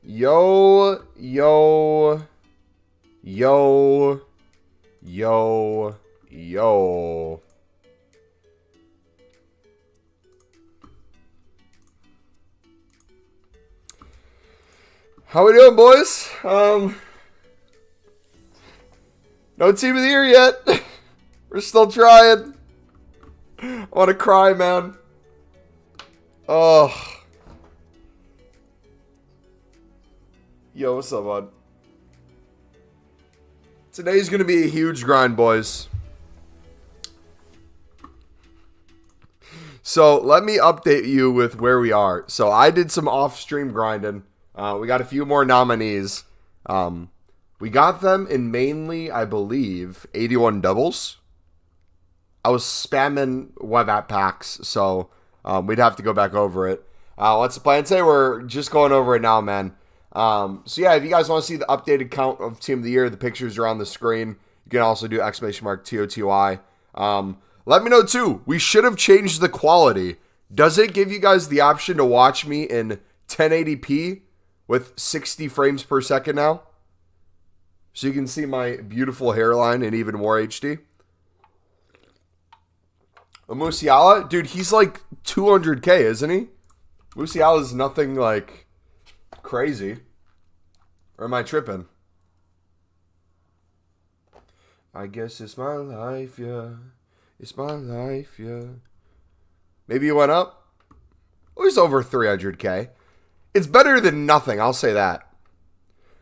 Yo, yo, yo, yo, yo. How we doing, boys? No team of the year yet. We're still trying. I want to cry, man. Oh. Yo, what's up, bud? Today's going to be a huge grind, boys. So, let me update you with where we are. So, I did some off-stream grinding. We got a few more nominees. We got them in mainly, I believe, 81 doubles. I was spamming web app packs, so we'd have to go back over it. What's the plan today? We're just going over it now, man. So yeah, if you guys want to see the updated count of Team of the Year, the pictures are on the screen. You can also do !TOTY. Let me know too. We should have changed the quality. Does it give you guys the option to watch me in 1080p with 60 frames per second now? So you can see my beautiful hairline in even more HD. Musiala, dude, he's like 200k, isn't he? Musiala is nothing like crazy. Or am I tripping? I guess it's my life, yeah. It's my life, yeah. Maybe it went up? Oh, he's over 300k. It's better than nothing, I'll say that.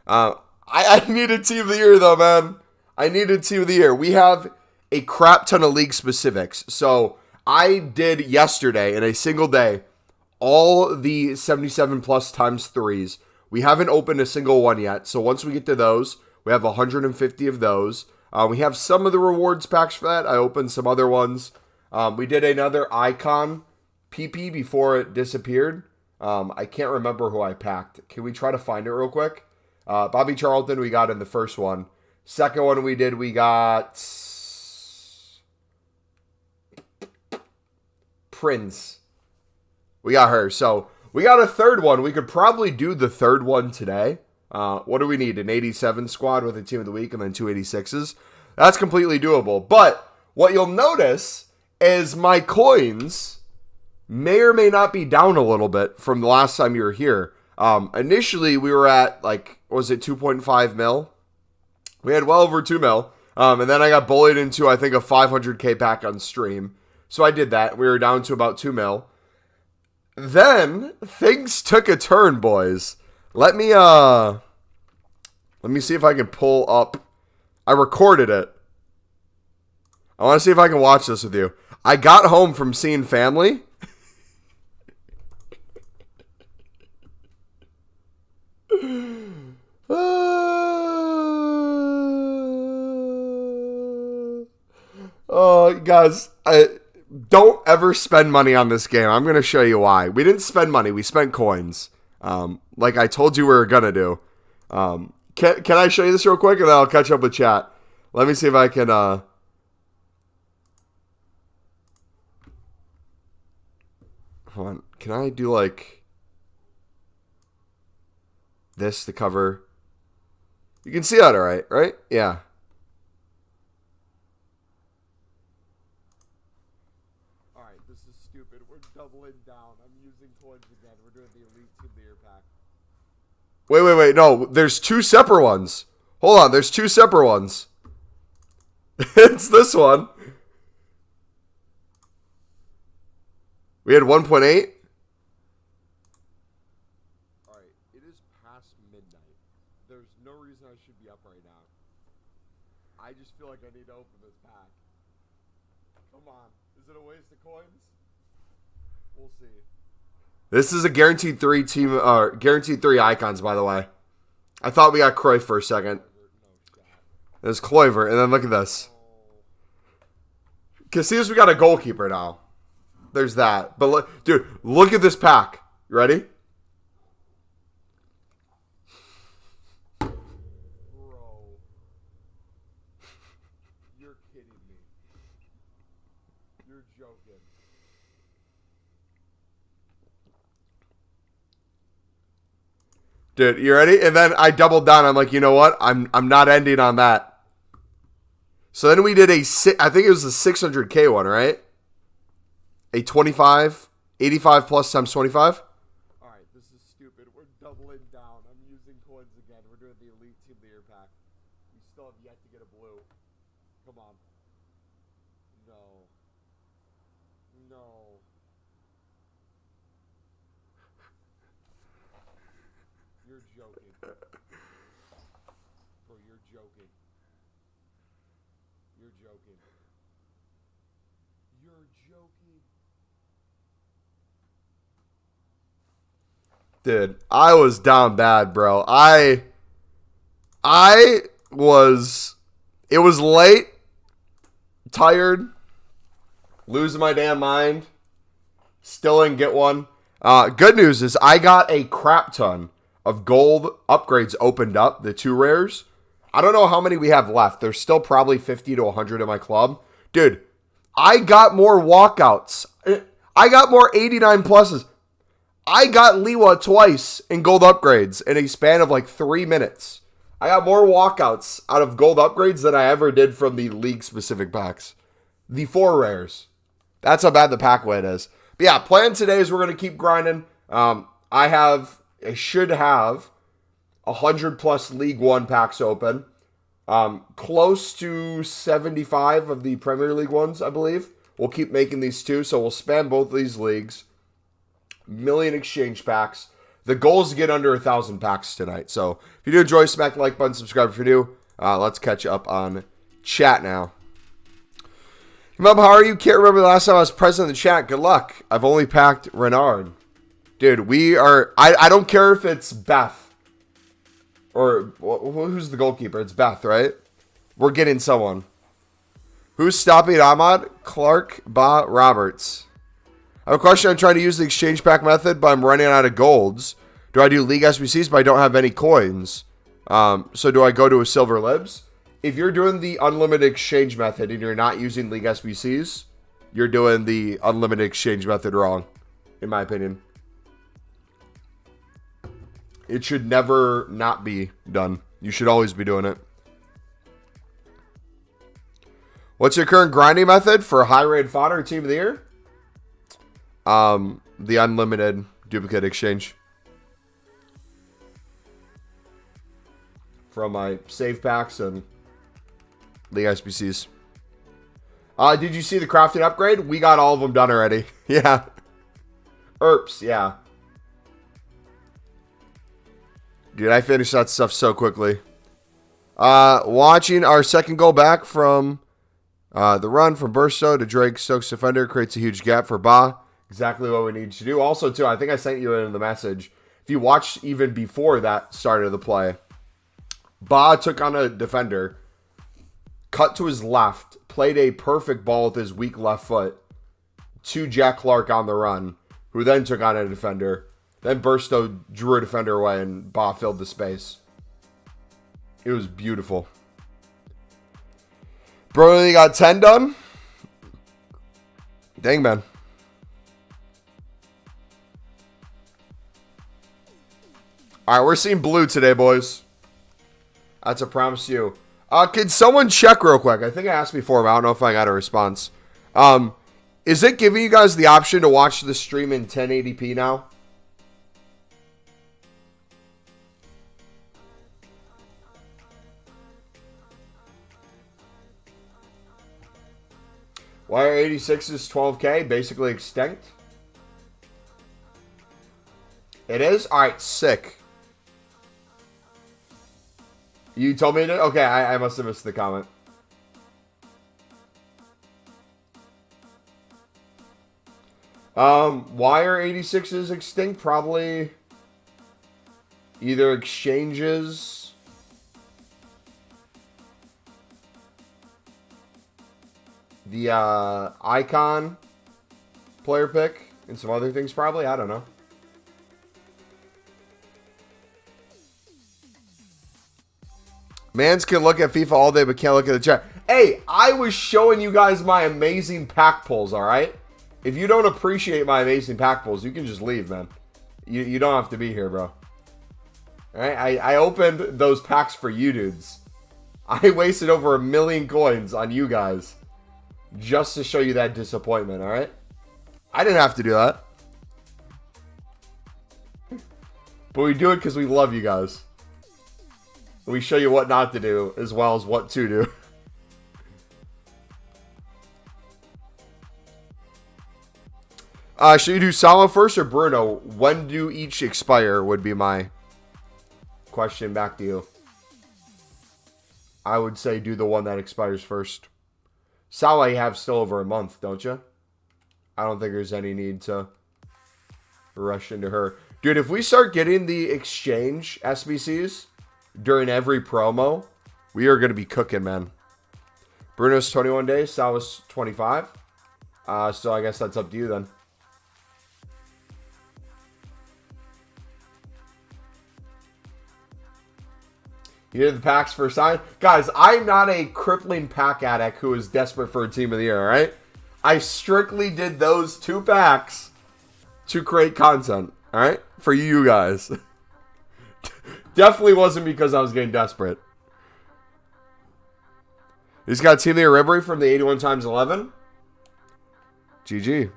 I need a Team of the Year, though, man. I need a Team of the Year. We have a crap ton of league specifics. So I did yesterday, in a single day, all the 77 plus times threes. We haven't opened a single one yet. So once we get to those, we have 150 of those. We have some of the rewards packs for that. I opened some other ones. We did another icon PP before it disappeared. I can't remember who I packed. Can we try to find it real quick? Bobby Charlton we got in the first one. Second one we did, we got Prince. We got her. So we got a third one. We could probably do the third one today. What do we need? An 87 squad with a team of the week and then two 86s. That's completely doable. But what you'll notice is my coins may or may not be down a little bit from the last time you were here. Initially, we were at, like, was it 2.5 mil? We had well over 2 mil. And then I got bullied into, I think, a 500k pack on stream. So I did that. We were down to about 2 mil. Then, things took a turn, boys. Let me see if I can pull up. I recorded it. I want to see if I can watch this with you. I got home from seeing family. Oh, guys, don't ever spend money on this game. I'm going to show you why. We didn't spend money. We spent coins. Like I told you we were going to do. Can I show you this real quick and then I'll catch up with chat? Let me see if I can... Hold on. Can I do like... this to cover... You can see that all right, right? Yeah. All right, this is stupid. We're doubling down. I'm using coins again. We're doing the Elite Team of the Year pack. Wait. No, there's two separate ones. Hold on, there's two separate ones. It's this one. We had 1.8. All right, it is past midnight. There's no reason I should be up right now. I just feel like I need to open this pack. Come on. Is it a waste of coins? We'll see. This is a guaranteed 3 team, guaranteed 3 icons, by the way. I thought we got Cruyff for a second. There's Kluivert, and then look at this. Casillas, we got a goalkeeper now. There's that. But look, dude, look at this pack. You ready? Bro. You're kidding me. You're joking. Dude, you ready? And then I doubled down. I'm like, you know what? I'm not ending on that. So then we did I think it was the 600K one, right? A 25, 85 plus times 25. All right, this is stupid. We're doubling down. I'm using coins again. We're doing the Elite Team of the Year pack. We still have yet to get a blue. Come on. No. No. You're joking. Bro, you're joking. You're joking. You're joking. Dude, I was down bad, bro. It was late, tired, losing my damn mind. Still didn't get one. Good news is I got a crap ton of gold upgrades opened up, the 2 rares. I don't know how many we have left. There's still probably 50 to 100 in my club. Dude, I got more walkouts. I got more 89 pluses. I got Liwa twice in gold upgrades in a span of like 3 minutes. I got more walkouts out of gold upgrades than I ever did from the league-specific packs. The 4 rares. That's how bad the pack weight is. But yeah, plan today is we're going to keep grinding. I should have 100 plus League One packs open. Close to 75 of the Premier League ones, I believe. We'll keep making these too, so we'll spam both of these leagues. Million exchange packs. The goal is to get under 1,000 packs tonight. So if you do enjoy, smack the like button, subscribe if you're new. Let's catch up on chat now. Mom, how are you? Can't remember the last time I was present in the chat. Good luck. I've only packed Renard. Dude, we are... I don't care if it's Beth. Or who's the goalkeeper? It's Beth, right? We're getting someone. Who's stopping Ahmad? Clark, Ba, Roberts. I have a question. I'm trying to use the exchange pack method, but I'm running out of golds. Do I do League SBCs, but I don't have any coins? So do I go to a Silver Libs? If you're doing the unlimited exchange method and you're not using League SBCs, you're doing the unlimited exchange method wrong, in my opinion. It should never not be done. You should always be doing it. What's your current grinding method for high-rated fodder team of the year? The unlimited duplicate exchange. From my save packs and League SBCs. Did you see the crafting upgrade? We got all of them done already. Yeah. Yeah. Dude, I finished that stuff so quickly. Watching our second goal back from the run from Burstow to Drake Stokes defender creates a huge gap for Ba. Exactly what we need to do. Also, too, I think I sent you in the message. If you watched even before that started the play, Ba took on a defender, cut to his left, played a perfect ball with his weak left foot to Jack Clark on the run, who then took on a defender. Then Burstow drew a defender away and Ba filled the space. It was beautiful. Bro, you got 10 done? Dang, man. All right, we're seeing blue today, boys. That's a promise to you. Can someone check real quick? I think I asked before, but I don't know if I got a response. Is it giving you guys the option to watch the stream in 1080p now? Why are 86's 12K basically extinct? It is? Alright, sick. You told me to? Okay, I must have missed the comment. Why are 86s extinct? Probably either exchanges, the icon player pick, and some other things probably. I don't know. Mans can look at FIFA all day, but can't look at the chat. Hey, I was showing you guys my amazing pack pulls, all right? If you don't appreciate my amazing pack pulls, you can just leave, man. You don't have to be here, bro. All right, I opened those packs for you dudes. I wasted over 1 million coins on you guys just to show you that disappointment, all right? I didn't have to do that. But we do it because we love you guys. We show you what not to do as well as what to do. Should you do Salah first or Bruno? When do each expire would be my question back to you. I would say do the one that expires first. Salah you have still over a month, don't you? I don't think there's any need to rush into her. Dude, if we start getting the exchange SBCs during every promo, we are going to be cooking, man. Bruno's 21 days, Salah's 25. So I guess that's up to you then. You did the packs for a sign? Guys, I'm not a crippling pack addict who is desperate for a team of the year, alright? I strictly did those 2 packs to create content, alright? For you guys. Definitely wasn't because I was getting desperate. He's got Team of the Year Ribery from the 81 times 11. GG.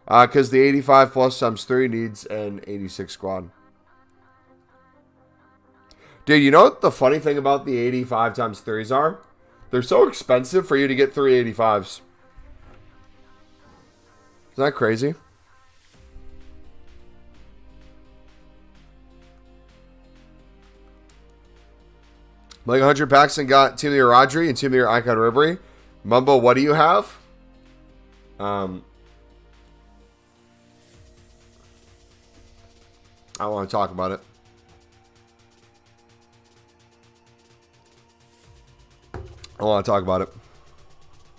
Because the 85 plus times 3 needs an 86 squad. Dude, you know what the funny thing about the 85 times 3s are? They're so expensive for you to get 3 85s. Isn't that crazy? Like 100 packs and got Team of the Year Rodri and Team of the Year Icon Ribery. Mumbo, what do you have? I don't want to talk about it. I don't want to talk about it.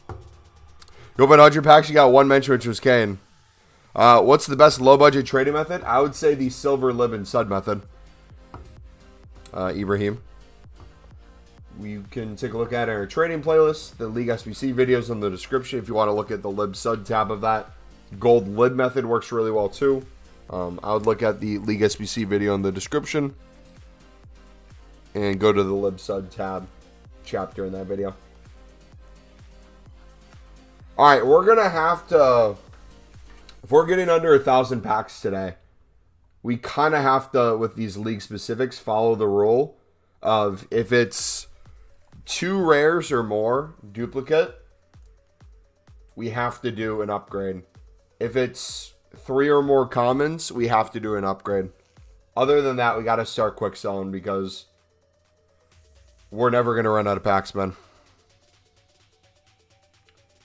You open 100 packs, you got 1 mention, which was Kane. What's the best low-budget trading method? I would say the Silver Lib and Sud method. Ibrahim. You can take a look at our trading playlist, the League SBC videos in the description if you want to look at the Lib Sud tab of that. Gold Lib method works really well too. I would look at the League SBC video in the description and go to the Lib Sud tab chapter in that video. Alright, we're going to have to, if we're getting under 1,000 packs today, we kind of have to, with these league specifics, follow the rule of if it's 2 rares or more duplicate, we have to do an upgrade. If it's 3 or more commons, we have to do an upgrade. Other than that, we got to start quick selling because we're never going to run out of packs, man.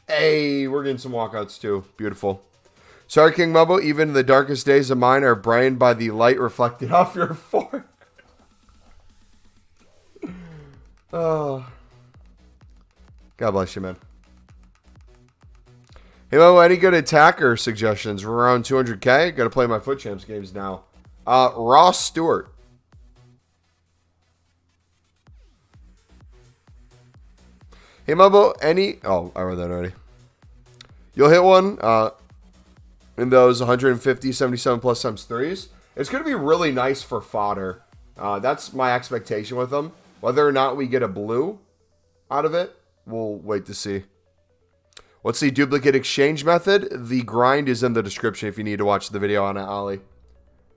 Hey, we're getting some walkouts too. Beautiful. Sorry, King Mumbo. Even the darkest days of mine are brightened by the light reflected off your forehead. Oh. God bless you, man. Hey, Mumbo, any good attacker suggestions? We're around 200k. Got to play my Foot Champs games now. Ross Stewart. Hey, Mumbo, any... Oh, I read that already. You'll hit one in those 150, 77 plus times 3s. It's going to be really nice for fodder. That's my expectation with them. Whether or not we get a blue out of it, we'll wait to see. What's the duplicate exchange method? The grind is in the description if you need to watch the video on it, Ali.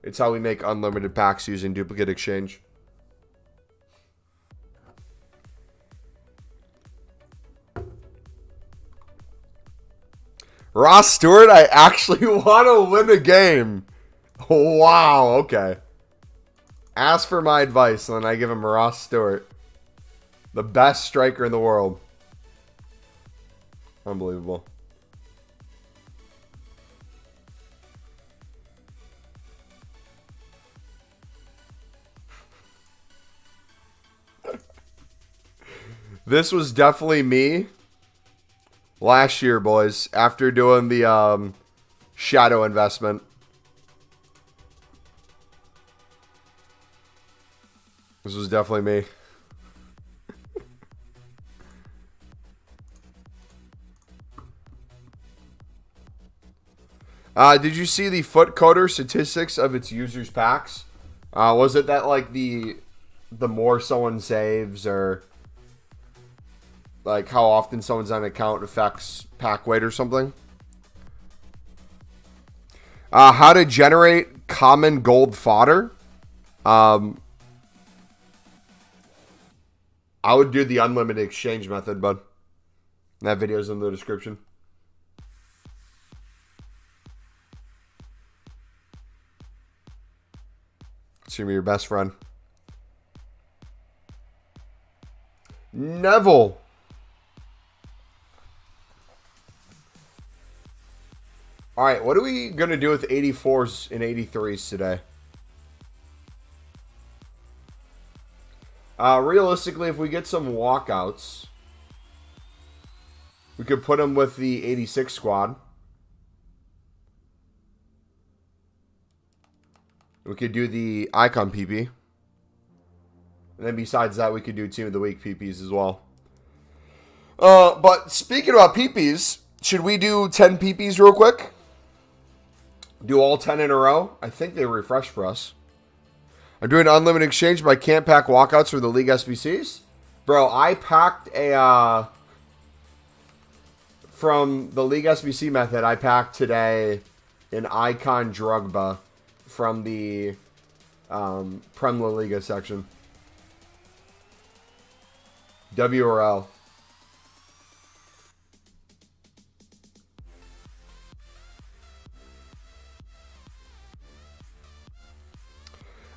It's how we make unlimited packs using duplicate exchange. Ross Stewart, I actually want to win a game. Wow, okay. Ask for my advice, and then I give him Ross Stewart. The best striker in the world. Unbelievable. This was definitely me last year, boys, after doing the shadow investment. This was definitely me. Did you see the foot coder statistics of its users' packs? Was it that like the more someone saves or like how often someone's on an account affects pack weight or something? How to generate common gold fodder? I would do the unlimited exchange method, bud. That video's in the description. It's gonna be your best friend. Neville. All right, what are we gonna do with 84s and 83s today? Realistically, if we get some walkouts, we could put them with the 86 squad. We could do the icon PP. And then besides that, we could do team of the week PPs as well. But speaking about PPs, should we do 10 PPs real quick? Do all 10 in a row? I think they refresh for us. I'm doing unlimited exchange, but I can't pack walkouts for the League SBCs. Bro, I packed a... from the League SBC method, I packed today an Icon Drogba from the Prem La Liga section. WRL.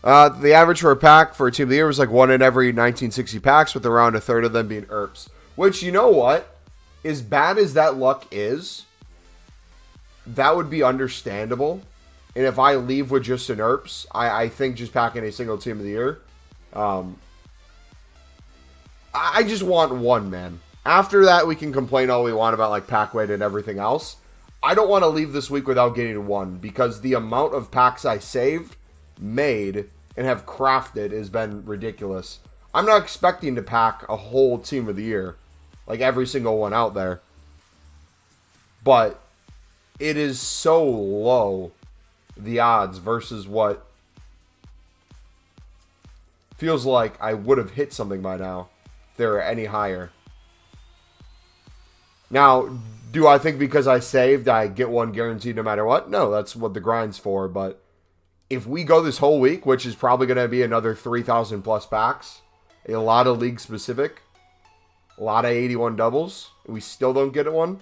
The average for a pack for a team of the year was like 1 in every 1960 packs, with around a third of them being ERPs. Which, you know what? As bad as that luck is, that would be understandable. And if I leave with just an ERPs, I think just packing a single team of the year. I just want one, man. After that, we can complain all we want about like pack weight and everything else. I don't want to leave this week without getting one, because the amount of packs I saved, made, and have crafted has been ridiculous. I'm not expecting to pack a whole team of the year, like every single one out there. But it is so low, the odds, versus what feels like I would have hit something by now if they were any higher. Now, do I think because I saved I get one guaranteed no matter what? No, that's what the grind's for. But if we go this whole week, which is probably going to be another 3,000 plus packs, a lot of league specific, a lot of 81 doubles, and we still don't get it one,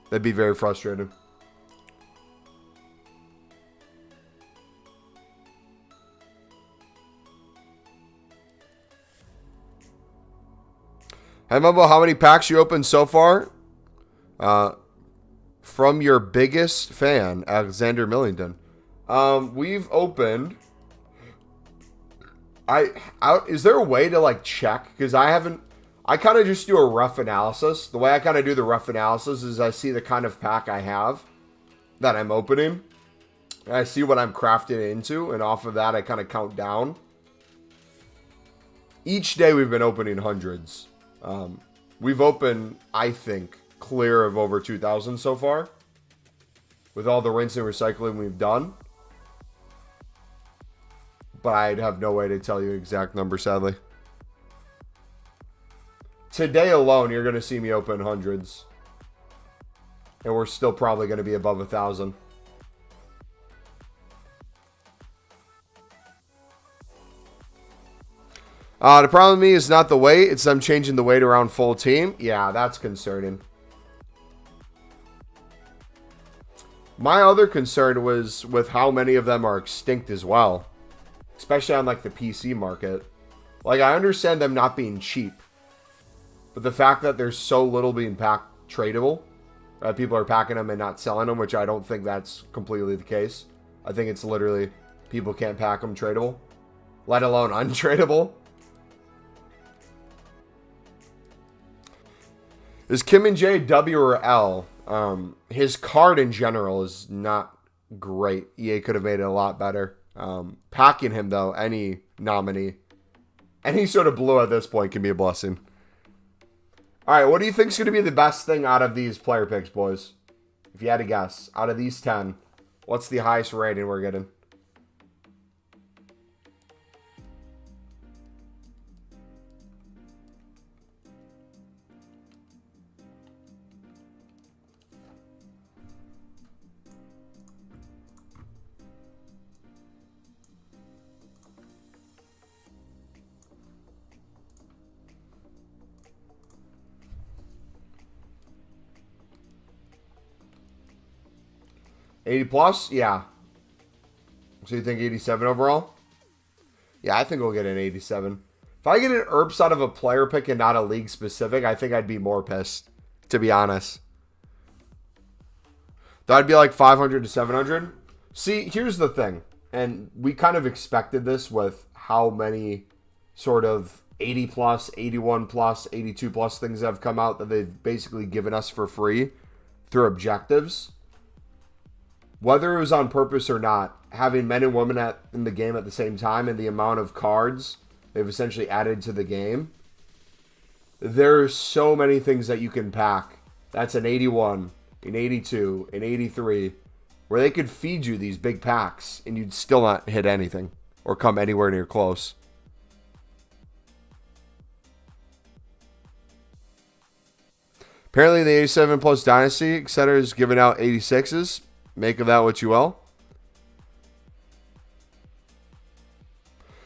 that'd be very frustrating. Hey, Mumbo, how many packs you opened so far? From your biggest fan, Alexander Millington. We've opened... Is there a way to, like, check? Because I haven't... I kind of just do a rough analysis. The way I kind of do the rough analysis is I see the kind of pack I have that I'm opening. And I see what I'm crafting into, and off of that, I kind of count down. Each day, we've been opening hundreds. We've opened, I think, clear of over 2,000 so far. With all the rinse and recycling we've done. But I'd have no way to tell you exact number, sadly. Today alone, you're going to see me open hundreds. And we're still probably going to be above 1,000. The problem with me is not the weight. It's them changing the weight around full team. Yeah, that's concerning. My other concern was with how many of them are extinct as well. Especially on like the PC market. Like, I understand them not being cheap. But the fact that there's so little being packed tradable. People are packing them and not selling them, which I don't think that's completely the case. I think it's literally people can't pack them tradable. Let alone untradable. Is Kim and J W or L? His card in general is not great. EA could have made it a lot better. Packing him, though, any nominee, any sort of blue at this point can be a blessing. All right, what do you think is going to be the best thing out of these player picks, boys? If you had to guess, out of these 10, what's the highest rating we're getting? 80 plus? Yeah. So you think 87 overall? Yeah, I think we'll get an 87. If I get an ERPS out of a player pick and not a league specific, I think I'd be more pissed, to be honest. That'd be like 500 to 700. See, here's the thing. And we kind of expected this with how many sort of 80 plus, 81 plus, 82 plus things have come out that they've basically given us for free through objectives. Whether it was on purpose or not, having men and women in the game at the same time and the amount of cards they've essentially added to the game, there's so many things that you can pack. That's an 81, an 82, an 83, where they could feed you these big packs and you'd still not hit anything or come anywhere near close. Apparently the 87 plus Dynasty, etc. is giving out 86s. Make of that what you will.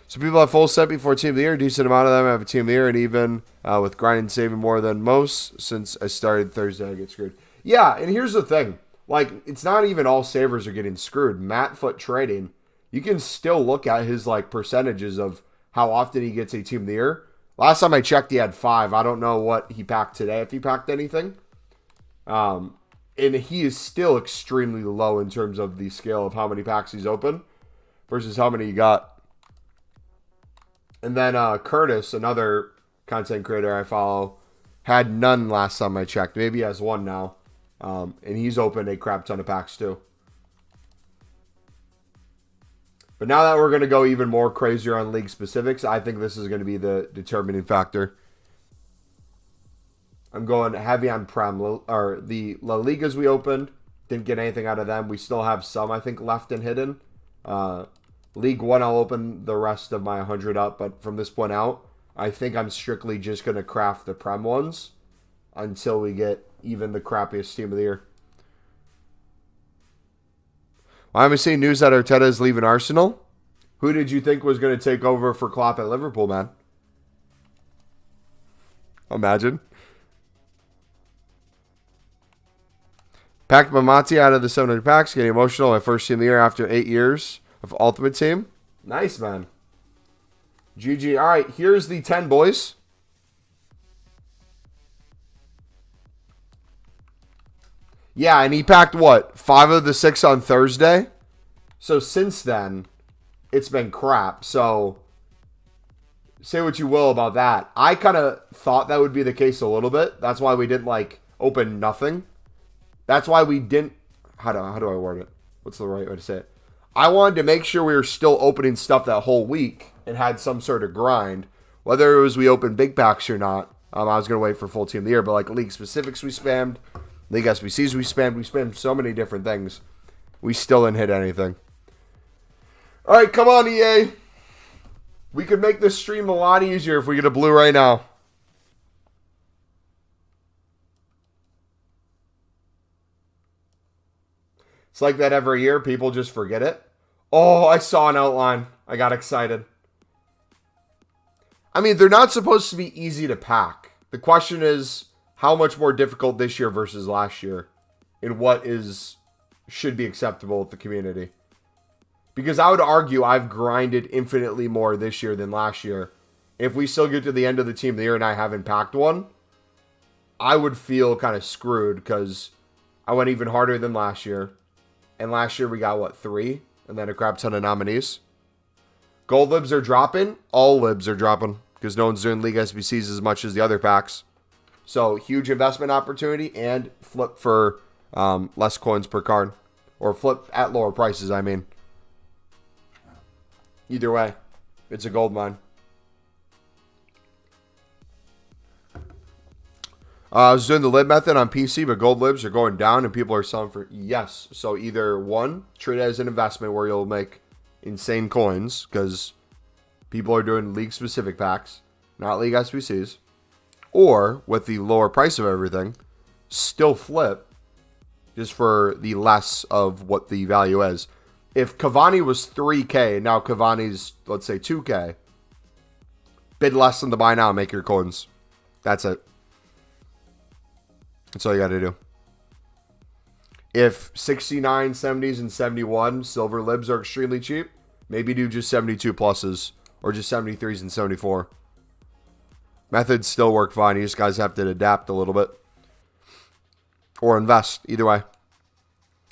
So people have full set before Team of the Year. A decent amount of them have a Team of the Year, and even with grinding saving more than most since I started Thursday, I get screwed. Yeah, and here's the thing. Like, it's not even all savers are getting screwed. Matt Foot Trading, you can still look at his like percentages of how often he gets a Team of the Year. Last time I checked, he had 5. I don't know what he packed today, if he packed anything. And he is still extremely low in terms of the scale of how many packs he's open versus how many he got. And then Curtis, another content creator I follow, had none last time I checked. Maybe he has 1 now. And he's opened a crap ton of packs too. But now that we're going to go even more crazier on league specifics, I think this is going to be the determining factor. I'm going heavy on Prem, or the La Ligas we opened. Didn't get anything out of them. We still have some, I think, left and hidden. League 1, I'll open the rest of my 100 up. But from this point out, I think I'm strictly just going to craft the Prem ones until we get even the crappiest Team of the Year. I'm seeing news that Arteta is leaving Arsenal. Who did you think was going to take over for Klopp at Liverpool, man? Imagine. Packed Mamati out of the 700 packs, getting emotional. My first Team of the Year after 8 years of Ultimate Team. Nice, man. GG. All right, here's the 10, boys. Yeah, and he packed what? 5 of the 6 on Thursday? So since then, it's been crap. So say what you will about that. I kind of thought that would be the case a little bit. That's why we didn't, like, open nothing. That's why we didn't... How do I word it? What's the right way to say it? I wanted to make sure we were still opening stuff that whole week and had some sort of grind. Whether it was we opened big packs or not, I was going to wait for full Team of the Year. But, like, league specifics we spammed. League SBCs we spammed so many different things. We still didn't hit anything. All right, come on, EA. We could make this stream a lot easier if we get a blue right now. It's like that every year. People just forget it. Oh, I saw an outline. I got excited. I mean, they're not supposed to be easy to pack. The question is, how much more difficult this year versus last year? And what should be acceptable with the community? Because I would argue I've grinded infinitely more this year than last year. If we still get to the end of the Team of the Year and I haven't packed one, I would feel kind of screwed because I went even harder than last year. And last year we got, what, 3? And then a crap ton of nominees. Gold libs are dropping. All libs are dropping because no one's doing League SBCs as much as the other packs. So, huge investment opportunity and flip for less coins per card. Or flip at lower prices, I mean. Either way, it's a gold mine. I was doing the lib method on PC, but gold libs are going down and people are selling for... Yes. So, either one, treat it as an investment where you'll make insane coins because people are doing league-specific packs, not league SBCs. Or, with the lower price of everything, still flip just for the less of what the value is. If Cavani was 3K and now Cavani's, let's say, 2K, bid less than the buy now and make your coins. That's it. That's all you got to do. If 69, 70s, and 71 silver libs are extremely cheap, maybe do just 72 pluses or just 73s and 74. Methods still work fine. You just guys have to adapt a little bit. Or invest, either way.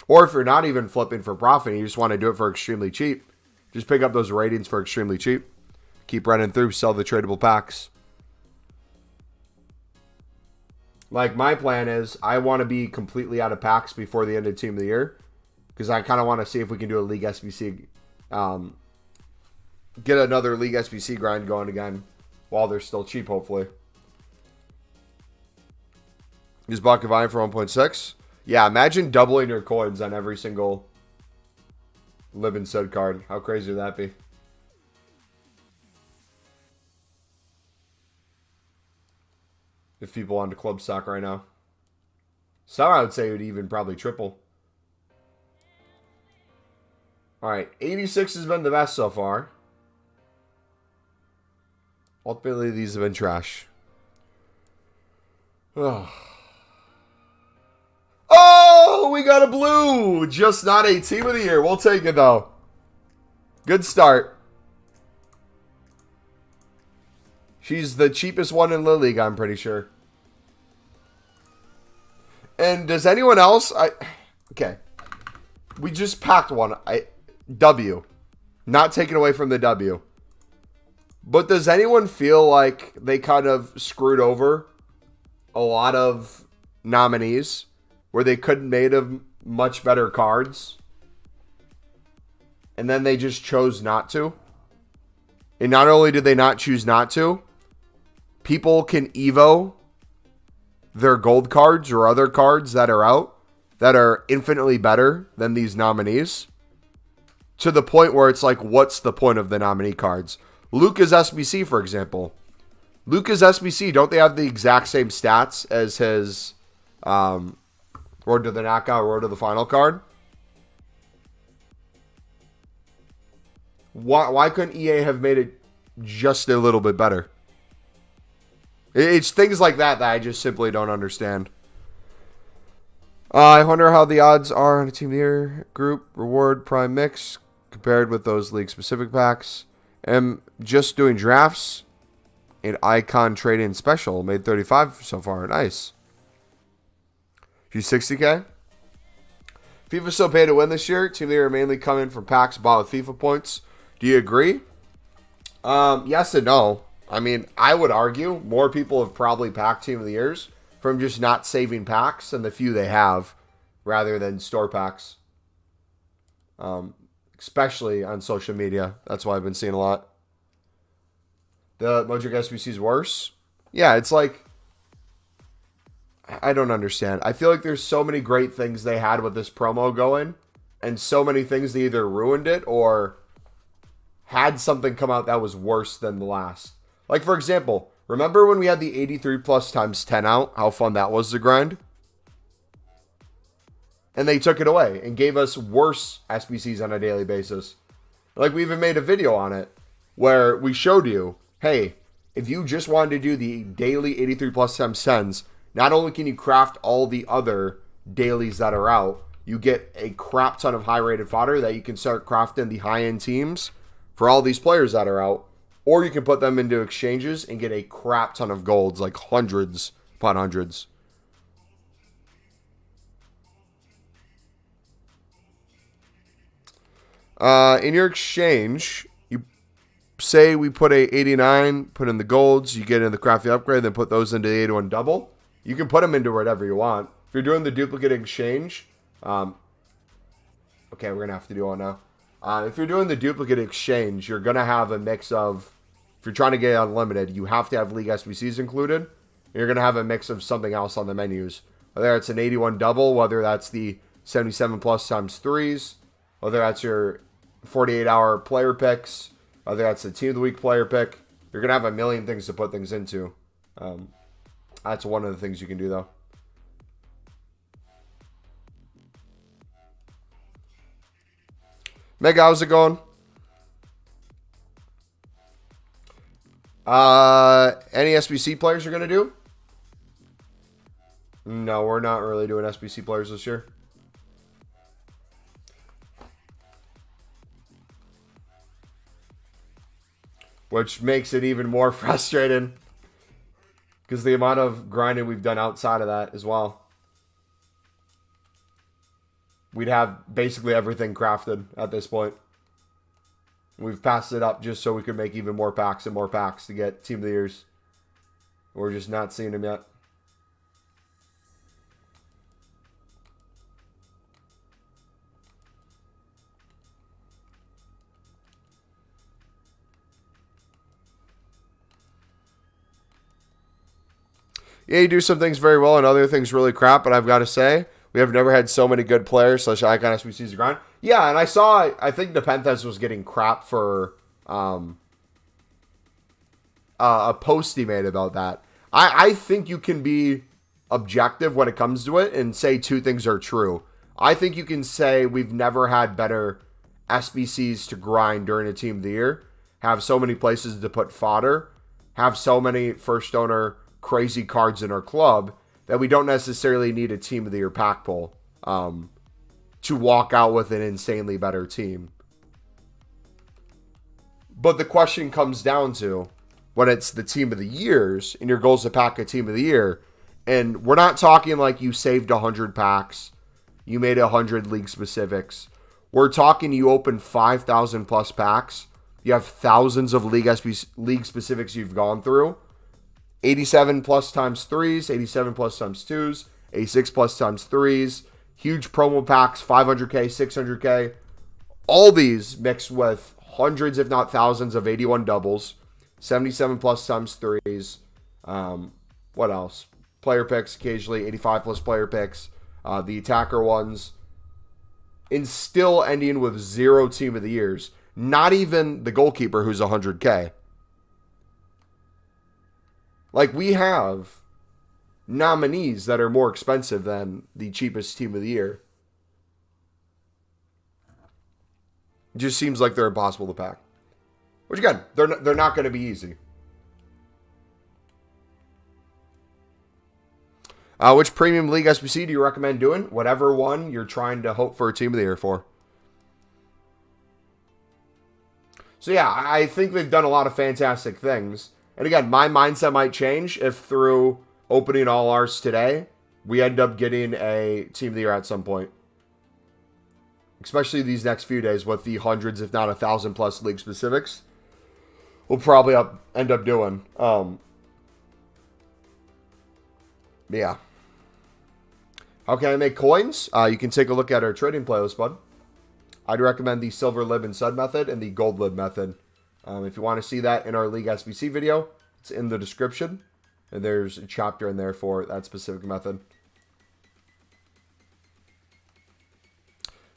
Or if you're not even flipping for profit, you just want to do it for extremely cheap, just pick up those ratings for extremely cheap. Keep running through, sell the tradable packs. Like, my plan is I want to be completely out of packs before the end of Team of the Year, because I kind of want to see if we can do a League SBC, get another League SBC grind going again while they're still cheap, hopefully. Use Buck of Iron for 1.6. Yeah, imagine doubling your coins on every single Live and Sud card. How crazy would that be? If people wanted to club stock right now. Some I would say it would even probably triple. Alright, 86 has been the best so far. Ultimately, these have been trash. Oh, we got a blue. Just not a Team of the Year. We'll take it, though. Good start. She's the cheapest one in the league, I'm pretty sure. And does anyone else... Okay. We just packed one. W. Not taken away from the W. But does anyone feel like they kind of screwed over a lot of nominees where they could have made them much better cards and then they just chose not to? And not only did they not choose not to, people can Evo their gold cards or other cards that are out that are infinitely better than these nominees, to the point where it's like, what's the point of the nominee cards? Luka's SBC, for example. Luka's SBC, don't they have the exact same stats as his Road to the Knockout, Road to the Final card? Why couldn't EA have made it just a little bit better? It's things like that that I just simply don't understand. I wonder how the odds are on a Team of the Year group reward prime mix compared with those league-specific packs. Am just doing drafts and icon trade-in special. Made 35 so far. Nice. You 60K? FIFA's so pay to win this year. Team of the Year mainly coming from packs bought with FIFA points. Do you agree? Yes and no. I mean, I would argue more people have probably packed Team of the Years from just not saving packs and the few they have rather than store packs. Especially on social media. That's why I've been seeing a lot. The Mojo SBC is worse. Yeah, it's like, I don't understand. I feel like there's so many great things they had with this promo going, and so many things they either ruined it or had something come out that was worse than the last. Like, for example, remember when we had the 83 plus times 10 out? How fun that was to grind? And they took it away and gave us worse SBCs on a daily basis. Like, we even made a video on it where we showed you, hey, if you just wanted to do the daily 83 plus times 10s, not only can you craft all the other dailies that are out, you get a crap ton of high-rated fodder that you can start crafting the high-end teams for all these players that are out. Or you can put them into exchanges and get a crap ton of golds, like hundreds upon hundreds. In your exchange, you say we put a 89, put in the golds, you get in the crafty upgrade, then put those into the 81 double. You can put them into whatever you want. If you're doing the duplicate exchange, okay, we're going to have to do one now. If you're doing the duplicate exchange, you're going to have a mix of, if you're trying to get unlimited, you have to have League SBCs included. You're going to have a mix of something else on the menus. Whether it's an 81 double, whether that's the 77 plus times 3s, whether that's your 48-hour player picks, whether that's the Team of the Week player pick. You're going to have a million things to put things into. That's one of the things you can do, though. Mega, how's it going? Any SBC players you're going to do? No, we're not really doing SBC players this year. which makes it even more frustrating because the amount of grinding we've done outside of that as well. We'd have basically everything crafted at this point. We've passed it up just so we could make even more packs and more packs to get Team of the Years. We're just not seeing them yet. Yeah, you do some things very well and other things really crap, but I've got to say, we have never had so many good players / icon SBCs to grind. Yeah, and I think Nepenthes was getting crap for a post he made about that. I think you can be objective when it comes to it and say two things are true. I think you can say we've never had better SBCs to grind during a Team of the Year, have so many places to put fodder, have so many first owner crazy cards in our club that we don't necessarily need a Team of the Year pack pull to walk out with an insanely better team. But the question comes down to when it's the Team of the Years and your goal is to pack a Team of the Year, and we're not talking like you saved 100 packs, you made 100 league specifics. We're talking you opened 5,000 plus packs. You have thousands of league specifics you've gone through. 87 plus times 3s, 87 plus times 2s, 86 plus times 3s, huge promo packs, 500k, 600k. All these mixed with hundreds, if not thousands, of 81 doubles, 77 plus times 3s. What else? Player picks occasionally, 85 plus player picks. The attacker ones. And still ending with 0 Team of the Years. Not even the goalkeeper who's 100k. Like, we have nominees that are more expensive than the cheapest Team of the Year. It just seems like they're impossible to pack. Which, again, they're not going to be easy. Which Premium League SBC do you recommend doing? Whatever one you're trying to hope for a Team of the Year for. So, yeah, I think they've done a lot of fantastic things. And again, my mindset might change if through opening all ours today, we end up getting a Team of the Year at some point. Especially these next few days with the hundreds, if not 1,000 plus league specifics. We'll probably end up doing. Yeah. How can I make coins? You can take a look at our trading playlist, bud. I'd recommend the silver lib and sud method and the gold lib method. If you want to see that in our League SBC video, it's in the description. And there's a chapter in there for that specific method.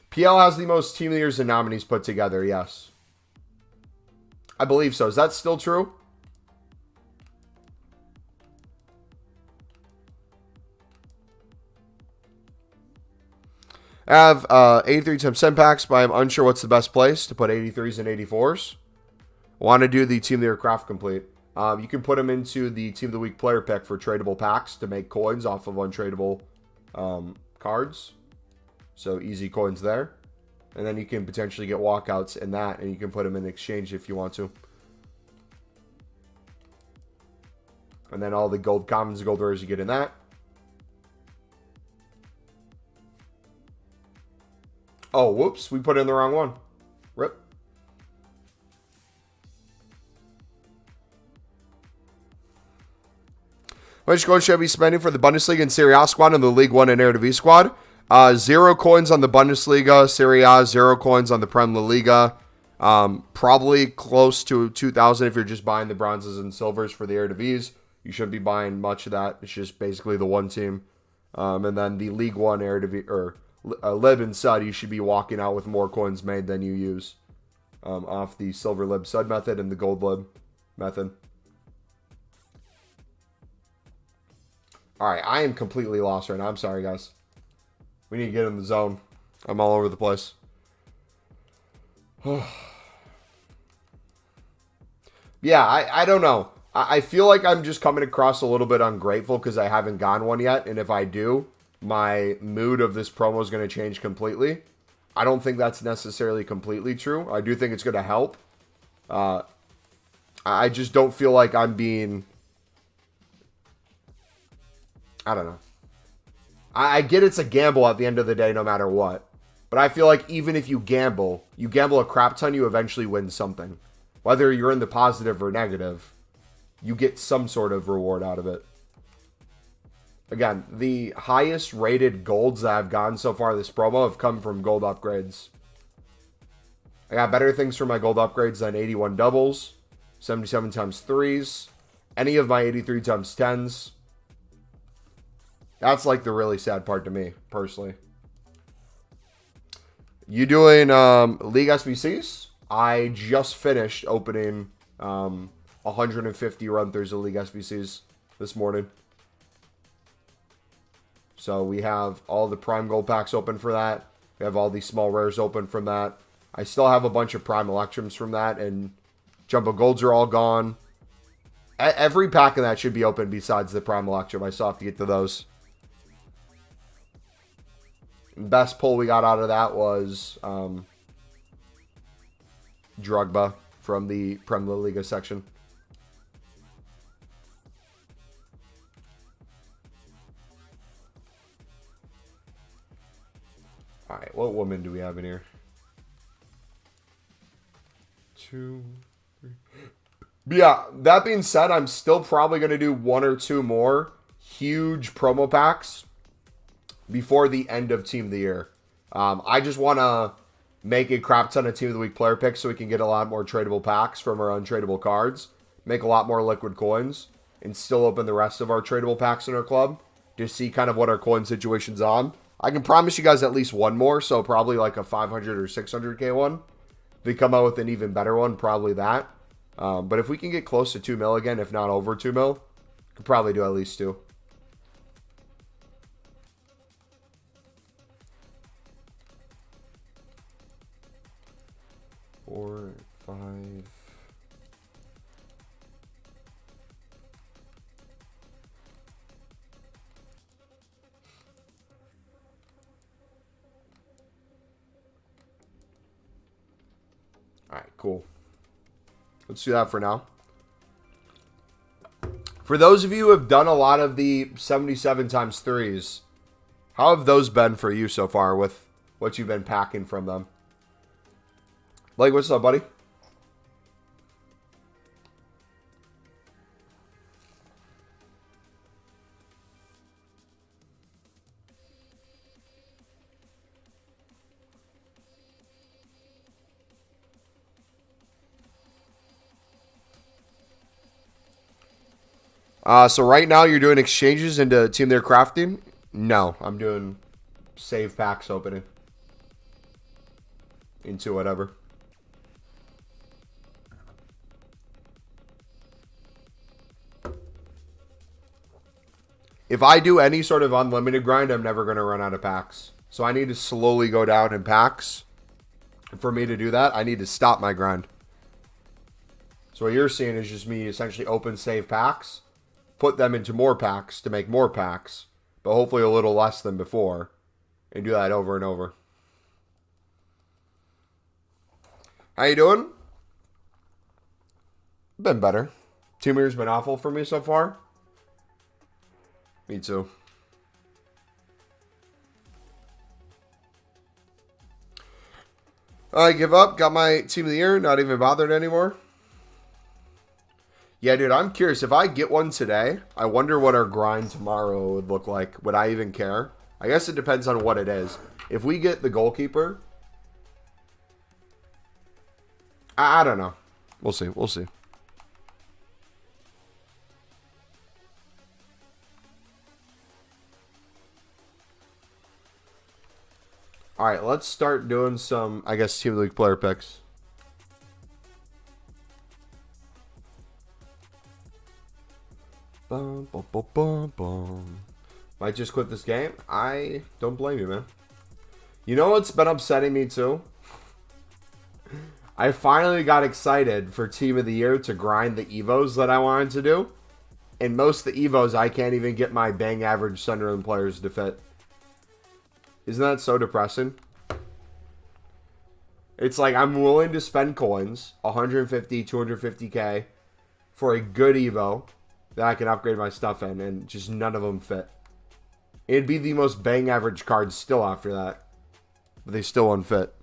PL has the most Team of the Years and nominees put together, yes. I believe so. Is that still true? I have 83 times 10 packs, but I'm unsure what's the best place to put 83s and 84s. Want to do the Team of the Year craft complete. You can put them into the Team of the Week player pick for tradable packs to make coins off of untradeable cards. So easy coins there. And then you can potentially get walkouts in that, and you can put them in exchange if you want to. And then all the gold commons, gold rares you get in that. Oh, whoops. We put in the wrong one. Rip. How much coins should I be spending for the Bundesliga and Serie A squad and the League One and Eredivisie squad? 0 coins on the Bundesliga, Serie A, 0 coins on the Prem La Liga. Probably close to 2,000 if you're just buying the bronzes and silvers for the Eredivisie. You shouldn't be buying much of that. It's just basically the one team. And then the League One Eredivisie, or Lib and Sud, you should be walking out with more coins made than you use off the Silver Lib Sud method and the Gold Lib method. Alright, I am completely lost right now. I'm sorry, guys. We need to get in the zone. I'm all over the place. Yeah, I don't know. I feel like I'm just coming across a little bit ungrateful because I haven't gotten one yet. And if I do, my mood of this promo is going to change completely. I don't think that's necessarily completely true. I do think it's going to help. I just don't feel like I'm being... I don't know. I get it's a gamble at the end of the day no matter what. But I feel like even if you gamble a crap ton, you eventually win something. Whether you're in the positive or negative, you get some sort of reward out of it. Again, the highest rated golds that I've gotten so far this promo have come from gold upgrades. I got better things for my gold upgrades than 81 doubles, 77 times 3s, any of my 83 times 10s. That's like the really sad part to me, personally. You doing League SBCs? I just finished opening 150 run-throughs of League SBCs this morning. So we have all the Prime Gold packs open for that. We have all these small rares open from that. I still have a bunch of Prime Electrums from that, and Jumbo Golds are all gone. Every pack of that should be open besides the Prime Electrum. I still have to get to those. Best pull we got out of that was Drogba from the Premier League section. Alright, what woman do we have in here? 2, 3. But yeah, that being said, I'm still probably going to do 1 or 2 more huge promo packs before the end of Team of the Year. I just want to make a crap ton of Team of the Week player picks so we can get a lot more tradable packs from our untradeable cards, make a lot more liquid coins, and still open the rest of our tradable packs in our club to see kind of what our coin situation's on. I can promise you guys at least one more, so probably like a 500 or 600k one. If we come out with an even better one, probably that. But if we can get close to 2 mil again, if not over 2 mil, could probably do at least 2. Four, 5. All right, cool. Let's do that for now. For those of you who have done a lot of the 77 times 3s, how have those been for you so far with what you've been packing from them? Like, what's up, buddy? So right now you're doing exchanges into Team Their Crafting? No, I'm doing save packs opening. Into whatever. If I do any sort of unlimited grind, I'm never going to run out of packs. So I need to slowly go down in packs. And for me to do that, I need to stop my grind. So what you're seeing is just me essentially open save packs, put them into more packs to make more packs, but hopefully a little less than before, and do that over and over. How you doing? Been better. 2 years been awful for me so far. Me too. I give up. Got my Team of the Year. Not even bothered anymore. Yeah, dude, I'm curious. If I get one today, I wonder what our grind tomorrow would look like. Would I even care? I guess it depends on what it is. If we get the goalkeeper, I don't know. We'll see. We'll see. All right, let's start doing some, I guess, Team of the Week player picks. Bum, bum, bum, bum, bum. Might just quit this game. I don't blame you, man. You know what's been upsetting me too? I finally got excited for Team of the Year to grind the Evos that I wanted to do. And most of the Evos, I can't even get my bang average Sunderland players to fit. Isn't that so depressing? It's like I'm willing to spend coins, 150, 250k, for a good Evo that I can upgrade my stuff in, and just none of them fit. It'd be the most bang average card still after that, but they still won't fit.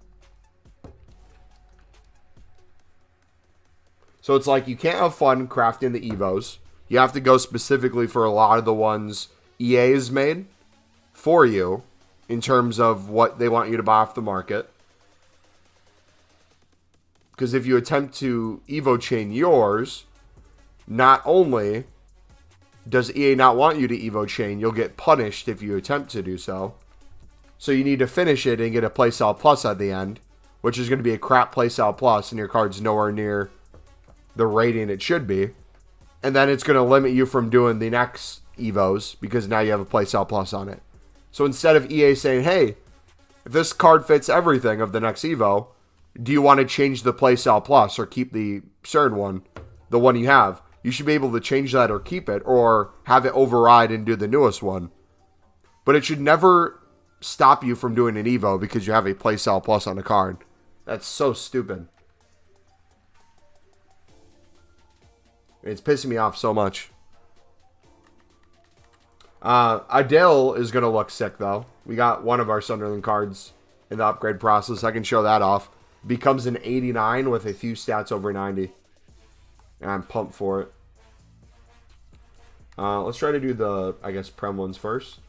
So it's like you can't have fun crafting the Evos. You have to go specifically for a lot of the ones EA has made for you in terms of what they want you to buy off the market. Because if you attempt to Evo chain yours, not only does EA not want you to Evo chain, you'll get punished if you attempt to do so. So you need to finish it and get a playstyle plus at the end, which is going to be a crap playstyle plus, and your card's nowhere near the rating it should be. And then it's going to limit you from doing the next Evos because now you have a playstyle plus on it. So instead of EA saying, hey, if this card fits everything of the next Evo, do you want to change the playstyle plus or keep the absurd one, the one you have? You should be able to change that or keep it or have it override and do the newest one. But it should never stop you from doing an Evo because you have a playstyle plus on a card. That's so stupid. It's pissing me off so much. Adele is going to look sick, though. We got one of our Sunderland cards in the upgrade process. I can show that off. Becomes an 89 with a few stats over 90. And I'm pumped for it. Let's try to do the, I guess, Prem ones first.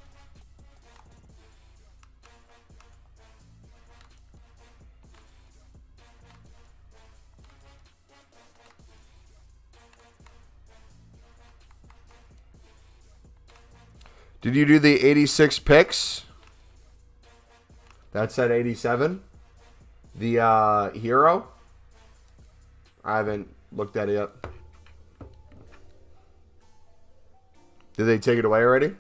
Did you do the 86 picks? That said 87. The hero? I haven't looked at it yet. Did they take it away already?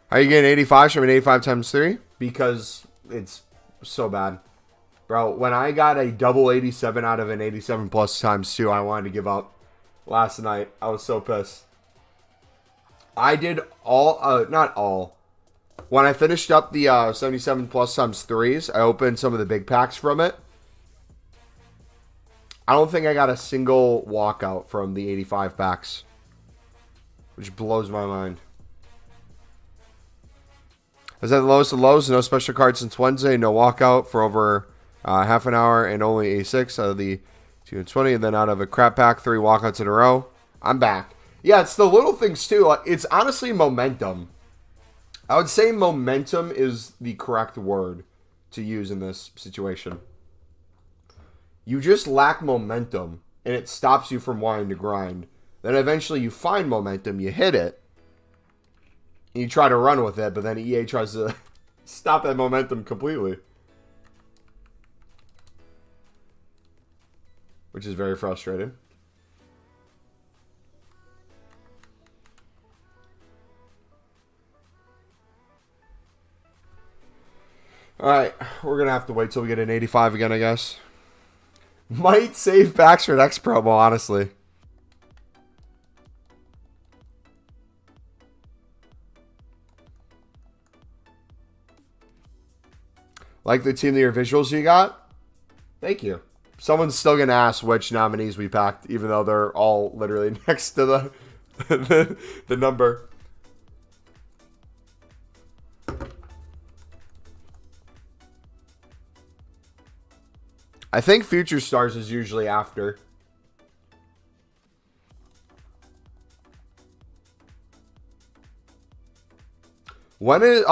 Are you getting 85 from an 85 times 3? Because it's so bad. Bro, when I got a double 87 out of an 87 plus times 2, I wanted to give up last night. I was so pissed. I did all, not all. When I finished up the 77 plus times 3s, I opened some of the big packs from it. I don't think I got a single walkout from the 85 packs, which blows my mind. Is that the lowest of lows? No special cards since Wednesday. No walkout for over half an hour and only a 6 out of the 220. And then out of a crap pack, 3 walkouts in a row. I'm back. Yeah, it's the little things too. It's honestly momentum. I would say momentum is the correct word to use in this situation. You just lack momentum, and it stops you from wanting to grind. Then eventually you find momentum, you hit it, and you try to run with it, but then EA tries to stop that momentum completely. Which is very frustrating. Alright, we're going to have to wait till we get an 85 again, I guess. Might save packs for next promo, honestly. Like the Team of the Year visuals you got? Thank you. Someone's still going to ask which nominees we packed, even though they're all literally next to the number. I think Future Stars is usually after. When is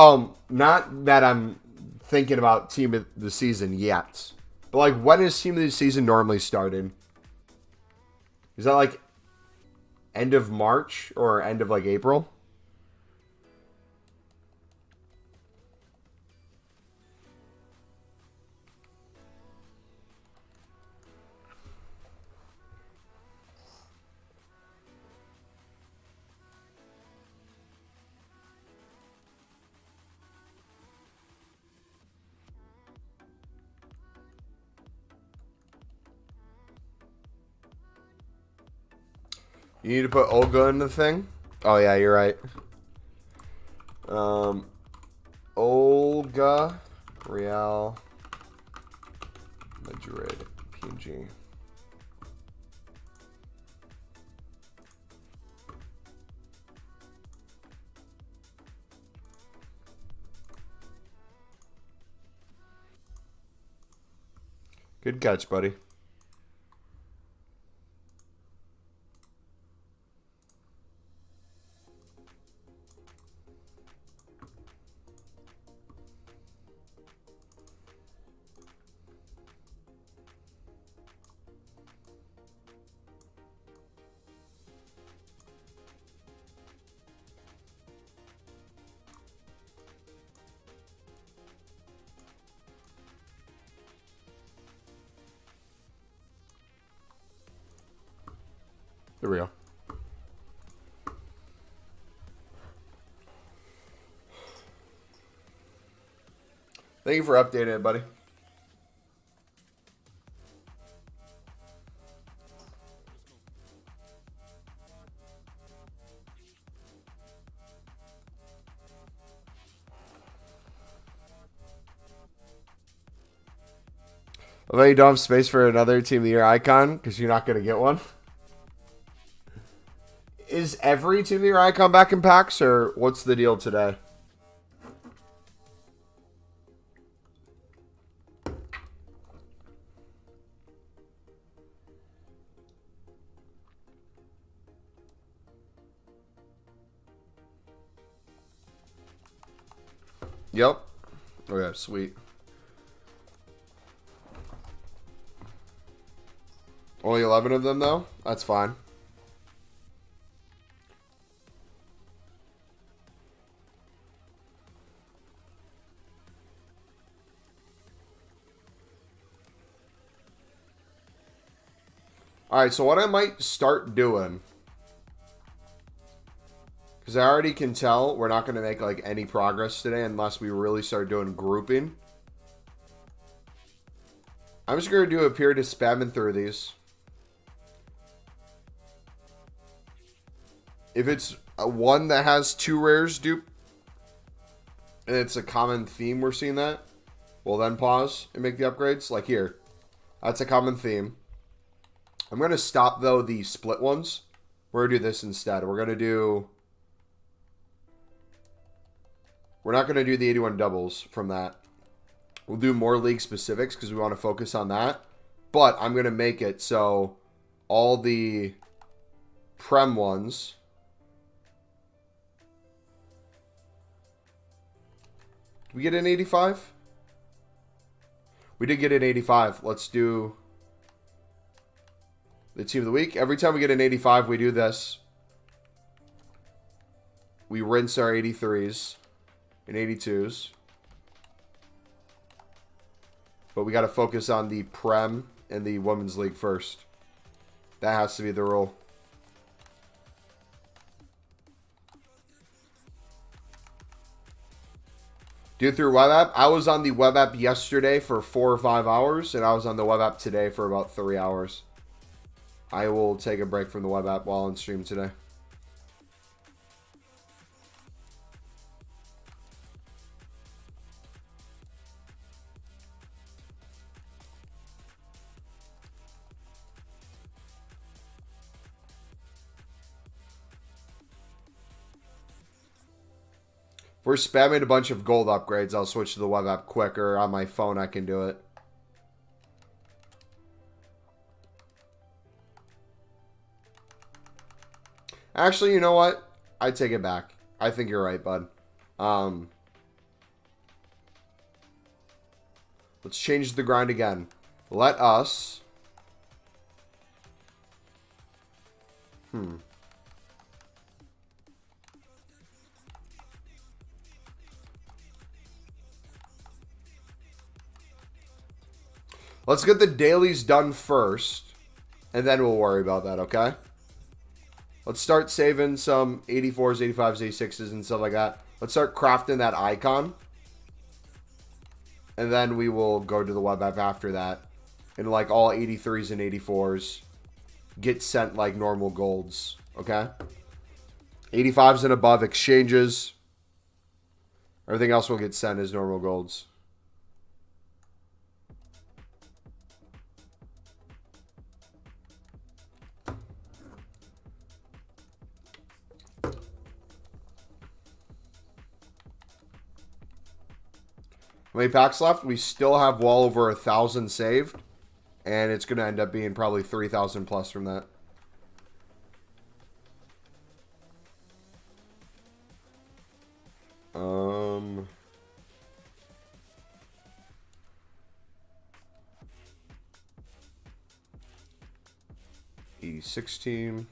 not that I'm thinking about Team of the Season yet, but like when is Team of the Season normally starting? Is that like end of March or end of like April? You need to put Olga in the thing? Oh, yeah, you're right. Olga, Real Madrid, PNG. Good catch, buddy. There we go. Thank you for updating it, buddy. I bet you don't have space for another Team of the Year icon because you're not going to get one. Is every Team of the Year icon back in packs, or what's the deal today? Yep. Okay, sweet. Only 11 of them, though? That's fine. Alright, so what I might start doing, because I already can tell we're not going to make like any progress today unless we really start doing grouping. I'm just going to do a period of spamming through these. If it's one that has 2 rares dupe, and it's a common theme we're seeing that, we'll then pause and make the upgrades. Like here, that's a common theme. I'm going to stop, though, the split ones. We're going to do this instead. We're not going to do the 81 doubles from that. We'll do more league specifics because we want to focus on that. But I'm going to make it so all the Prem ones... Did we get an 85? We did get an 85. Let's do the Team of the Week. Every time we get an 85, we do this. We rinse our 83s and 82s. But we got to focus on the Prem and the Women's League first. That has to be the rule. Do it through web app. I was on the web app yesterday for 4 or 5 hours, and I was on the web app today for about 3 hours. I will take a break from the web app while on stream today. If we're spamming a bunch of gold upgrades, I'll switch to the web app quicker. On my phone, I can do it. Actually, you know what? I take it back. I think you're right, bud. Let's change the grind again. Let us... Let's get the dailies done first, and then we'll worry about that, okay? Let's start saving some 84s, 85s, 86s, and stuff like that. Let's start crafting that icon. And then we will go to the web app after that. And like all 83s and 84s get sent like normal golds. Okay. 85s and above exchanges. Everything else will get sent as normal golds. How many packs left? We still have well over 1,000 saved. And it's going to end up being probably 3,000 plus from that. E16.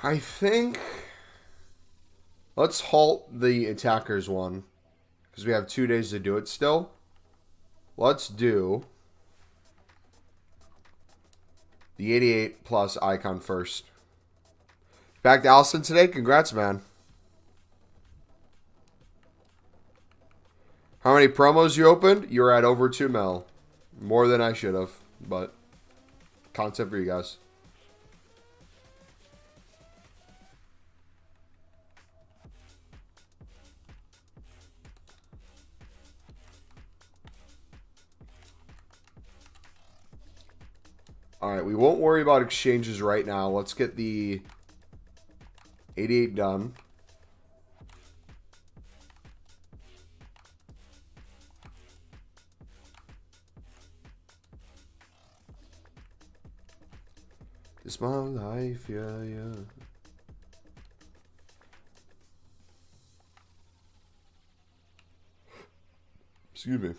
I think let's halt the attackers one because we have 2 days to do it still. Let's do the 88 plus icon first. Back to Allison today. Congrats, man. How many promos you opened? You're at over 2 mil. More than I should have, but content for you guys. All right, we won't worry about exchanges right now. Let's get the 88 done. It's my life, yeah, yeah. Excuse me.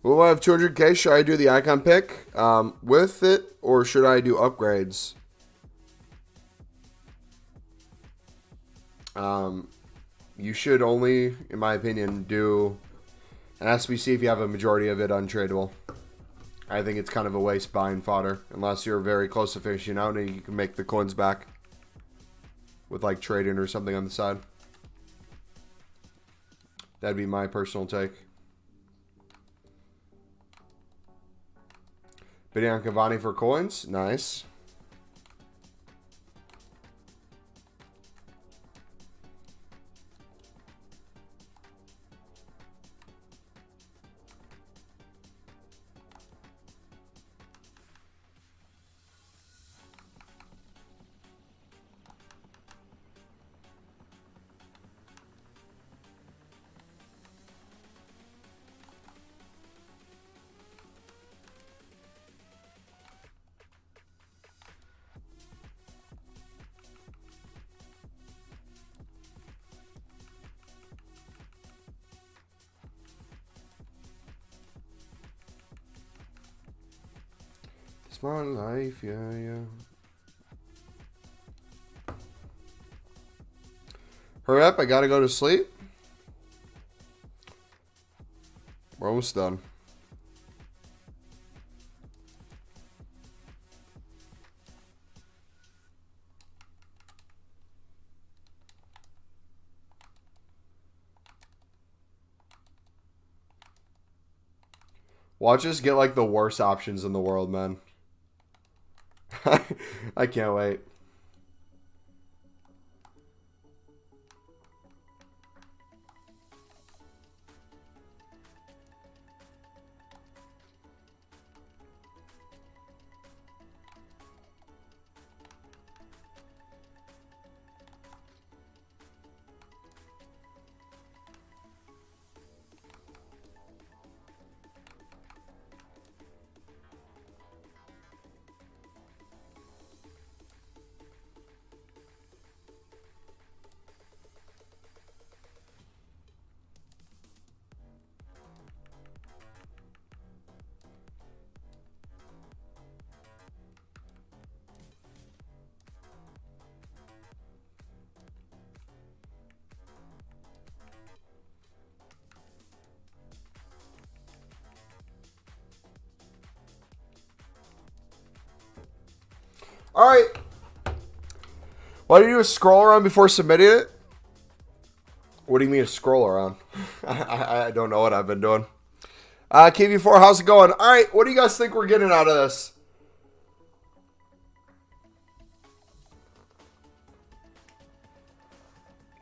Will I have 200k? Should I do the icon pick with it, or should I do upgrades? You should only, in my opinion, do an SBC if you have a majority of it untradeable. I think it's kind of a waste buying fodder, unless you're very close to finishing out and you can make the coins back with like trading or something on the side. That'd be my personal take. Bidding on Cavani for coins. Nice. It's my life, yeah, yeah. Hurry up, I gotta go to sleep. We're almost done. Watch us get like the worst options in the world, man. I can't wait. All right. Why do you do a scroll around before submitting it? What do you mean a scroll around? I don't know what I've been doing. KV4, how's it going? All right, what do you guys think we're getting out of this?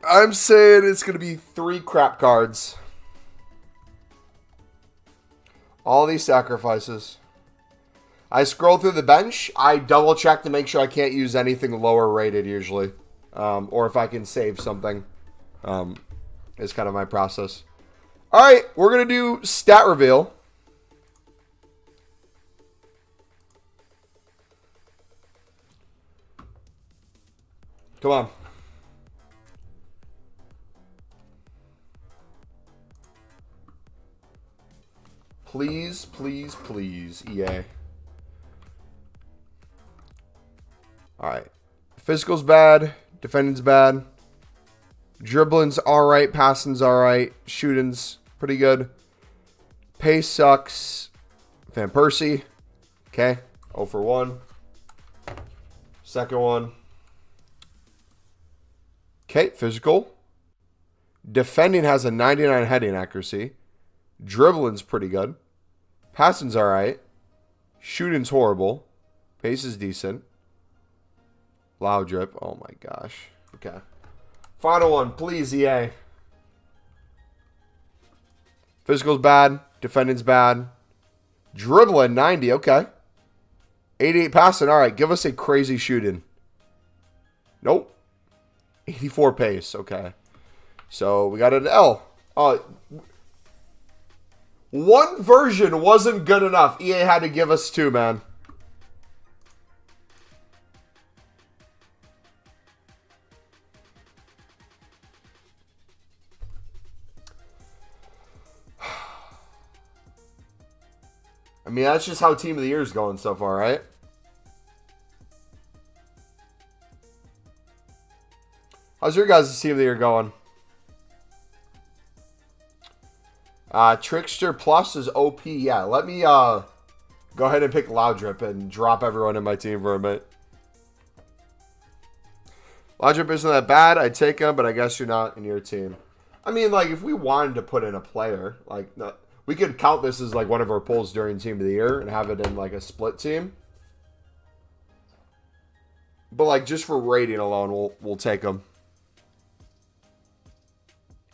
I'm saying it's going to be 3 crap cards. All these sacrifices. I scroll through the bench. I double check to make sure I can't use anything lower rated usually. Or if I can save something. Is kind of my process. All right, we're going to do stat reveal. Come on. Please, please, please, EA. All right. Physical's bad. Defending's bad. Dribbling's all right. Passing's all right. Shooting's pretty good. Pace sucks. Van Persie. Okay. 0 for 1. Second one. Okay. Physical. Defending has a 99 heading accuracy. Dribbling's pretty good. Passing's all right. Shooting's horrible. Pace is decent. Loud drip. Oh my gosh. Okay. Final one, please, EA. Physical's bad. Defending's bad. Dribbling, 90. Okay. 88 passing. All right. Give us a crazy shooting. Nope. 84 pace. Okay. So we got an L. One version wasn't good enough. EA had to give us 2, man. I mean, that's just how Team of the Year is going so far, right? How's your guys' Team of the Year going? Trickster Plus is OP. Yeah, let me go ahead and pick Loud Drip and drop everyone in my team for a minute. Loud Drip isn't that bad. I'd take him, but I guess you're not in your team. I mean, like, if we wanted to put in a player, like, we could count this as, like, one of our polls during Team of the Year and have it in, like, a split team. But, like, just for rating alone, we'll take him.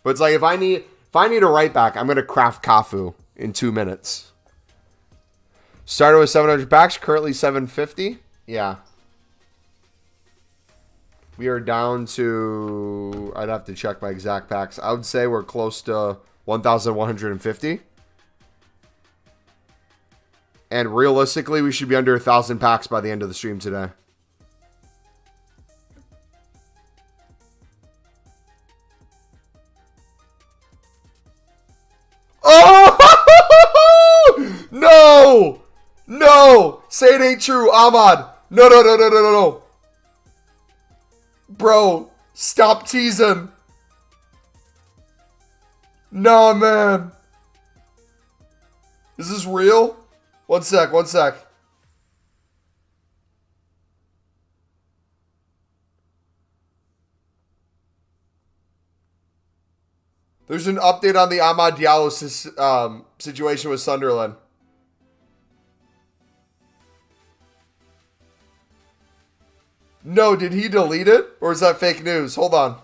But it's like, if I need a right back, I'm going to craft Cafu in 2 minutes. Started with 700 packs, currently 750. Yeah. We are down to, I'd have to check my exact packs. I would say we're close to 1,150. And realistically, we should be under 1,000 packs by the end of the stream today. Oh! No! No! Say it ain't true, Ahmad. No. Bro, stop teasing. Nah, man. Is this real? One sec. There's an update on the Amad Diallo situation with Sunderland. No, did he delete it? Or is that fake news? Hold on.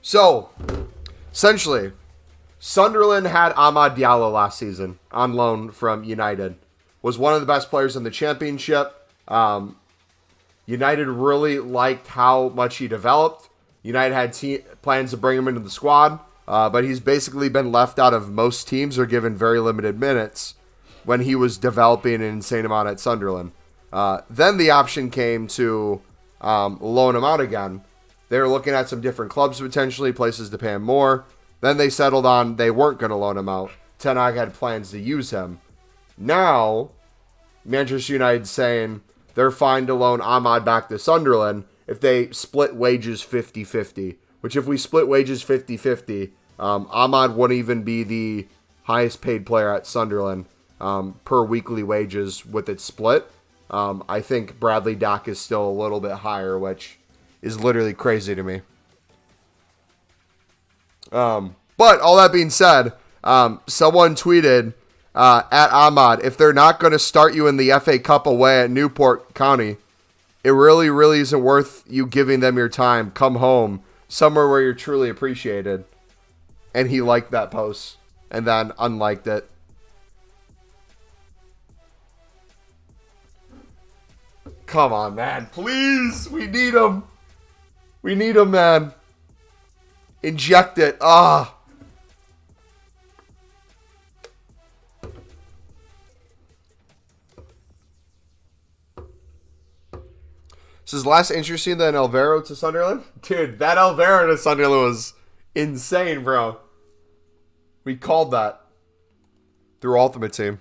So, essentially, Sunderland had Amad Diallo last season on loan from United. Was one of the best players in the championship. United really liked how much he developed. United had plans to bring him into the squad, but he's basically been left out of most teams or given very limited minutes when he was developing an insane amount at Sunderland. Then the option came to loan him out again. They were looking at some different clubs potentially, places to pay him more. Then they settled on they weren't going to loan him out. Ten Hag had plans to use him. Now, Manchester United saying they're fine to loan Ahmad back to Sunderland if they split wages 50-50. Which if we split wages 50-50, Ahmad wouldn't even be the highest paid player at Sunderland. per weekly wages with it split. I think Bradley Dack is still a little bit higher, which is literally crazy to me. But all that being said, someone tweeted at Ahmad, if they're not going to start you in the FA Cup away at Newport County, it really isn't worth you giving them your time. Come home, somewhere where you're truly appreciated. And he liked that post and then unliked it. Come on, man. Please. We need him. We need him, man. Inject it. Ah. This is less interesting than Alvaro to Sunderland? Dude, that Alvaro to Sunderland was insane, bro. We called that through Ultimate Team.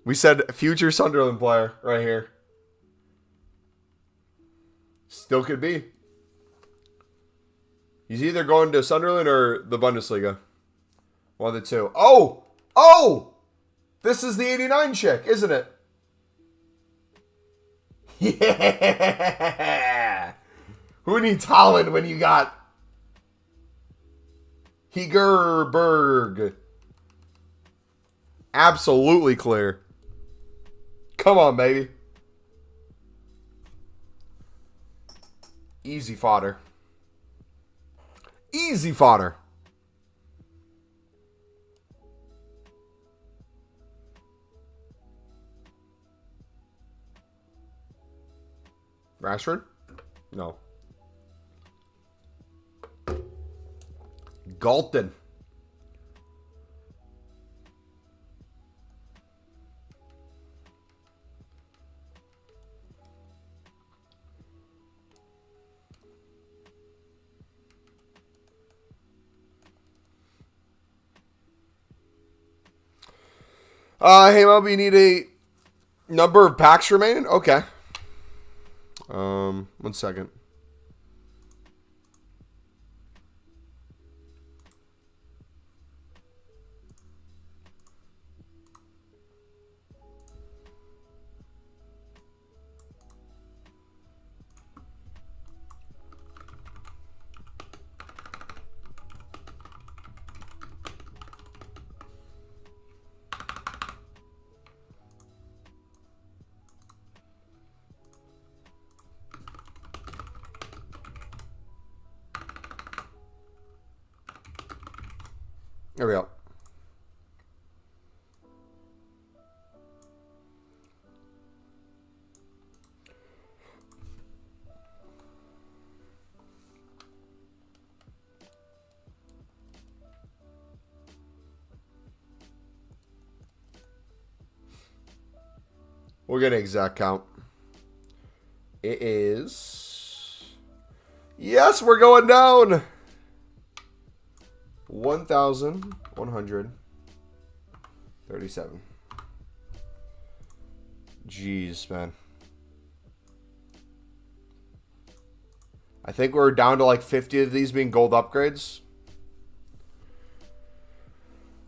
We said future Sunderland player right here. Still could be. He's either going to Sunderland or the Bundesliga. One of the two. Oh! Oh! This is the 89 chick, isn't it? Yeah! Who needs Holland when you got Hegerberg? Absolutely clear. Come on, baby. Easy fodder. Easy fodder. Rashford? No. Galton. Hey, Mob, you need a number of packs remaining? Okay. 1 second. There we go. We'll get an exact count. It is... Yes, we're going down! 1,137. Jeez, man. I think we're down to like 50 of these being gold upgrades.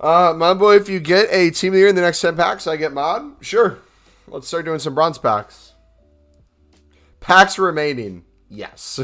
My boy, if you get a team of the year in the next 10 packs, I get mod. Sure. Let's start doing some bronze packs. Packs remaining. Yes.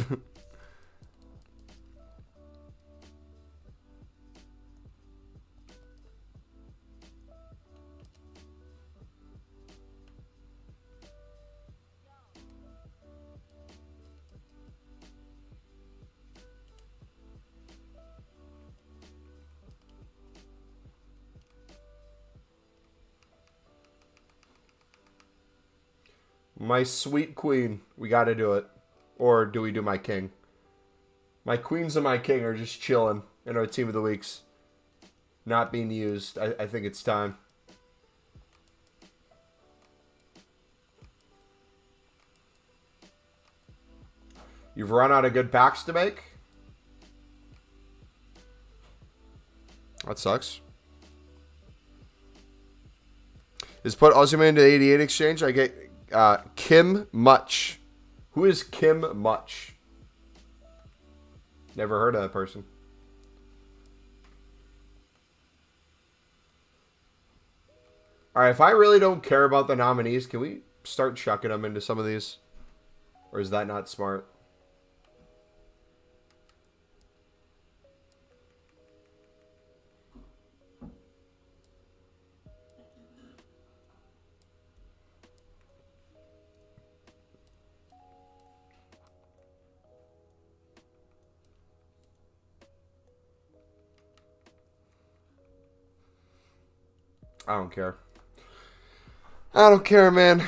My sweet queen. We got to do it. Or do we do my king? My queens and my king are just chilling in our team of the weeks. Not being used. I think it's time. You've run out of good packs to make? That sucks. Is put Ozyman into 88 exchange. I get Kim Much. Who is Kim Much? Never heard of that person. All right, if I really don't care about the nominees, can we start chucking them into some of these? Or is that not smart? I don't care. I don't care, man.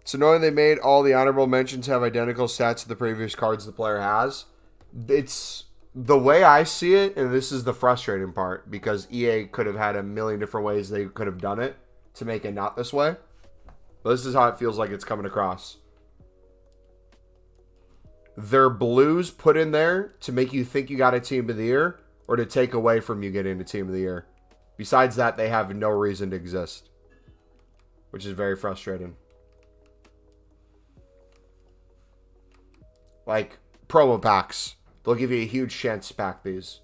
It's annoying they made all the honorable mentions have identical stats to the previous cards the player has. It's the way I see it, and this is the frustrating part, because EA could have had a million different ways they could have done it to make it not this way. But this is how it feels like it's coming across. Their blues put in there to make you think you got a team of the year or to take away from you getting a team of the year. Besides that, they have no reason to exist, which is very frustrating. Like promo packs, they'll give you a huge chance to pack these.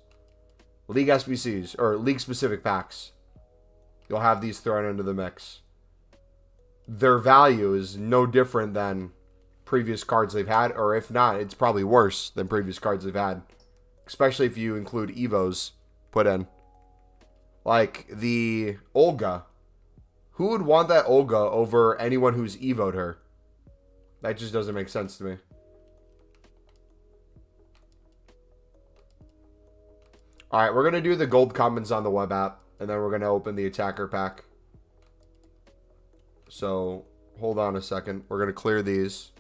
League SBCs or league specific packs, you'll have these thrown into the mix. Their value is no different than previous cards they've had, or if not, it's probably worse than previous cards they've had. Especially if you include Evos put in. Like the Olga. Who would want that Olga over anyone who's Evo'd her? That just doesn't make sense to me. Alright, we're going to do the gold commons on the web app, and then we're going to open the attacker pack. So, hold on a second. We're going to clear these.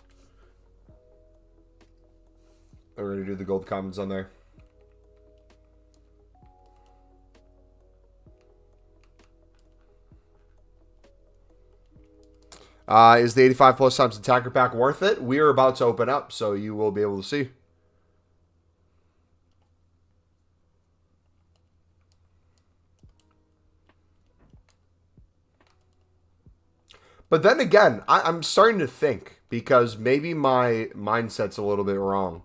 We're going to do the gold commons on there. Is the 85 plus times attacker pack worth it? We are about to open up, so you will be able to see. But then again, I'm starting to think, because maybe my mindset's a little bit wrong.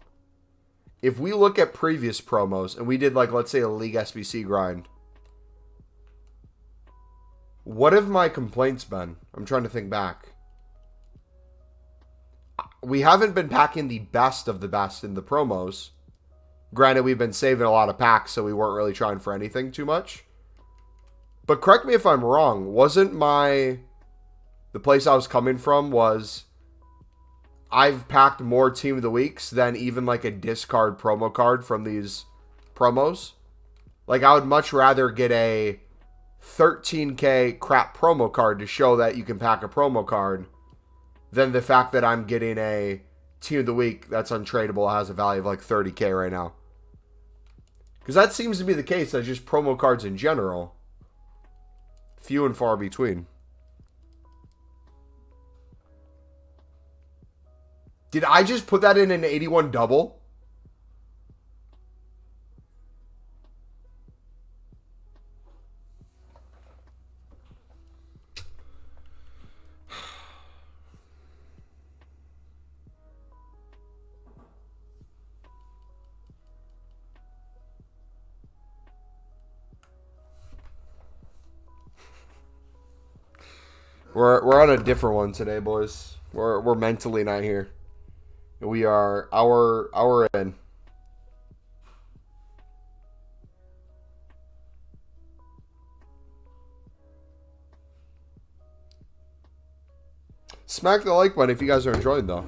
If we look at previous promos, and we did, like, let's say a League SBC grind, what have my complaints been? I'm trying to think back. We haven't been packing the best of the best in the promos. Granted, we've been saving a lot of packs, so we weren't really trying for anything too much. But correct me if I'm wrong, wasn't the place I was coming from was I've packed more Team of the Weeks than even like a discard promo card from these promos. Like I would much rather get a 13k crap promo card to show that you can pack a promo card than the fact that I'm getting a Team of the Week that's untradeable, has a value of like 30k right now. Because that seems to be the case. That's just promo cards in general. Few and far between. Did I just put that in an 81 double? We're on a different one today, boys. We're mentally not here. We are hour in. Smack the like button if you guys are enjoying, though.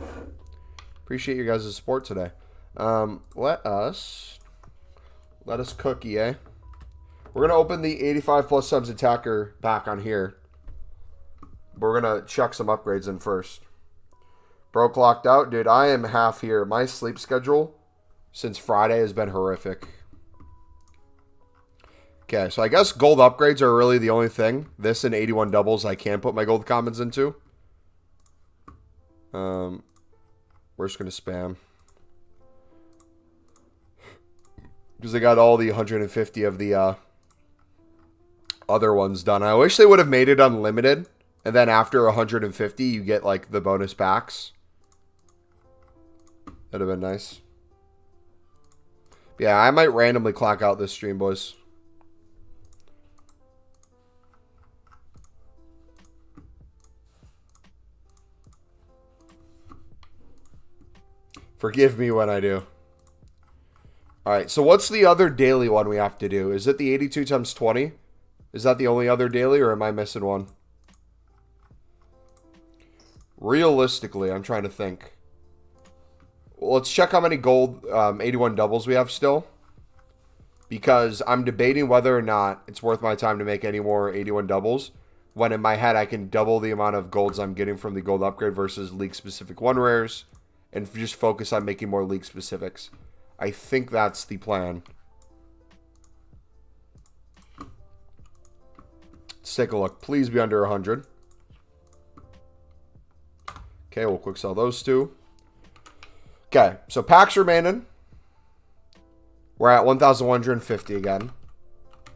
Appreciate your guys' support today. Let us cook, EA. We're gonna open the 85 plus subs attacker back on here. But we're gonna chuck some upgrades in first. Bro clocked out. Dude, I am half here. My sleep schedule since Friday has been horrific. Okay, so I guess gold upgrades are really the only thing. This and 81 doubles I can put my gold commons into. We're just going to spam. Because I got all the 150 of the other ones done. I wish they would have made it unlimited. And then after 150, you get like the bonus packs. That'd have been nice. Yeah, I might randomly clock out this stream, boys. Forgive me when I do. Alright, so what's the other daily one we have to do? Is it the 82 times 20? Is that the only other daily, or am I missing one? Realistically, I'm trying to think. Well, let's check how many gold 81 doubles we have still. Because I'm debating whether or not it's worth my time to make any more 81 doubles. When in my head, I can double the amount of golds I'm getting from the gold upgrade versus league-specific 1 rares. And just focus on making more league specifics. I think that's the plan. Let's take a look. Please be under 100. Okay, we'll quick sell those two. Okay, so packs remaining. We're at 1,150 again.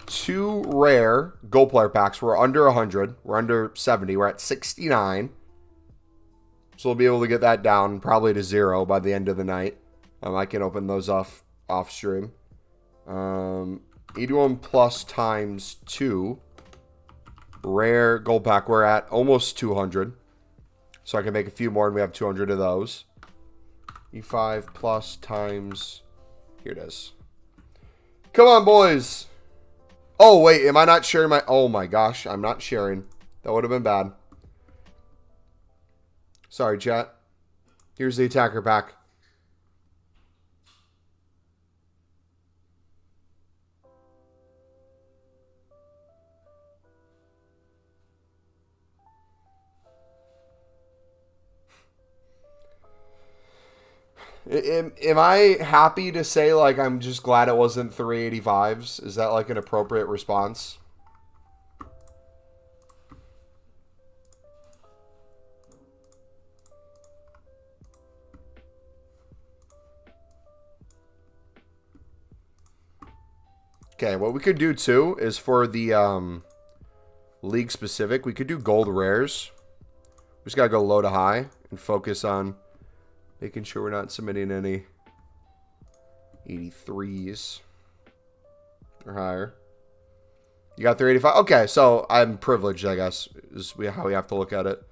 2 rare gold player packs. We're under 100. We're under 70. We're at 69. So we'll be able to get that down probably to 0 by the end of the night. I can open those off stream. 81 plus times 2. Rare gold pack. We're at almost 200. So I can make a few more and we have 200 of those. E5 plus times... Here it is. Come on, boys. Oh, wait. Am I not sharing my... Oh, my gosh. I'm not sharing. That would have been bad. Sorry, chat. Here's the attacker pack. Am I happy to say, like, I'm just glad it wasn't 385s? Is that, like, an appropriate response? Okay, what we could do, too, is for the league specific, we could do gold rares. We just gotta go low to high and focus on making sure we're not submitting any 83s or higher. You got 385? Okay, so I'm privileged, I guess, is how we have to look at it.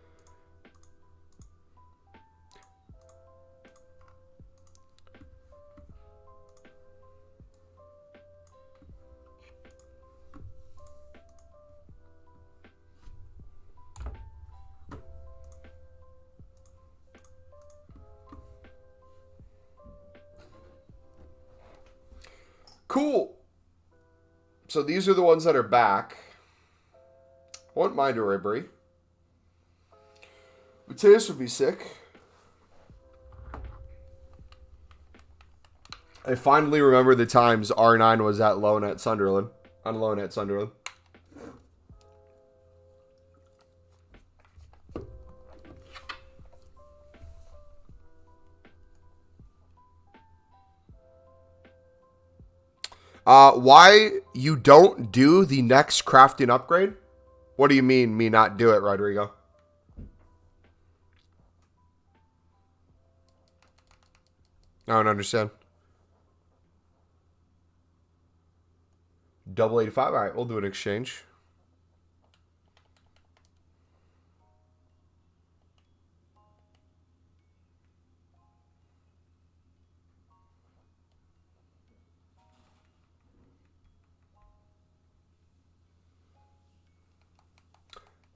Cool. So these are the ones that are back. I wouldn't mind a Ribery. Mateus would be sick. I finally remember the times R9 was at loan at Sunderland. On loan at Sunderland. Why you don't do the next crafting upgrade? What do you mean, me not do it, Rodrigo? I don't understand. Double 85? Alright, we'll do an exchange.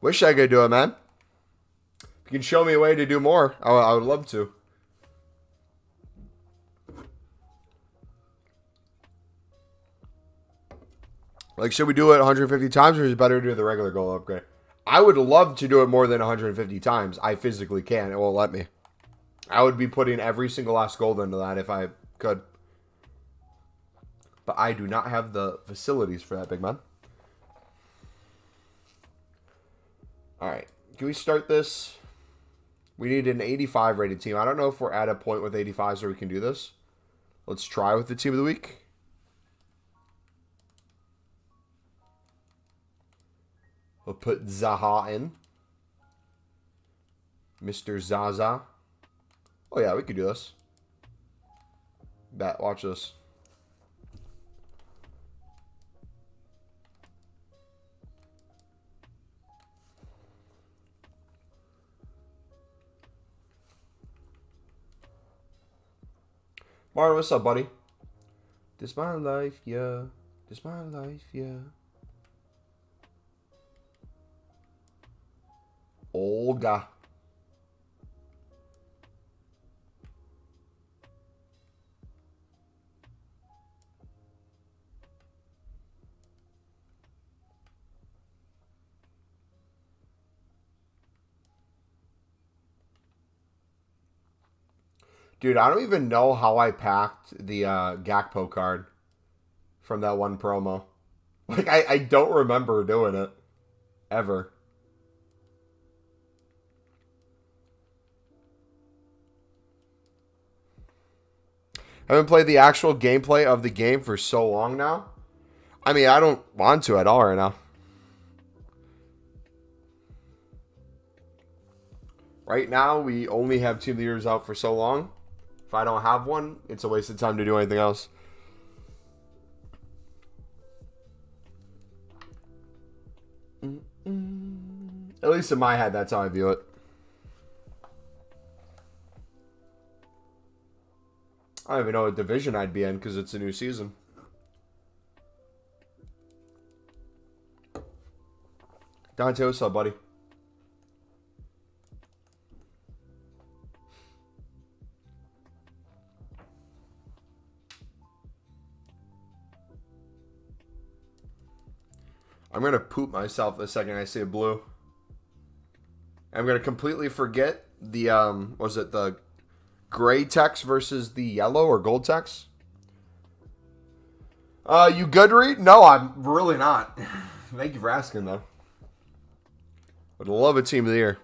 Wish I could do it, man. If you can show me a way to do more, I would love to. Like, should we do it 150 times, or is it better to do the regular goal upgrade? I would love to do it more than 150 times. I physically can't. It won't let me. I would be putting every single last gold into that if I could. But I do not have the facilities for that, big man. Alright. Can we start this? We need an 85 rated team. I don't know if we're at a point with 85s where we can do this. Let's try with the team of the week. We'll put Zaha in. Mr. Zaza. Oh, yeah, we could do this. Bet, watch this. Martin, what's up, buddy? This my life, yeah. This my life, yeah. Olga. Dude, I don't even know how I packed the Gakpo card from that one promo. Like, I don't remember doing it. Ever. I haven't played the actual gameplay of the game for so long now. I mean, I don't want to at all right now. Right now, we only have team leaders out for so long. If I don't have one, it's a waste of time to do anything else. At least in my head, that's how I view it. I don't even know what division I'd be in because it's a new season. Dante, what's up, buddy? I'm going to poop myself the second I see a blue. I'm going to completely forget the, was it the gray text versus the yellow or gold text? You good, Reed? No, I'm really not. Thank you for asking, though. Would love a team of the year.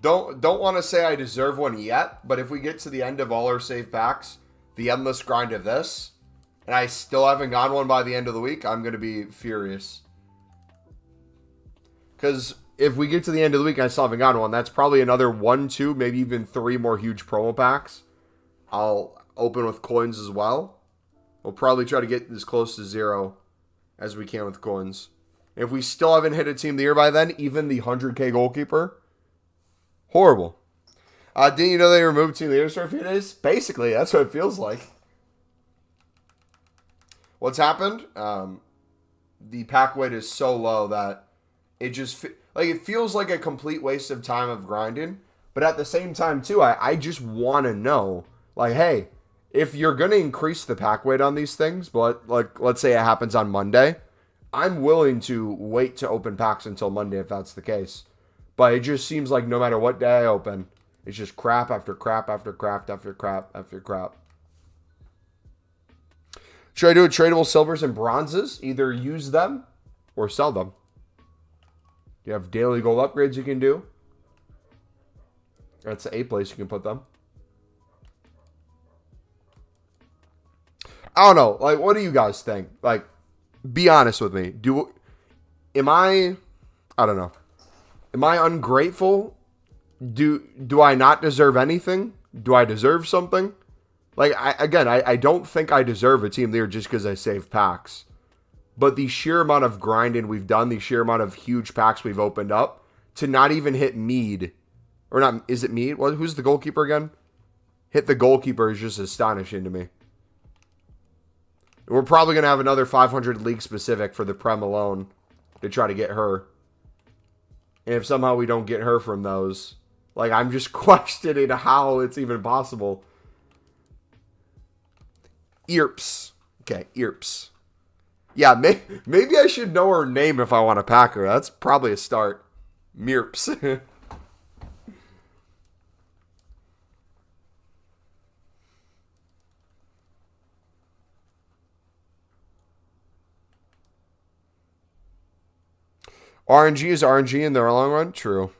Don't want to say I deserve one yet, but if we get to the end of all our safe packs, the endless grind of this, and I still haven't gotten one by the end of the week, I'm going to be furious. Because if we get to the end of the week and I still haven't gotten one, that's probably another 1, 2, maybe even 3 more huge promo packs. I'll open with coins as well. We'll probably try to get as close to 0 as we can with coins. If we still haven't hit a team of the year by then, even the 100K goalkeeper, horrible. Didn't you know they removed team of the year for a few days? Basically, that's what it feels like. What's happened? The pack weight is so low that it just it feels like a complete waste of time of grinding. But at the same time, too, I just want to know, like, hey, if you're going to increase the pack weight on these things, but like, let's say it happens on Monday, I'm willing to wait to open packs until Monday if that's the case. But it just seems like no matter what day I open, it's just crap after crap after crap after crap after crap. Should I do a tradable silvers and bronzes? Either use them or sell them. You have daily gold upgrades you can do. That's a place you can put them. I don't know. Like, what do you guys think? Like, be honest with me. Am I don't know. Am I ungrateful? Do I not deserve anything? Do I deserve something? Like, I don't think I deserve a team there just because I save packs. But the sheer amount of grinding we've done, the sheer amount of huge packs we've opened up, to not even hit Mead, or not, is it Mead? Well, who's the goalkeeper again? Hit the goalkeeper is just astonishing to me. And we're probably going to have another 500 league specific for the Prem alone to try to get her. And if somehow we don't get her from those, like, I'm just questioning how it's even possible. Earps. Okay, Earps. Yeah, maybe I should know her name if I want to pack her. That's probably a start. Mearps. RNG is RNG in the long run? True.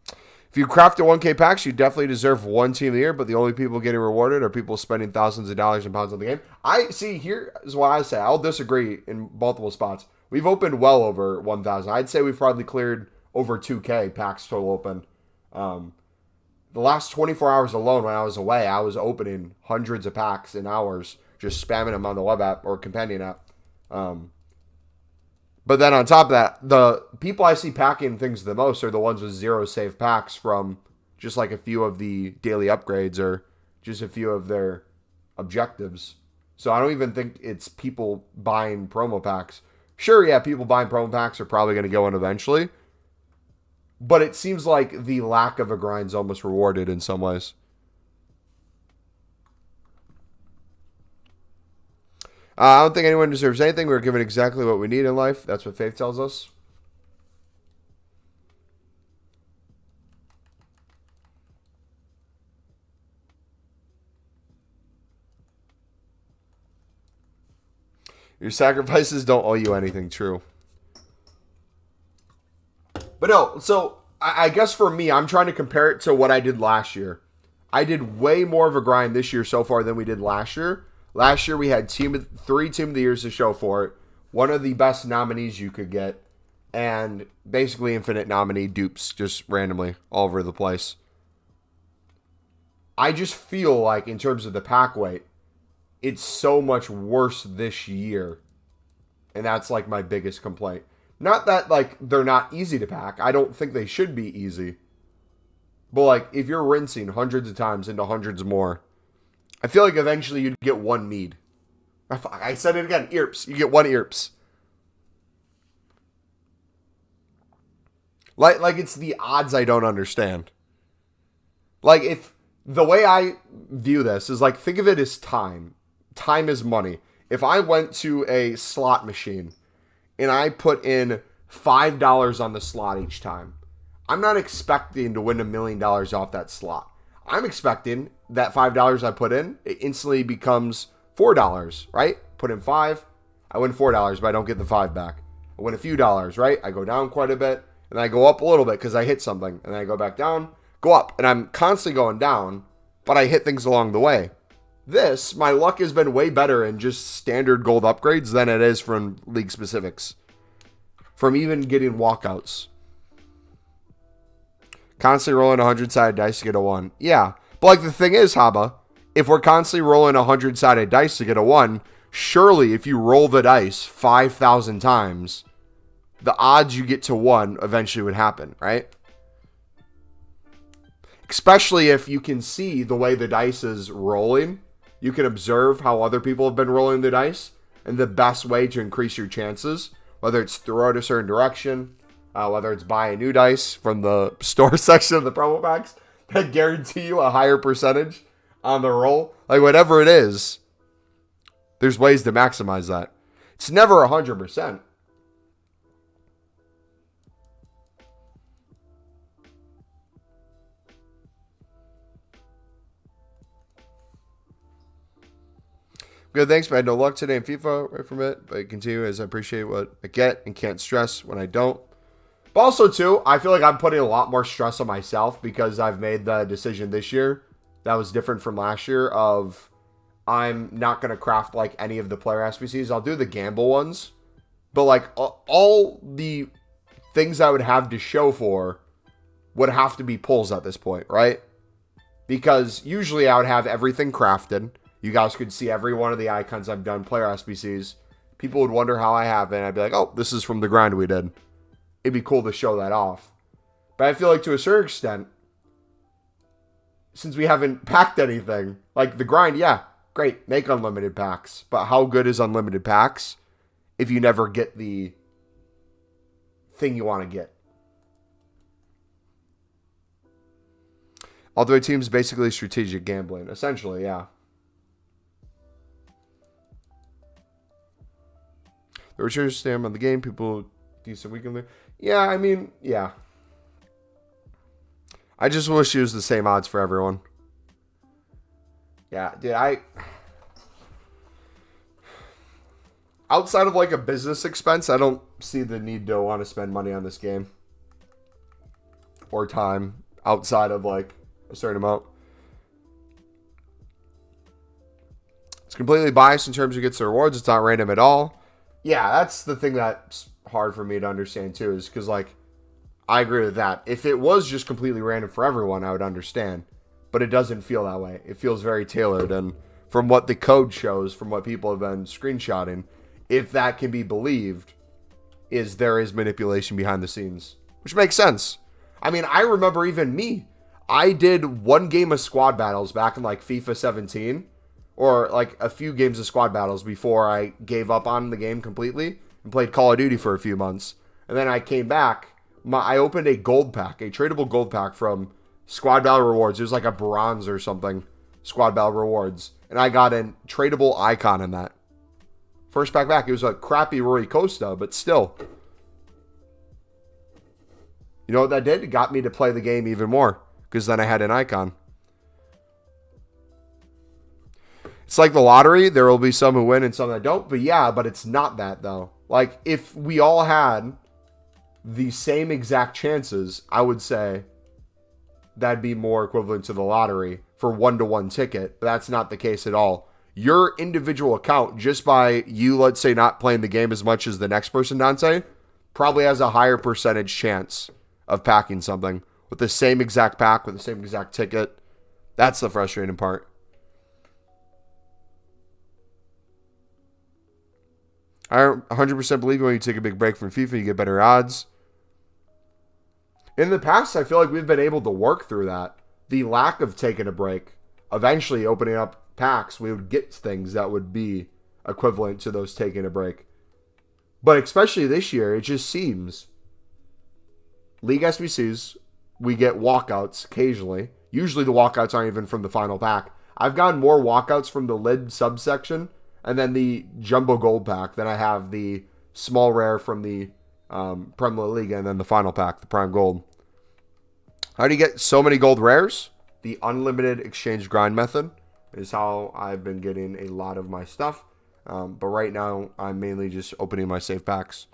If you craft a 1K packs, you definitely deserve one team of the year, but the only people getting rewarded are people spending thousands of dollars and pounds on the game. I see, here is what I say. I'll disagree in multiple spots. We've opened well over 1,000. I'd say we've probably cleared over 2K packs total open. The last 24 hours alone when I was away, I was opening hundreds of packs in hours, just spamming them on the web app or companion app. But then on top of that, the people I see packing things the most are the ones with 0 save packs from just like a few of the daily upgrades or just a few of their objectives. So I don't even think it's people buying promo packs. Sure, yeah, people buying promo packs are probably going to go in eventually. But it seems like the lack of a grind is almost rewarded in some ways. I don't think anyone deserves anything. We're given exactly what we need in life. That's what faith tells us. Your sacrifices don't owe you anything, true. But no, so I guess for me, I'm trying to compare it to what I did last year. I did way more of a grind this year so far than we did last year. Last year we had 3 Team of the Years to show for it. One of the best nominees you could get. And basically infinite nominee dupes just randomly all over the place. I just feel like in terms of the pack weight, it's so much worse this year. And that's like my biggest complaint. Not that like they're not easy to pack. I don't think they should be easy. But like if you're rinsing hundreds of times into hundreds more, I feel like eventually you'd get one mead. I said it again, earps. You get one earps. Like it's the odds I don't understand. Like if the way I view this is like think of it as time. Time is money. If I went to a slot machine and I put in $5 on the slot each time, I'm not expecting to win $1 million off that slot. I'm expecting that $5 I put in, it instantly becomes $4, right? Put in 5, I win $4, but I don't get the 5 back. I win a few dollars, right? I go down quite a bit, and I go up a little bit because I hit something, and then I go back down, go up, and I'm constantly going down, but I hit things along the way. This, my luck has been way better in just standard gold upgrades than it is from league specifics. From even getting walkouts. Constantly rolling 100-sided dice to get a 1. Yeah. But like the thing is, Haba, if we're constantly rolling 100-sided dice to get a 1, surely if you roll the dice 5,000 times, the odds you get to 1 eventually would happen, right? Especially if you can see the way the dice is rolling. You can observe how other people have been rolling the dice. And the best way to increase your chances, whether it's throw it a certain direction, whether it's buy a new dice from the store section of the promo packs that guarantee you a higher percentage on the roll. Like whatever it is, there's ways to maximize that. It's never 100%. Good, thanks, man. No luck today in FIFA, right from it. But I continue as I appreciate what I get and can't stress when I don't. But also, too, I feel like I'm putting a lot more stress on myself because I've made the decision this year that was different from last year of I'm not going to craft like any of the player SBCs. I'll do the gamble ones. But like all the things I would have to show for would have to be pulls at this point, right? Because usually I would have everything crafted. You guys could see every one of the icons I've done, player SBCs. People would wonder how I have it, and I'd be like, oh, this is from the grind we did. It'd be cool to show that off. But I feel like to a certain extent, since we haven't packed anything, like the grind, yeah, great, make unlimited packs. But how good is unlimited packs if you never get the thing you want to get? Although a team's basically strategic gambling. Essentially, yeah. The returns stand on the game. People decent weekend. Yeah, I mean, yeah. I just wish it was the same odds for everyone. Yeah, dude, outside of like a business expense, I don't see the need to want to spend money on this game. Or time outside of like a certain amount. It's completely biased in terms of gets the rewards. It's not random at all. Yeah, that's the thing that's hard for me to understand too, is because like I agree with that. If it was just completely random for everyone, I would understand. But it doesn't feel that way. It feels very tailored, and from what the code shows, from what people have been screenshotting, if that can be believed, is there is manipulation behind the scenes, which makes sense. I mean, I remember even me. I did one game of squad battles back in like FIFA 17, or like a few games of squad battles before I gave up on the game completely and played Call of Duty for a few months. And then I came back. I opened a gold pack, a tradable gold pack from Squad Battle Rewards. It was like a bronze or something, Squad Battle Rewards. And I got a tradable icon in that. First pack back. It was a crappy Rui Costa, but still. You know what that did? It got me to play the game even more, because then I had an icon. It's like the lottery. There will be some who win and some that don't. But yeah, but it's not that, though. Like, if we all had the same exact chances, I would say that'd be more equivalent to the lottery for one-to-one ticket. But that's not the case at all. Your individual account, just by you, let's say, not playing the game as much as the next person, Dante, probably has a higher percentage chance of packing something with the same exact pack, with the same exact ticket. That's the frustrating part. I 100% believe when you take a big break from FIFA, you get better odds. In the past, I feel like we've been able to work through that. The lack of taking a break, eventually opening up packs, we would get things that would be equivalent to those taking a break. But especially this year, it just seems League SBCs, we get walkouts occasionally. Usually the walkouts aren't even from the final pack. I've gotten more walkouts from the lid subsection and then the jumbo gold pack than I have the small rare from the Premier League and then the final pack, the prime gold. How do you get so many gold rares? The unlimited exchange grind method is how I've been getting a lot of my stuff. But right now, I'm mainly just opening my safe packs.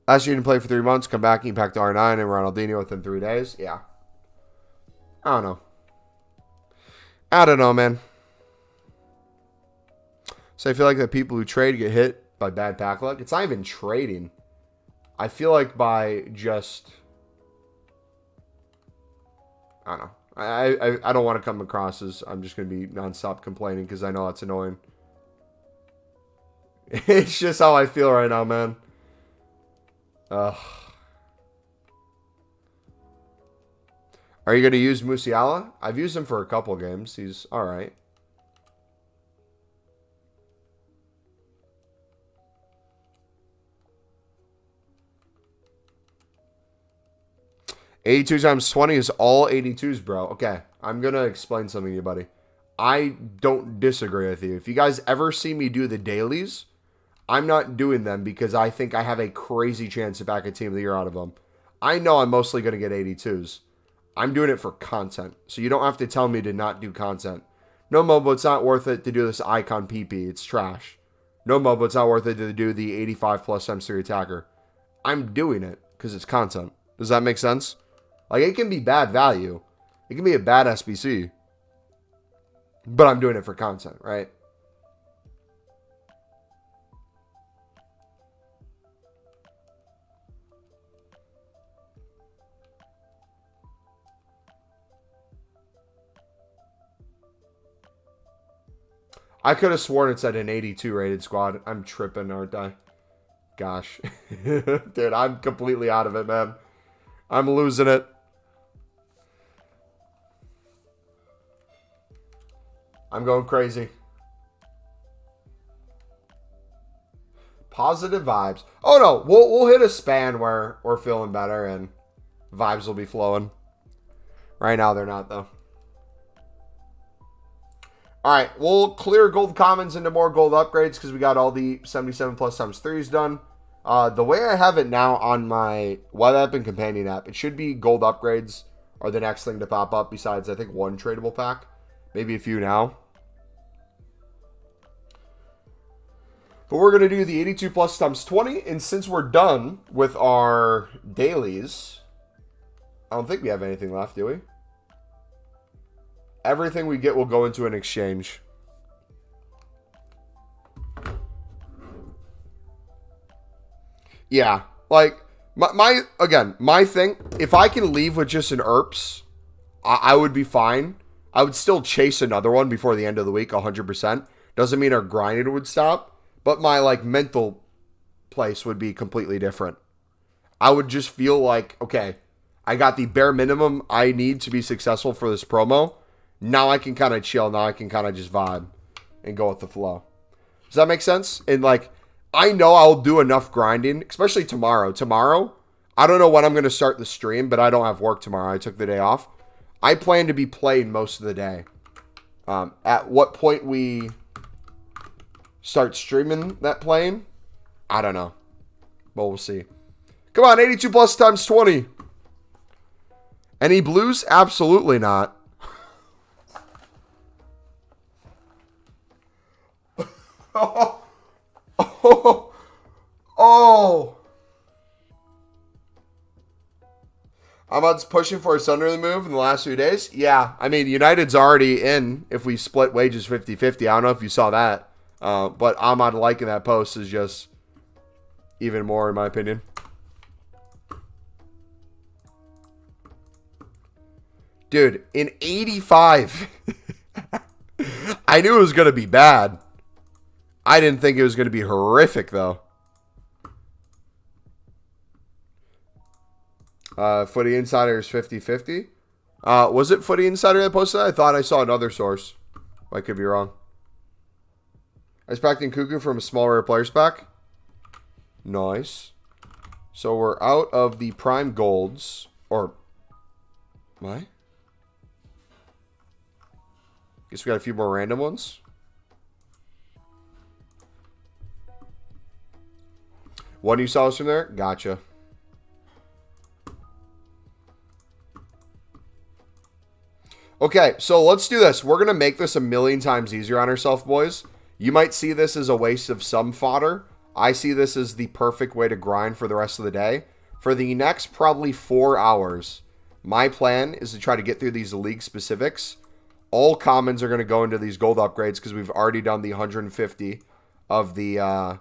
Last year, you didn't play for 3 months. Come back, you packed R9 and Ronaldinho within 3 days. Yeah. I don't know, man. So I feel like the people who trade get hit by bad pack luck. It's not even trading. I feel like by just... I don't know. I don't want to come across as I'm just going to be nonstop complaining because I know that's annoying. It's just how I feel right now, man. Ugh. Are you going to use Musiala? I've used him for a couple games. He's alright. $82 times 20 is all 82s, bro. Okay, I'm going to explain something to you, buddy. I don't disagree with you. If you guys ever see me do the dailies, I'm not doing them because I think I have a crazy chance to back a team of the year out of them. I know I'm mostly going to get 82s. I'm doing it for content. So you don't have to tell me to not do content. No, Mobo, it's not worth it to do this icon PP. It's trash. No, Mobo, it's not worth it to do the 85 plus M3 attacker. I'm doing it because it's content. Does that make sense? Like, it can be bad value. It can be a bad SBC. But I'm doing it for content, right? I could have sworn it said an 82 rated squad. I'm tripping, aren't I? Gosh. Dude, I'm completely out of it, man. I'm losing it. I'm going crazy. Positive vibes. Oh, no. We'll hit a span where we're feeling better and vibes will be flowing. Right now, they're not, though. All right, we'll clear gold commons into more gold upgrades because we got all the 77 plus times 3s done. The way I have it now on my web app and companion app, it should be gold upgrades are the next thing to pop up besides, I think, one tradable pack. Maybe a few now. But we're going to do the 82 plus times 20. And since we're done with our dailies, I don't think we have anything left, do we? Everything we get will go into an exchange. Yeah, like, my thing, if I can leave with just an ERPS, I would be fine. I would still chase another one before the end of the week, 100%. Doesn't mean our grinding would stop, But my like mental place would be completely different. I would just feel like, okay, I got the bare minimum I need to be successful for this promo. Now I can kind of chill. Now I can kind of just vibe and go with the flow. Does that make sense? And like, I know I'll do enough grinding, especially tomorrow. Tomorrow, I don't know when I'm going to start the stream, but I don't have work tomorrow. I took the day off. I plan to be playing most of the day. At what point we start streaming that playing, I don't know. But we'll see. Come on, 82 plus times 20. Any blues? Absolutely not. Oh. Oh. Oh. Ahmad's pushing for a Sunderland move in the last few days. Yeah, I mean, United's already in if we split wages 50-50. I don't know if you saw that. But Ahmad liking that post is just even more, in my opinion. Dude, in 85, I knew it was going to be bad. I didn't think it was going to be horrific, though. Footy Insider is 50-50. Was it Footy Insider that posted that? I thought I saw another source. I could be wrong. I was packing Cuckoo from a small rare players pack. Nice. So we're out of the prime golds. Or, what? Guess we got a few more random ones. One you saw us from there? Gotcha. Okay, so let's do this. We're going to make this a million times easier on ourselves, boys. You might see this as a waste of some fodder. I see this as the perfect way to grind for the rest of the day. For the next probably 4 hours, my plan is to try to get through these league specifics. All commons are going to go into these gold upgrades because we've already done the 150 of the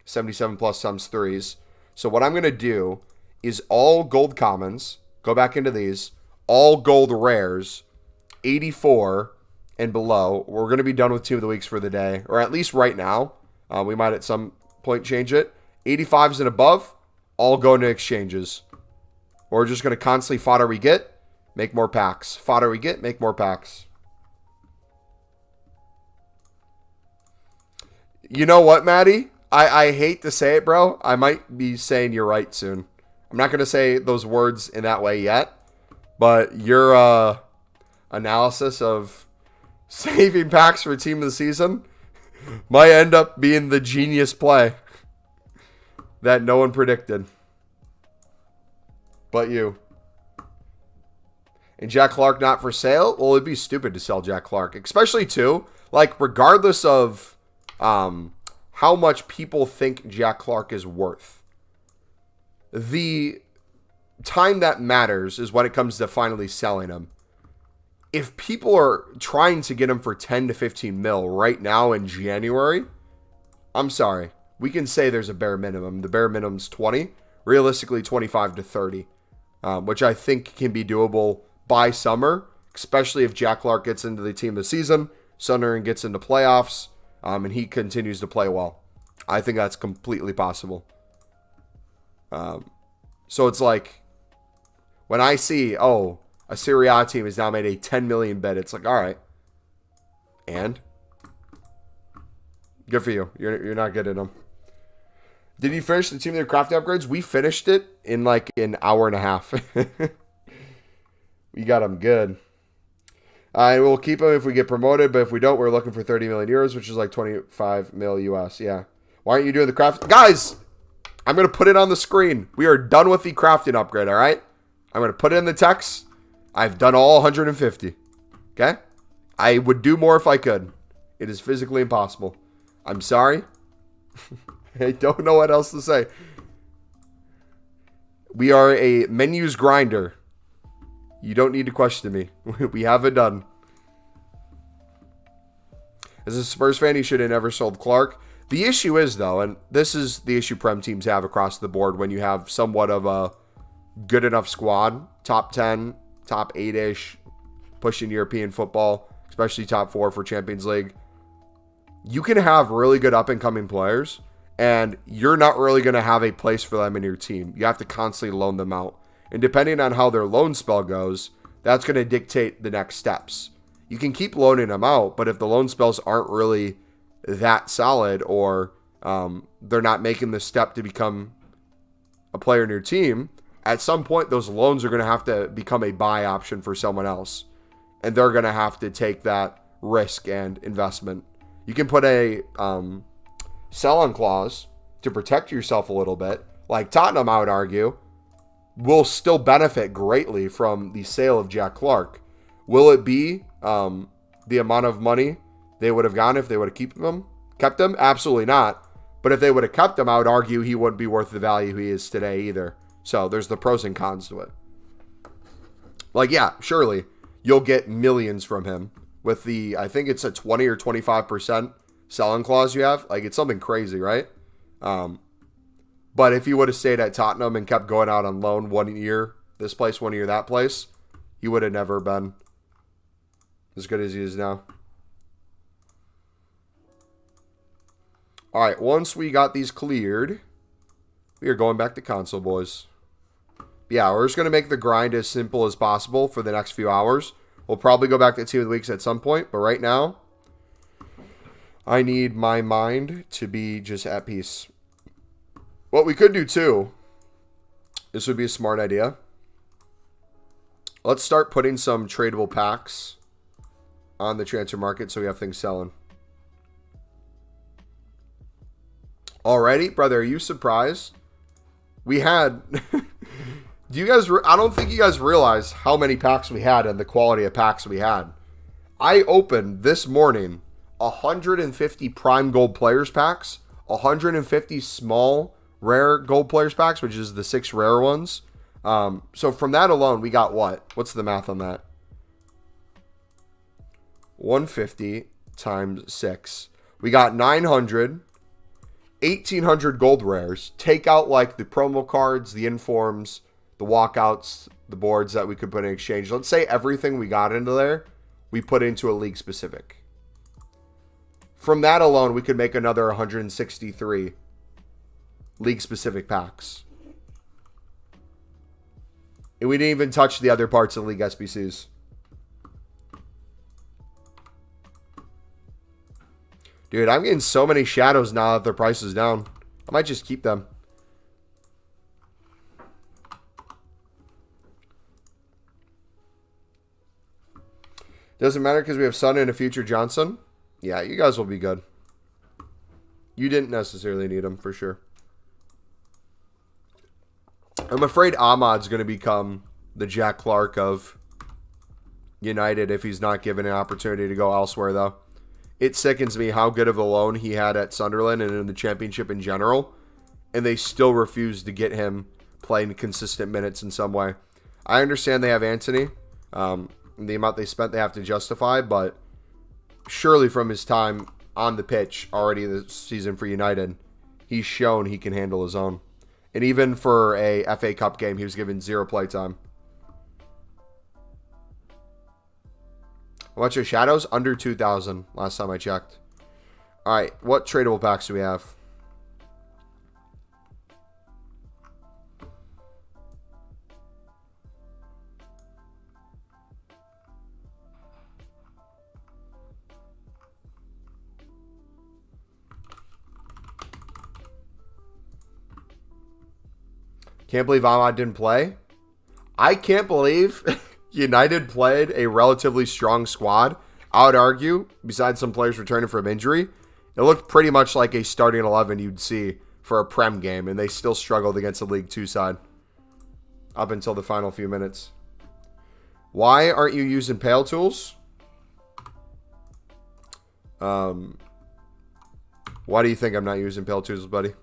77 plus times 3s. So what I'm going to do is all gold commons, go back into these, all gold rares, 84 and below. We're going to be done with 2 of the weeks for the day, or at least right now. We might at some point change it. 85s and above, all go into exchanges. We're just going to constantly fodder we get, make more packs. Fodder we get, make more packs. You know what, Maddie? I hate to say it, bro. I might be saying you're right soon. I'm not going to say those words in that way yet, but your analysis of saving packs for team of the season might end up being the genius play that no one predicted. But you. And Jack Clark not for sale? Well, it'd be stupid to sell Jack Clark. Especially, too, like, regardless of how much people think Jack Clark is worth. The time that matters is when it comes to finally selling him. If people are trying to get him for 10 to 15 mil right now in January, I'm sorry. We can say there's a bare minimum. The bare minimum's 20. Realistically, 25 to 30. Which I think can be doable by summer, especially if Jack Clark gets into the team of the season, Sunderland gets into playoffs, and he continues to play well. I think that's completely possible. So it's like, when I see, oh, a Serie A team has now made a 10 million bet, it's like, all right. And? Good for you. You're not getting them. Did you finish the team of the crafting upgrades? We finished it in like an hour and a half. We got them good. And we'll keep them if we get promoted, but if we don't, we're looking for 30 million euros, which is like 25 mil US. Yeah. Why aren't you doing the craft? Guys, I'm going to put it on the screen. We are done with the crafting upgrade, all right? I'm going to put it in the text. I've done all 150. Okay? I would do more if I could. It is physically impossible. I'm sorry. I don't know what else to say. We are a menus grinder. You don't need to question me. We have it done. As a Spurs fan, he should have never sold Clark. The issue is, though, and this is the issue Prem teams have across the board when you have somewhat of a good enough squad, top 10, top 8-ish, pushing European football, especially top 4 for Champions League. you can have really good up-and-coming players, and you're not really going to have a place for them in your team. You have to constantly loan them out. And depending on how their loan spell goes, that's going to dictate the next steps. You can keep loaning them out, but if the loan spells aren't really that solid, or they're not making the step to become a player in your team, at some point those loans are going to have to become a buy option for someone else. And they're going to have to take that risk and investment. You can put a sell-on clause to protect yourself a little bit. Like Tottenham, I would argue, will still benefit greatly from the sale of Jack Clark. Will it be the amount of money they would have gotten if they would have kept him? Absolutely not. But if they would have kept him, I would argue he wouldn't be worth the value he is today either. So there's the pros and cons to it. Like, yeah, surely you'll get millions from him with the, I think it's a 20 or 25% selling clause you have. Like, it's something crazy, right? But if he would have stayed at Tottenham and kept going out on loan 1 year, this place, 1 year, that place, he would have never been as good as he is now. All right, once we got these cleared, we are going back to console, boys. Yeah, we're just going to make the grind as simple as possible for the next few hours. We'll probably go back to Team of the Weeks at some point, but right now, I need my mind to be just at peace. What we could do, too, this would be a smart idea. Let's start putting some tradable packs on the transfer market so we have things selling. Alrighty, brother, are you surprised? We had... Do you guys... I don't think you guys realize how many packs we had and the quality of packs we had. I opened this morning 150 prime gold players packs, 150 small rare gold players packs, which is the 6 rare ones. So from that alone, we got what? What's the math on that? 150 times 6. We got 900, 1,800 gold rares. Take out like the promo cards, the informs, the walkouts, the boards that we could put in exchange. Let's say everything we got into there, we put into a league specific. From that alone, we could make another 163 league specific packs. And we didn't even touch the other parts of league SBCs. Dude, I'm getting so many shadows now that their price is down. I might just keep them. Doesn't matter because we have Son and a future Johnson. Yeah, you guys will be good. You didn't necessarily need them for sure. I'm afraid Ahmad's going to become the Jack Clark of United if he's not given an opportunity to go elsewhere, though. It sickens me how good of a loan he had at Sunderland and in the championship in general, and they still refuse to get him playing consistent minutes in some way. I understand they have Anthony. The amount they spent they have to justify, but surely from his time on the pitch already this season for United, he's shown he can handle his own. And even for a FA Cup game, he was given 0 play time. How much are shadows? Under 2,000 last time I checked. All right, what tradable packs do we have? Can't believe Ahmad didn't play. I can't believe United played a relatively strong squad. I would argue, besides some players returning from injury, it looked pretty much like a starting 11 you'd see for a Prem game, and they still struggled against the League 2 side up until the final few minutes. Why aren't you using Pale Tools? Why do you think I'm not using Pale Tools, buddy?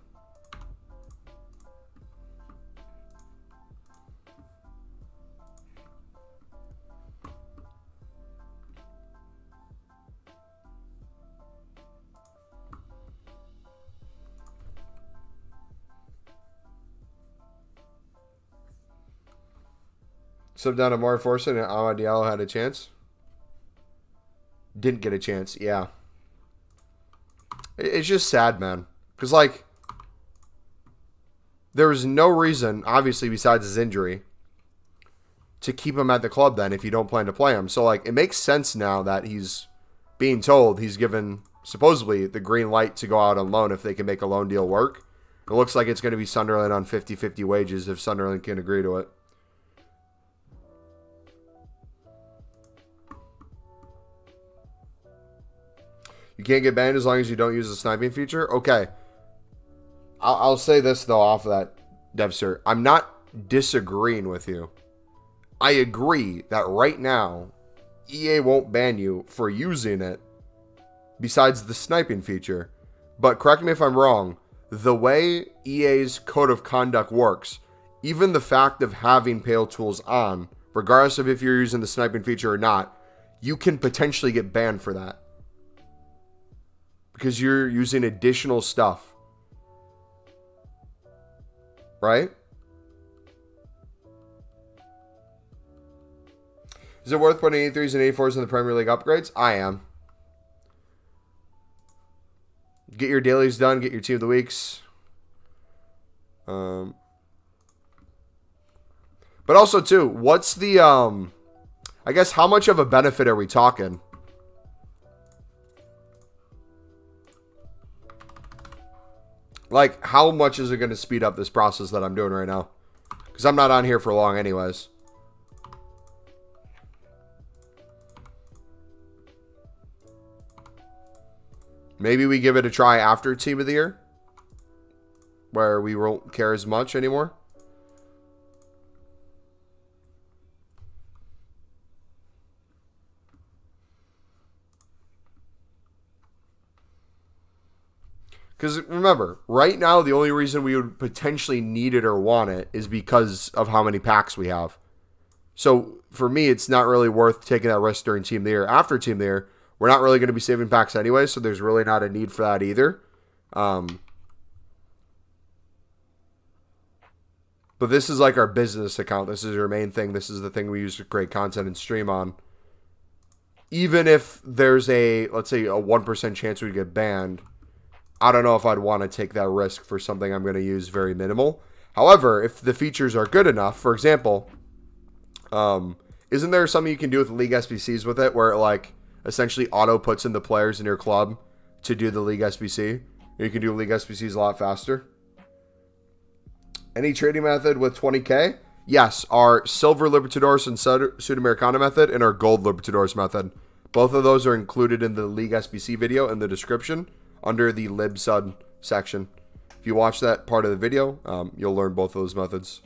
Sub down to Mari Forson and Amad Diallo had a chance. Didn't get a chance, yeah. It's just sad, man. Because, like, there was no reason, obviously, besides his injury, to keep him at the club then if you don't plan to play him. So, like, it makes sense now that he's being told he's given, supposedly, the green light to go out on loan if they can make a loan deal work. It looks like it's going to be Sunderland on 50-50 wages if Sunderland can agree to it. You can't get banned as long as you don't use the sniping feature? Okay. I'll say this, though, off of that, DevSir. I'm not disagreeing with you. I agree that right now, EA won't ban you for using it besides the sniping feature. But correct me if I'm wrong, the way EA's code of conduct works, even the fact of having pale tools on, regardless of if you're using the sniping feature or not, you can potentially get banned for that. Because you're using additional stuff. Right? Is it worth putting 83s and 84s in the Premier League upgrades? I am. Get your dailies done. Get your team of the weeks. But also, too, what's the... I guess, how much of a benefit are we talking? Like, how much is it going to speed up this process that I'm doing right now? Because I'm not on here for long anyways. Maybe we give it a try after Team of the Year, where we won't care as much anymore. Because remember, right now, the only reason we would potentially need it or want it is because of how many packs we have. So for me, it's not really worth taking that risk during Team of the Year. After Team of the Year, we're not really going to be saving packs anyway, so there's really not a need for that either. But this is like our business account. This is our main thing. This is the thing we use to create content and stream on. Even if there's a, let's say, a 1% chance we get banned, I don't know if I'd want to take that risk for something I'm going to use very minimal. However, if the features are good enough, for example, isn't there something you can do with League SBCs with it where it, like, essentially auto puts in the players in your club to do the League SBC? You can do League SBCs a lot faster. Any trading method with 20k? Yes, our Silver Libertadores and Sudamericana method and our Gold Libertadores method. Both of those are included in the League SBC video in the description under the LibSud section. If you watch that part of the video, you'll learn both of those methods.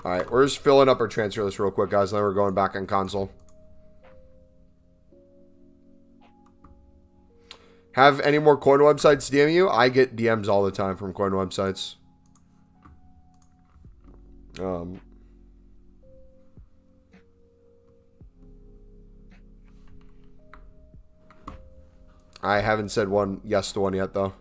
All right, we're just filling up our transfer list real quick, guys, and then we're going back on console. Have any more coin websites DM you? I get DMs all the time from coin websites. I haven't said yes to one yet, though.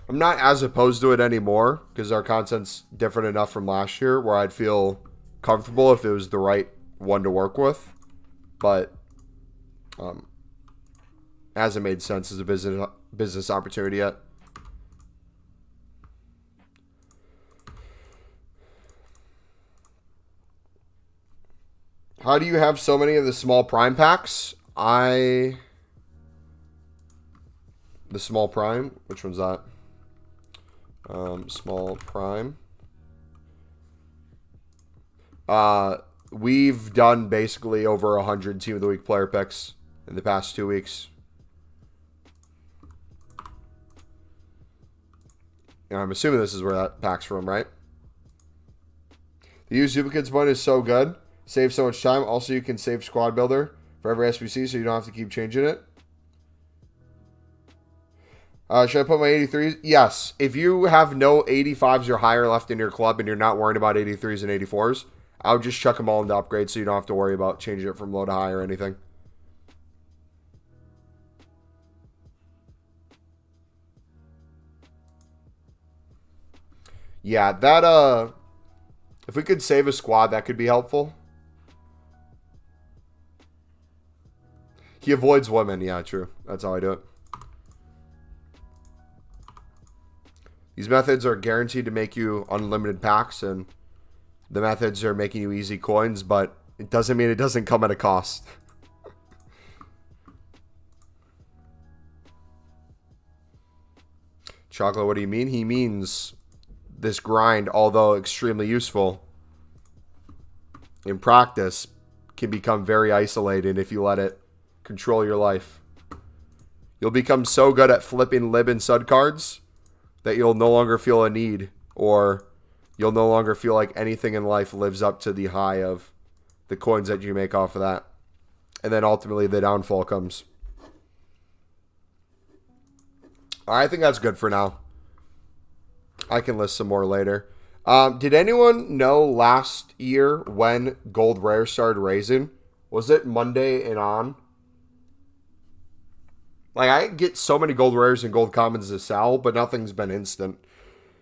I'm not as opposed to it anymore because our content's different enough from last year where I'd feel comfortable if it was the right one to work with. But hasn't made sense as a business opportunity yet. How do you have so many of the small prime packs? The small prime? Which one's that? Small prime. We've done basically over 100 Team of the Week player picks in the past 2 weeks. And I'm assuming this is where that pack's from, right? The used duplicates one is so good. Saves so much time. Also, you can save Squad Builder for every SBC, so you don't have to keep changing it. Should I put my 83s? Yes. If you have no 85s or higher left in your club and you're not worried about 83s and 84s, I would just chuck them all into upgrades so you don't have to worry about changing it from low to high or anything. Yeah, that If we could save a squad, that could be helpful. He avoids women. Yeah, true. That's how I do it. These methods are guaranteed to make you unlimited packs, and the methods are making you easy coins, but it doesn't mean it doesn't come at a cost. Chocolate, what do you mean? He means this grind, although extremely useful in practice, can become very isolated if you let it control your life. You'll become so good at flipping lib and sud cards that you'll no longer feel a need, or you'll no longer feel like anything in life lives up to the high of the coins that you make off of that. And then ultimately the downfall comes. I think that's good for now. I can list some more later. Did anyone know last year when gold rare started raising? Was it Monday and on? Like, I get so many gold rares and gold commons to sell, but nothing's been instant.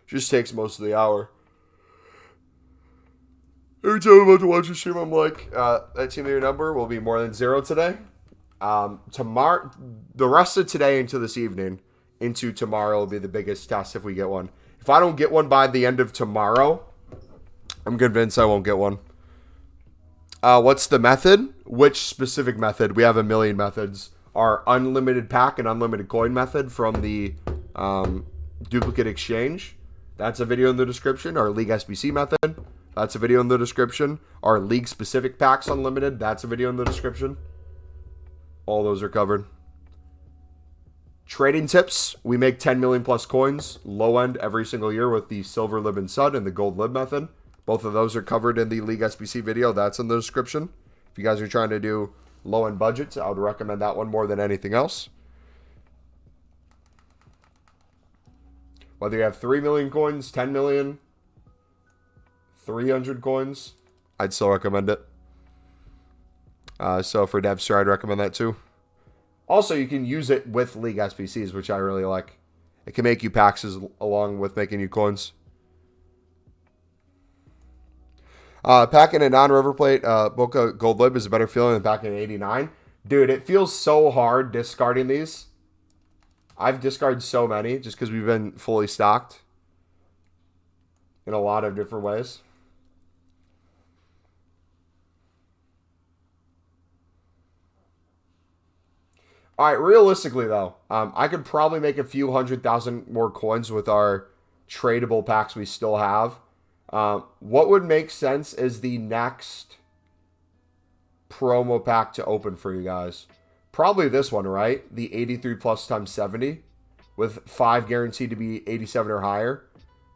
Just takes most of the hour. Every time I'm about to watch a stream, I'm like, that team of your number will be more than 0 today. Tomorrow, the rest of today into this evening, into tomorrow will be the biggest test if we get one. If I don't get one by the end of tomorrow, I'm convinced I won't get one. What's the method? Which specific method? We have a million methods. Our unlimited pack and unlimited coin method from the duplicate exchange. That's a video in the description. Our League SBC method. That's a video in the description. Our League specific packs unlimited. That's a video in the description. All those are covered. Trading tips. We make 10 million plus coins. Low end every single year with the silver lib and sud and the gold lib method. Both of those are covered in the League SBC video. That's in the description. If you guys are trying to do low-end budgets, I would recommend that one more than anything else. Whether you have 3 million coins, 10 million, 300 coins, I'd still recommend it. So for Devstar, I'd recommend that too. Also, you can use it with League SBCs, which I really like. It can make you packs along with making you coins. Packing a non-river plate Boca Gold Lib is a better feeling than packing an 89. Dude, it feels so hard discarding these. I've discarded so many just because we've been fully stocked in a lot of different ways. All right, realistically though, I could probably make a few 100,000 more coins with our tradable packs we still have. What would make sense is the next promo pack to open for you guys. Probably this one, right? The 83 plus times 70 with 5 guaranteed to be 87 or higher.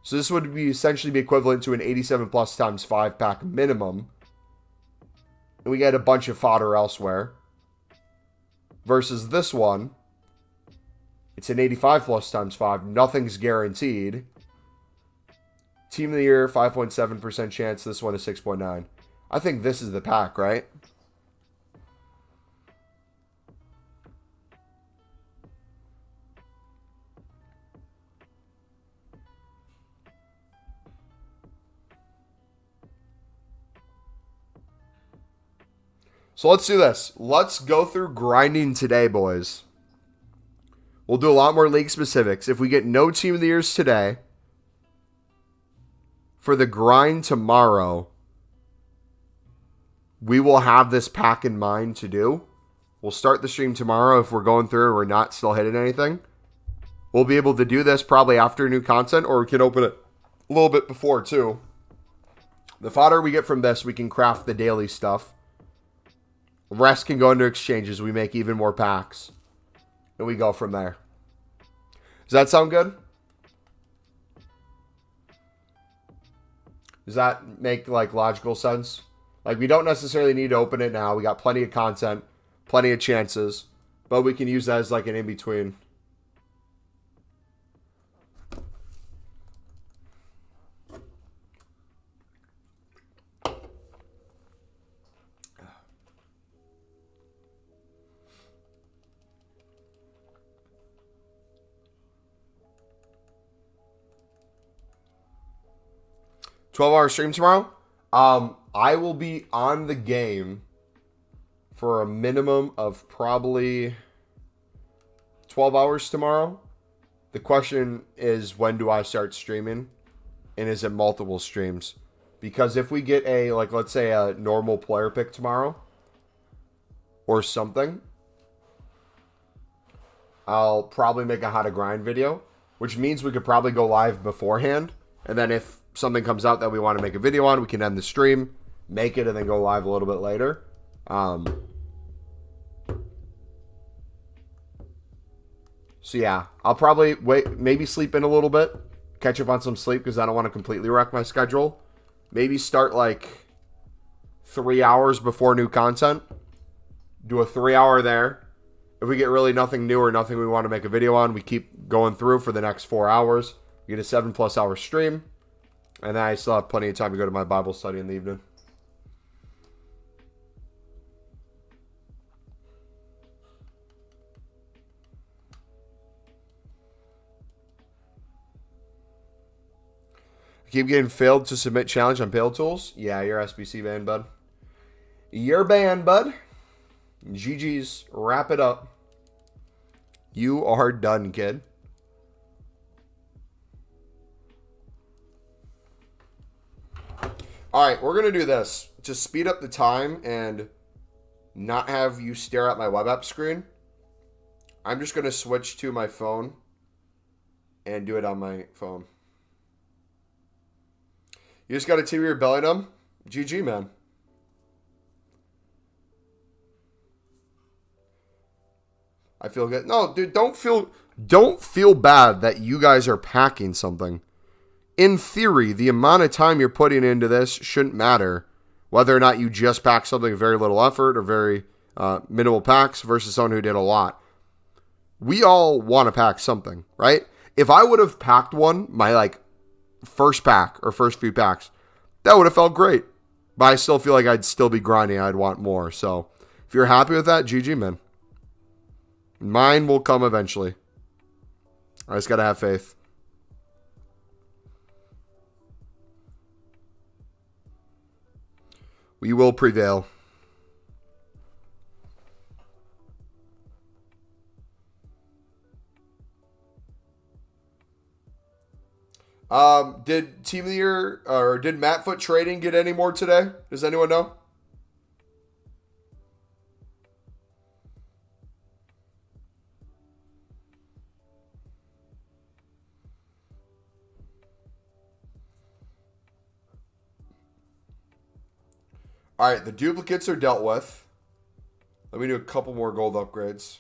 So this would be essentially be equivalent to an 87 plus times 5 pack minimum. And we get a bunch of fodder elsewhere. Versus this one, it's an 85 plus times 5. Nothing's guaranteed. Team of the year, 5.7% chance. This one is 6.9. I think this is the pack, right? So let's do this. Let's go through grinding today, boys. We'll do a lot more league specifics. If we get no team of the years today, for the grind tomorrow, we will have this pack in mind to do. We'll start the stream tomorrow if we're going through and we're not still hitting anything. We'll be able to do this probably after new content, or we can open it a little bit before too. The fodder we get from this, we can craft the daily stuff. The rest can go into exchanges. We make even more packs. And we go from there. Does that sound good? Does that make like logical sense? Like, we don't necessarily need to open it now. We got plenty of content, plenty of chances, but we can use that as like an in-between. $12-hour stream tomorrow? I will be on the game for a minimum of probably 12 hours tomorrow. The question is, when do I start streaming? And is it multiple streams? Because if we get a, like, let's say a normal player pick tomorrow or something, I'll probably make a how to grind video, which means we could probably go live beforehand. And then if something comes out that we want to make a video on, we can end the stream, make it, and then go live a little bit later. So yeah, I'll probably maybe sleep in a little bit, catch up on some sleep because I don't want to completely wreck my schedule. Maybe start like 3 hours before new content. Do a 3 hour there. If we get really nothing new or nothing we want to make a video on, we keep going through for the next 4 hours. We get a 7+ hour stream. And then I still have plenty of time to go to my Bible study in the evening. Keep getting failed to submit challenge on Pale Tools. Yeah, you're SBC banned, bud. You're banned, bud. GG's. Wrap it up. You are done, kid. All right, we're going to do this. To speed up the time and not have you stare at my web app screen, I'm just going to switch to my phone and do it on my phone. You just got to TV your belly dumb? GG, man. I feel good. No, dude, don't feel bad that you guys are packing something. In theory, the amount of time you're putting into this shouldn't matter. Whether or not you just pack something very little effort or very minimal packs versus someone who did a lot. We all want to pack something, right? If I would have packed one, my first pack or first few packs, that would have felt great. But I still feel like I'd still be grinding. I'd want more. So if you're happy with that, GG, man. Mine will come eventually. I just got to have faith. We will prevail. Did Team of the Year or did Matt Foot Trading get any more today? Does anyone know? All right, the duplicates are dealt with. Let me do a couple more gold upgrades.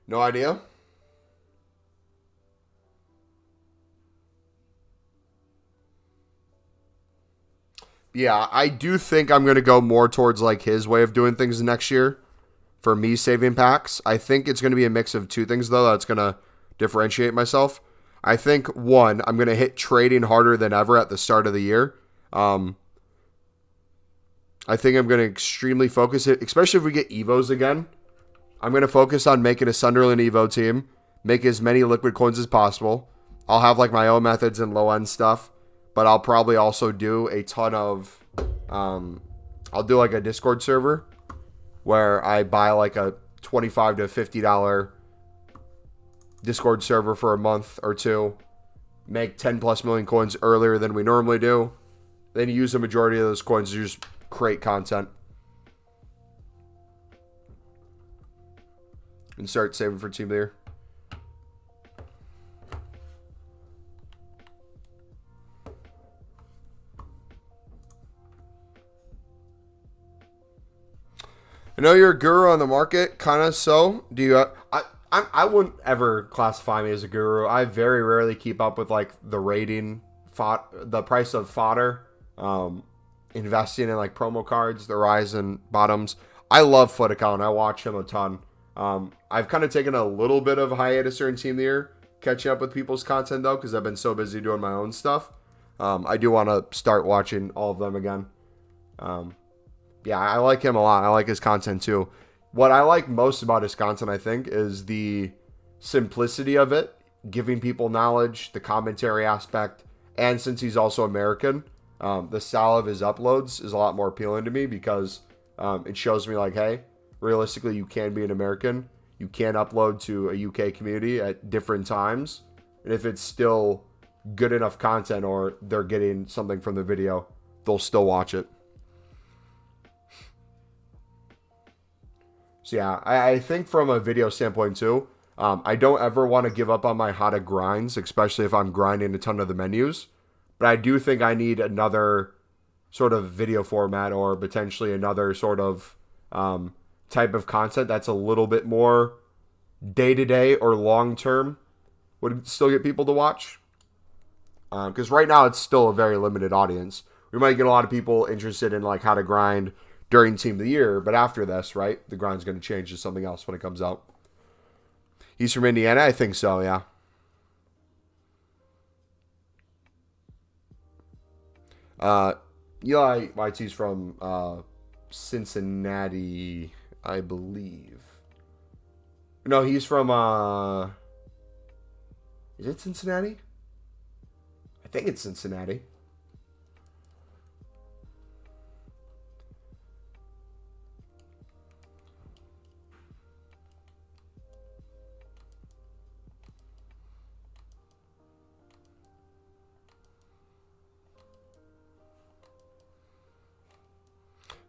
No idea. Yeah, I do think I'm going to go more towards his way of doing things next year for me saving packs. I think it's going to be a mix of two things, though, that's going to differentiate myself. I think, one, I'm going to hit trading harder than ever at the start of the year. I think I'm going to extremely focus it, especially if we get Evos again. I'm going to focus on making a Sunderland Evo team, make as many liquid coins as possible. I'll have my own methods and low-end stuff, but I'll probably also do a ton of, I'll do a Discord server where I buy a $25 to $50 Discord server for a month or two, make 10+ million coins earlier than we normally do, then use the majority of those coins to just create content. And start saving for Team of the Year. I know you're a guru on the market, kind of so. Do you? I wouldn't ever classify me as a guru. I very rarely keep up with the rating, the price of fodder, investing in promo cards, the rise and bottoms. I love Foot Account. I watch him a ton. I've kind of taken a little bit of a hiatus during Team of the Year, catching up with people's content though, because I've been so busy doing my own stuff. I do want to start watching all of them again. Yeah, I like him a lot. I like his content too. what I like most about his content, I think, is the simplicity of it, giving people knowledge, the commentary aspect, and since he's also American, the style of his uploads is a lot more appealing to me because it shows me like, hey, realistically, you can be an American. You can upload to a UK community at different times. And if it's still good enough content or they're getting something from the video, they'll still watch it. So yeah, I think from a video standpoint too, I don't ever want to give up on my how to grinds, especially if I'm grinding a ton of the menus. But I do think I need another sort of video format or potentially another sort of type of content that's a little bit more day-to-day or long-term would still get people to watch. Because right now it's still a very limited audience. We might get a lot of people interested in like how to grind during Team of the Year, but after this, right, the grind's going to change to something else when it comes out. He's from Indiana? I think so, yeah. Eli YT's from Cincinnati, I believe. No, he's from, is it Cincinnati? I think it's Cincinnati.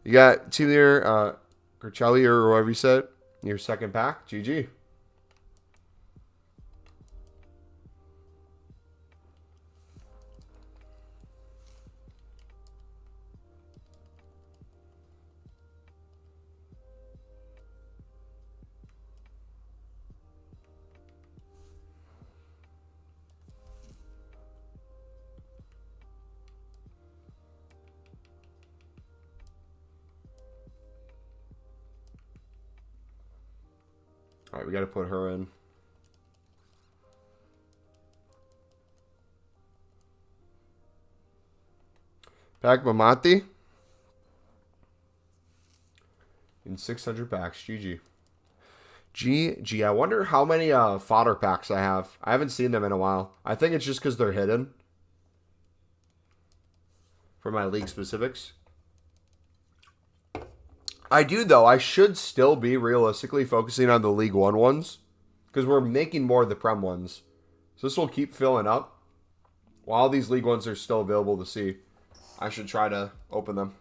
You got Team Leader, Gercelli or whatever you said, your second pack. GG. All right, we got to put her in. Pack Mamati in 600 packs. GG. GG. I wonder how many fodder packs I have. I haven't seen them in a while. I think it's just because they're hidden for my league specifics. I do, though. I should still be realistically focusing on the League One ones because we're making more of the Prem ones. So this will keep filling up. While these League ones are still available to see, I should try to open them.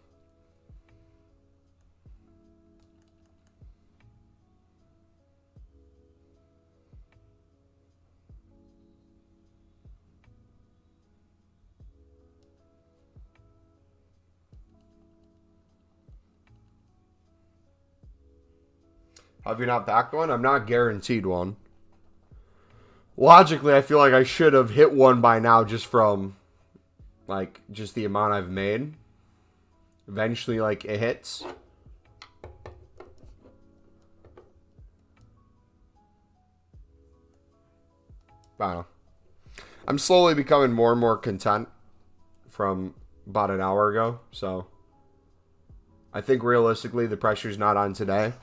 Have you not backed one? I'm not guaranteed one. Logically, I feel like I should have hit one by now just from, like, just the amount I've made. Eventually, like, it hits. I don't know. I'm slowly becoming more and more content from about an hour ago, so I think realistically the pressure's not on today.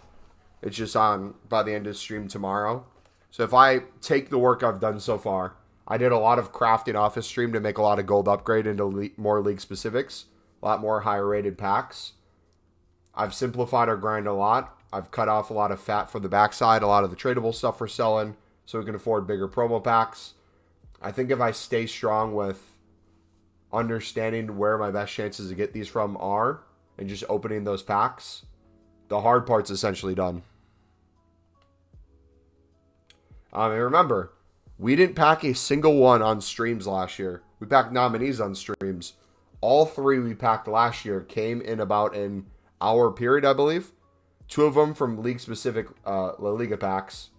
It's just on by the end of the stream tomorrow. So if I take the work I've done so far, I did a lot of crafting off a stream to make a lot of gold upgrade into more league specifics, a lot more higher rated packs. I've simplified our grind a lot. I've cut off a lot of fat for the backside, a lot of the tradable stuff we're selling, so we can afford bigger promo packs. I think if I stay strong with understanding where my best chances to get these from are and just opening those packs, the hard part's essentially done. And remember, we didn't pack a single one on streams last year. We packed nominees on streams. All three we packed last year came in about an hour period, I believe. Two of them from league-specific La Liga packs.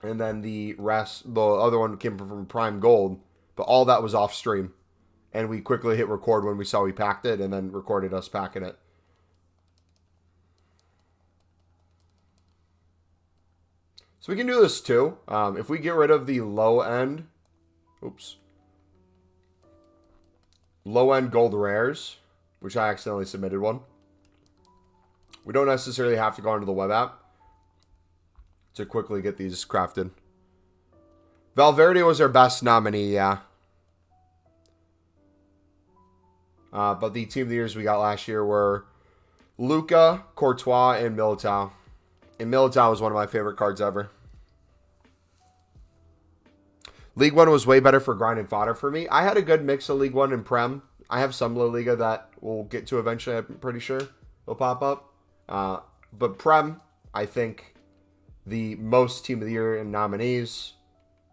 And then the rest, the other one came from Prime Gold. But all that was off stream. And we quickly hit record when we saw we packed it and then recorded us packing it. So we can do this too. If we get rid of the low-end, low-end gold rares, which I accidentally submitted one. We don't necessarily have to go onto the web app to quickly get these crafted. Valverde was our best nominee, yeah. But the team of the years we got last year were Luka, Courtois, and Militao. And Militao was one of my favorite cards ever. League One was way better for grind and fodder for me. I had a good mix of League One and Prem. I have some La Liga that we'll get to eventually, I'm pretty sure will pop up. But Prem, I think the most team of the year in nominees,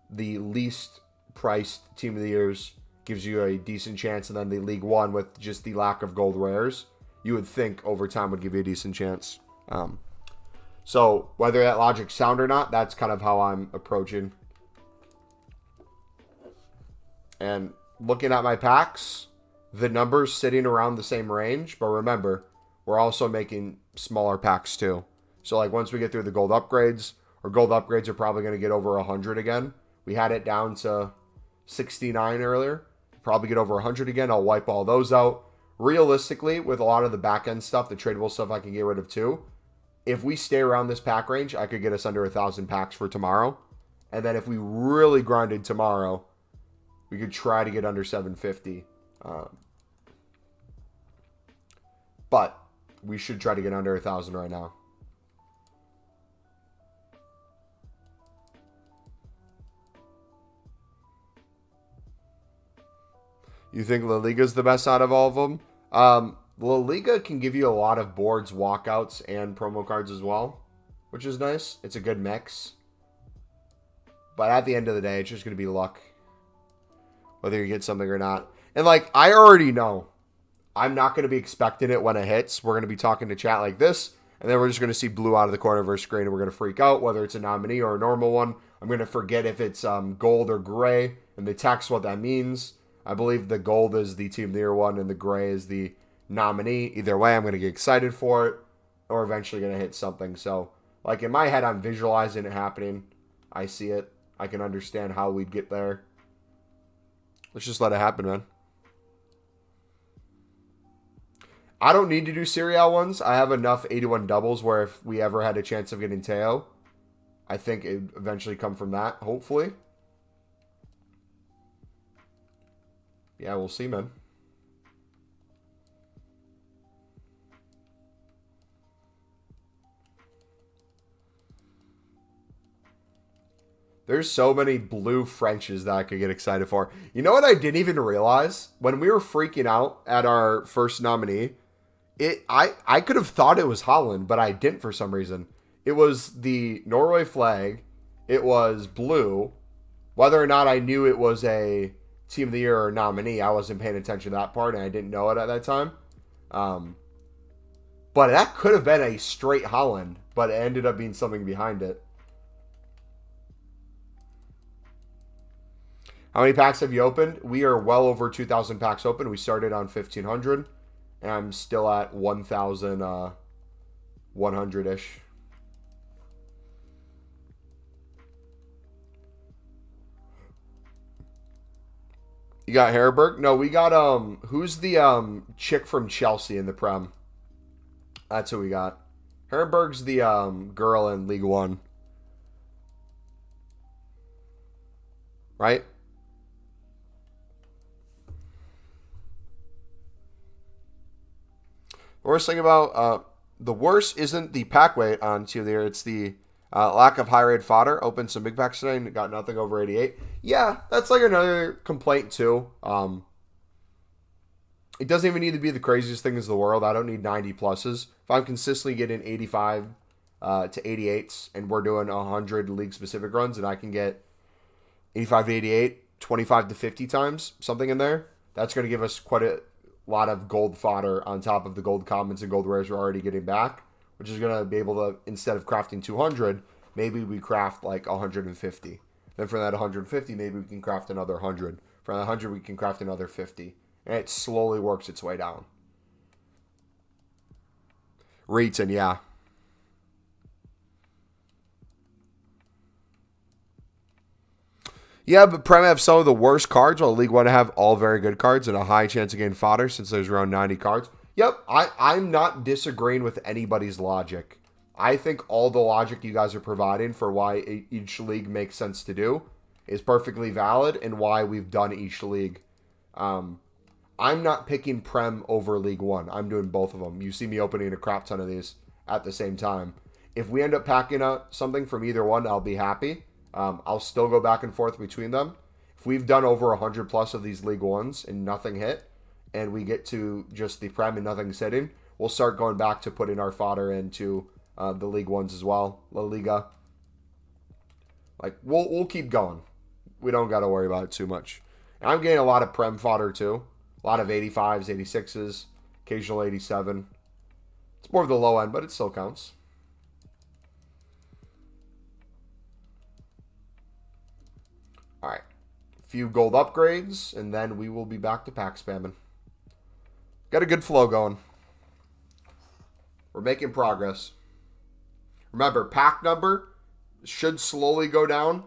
the least priced team of the years gives you a decent chance, and then the League One with just the lack of gold rares, you would think over time would give you a decent chance. So whether that logic's sound or not, that's kind of how I'm approaching. And looking at my packs, the numbers sitting around the same range, but remember, we're also making smaller packs too. So like once we get through the gold upgrades, or gold upgrades are probably going to get over 100 again. We had it down to 69 earlier. Probably get over 100 again. I'll wipe all those out. Realistically, with a lot of the back end stuff, the tradable stuff I can get rid of too. If we stay around this pack range, I could get us under 1,000 packs for tomorrow. And then if we really grinded tomorrow, we could try to get under 750. But we should try to get under 1,000 right now. You think La Liga's the best out of all of them? La Liga can give you a lot of boards, walkouts, and promo cards as well, which is nice. It's a good mix. But at the end of the day, it's just going to be luck, whether you get something or not. And, like, I already know I'm not going to be expecting it when it hits. We're going to be talking to chat like this, and then we're just going to see blue out of the corner of our screen, and we're going to freak out, whether it's a nominee or a normal one. I'm going to forget if it's gold or gray, and the text what that means. I believe the gold is the team of the year one, and the gray is the nominee. Either way, I'm going to get excited for it, or eventually going to hit something. So, like, in my head, I'm visualizing it happening. I see it. I can understand how we'd get there. Let's just let it happen, man. I don't need to do serial ones. I have enough 81 doubles where if we ever had a chance of getting Teo, I think it would eventually come from that, hopefully. Yeah, we'll see, man. There's so many blue Frenches that I could get excited for. You know what I didn't even realize? When we were freaking out at our first nominee, I could have thought it was Holland, but I didn't for some reason. It was the Norway flag. It was blue. Whether or not I knew it was a team of the year or nominee, I wasn't paying attention to that part, and I didn't know it at that time. But that could have been a straight Holland, but it ended up being something behind it. How many packs have you opened? We are well over 2,000 packs open. We started on 1,500, and I'm still at 1,100-ish. You got Herberg? No, we got, who's the, chick from Chelsea in the Prem? That's who we got. Herberg's the, girl in League One. Right? The worst thing about, the worst isn't the pack weight on Team of the Year, it's the lack of high-rated fodder. Opened some big packs today and got nothing over 88. Yeah, that's like another complaint too. It doesn't even need to be the craziest thing in the world. I don't need 90 pluses. If I'm consistently getting 85 to 88s and we're doing 100 league-specific runs and I can get 85 to 88, 25 to 50 times, something in there, that's going to give us quite a lot of gold fodder on top of the gold commons and gold rares we're already getting back, which is going to be able to, instead of crafting 200, maybe we craft like 150. Then from that 150, maybe we can craft another 100. From that 100, we can craft another 50. And it slowly works its way down. Reeton, yeah. Yeah, but Prem have some of the worst cards, while League One have all very good cards and a high chance of getting fodder since there's around 90 cards. Yep, I'm not disagreeing with anybody's logic. I think all the logic you guys are providing for why each league makes sense to do is perfectly valid and why we've done each league. I'm not picking Prem over League One. I'm doing both of them. You see me opening a crap ton of these at the same time. If we end up packing up something from either one, I'll be happy. I'll still go back and forth between them. If we've done over 100 plus of these League Ones and nothing hit, and we get to just the Prem and nothing's hitting, we'll start going back to putting our fodder into the League Ones as well, La Liga. Like, we'll keep going. We don't got to worry about it too much. And I'm getting a lot of Prem fodder too. A lot of 85s, 86s, occasional 87. It's more of the low end, but it still counts. All right. A few gold upgrades, and then we will be back to pack spamming. Got a good flow going. We're making progress. Remember, pack number should slowly go down,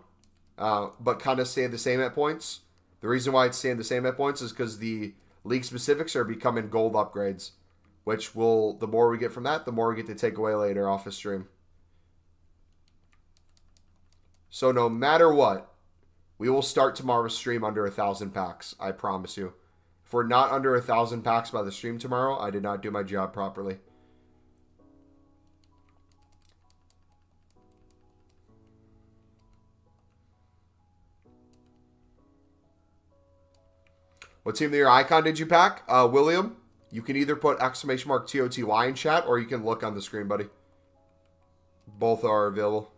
but kind of stay the same at points. The reason why it's staying the same at points is because the league specifics are becoming gold upgrades, which will, the more we get from that, the more we get to take away later off the stream. So no matter what, we will start tomorrow's stream under 1,000 packs. I promise you. If we're not under 1,000 packs by the stream tomorrow, I did not do my job properly. What team of the year icon did you pack? William, you can either put exclamation mark TOTY in chat or you can look on the screen, buddy. Both are available.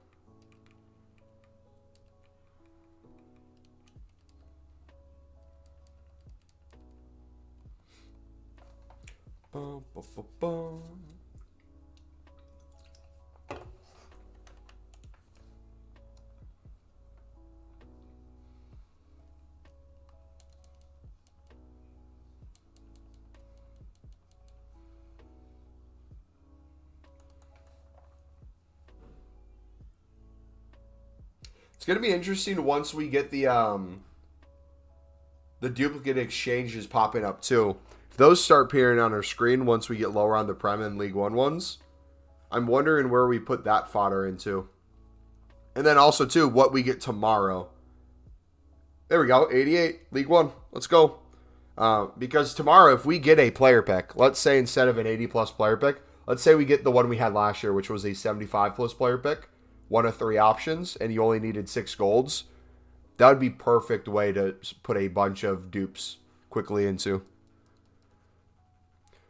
It's going to be interesting once we get the duplicate exchanges popping up too. If those start appearing on our screen once we get lower on the Prem and League One ones, I'm wondering where we put that fodder into. And then also too, what we get tomorrow. There we go, 88, League One. Let's go. Because tomorrow, if we get a player pick, let's say instead of an 80 plus player pick, let's say we get the one we had last year, which was a 75 plus player pick. One of 3 options, and you only needed 6 golds. That would be perfect way to put a bunch of dupes quickly into.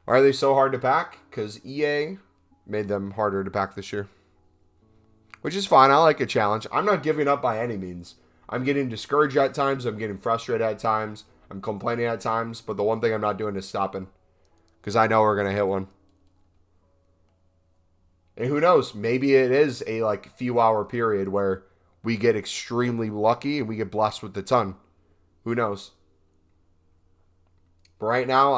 Why are they so hard to pack? Because EA made them harder to pack this year. Which is fine. I like a challenge. I'm not giving up by any means. I'm getting discouraged at times. I'm getting frustrated at times. I'm complaining at times. But the one thing I'm not doing is stopping. Because I know we're going to hit one. And who knows? Maybe it is a few hour period where we get extremely lucky and we get blessed with the ton. Who knows? But right now,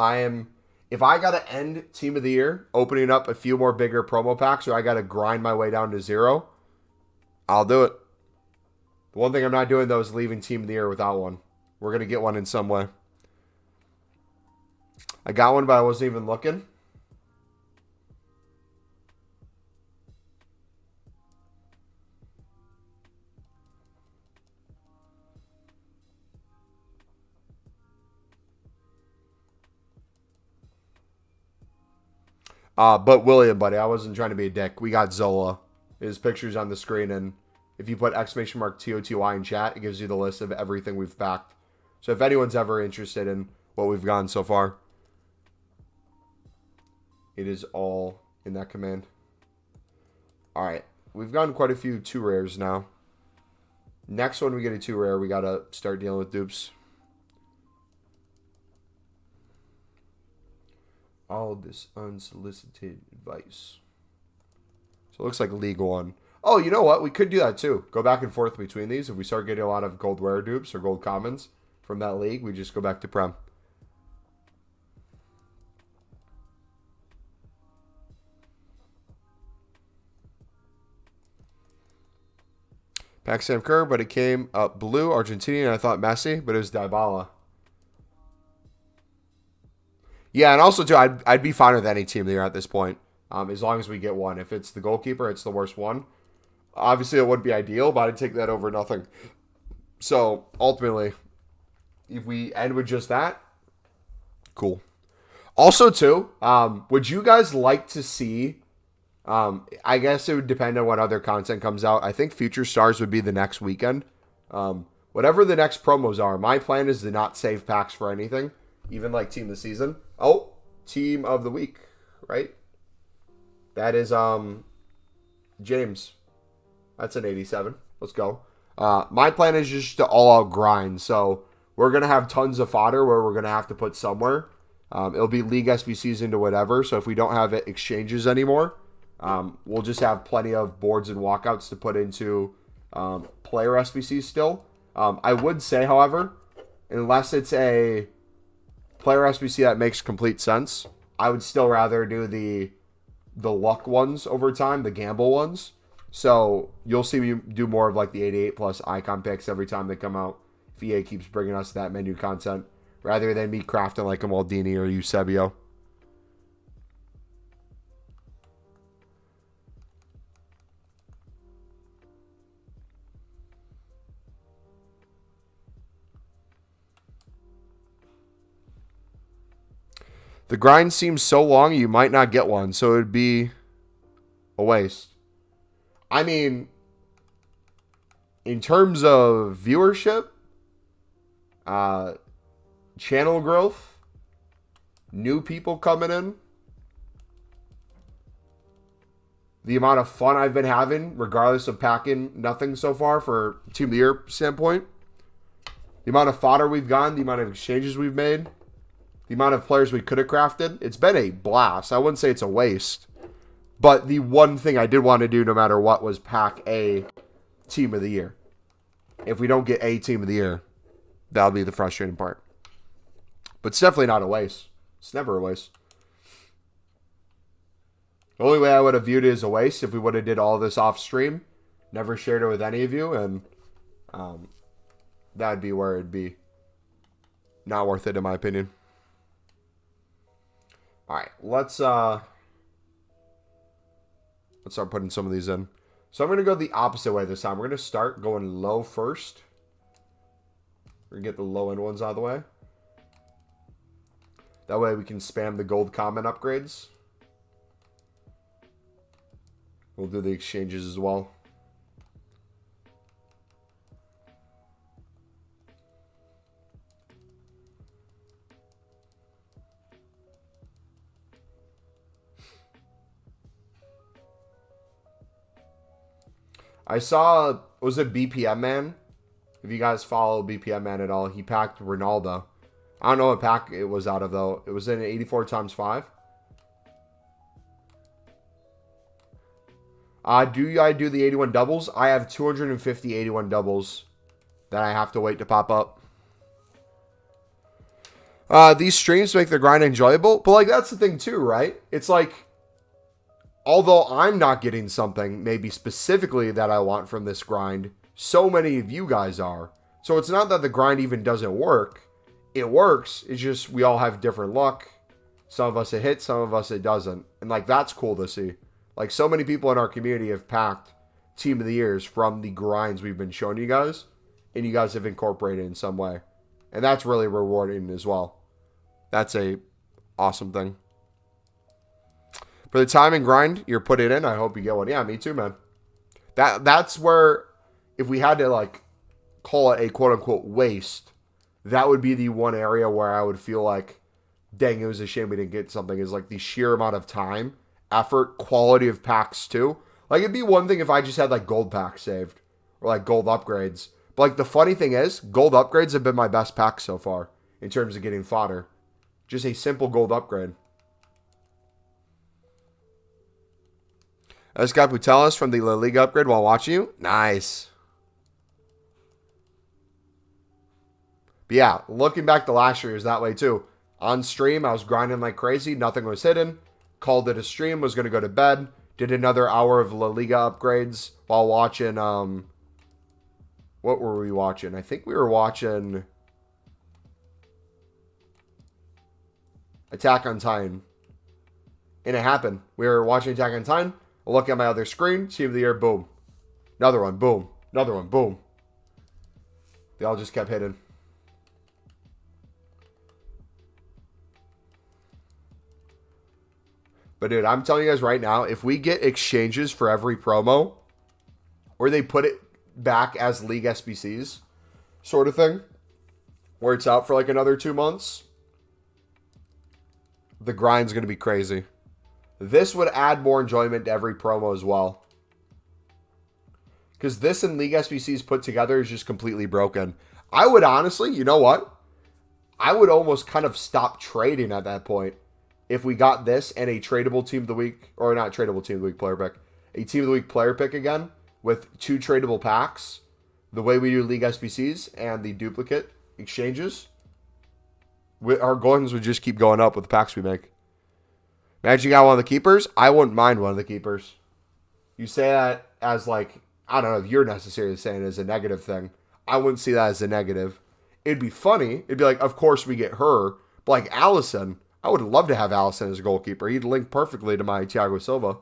if I got to end Team of the Year, opening up a few more bigger promo packs, or I got to grind my way down to 0, I'll do it. The one thing I'm not doing, though, is leaving Team of the Year without one. We're going to get one in some way. I got one, but I wasn't even looking. But William, buddy, I wasn't trying to be a dick. We got Zola. His picture's on the screen, and if you put exclamation mark TOTY in chat, it gives you the list of everything we've packed. So if anyone's ever interested in what we've gotten so far, it is all in that command. All right. We've gotten quite a few 2 rares now. Next one we get a 2 rare, we got to start dealing with dupes. All this unsolicited advice. So it looks like League One. Oh, you know what? We could do that too. Go back and forth between these. If we start getting a lot of gold rare dupes or gold commons from that league, we just go back to Prem. Pack Sam Kerr, but it came up blue, Argentinian. I thought Messi, but it was Dybala. Yeah, and also too, I'd be fine with any team there at this point, as long as we get one. If it's the goalkeeper, it's the worst one. Obviously, it would be ideal, but I'd take that over nothing. So ultimately, if we end with just that, cool. Also, too, would you guys like to see? I guess it would depend on what other content comes out. I think Future Stars would be the next weekend. Whatever the next promos are, my plan is to not save packs for anything, even like Team of the Season. Oh, Team of the Week, right? That is James. That's an 87. Let's go. My plan is just to all-out grind. So we're going to have tons of fodder where we're going to have to put somewhere. It'll be League SBCs into whatever. So if we don't have exchanges anymore, we'll just have plenty of boards and walkouts to put into player SBCs still. I would say, however, unless it's a player SBC that makes complete sense, I would still rather do the luck ones over time, the gamble ones. So you'll see me do more of like the 88 plus icon picks every time they come out. If EA keeps bringing us that menu content, rather than me crafting like a Maldini or Eusebio. The grind seems so long you might not get one, so it would be a waste. I mean, in terms of viewership, channel growth, new people coming in, the amount of fun I've been having, regardless of packing nothing so far for Team of the Year standpoint, the amount of fodder we've gotten, the amount of exchanges we've made, the amount of players we could have crafted, it's been a blast. I wouldn't say it's a waste. But the one thing I did want to do no matter what was pack a Team of the Year. If we don't get a Team of the Year, that'll be the frustrating part. But it's definitely not a waste. It's never a waste. The only way I would have viewed it as a waste if we would have did all this off stream, never shared it with any of you, and that'd be where it'd be not worth it in my opinion. All right, let's start putting some of these in. So I'm going to go the opposite way this time. We're going to start going low first. We're going to get the low end ones out of the way. That way we can spam the gold comment upgrades. We'll do the exchanges as well. I saw, was it BPM Man? If you guys follow BPM Man at all, he packed Ronaldo. I don't know what pack it was out of, though. It was in 84 times 5. Do I do the 81 doubles? I have 250 81 doubles that I have to wait to pop up. These streams make the grind enjoyable, but like that's the thing too, right? It's like, although I'm not getting something maybe specifically that I want from this grind, so many of you guys are. So it's not that the grind even doesn't work. It works. It's just we all have different luck. Some of us it hits, some of us it doesn't. And like that's cool to see. Like so many people in our community have packed Team of the Years from the grinds we've been showing you guys. And you guys have incorporated in some way. And that's really rewarding as well. That's a awesome thing. For the time and grind you're putting in, I hope you get one. Yeah, me too, man. That's where, if we had to like call it a quote-unquote waste, that would be the one area where I would feel like, dang, it was a shame we didn't get something, is like the sheer amount of time, effort, quality of packs too. Like it'd be one thing if I just had like gold packs saved or like gold upgrades. But like the funny thing is, gold upgrades have been my best pack so far in terms of getting fodder. Just a simple gold upgrade. This guy Putelas from the La Liga upgrade while watching you. Nice. But yeah, looking back to last year is that way too. On stream, I was grinding like crazy. Nothing was hidden. Called it a stream. Was going to go to bed. Did another hour of La Liga upgrades while watching... what were we watching? I think we were watching... Attack on Titan. And it happened. We were watching Attack on Titan. I look at my other screen. Team of the Year. Boom. Another one. Boom. Another one. Boom. They all just kept hitting. But dude, I'm telling you guys right now, if we get exchanges for every promo, or they put it back as League SBCs, sort of thing, where it's out for like another 2 months, the grind's going to be crazy. This would add more enjoyment to every promo as well. Because this and League SBCs put together is just completely broken. I would honestly, you know what? I would almost kind of stop trading at that point. If we got this and a tradable Team of the Week, or not tradable Team of the Week player pick, a Team of the Week player pick again, with 2 tradable packs, the way we do League SBCs and the duplicate exchanges, our coins would just keep going up with the packs we make. Imagine you got one of the keepers. I wouldn't mind one of the keepers. You say that as like, I don't know if you're necessarily saying it as a negative thing. I wouldn't see that as a negative. It'd be funny. It'd be like, of course we get her. But like Allison, I would love to have Allison as a goalkeeper. He'd link perfectly to my Thiago Silva.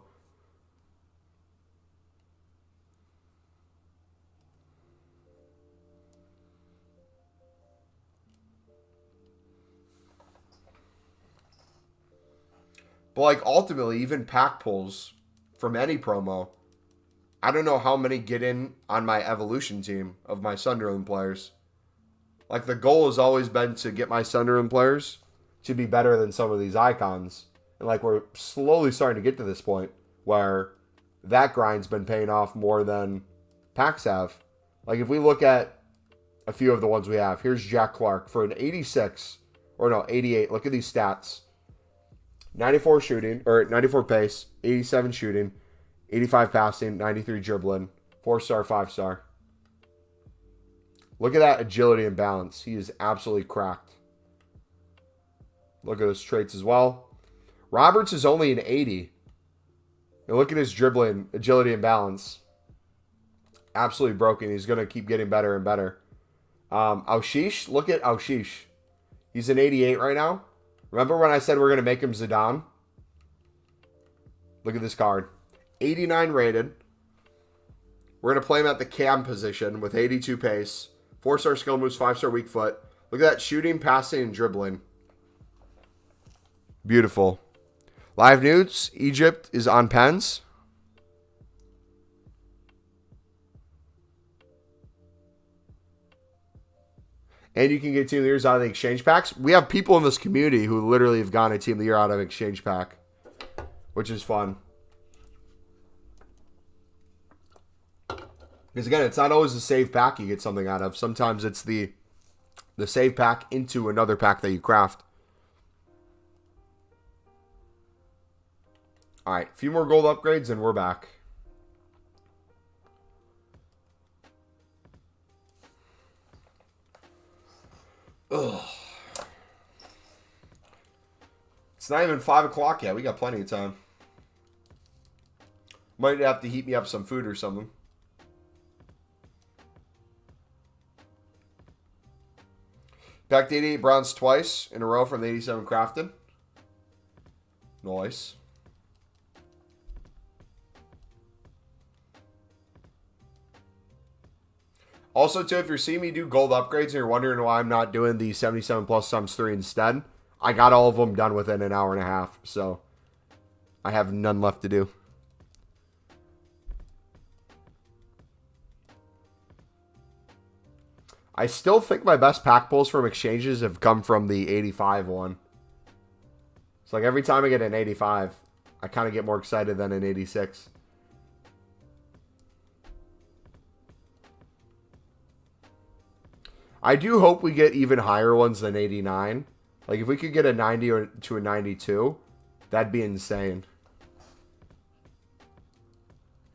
But like ultimately, even pack pulls from any promo, I don't know how many get in on my evolution team of my Sunderland players. Like the goal has always been to get my Sunderland players to be better than some of these icons. And like we're slowly starting to get to this point where that grind's been paying off more than packs have. Like if we look at a few of the ones we have, here's Jack Clark for an 86, or no, 88. Look at these stats. 94 shooting, or 94 pace, 87 shooting, 85 passing, 93 dribbling, 4-star, 5-star. Look at that agility and balance. He is absolutely cracked. Look at his traits as well. Roberts is only an 80. And look at his dribbling, agility, and balance. Absolutely broken. He's going to keep getting better and better. Aushish, look at Aushish. He's an 88 right now. Remember when I said we're going to make him Zidane? Look at this card. 89 rated. We're going to play him at the cam position with 82 pace. 4-star skill moves, 5-star weak foot. Look at that shooting, passing, and dribbling. Beautiful. Live nudes. Egypt is on pens. And you can get Team of the Years out of the exchange packs. We have people in this community who literally have gotten a Team of the Year out of exchange pack, which is fun. Because again, it's not always the save pack you get something out of. Sometimes it's the save pack into another pack that you craft. All right, a few more gold upgrades and we're back. Ugh. It's not even 5 o'clock yet. We got plenty of time. Might have to heat me up some food or something. Packed 88 bronze twice in a row from the 87 crafted. Nice. Also, too, if you're seeing me do gold upgrades and you're wondering why I'm not doing the 77 plus times 3 instead, I got all of them done within an hour and a half, so I have none left to do. I still think my best pack pulls from exchanges have come from the 85 one. It's like every time I get an 85, I kind of get more excited than an 86. I do hope we get even higher ones than 89. Like, if we could get a 90 or to a 92, that'd be insane.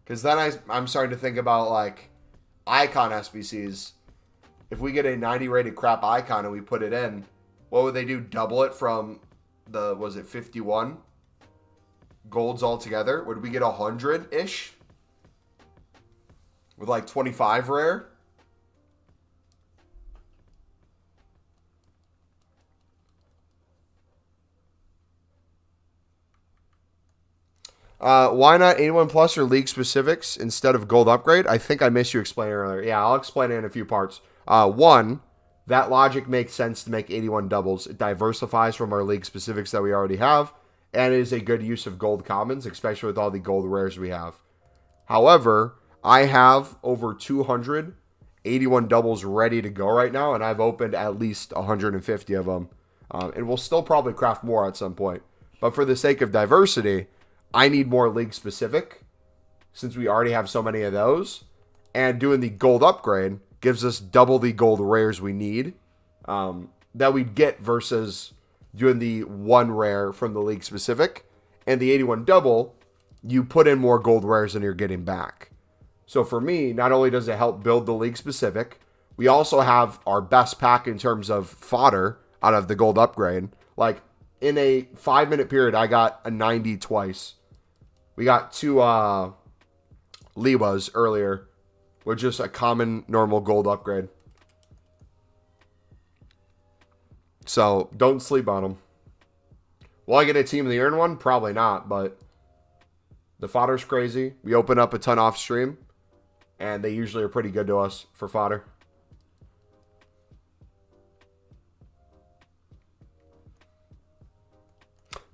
Because then I'm starting to think about, like, icon SBCs. If we get a 90 rated crap icon and we put it in, what would they do? Double it from the, was it 51 golds altogether? Would we get 100-ish? With, like, 25 rare? Why not 81 plus or league specifics instead of gold upgrade? I think I missed you explaining earlier. Yeah, I'll explain it in a few parts. One, that logic makes sense to make 81 doubles. It diversifies from our league specifics that we already have, and it is a good use of gold commons, especially with all the gold rares we have. However, I have over 200 81 doubles ready to go right now, and I've opened at least 150 of them. And we'll still probably craft more at some point. But for the sake of diversity, I need more league specific since we already have so many of those. And doing the gold upgrade gives us double the gold rares we need that we'd get versus doing the one rare from the league specific. And the 81 double, you put in more gold rares than you're getting back. So for me, not only does it help build the league specific, we also have our best pack in terms of fodder out of the gold upgrade. Like in a 5-minute period, I got a 90 twice. We got 2 Liwas earlier with just a common normal gold upgrade. So don't sleep on them. Will I get a team of the earn one? Probably not, but the fodder's crazy. We open up a ton off stream, and they usually are pretty good to us for fodder.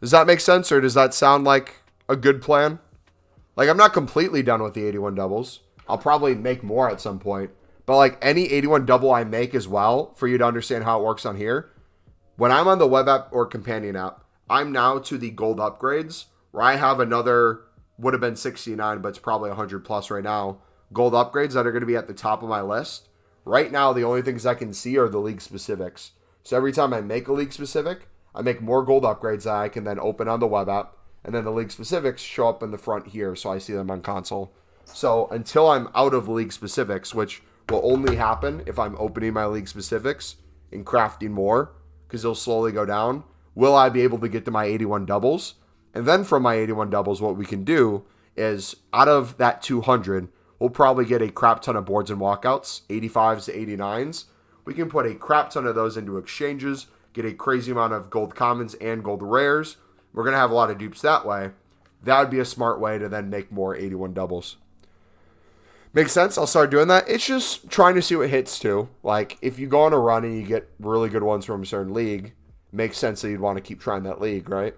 Does that make sense, or does that sound like a good plan? Like, I'm not completely done with the 81 doubles. I'll probably make more at some point. But, like, any 81 double I make as well, for you to understand how it works on here, when I'm on the web app or companion app, I'm now to the gold upgrades, where I have another, would have been 69, but it's probably 100 plus right now, gold upgrades that are going to be at the top of my list. Right now, the only things I can see are the league specifics. So every time I make a league specific, I make more gold upgrades that I can then open on the web app, and then the league specifics show up in the front here, so I see them on console. So until I'm out of league specifics, which will only happen if I'm opening my league specifics and crafting more, because they'll slowly go down, will I be able to get to my 81 doubles? And then from my 81 doubles, what we can do is, out of that 200, we'll probably get a crap ton of boards and walkouts, 85s to 89s. We can put a crap ton of those into exchanges, get a crazy amount of gold commons and gold rares. We're going to have a lot of dupes that way. That would be a smart way to then make more 81 doubles. Makes sense? I'll start doing that. It's just trying to see what hits too. Like, if you go on a run and you get really good ones from a certain league, it makes sense that you'd want to keep trying that league, right?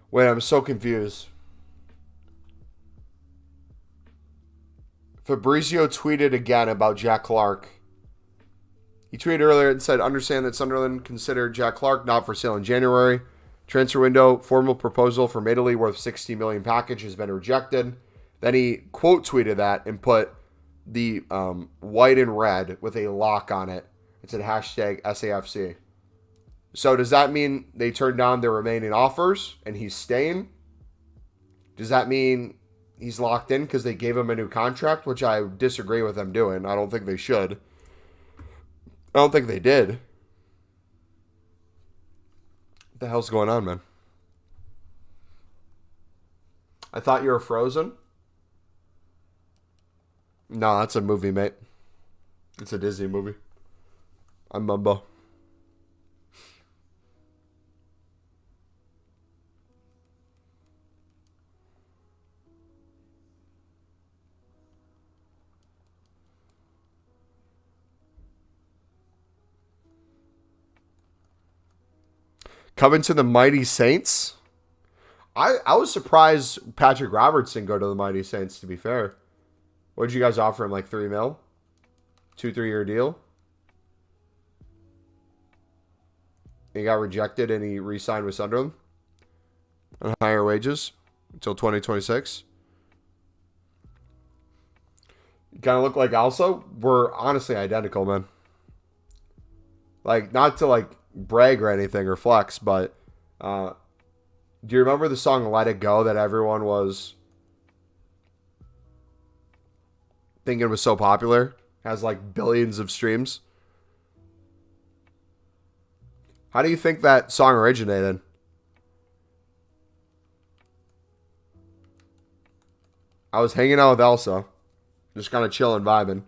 Wait, I'm so confused. Fabrizio tweeted again about Jack Clark. He tweeted earlier and said, understand that Sunderland considered Jack Clark not for sale in January. Transfer window, formal proposal from Italy worth 60 million package has been rejected. Then he quote tweeted that and put the white and red with a lock on it. It said hashtag SAFC. So does that mean they turned down their remaining offers and he's staying? Does that mean he's locked in because they gave him a new contract, which I disagree with them doing. I don't think they should. I don't think they did. What the hell's going on, man? I thought you were frozen. No, that's a movie, mate. It's a Disney movie. I'm Mumbo. Coming to the Mighty Saints. I was surprised Patrick Robertson go to the Mighty Saints, to be fair. What did you guys offer him, like 3 mil? 2-3 year deal? He got rejected and he re-signed with Sunderland on higher wages until 2026. You kind of look like also. We're honestly identical, man. Like, not to like brag or anything or flex, but do you remember the song Let It Go that everyone was thinking it was so popular. Has like billions of streams. How do you think that song originated? I was hanging out with Elsa. Just kind of chilling, vibing.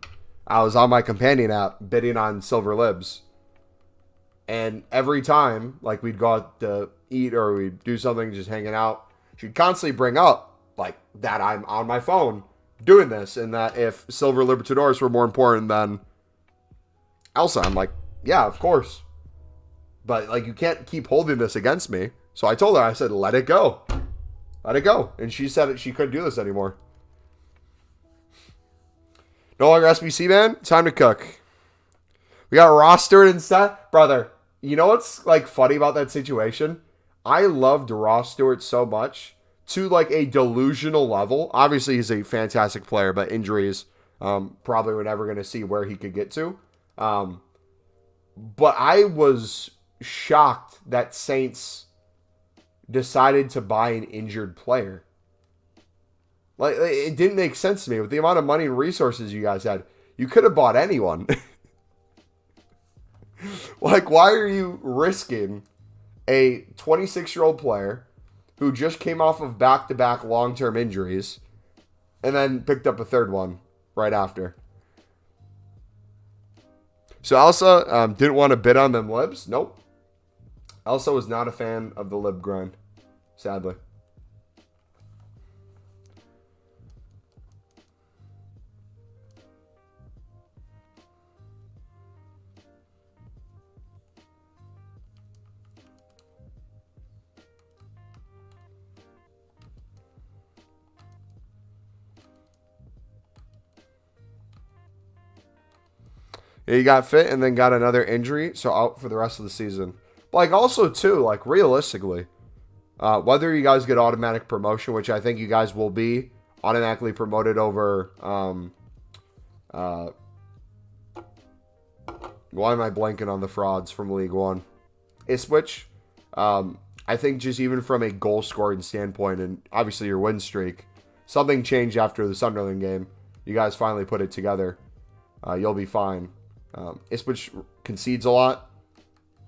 I was on my companion app bidding on silver libs. And every time, like, we'd go out to eat or we'd do something, just hanging out, she'd constantly bring up, like, that I'm on my phone doing this, and that if Silver Libertadores were more important than Elsa, I'm like, yeah, of course. But, like, you can't keep holding this against me. So I told her, I said, let it go. Let it go. And she said that she couldn't do this anymore. No longer SBC, man. Time to cook. We got Ross Stewart instead. Brother, you know what's, like, funny about that situation? I loved Ross Stewart so much to, like, a delusional level. Obviously, he's a fantastic player, but injuries, probably we're never going to see where he could get to. But I was shocked that Saints decided to buy an injured player. Like, it didn't make sense to me. With the amount of money and resources you guys had, you could have bought anyone. Like, why are you risking a 26-year-old player who just came off of back-to-back long-term injuries and then picked up a third one right after? So Elsa didn't want to bid on them libs? Nope. Elsa was not a fan of the lib grind, sadly. Yeah, he got fit and then got another injury, so out for the rest of the season. But, like, also, too, like, realistically, whether you guys get automatic promotion, which I think you guys will be automatically promoted over, why am I blanking on the frauds from League One? Ipswich. I think just even from a goal scoring standpoint, and obviously your win streak, something changed after the Sunderland game. You guys finally put it together. You'll be fine. Ipswich concedes a lot.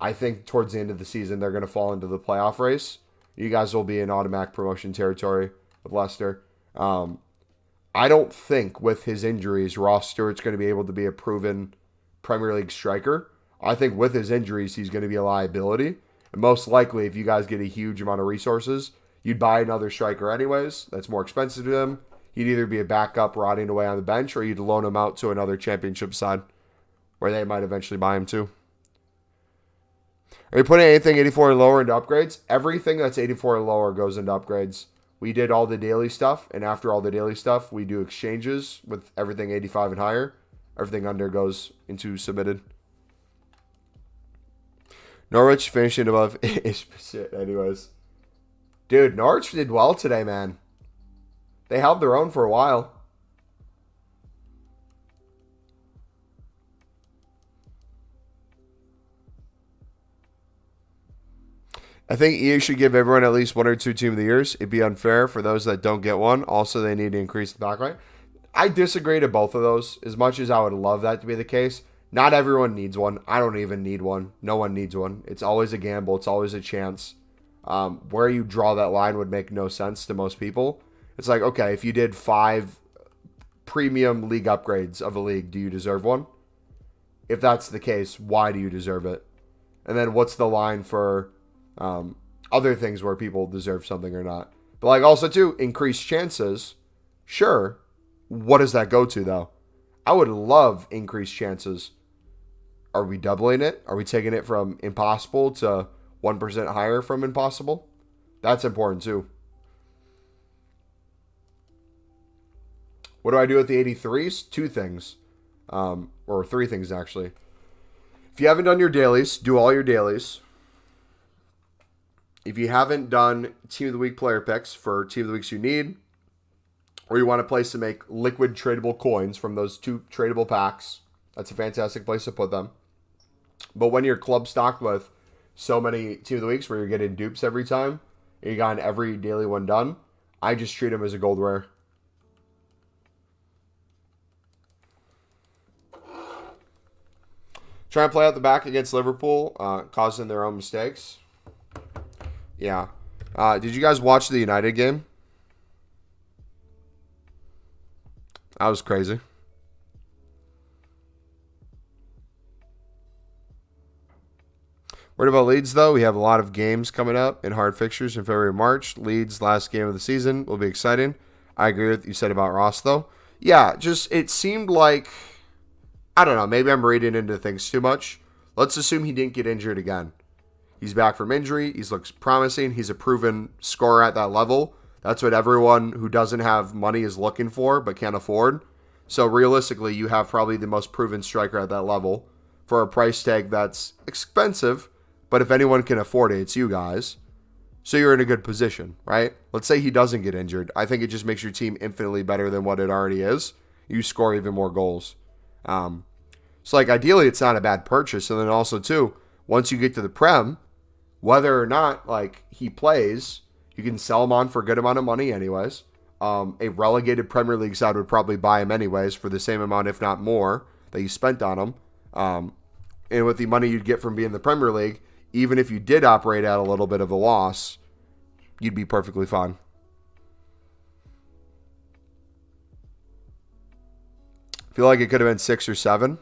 I think towards the end of the season, they're going to fall into the playoff race. You guys will be in automatic promotion territory with Leicester. I don't think with his injuries, Ross Stewart's going to be able to be a proven Premier League striker. I think with his injuries, he's going to be a liability. And most likely, if you guys get a huge amount of resources, you'd buy another striker anyways. That's more expensive to him. He'd either be a backup rotting away on the bench, or you'd loan him out to another championship side where they might eventually buy him too. Are you putting anything 84 and lower into upgrades? Everything that's 84 and lower goes into upgrades. We did all the daily stuff, and after all the daily stuff, we do exchanges with everything 85 and higher. Everything under goes into submitted. Norwich finishing above shit. Anyways. Dude, Norwich did well today, man. They held their own for a while. I think EA should give everyone at least one or two Team of the Years. It'd be unfair for those that don't get one. Also, they need to increase the backline. I disagree to both of those. As much as I would love that to be the case, not everyone needs one. I don't even need one. No one needs one. It's always a gamble. It's always a chance. Where you draw that line would make no sense to most people. It's like, okay, if you did 5 premium league upgrades of a league, do you deserve one? If that's the case, why do you deserve it? And then what's the line for other things where people deserve something or not? But like also too, increased chances. Sure. What does that go to though? I would love increased chances. Are we doubling it? Are we taking it from impossible to 1% higher from impossible? That's important too. What do I do with the 83s? 2 things. Or 3 things actually. If you haven't done your dailies, do all your dailies. If you haven't done Team of the Week player picks for Team of the Weeks you need, or you want a place to make liquid tradable coins from those 2 tradable packs, that's a fantastic place to put them. But when you're club stocked with so many Team of the Weeks where you're getting dupes every time, and you got every daily one done, I just treat them as a gold rare. Trying to play out the back against Liverpool, causing their own mistakes. Yeah. Did you guys watch the United game? That was crazy. Worried about Leeds, though. We have a lot of games coming up in hard fixtures in February and March. Leeds' last game of the season will be exciting. I agree with what you said about Ross, though. Yeah, just it seemed like, I don't know, maybe I'm reading into things too much. Let's assume he didn't get injured again. He's back from injury. He looks promising. He's a proven scorer at that level. That's what everyone who doesn't have money is looking for but can't afford. So realistically, you have probably the most proven striker at that level for a price tag that's expensive, but if anyone can afford it, it's you guys. So you're in a good position, right? Let's say he doesn't get injured. I think it just makes your team infinitely better than what it already is. You score even more goals. So like ideally, it's not a bad purchase. And then also too, once you get to the Prem, whether or not like he plays, you can sell him on for a good amount of money anyways. A relegated Premier League side would probably buy him anyways for the same amount, if not more, that you spent on him. And with the money you'd get from being in the Premier League, even if you did operate at a little bit of a loss, you'd be perfectly fine. I feel like it could have been 6 or 7.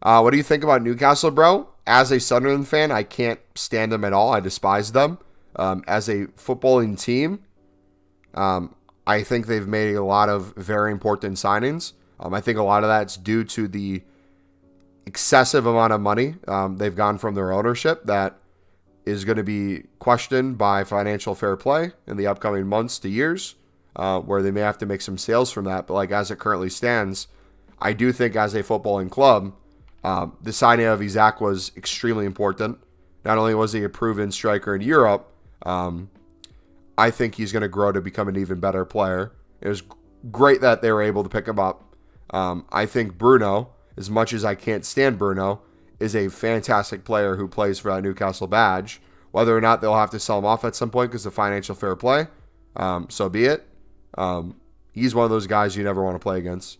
What do you think about Newcastle, bro? As a Sunderland fan, I can't stand them at all. I despise them. As a footballing team, I think they've made a lot of very important signings. I think a lot of that's due to the excessive amount of money they've gone from their ownership that is going to be questioned by financial fair play in the upcoming months to years, where they may have to make some sales from that. But like as it currently stands, I do think as a footballing club, the signing of Isaac was extremely important. Not only was he a proven striker in Europe, I think he's going to grow to become an even better player. It was great that they were able to pick him up. I think Bruno, as much as I can't stand Bruno, is a fantastic player who plays for that Newcastle badge. Whether or not they'll have to sell him off at some point because of financial fair play, so be it. He's one of those guys you never want to play against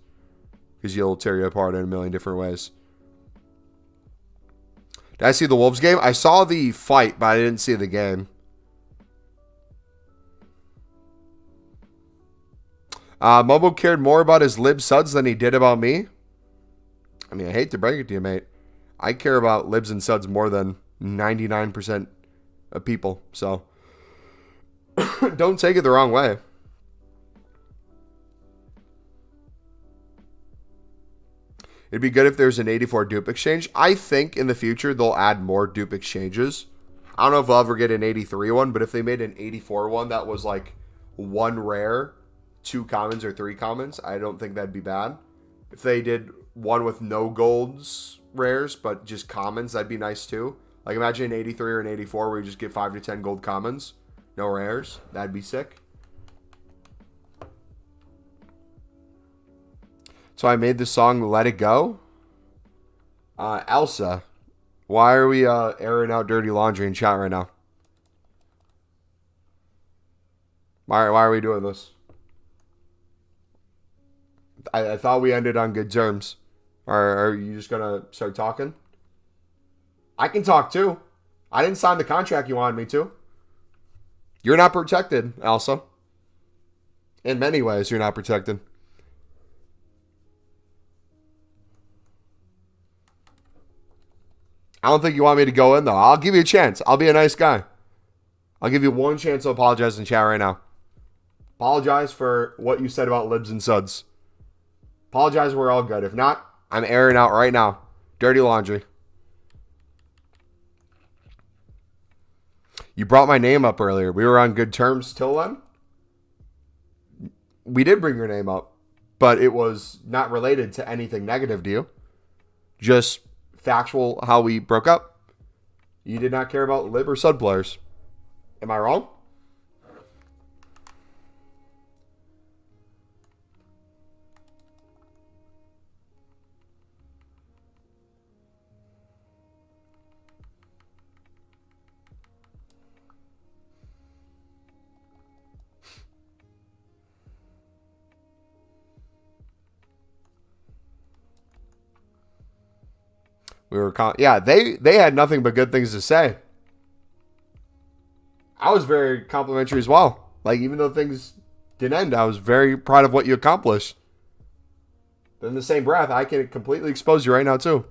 because he'll tear you apart in a million different ways. Did I see the Wolves game? I saw the fight, but I didn't see the game. Mobo cared more about his lib suds than he did about me. I mean, I hate to break it to you, mate. I care about libs and suds more than 99% of people. So, don't take it the wrong way. It'd be good if there's an 84 dupe exchange. I think in the future they'll add more dupe exchanges. I don't know if I'll ever get an 83 one, but if they made an 84 one that was like 1 rare, 2 commons or 3 commons, I don't think that'd be bad. If they did one with no golds rares, but just commons, that'd be nice too. Like imagine an 83 or an 84 where you just get 5 to 10 gold commons, no rares. That'd be sick. So I made the song Let It Go. Elsa, why are we airing out dirty laundry in chat right now? Why are we doing this? I thought we ended on good terms. Are you just going to start talking? I can talk too. I didn't sign the contract you wanted me to. You're not protected, Elsa. In many ways, you're not protected. I don't think you want me to go in, though. I'll give you a chance. I'll be a nice guy. I'll give you one chance to apologize in chat right now. Apologize for what you said about libs and suds. Apologize, we're all good. If not, I'm airing out right now. Dirty laundry. You brought my name up earlier. We were on good terms till then. We did bring your name up, but it was not related to anything negative to you. Just factual how we broke up. You did not care about lib or sud players. Am I wrong? Yeah, they had nothing but good things to say. I was very complimentary as well. Like, even though things didn't end, I was very proud of what you accomplished. But in the same breath, I can completely expose you right now, too.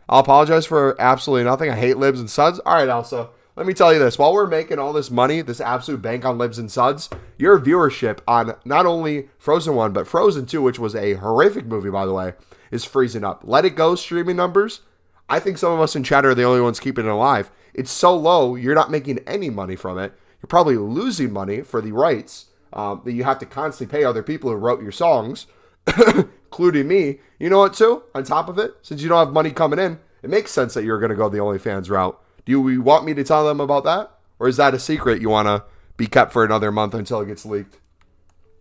I'll apologize for absolutely nothing. I hate libs and suds. All right, Elsa, let me tell you this. While we're making all this money, this absolute bank on libs and suds, your viewership on not only Frozen 1, but Frozen 2, which was a horrific movie, by the way, is freezing up. Let It Go streaming numbers, I think some of us in chat are the only ones keeping it alive. It's so low, you're not making any money from it. You're probably losing money for the rights that you have to constantly pay other people who wrote your songs, including me. You know what, too? On top of it, since you don't have money coming in, it makes sense that you're going to go the OnlyFans route. Do you want me to tell them about that? Or is that a secret you want to be kept for another month until it gets leaked?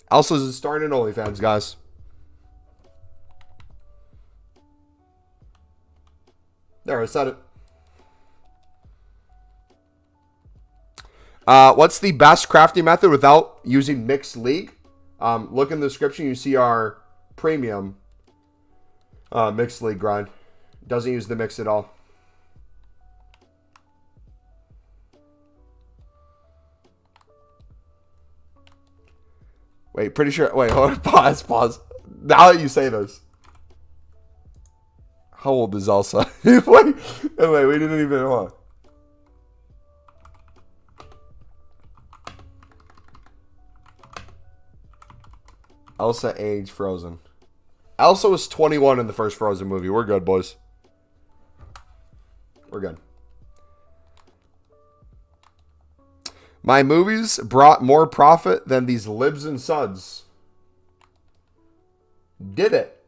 Elsa's starting an OnlyFans, guys. There, I said it. What's the best crafting method without using Mixed League? Look in the description. You see our premium Mixed League grind. Doesn't use the mix at all. Wait, pretty sure. Wait, hold on. Pause. Now that you say this. How old is Elsa? wait, we didn't even know. Elsa age Frozen. Elsa was 21 in the first Frozen movie. We're good, boys. We're good. My movies brought more profit than these libs and suds. Did it?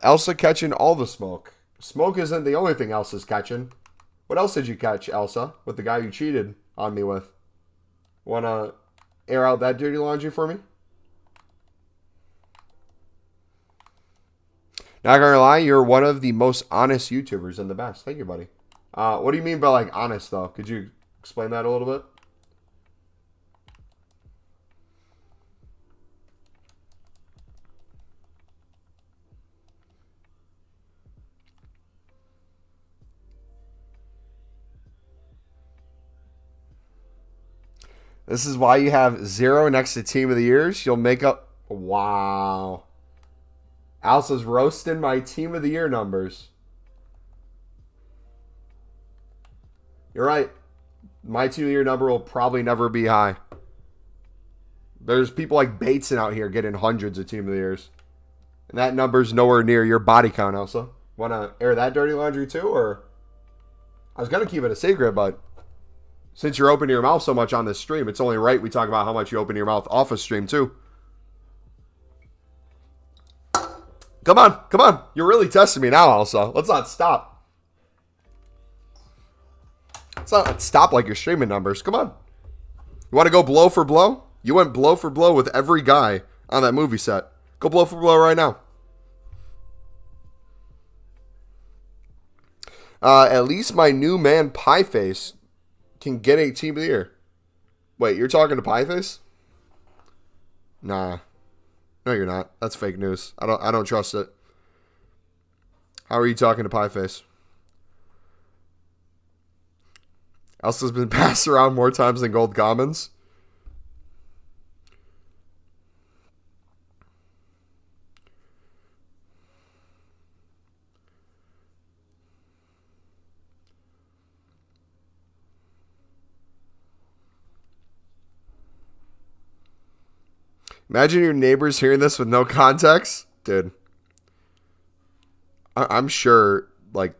Elsa catching all the smoke. Smoke isn't the only thing Elsa's catching. What else did you catch, Elsa, with the guy you cheated on me with? Want to air out that dirty laundry for me? Not gonna lie, you're one of the most honest YouTubers and the best. Thank you, buddy. What do you mean by, like, honest, though? Could you explain that a little bit? This is why you have 0 next to Team of the Years. You'll make up... Wow. Elsa's roasting my Team of the Year numbers. You're right. My Team of the Year number will probably never be high. There's people like Bateson out here getting hundreds of Team of the Years. And that number's nowhere near your body count, Elsa. Want to air that dirty laundry too? Or I was going to keep it a secret, but... since you're opening your mouth so much on this stream, it's only right we talk about how much you open your mouth off a stream, too. Come on. You're really testing me now, Elsa. Let's not stop. Let's not stop like your streaming numbers. Come on. You want to go blow for blow? You went blow for blow with every guy on that movie set. Go blow for blow right now. At least my new man, Pieface, can get a Team of the Year. Wait, you're talking to Pieface? Nah. No, you're not. That's fake news. I don't trust it. How are you talking to Pieface? Elsa's been passed around more times than gold commons. Imagine your neighbors hearing this with no context. Dude. I'm sure, like,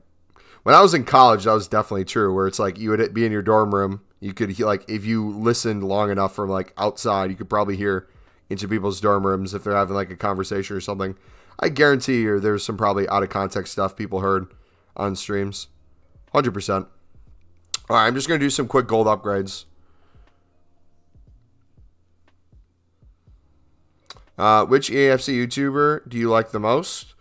when I was in college, that was definitely true, where it's like you would be in your dorm room. You could, like, if you listened long enough from, like, outside, you could probably hear into people's dorm rooms if they're having, like, a conversation or something. I guarantee you there's some probably out-of-context stuff people heard on streams. 100%. All right, I'm just going to do some quick gold upgrades. Which EAFC YouTuber do you like the most?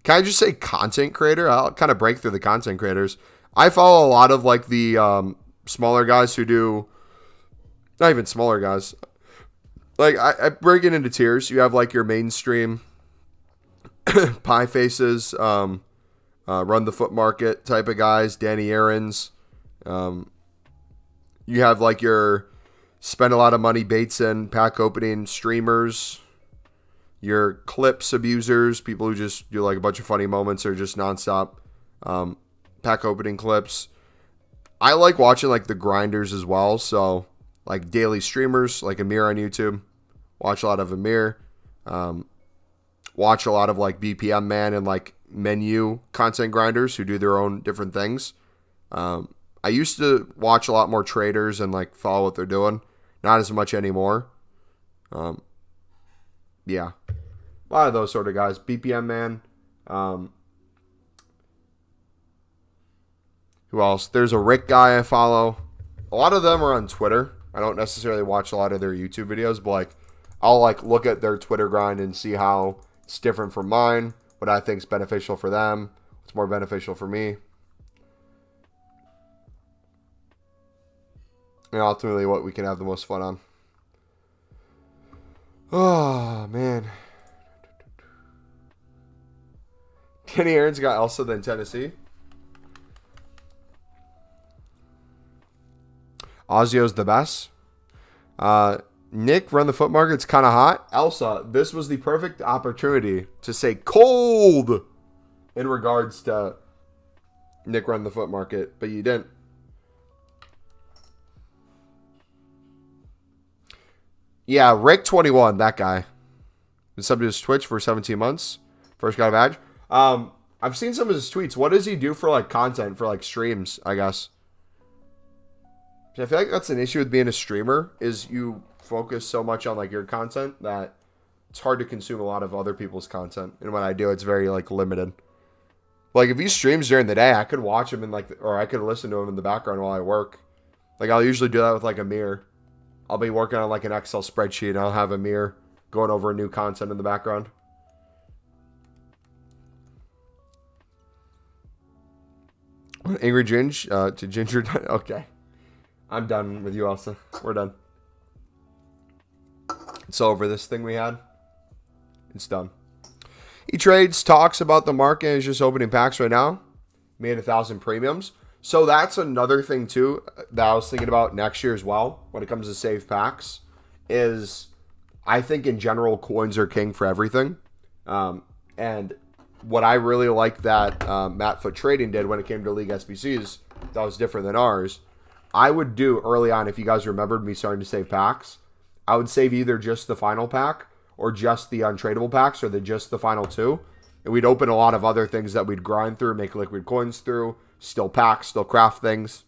Can I just say content creator? I'll kind of break through the content creators. I follow a lot of like the smaller guys who do, not even smaller guys. Like I break it into tiers. You have like your mainstream pie faces, run the foot market type of guys, Danny Aaron's. You have like your spend a lot of money baits in pack opening streamers, your clips abusers, people who just do like a bunch of funny moments or just nonstop pack opening clips. I like watching like the grinders as well. So like daily streamers like Amir on YouTube. Watch a lot of Amir. Watch a lot of like BPM Man and like menu content grinders who do their own different things. I used to watch a lot more traders and like follow what they're doing. Not as much anymore. Yeah. A lot of those sort of guys. BPM Man. Who else? There's a Rick guy I follow. A lot of them are on Twitter. I don't necessarily watch a lot of their YouTube videos, but like I'll like look at their Twitter grind and see how it's different from mine, what I think is beneficial for them, what's more beneficial for me. And ultimately what we can have the most fun on. Oh, man. Kenny Aaron's got Elsa than Tennessee. Ozio's the best. Nick, run the foot market's kind of hot. Elsa, this was the perfect opportunity to say cold in regards to Nick run the foot market, but you didn't. Yeah, Rick21, that guy. Been subbed to his Twitch for 17 months. First got a badge. I've seen some of his tweets. What does he do for like content, for like streams, I guess? I feel like that's an issue with being a streamer, is you focus so much on like your content that it's hard to consume a lot of other people's content. And when I do, it's very like limited. Like if he streams during the day, I could watch him in like, or I could listen to him in the background while I work. Like I'll usually do that with like Amir. I'll be working on like an Excel spreadsheet and I'll have Amir going over new content in the background. Angry Ginge to Ginger. Okay. I'm done with you, Elsa. We're done. It's over, this thing we had. It's done. He trades, talks about the market, is just opening packs right now. Made 1,000 premiums. So that's another thing too that I was thinking about next year as well when it comes to save packs is I think in general coins are king for everything. And what I really like that Matt Foot Trading did when it came to League SBCs that was different than ours. I would do early on, if you guys remembered me starting to save packs, I would save either just the final pack or just the untradeable packs or just the final two. And we'd open a lot of other things that we'd grind through, make liquid coins through, still packs, still craft things.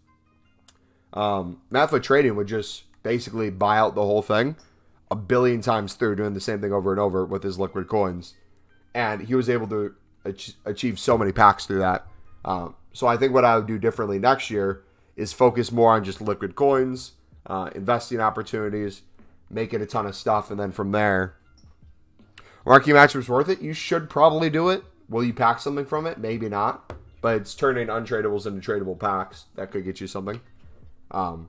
Matt Foot Trading would just basically buy out the whole thing a billion times through, doing the same thing over and over with his liquid coins. And he was able to achieve so many packs through that. So I think what I would do differently next year is focus more on just liquid coins, investing opportunities, making a ton of stuff, and then from there, marquee matchup's worth it. You should probably do it. Will you pack something from it? Maybe not. But it's turning untradables into tradable packs. That could get you something. So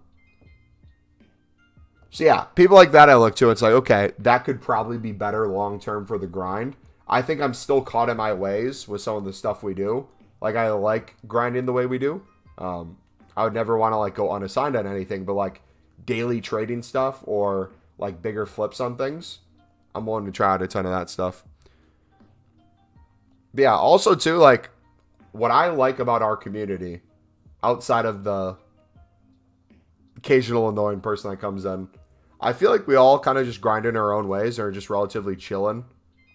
yeah, people like that I look to. It's like, okay, that could probably be better long-term for the grind. I think I'm still caught in my ways with some of the stuff we do. Like, I like grinding the way we do. I would never want to like go unassigned on anything, but like daily trading stuff or like bigger flips on things, I'm willing to try out a ton of that stuff. But yeah, also too, like what I like about our community, outside of the occasional annoying person that comes in, I feel like we all kind of just grind in our own ways or just relatively chilling,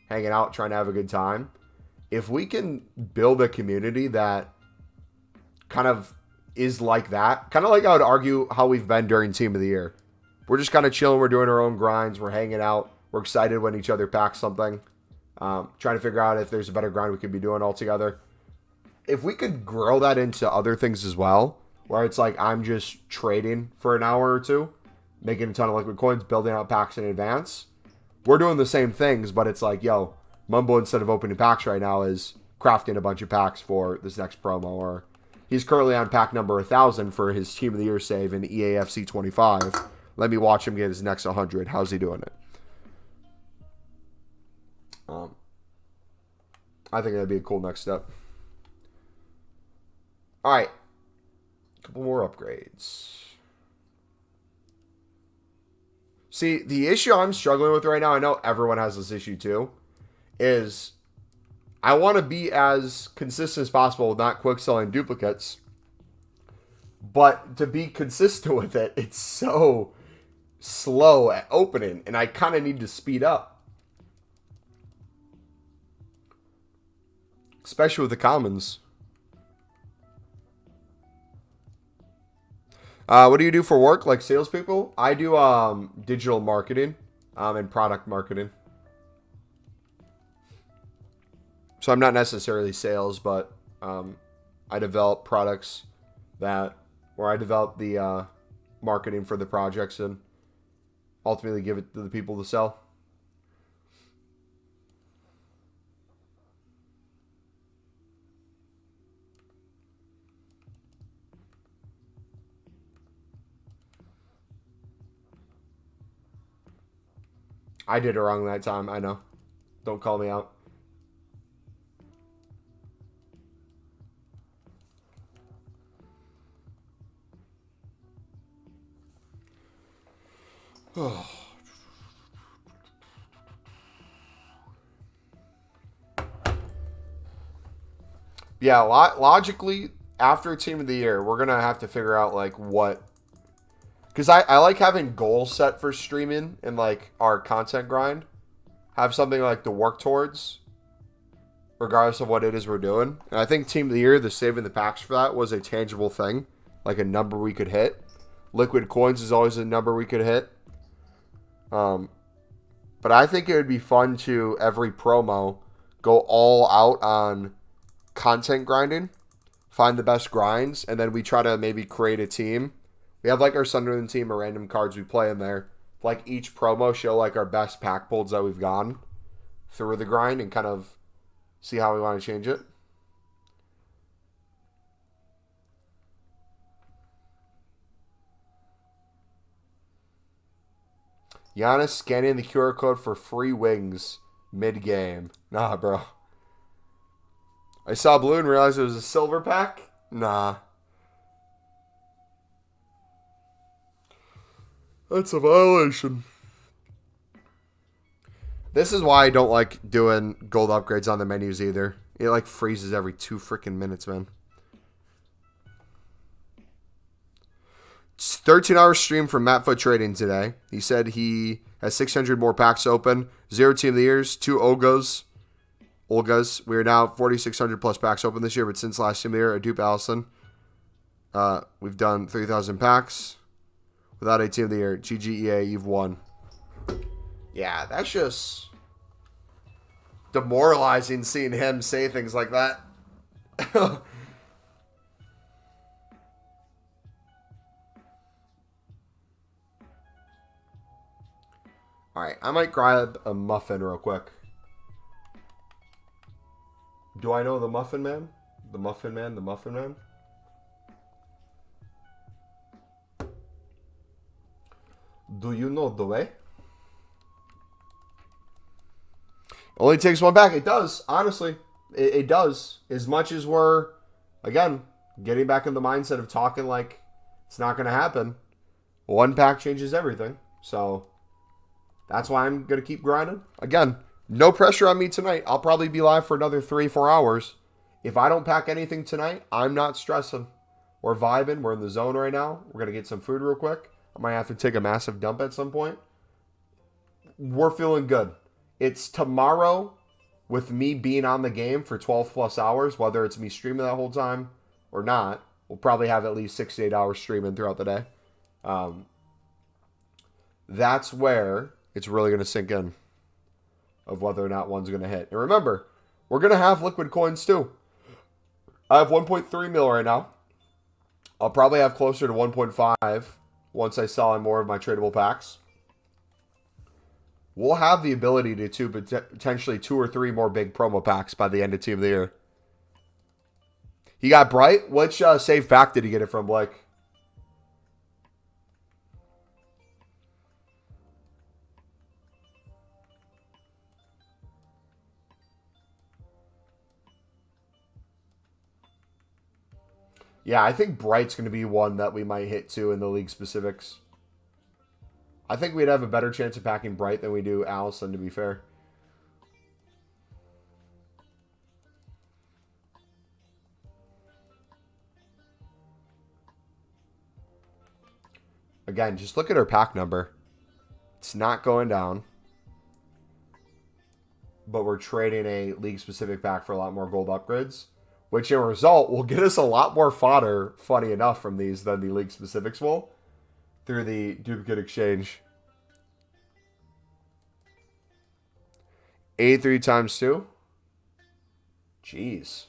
hanging out, trying to have a good time. If we can build a community that kind of is like that, kind of like I would argue how we've been during Team of the Year. We're just kind of chilling. We're doing our own grinds. We're hanging out. We're excited when each other packs something. Trying to figure out if there's a better grind we could be doing all together. If we could grow that into other things as well, where it's like I'm just trading for an hour or two, making a ton of liquid coins, building out packs in advance. We're doing the same things, but it's like, yo, Mumbo, instead of opening packs right now, is crafting a bunch of packs for this next promo. Or he's currently on pack number 1,000 for his Team of the Year save in EAFC 25. Let me watch him get his next 100. How's he doing it? I think that'd be a cool next step. All right. A couple more upgrades. See, the issue I'm struggling with right now, I know everyone has this issue too, is I want to be as consistent as possible with not quick selling duplicates. But to be consistent with it, it's so slow at opening, and I kind of need to speed up. Especially with the commons. What do you do for work, like salespeople? I do digital marketing and product marketing. So I'm not necessarily sales, but I develop products where I develop the marketing for the projects and ultimately give it to the people to sell. I did it wrong that time. I know. Don't call me out. Yeah, logically, after Team of the Year, we're going to have to figure out, like, what... Because I like having goals set for streaming and, like, our content grind. Have something, like, to work towards, regardless of what it is we're doing. And I think Team of the Year, the saving the packs for that, was a tangible thing. Like, a number we could hit. Liquid coins is always a number we could hit. But I think it would be fun to, every promo, go all out on content grinding. Find the best grinds. And then we try to maybe create a team. We have like our Sunderland team of random cards we play in there. Like each promo show like our best pack pulls that we've gone through the grind and kind of see how we want to change it. Giannis scanning the QR code for free wings mid-game. Nah, bro. I saw blue and realized it was a silver pack? Nah. That's a violation. This is why I don't like doing gold upgrades on the menus either. It like freezes every 2 freaking minutes, man. It's 13-hour stream from Matt Foot Trading today. He said he has 600 more packs open. 0 Team of the Years, 2 Olgas. We are now 4,600 plus packs open this year, but since last Team of the Year, a dupe Allison. We've done 3,000 packs. Without a Team of the Year. GGEA, you've won. Yeah, that's just demoralizing seeing him say things like that. Alright, I might grab a muffin real quick. Do I know the Muffin Man? The Muffin Man? The Muffin Man? Do you know the way? Only takes one pack. It does, honestly. It does. As much as we're, again, getting back in the mindset of talking like it's not going to happen, one pack changes everything. So that's why I'm going to keep grinding. Again, no pressure on me tonight. I'll probably be live for another 3-4 hours. If I don't pack anything tonight, I'm not stressing. We're vibing. We're in the zone right now. We're going to get some food real quick. I might have to take a massive dump at some point. We're feeling good. It's tomorrow with me being on the game for 12 plus hours, whether it's me streaming that whole time or not. We'll probably have at least 6 to 8 hours streaming throughout the day. That's where it's really going to sink in of whether or not one's going to hit. And remember, we're going to have liquid coins too. I have 1.3 mil right now. I'll probably have closer to 1.5 once I sell in more of my tradable packs. We'll have the ability to potentially 2 or 3 more big promo packs by the end of Team of the Year. He got Bright. Which save pack did he get it from, Blake? Yeah, I think Bright's going to be one that we might hit too in the league specifics. I think we'd have a better chance of packing Bright than we do Allison, to be fair. Again, just look at our pack number. It's not going down. But we're trading a league-specific pack for a lot more gold upgrades, which in result will get us a lot more fodder, funny enough, from these than the league-specifics will through the duplicate exchange. 83 times 2? Jeez.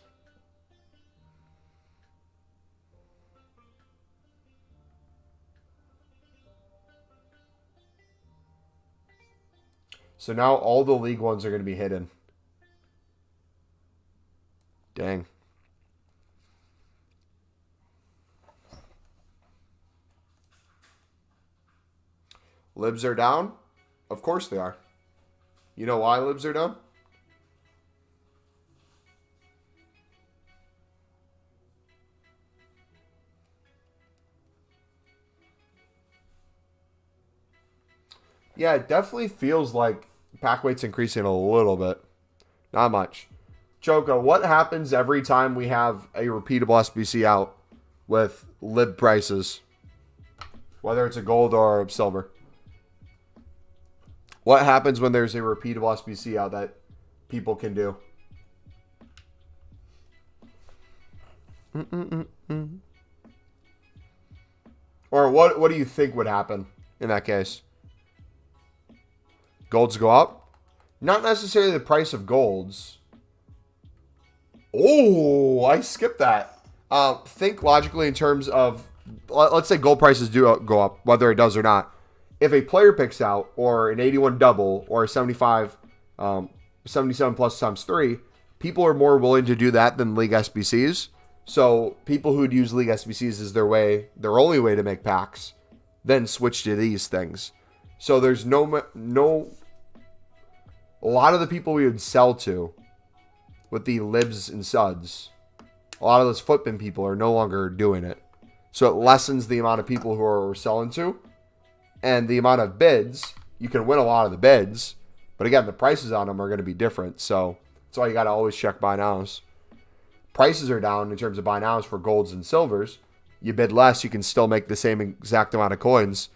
So now all the league ones are going to be hidden. Dang. Libs are down? Of course they are. You know why libs are down? Yeah, it definitely feels like pack weight's increasing a little bit. Not much. Choco, what happens every time we have a repeatable SBC out with lib prices? Whether it's a gold or a silver. What happens when there's a repeatable SBC out that people can do? Or what do you think would happen in that case? Golds go up? Not necessarily the price of golds. Oh, I skipped that. Think logically in terms of, let's say gold prices do go up, whether it does or not. If a player picks out, or an 81 double, or a 75, 77 plus times 3, people are more willing to do that than League SBCs. So people who'd use League SBCs as their only way to make packs, then switch to these things. So there's no, a lot of the people we would sell to with the libs and suds, a lot of those footbin people are no longer doing it. So it lessens the amount of people who we're selling to. And the amount of bids, you can win a lot of the bids. But again, the prices on them are going to be different. So that's why you got to always check buy nows. Prices are down in terms of buy nows for golds and silvers. You bid less, you can still make the same exact amount of coins.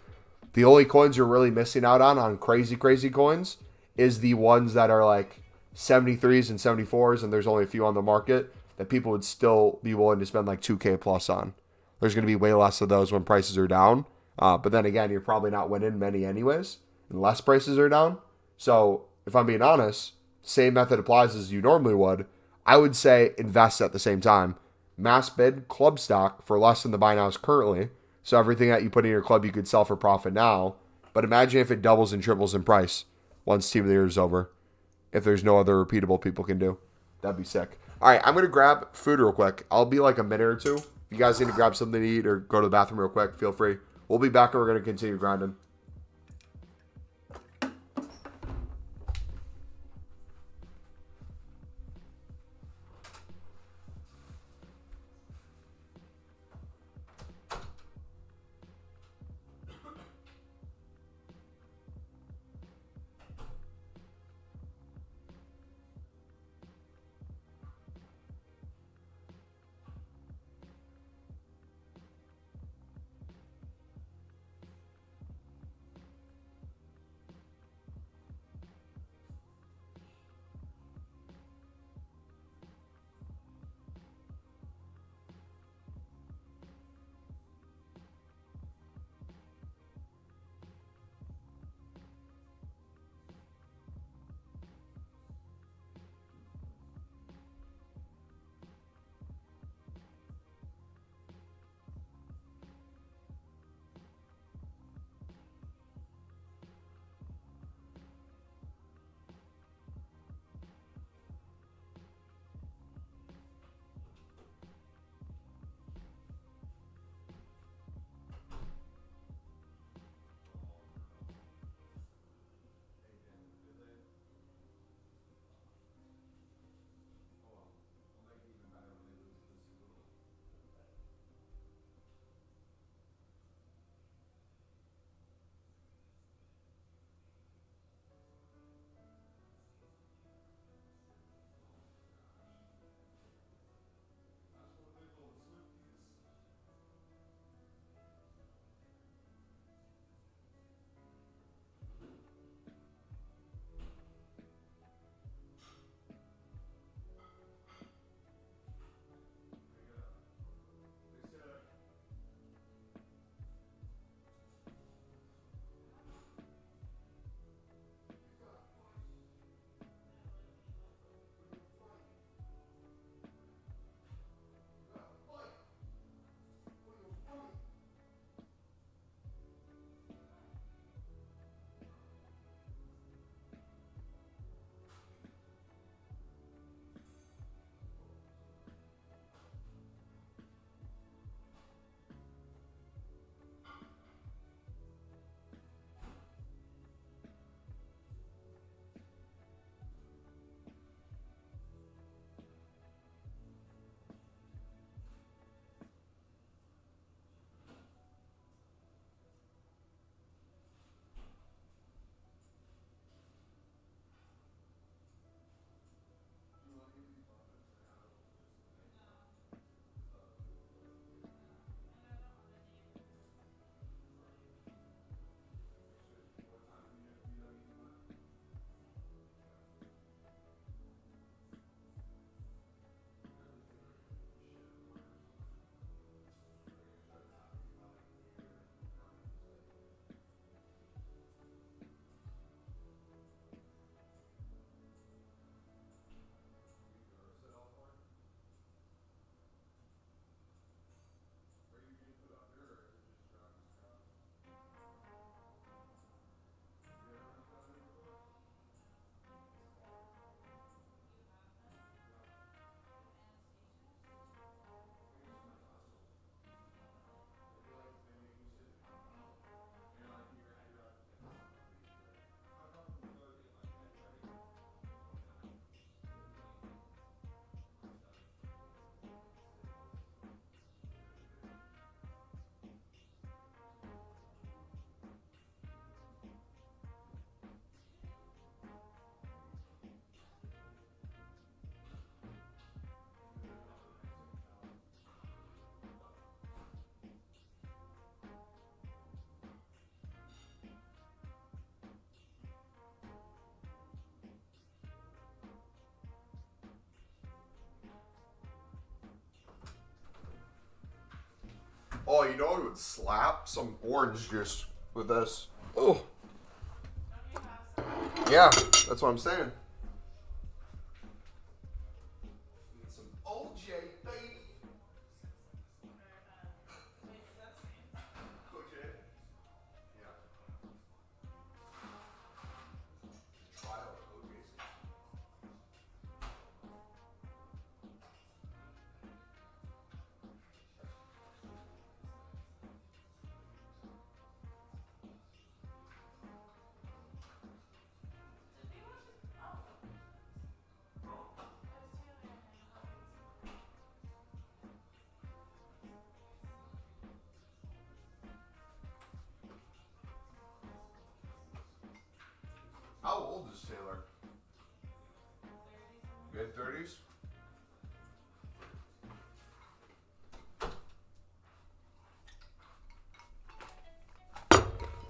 The only coins you're really missing out on crazy, crazy coins, is the ones that are like 73s and 74s, and there's only a few on the market that people would still be willing to spend like 2K plus on. There's going to be way less of those when prices are down. But then again, you're probably not winning many anyways, unless prices are down. So if I'm being honest, same method applies as you normally would. I would say invest at the same time. Mass bid club stock for less than the buy nows currently. So everything that you put in your club, you could sell for profit now. But imagine if it doubles and triples in price once Team of the Year is over. If there's no other repeatable people can do. That'd be sick. All right, I'm going to grab food real quick. I'll be like a minute or two. If you guys need to grab something to eat or go to the bathroom real quick, feel free. We'll be back and we're going to continue grinding. Oh, you know what would slap? Some orange juice with this. Oh. Yeah, that's what I'm saying. Some OJ, baby. OJ? Yeah. Try out OJ's. How old is Taylor? Mid-30s?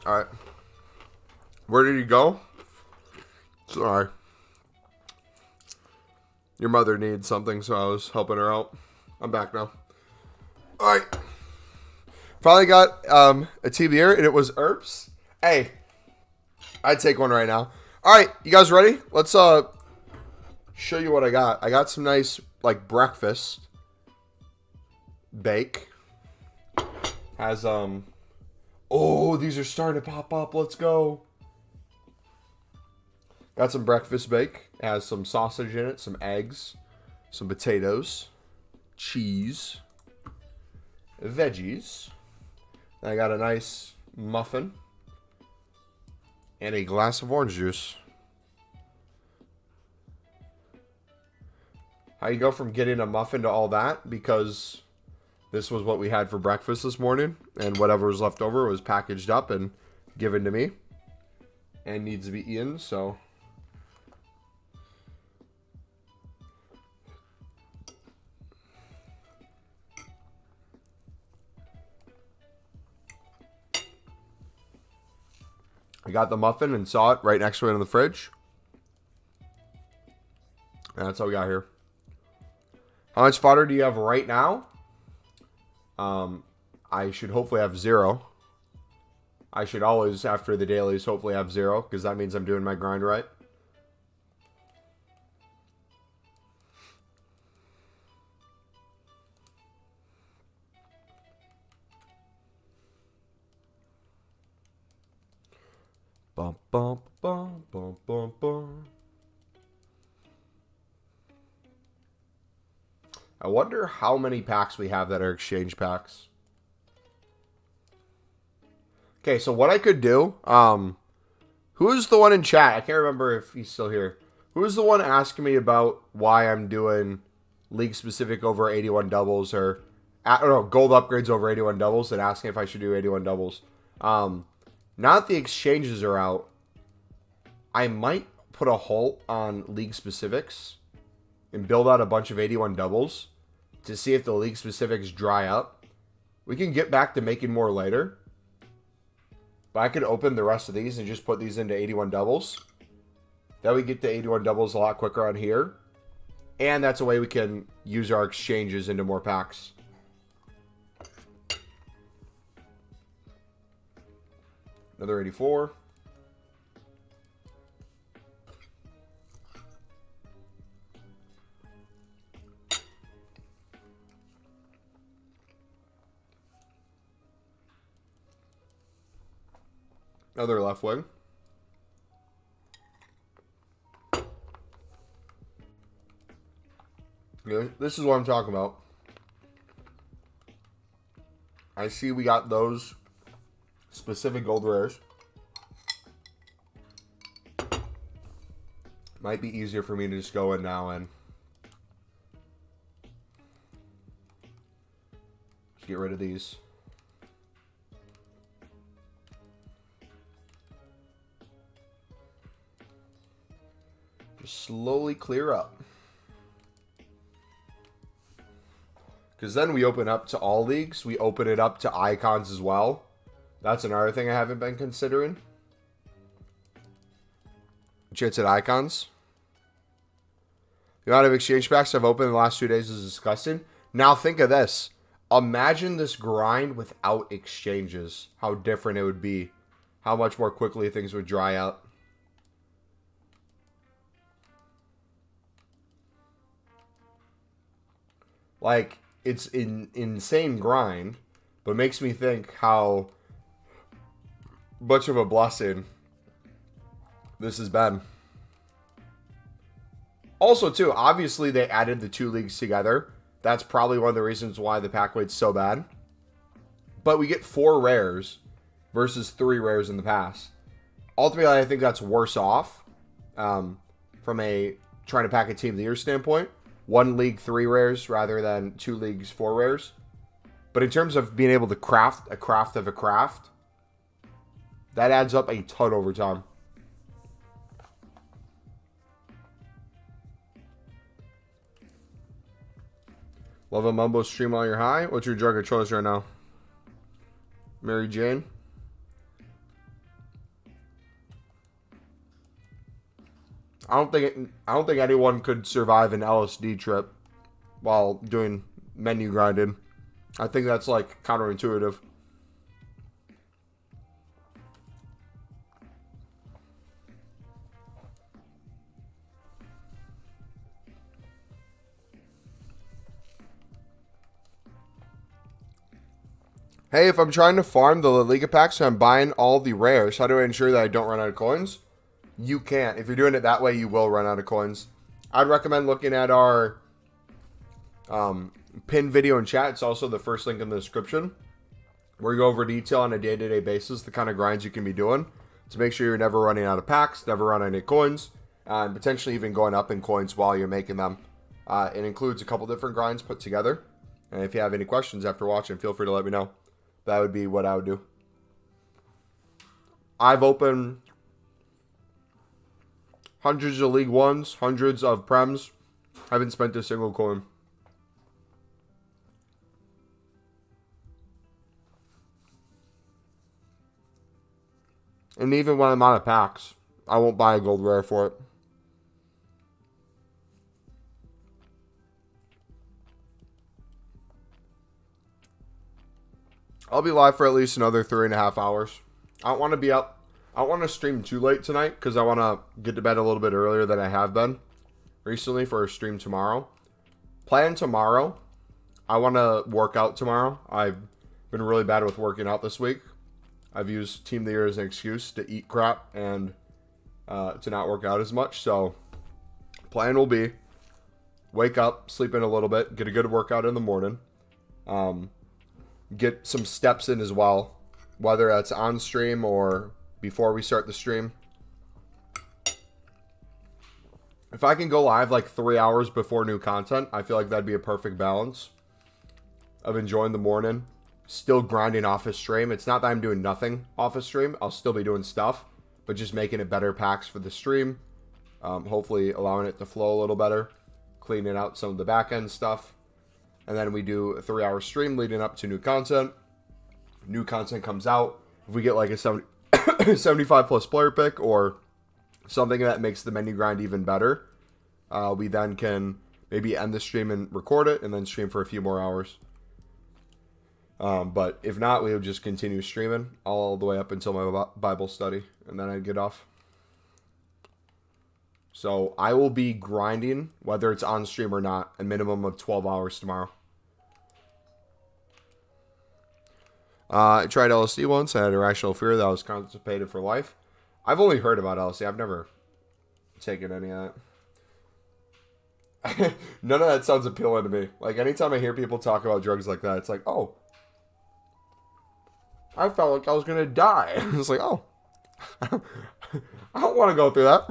Alright. Where did he go? Sorry. Your mother needs something, so I was helping her out. I'm back now. Alright. Finally got a TBR, and it was Earps. Hey, I'd take one right now. Alright, you guys ready? Let's show you what I got. I got some nice, like, breakfast bake. Has, oh, these are starting to pop up. Let's go. Got some breakfast bake. It has some sausage in it, some eggs, some potatoes, cheese, veggies. And I got a nice muffin and a glass of orange juice. How you go from getting a muffin to all that? Because this was what we had for breakfast this morning, and whatever was left over was packaged up and given to me and needs to be eaten, so I got the muffin and saw it right next to it in the fridge. And that's all we got here. How much fodder do you have right now? I should hopefully have 0. I should always, after the dailies, hopefully have 0, because that means I'm doing my grind right. Bum, bum, bum, bum, bum, bum. I wonder how many packs we have that are exchange packs. Okay, so what I could do, who's the one in chat? I can't remember if he's still here. Who's the one asking me about why I'm doing league specific over 81 doubles, or I don't know, gold upgrades over 81 doubles, and asking if I should do 81 doubles? Now that the exchanges are out, I might put a halt on league specifics and build out a bunch of 81 doubles to see if the league specifics dry up. We can get back to making more later, but I could open the rest of these and just put these into 81 doubles. That we get to 81 doubles a lot quicker on here, and that's a way we can use our exchanges into more packs. Another 84. Another left wing. Yeah, this is what I'm talking about. I see we got those specific gold rares. Might be easier for me to just go in now and just get rid of these. Just slowly clear up. Because then we open up to all leagues. We open it up to icons as well. That's another thing I haven't been considering. Chits at icons. The amount of exchange packs I've opened in the last 2 days is disgusting. Now think of this. Imagine this grind without exchanges. How different it would be. How much more quickly things would dry out. Like, it's an insane grind, but makes me think how much of a blessing this has been. Also, too, obviously they added the 2 leagues together. That's probably one of the reasons why the pack weight's so bad. But we get 4 rares versus 3 rares in the past. Ultimately, I think that's worse off from a trying to pack a team of the year standpoint. 1 league, 3 rares rather than 2 leagues, 4 rares. But in terms of being able to craft a craft of a craft, that adds up a ton over time. Love a Mumbo stream while you're high. What's your drug of choice right now? Mary Jane? I don't think anyone could survive an LSD trip while doing menu grinding. I think that's like counterintuitive. Hey, if I'm trying to farm the La Liga packs and I'm buying all the rares, how do I ensure that I don't run out of coins? You can't. If you're doing it that way, you will run out of coins. I'd recommend looking at our pinned video in chat. It's also the first link in the description, where we go over detail on a day-to-day basis, the kind of grinds you can be doing to make sure you're never running out of packs, never running out of coins, and potentially even going up in coins while you're making them. It includes a couple different grinds put together. And if you have any questions after watching, feel free to let me know. That would be what I would do. I've opened hundreds of League Ones, hundreds of Prems. I haven't spent a single coin. And even when I'm out of packs, I won't buy a gold rare for it. I'll be live for at least another 3.5 hours. I don't want to be up. I don't want to stream too late tonight because I want to get to bed a little bit earlier than I have been recently for a stream tomorrow. Plan tomorrow. I want to work out tomorrow. I've been really bad with working out this week. I've used Team of the Year as an excuse to eat crap and to not work out as much. So plan will be wake up, sleep in a little bit, get a good workout in the morning. Get some steps in as well, whether that's on stream or before we start the stream. If I can go live like 3 hours before new content, I feel like that'd be a perfect balance of enjoying the morning, still grinding off a stream. It's not that I'm doing nothing off a stream. I'll still be doing stuff, but just making it better packs for the stream. Hopefully allowing it to flow a little better, cleaning out some of the back end stuff. And then we do a 3-hour stream leading up to new content. New content comes out. If we get like a 75 plus player pick or something that makes the menu grind even better, we then can maybe end the stream and record it and then stream for a few more hours. But if not, we would just continue streaming all the way up until my Bible study, and then I'd get off. So I will be grinding, whether it's on stream or not, a minimum of 12 hours tomorrow. I tried LSD once. I had irrational fear that I was constipated for life. I've only heard about LSD. I've never taken any of that. None of that sounds appealing to me. Like, anytime I hear people talk about drugs like that, it's like, oh, I felt like I was going to die. It's like, oh, I don't want to go through that.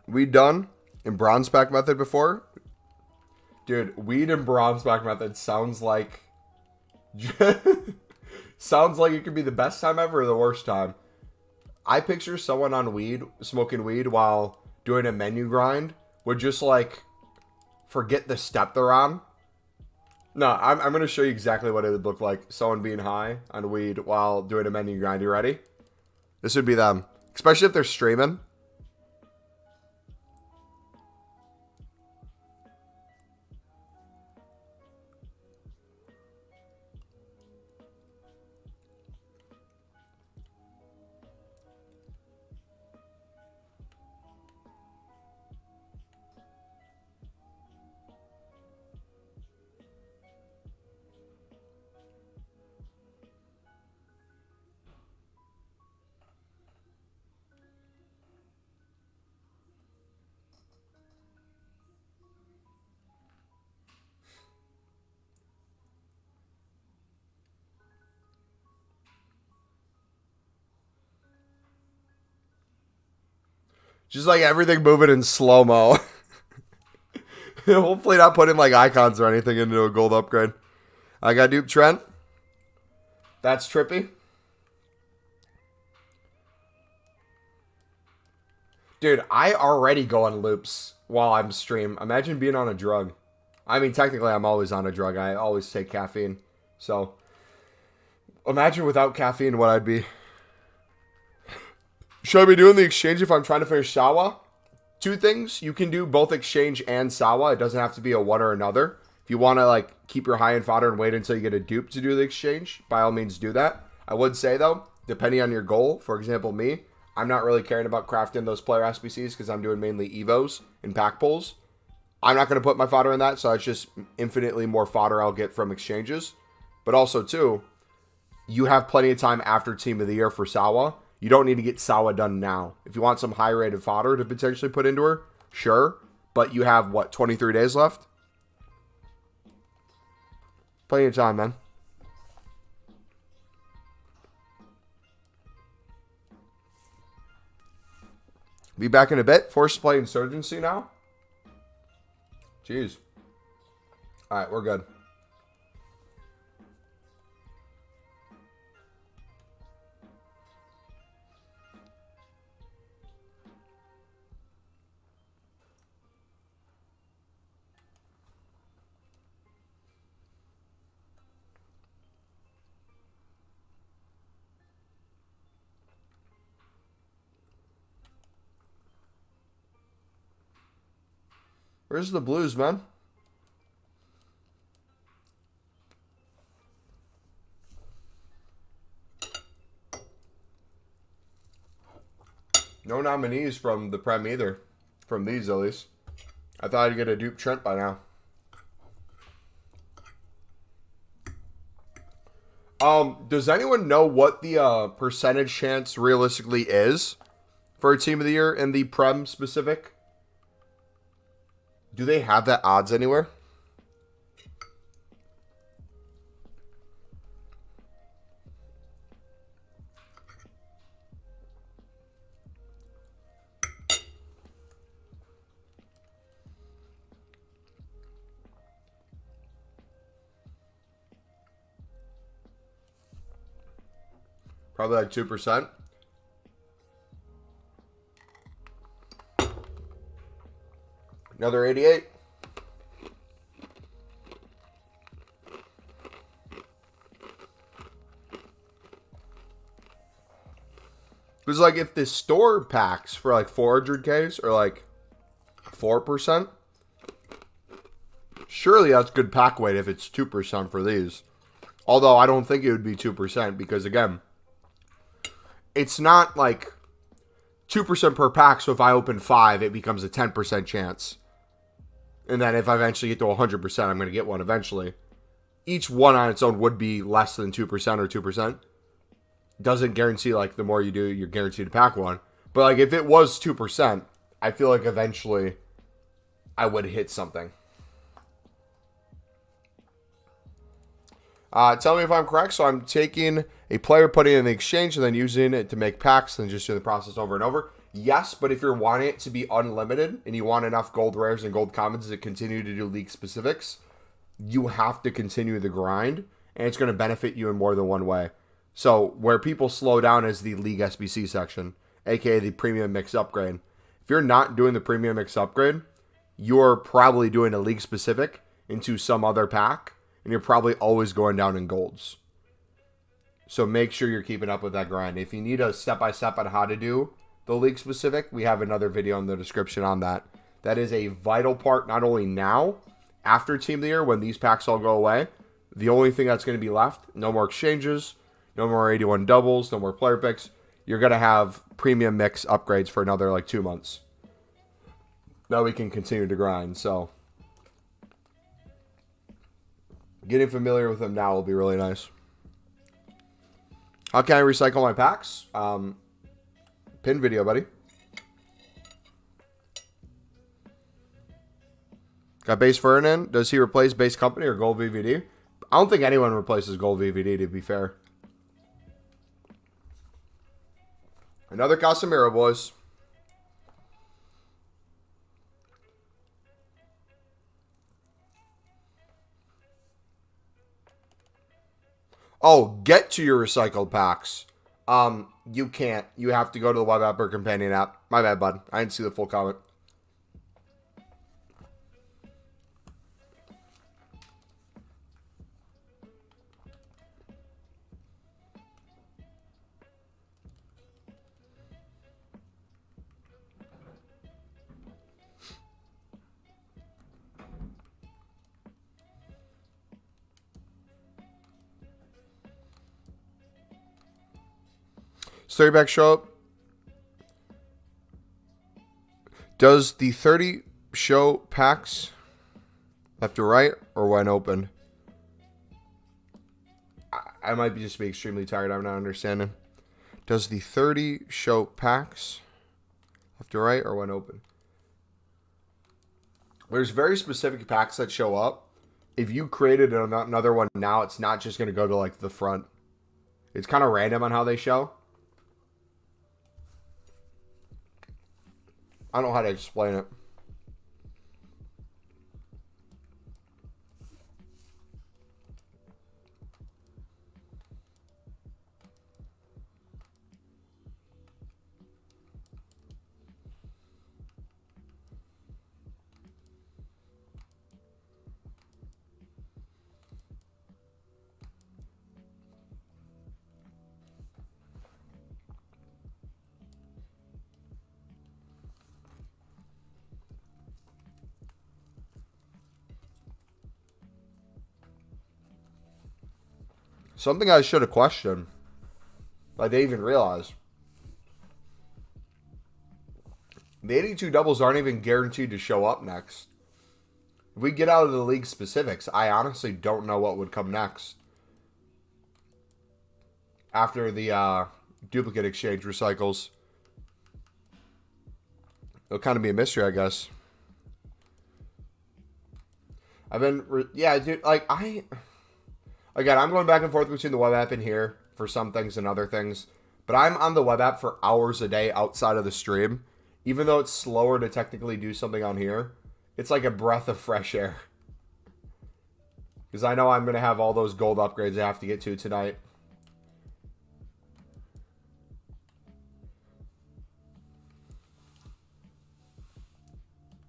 Weed done in bronze pack method before? Dude, weed and bronze pack method sounds like sounds like it could be the best time ever or the worst time. I picture someone on weed, smoking weed while doing a menu grind would just like forget the step they're on. No, I'm going to show you exactly what it would look like. Someone being high on weed while doing a menu grind. You ready? This would be them. Especially if they're streaming. Just like everything moving in slow-mo. Hopefully not putting like icons or anything into a gold upgrade. I got dupe Trent. That's trippy. Dude, I already go on loops while I'm stream. Imagine being on a drug. I mean, technically, I'm always on a drug. I always take caffeine. So, imagine without caffeine what I'd be. Should I be doing the exchange if I'm trying to finish Sawa? Two things. You can do both exchange and Sawa. It doesn't have to be a one or another. If you want to like keep your high-end fodder and wait until you get a dupe to do the exchange, by all means do that. I would say, though, depending on your goal, for example, me, I'm not really caring about crafting those player SBCs because I'm doing mainly Evos and pack pulls. I'm not going to put my fodder in that, so it's just infinitely more fodder I'll get from exchanges. But also, too, you have plenty of time after Team of the Year for Sawa. You don't need to get Sawa done now. If you want some high-rated fodder to potentially put into her, sure. But you have, what, 23 days left? Plenty of time, man. Be back in a bit. Forced to play Insurgency now. Jeez. Alright, we're good. Where's the blues, man? No nominees from the Prem either. From these, at least. I thought I'd get a dupe Trent by now. Does anyone know what the percentage chance realistically is for a Team of the Year in the Prem specific? Do they have that odds anywhere? Probably like 2%. Another 88. Because, like, if the store packs for, like, 400Ks or, like, 4%, surely that's good pack weight if it's 2% for these. Although, I don't think it would be 2% because, again, it's not, like, 2% per pack, so if I open 5, it becomes a 10% chance. And then if I eventually get to 100%, I'm going to get one eventually. Each one on its own would be less than 2% or 2%. Doesn't guarantee, like, the more you do, you're guaranteed to pack one. But, like, if it was 2%, I feel like eventually I would hit something. Tell me if I'm correct. So I'm taking a player, putting it in the exchange, and then using it to make packs, and just doing the process over and over. Yes, but if you're wanting it to be unlimited, and you want enough gold rares and gold commons to continue to do league specifics, you have to continue the grind, and it's going to benefit you in more than one way. So where people slow down is the League SBC section, aka the Premium Mix Upgrade. If you're not doing the Premium Mix Upgrade, you're probably doing a League specific into some other pack, and you're probably always going down in golds. So make sure you're keeping up with that grind. If you need a step-by-step on how to do the League specific, we have another video in the description on that. That is a vital part, not only now, after Team of the Year, when these packs all go away. The only thing that's going to be left, no more exchanges, no more 81 doubles, no more player picks. You're going to have Premium Mix upgrades for another, like, 2 months. Now we can continue to grind, so getting familiar with them now will be really nice. How can I recycle my packs? Pin video, buddy. Got base Ferdinand. Does he replace base company or gold VVD? I don't think anyone replaces gold VVD, to be fair. Another Casemiro, boys. Oh, get to your recycled packs. You can't. You have to go to the web app or companion app. My bad, bud. I didn't see the full comment. Does 30 back show up? Does the 30 show packs left to right or when open? I might be just be extremely tired. I'm not understanding. Does the 30 show packs left to right or when open? There's very specific packs that show up. If you created another one now, it's not just going to go to like the front. It's kind of random on how they show. I don't know how to explain it. Something I should have questioned. Like they even realize. The 82 doubles aren't even guaranteed to show up next. If we get out of the league specifics, I honestly don't know what would come next. After the duplicate exchange recycles. It'll kind of be a mystery, I guess. Yeah, dude, like, again, I'm going back and forth between the web app and here for some things and other things. But I'm on the web app for hours a day outside of the stream. Even though it's slower to technically do something on here, it's like a breath of fresh air. Because I know I'm going to have all those gold upgrades I have to get to tonight.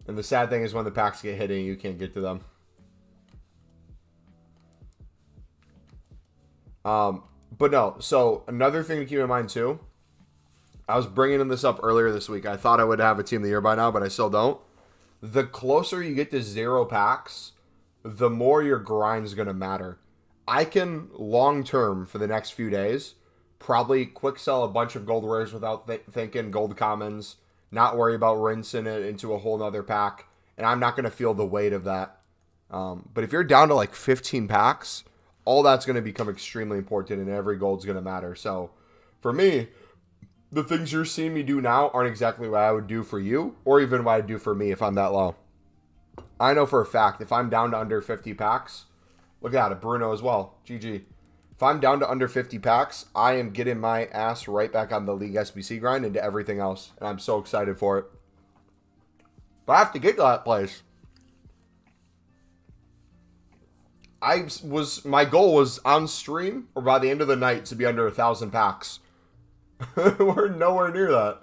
And the sad thing is when the packs get hidden, you can't get to them. But no, so another thing to keep in mind too, I was bringing this up earlier this week. I thought I would have a team of the year by now, but I still don't. The closer you get to 0 packs, the more your grind is going to matter. I can, long term, for the next few days, probably quick sell a bunch of gold rares without thinking gold commons, not worry about rinsing it into a whole nother pack, and I'm not going to feel the weight of that. But if you're down to like 15 packs, all that's going to become extremely important, and every gold's going to matter. So, for me, the things you're seeing me do now aren't exactly what I would do for you, or even what I'd do for me if I'm that low. I know for a fact, if I'm down to under 50 packs, look at it, Bruno as well, GG. If I'm down to under 50 packs, I am getting my ass right back on the League SBC grind into everything else, and I'm so excited for it. But I have to get to that place. My goal was on stream or by the end of the night to be under 1,000 packs. We're nowhere near that.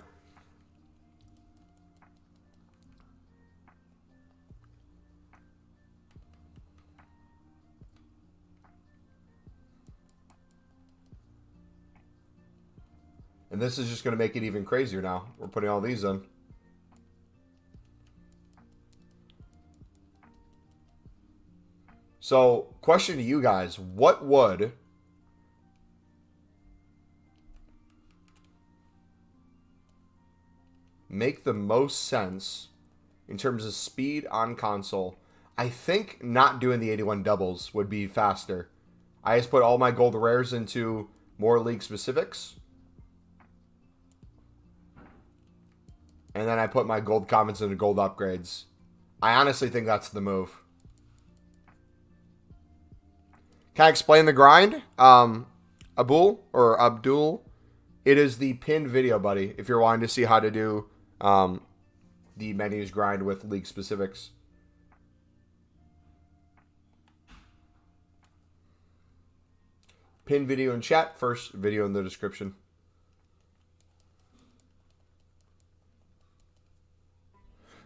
And this is just going to make it even crazier now. We're putting all these in. So, question to you guys. What would make the most sense in terms of speed on console? I think not doing the 81 doubles would be faster. I just put all my gold rares into more league specifics. And then I put my gold commons into gold upgrades. I honestly think that's the move. Can I explain the grind? Abdul? It is the pinned video, buddy, if you're wanting to see how to do the menus grind with league specifics. Pin video in chat. First video in the description.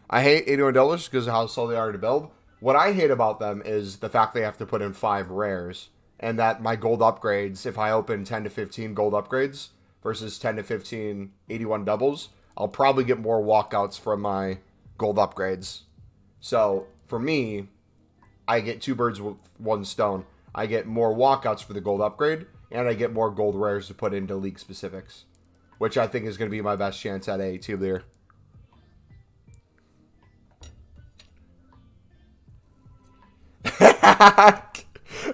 I hate 81 dollars because of how slow they are to build. What I hate about them is the fact they have to put in 5 rares. And that my gold upgrades, if I open 10 to 15 gold upgrades versus 10 to 15 81 doubles, I'll probably get more walkouts from my gold upgrades. So, for me, I get 2 birds with 1 stone. I get more walkouts for the gold upgrade, and I get more gold rares to put into league specifics, which I think is going to be my best chance at a team of the year.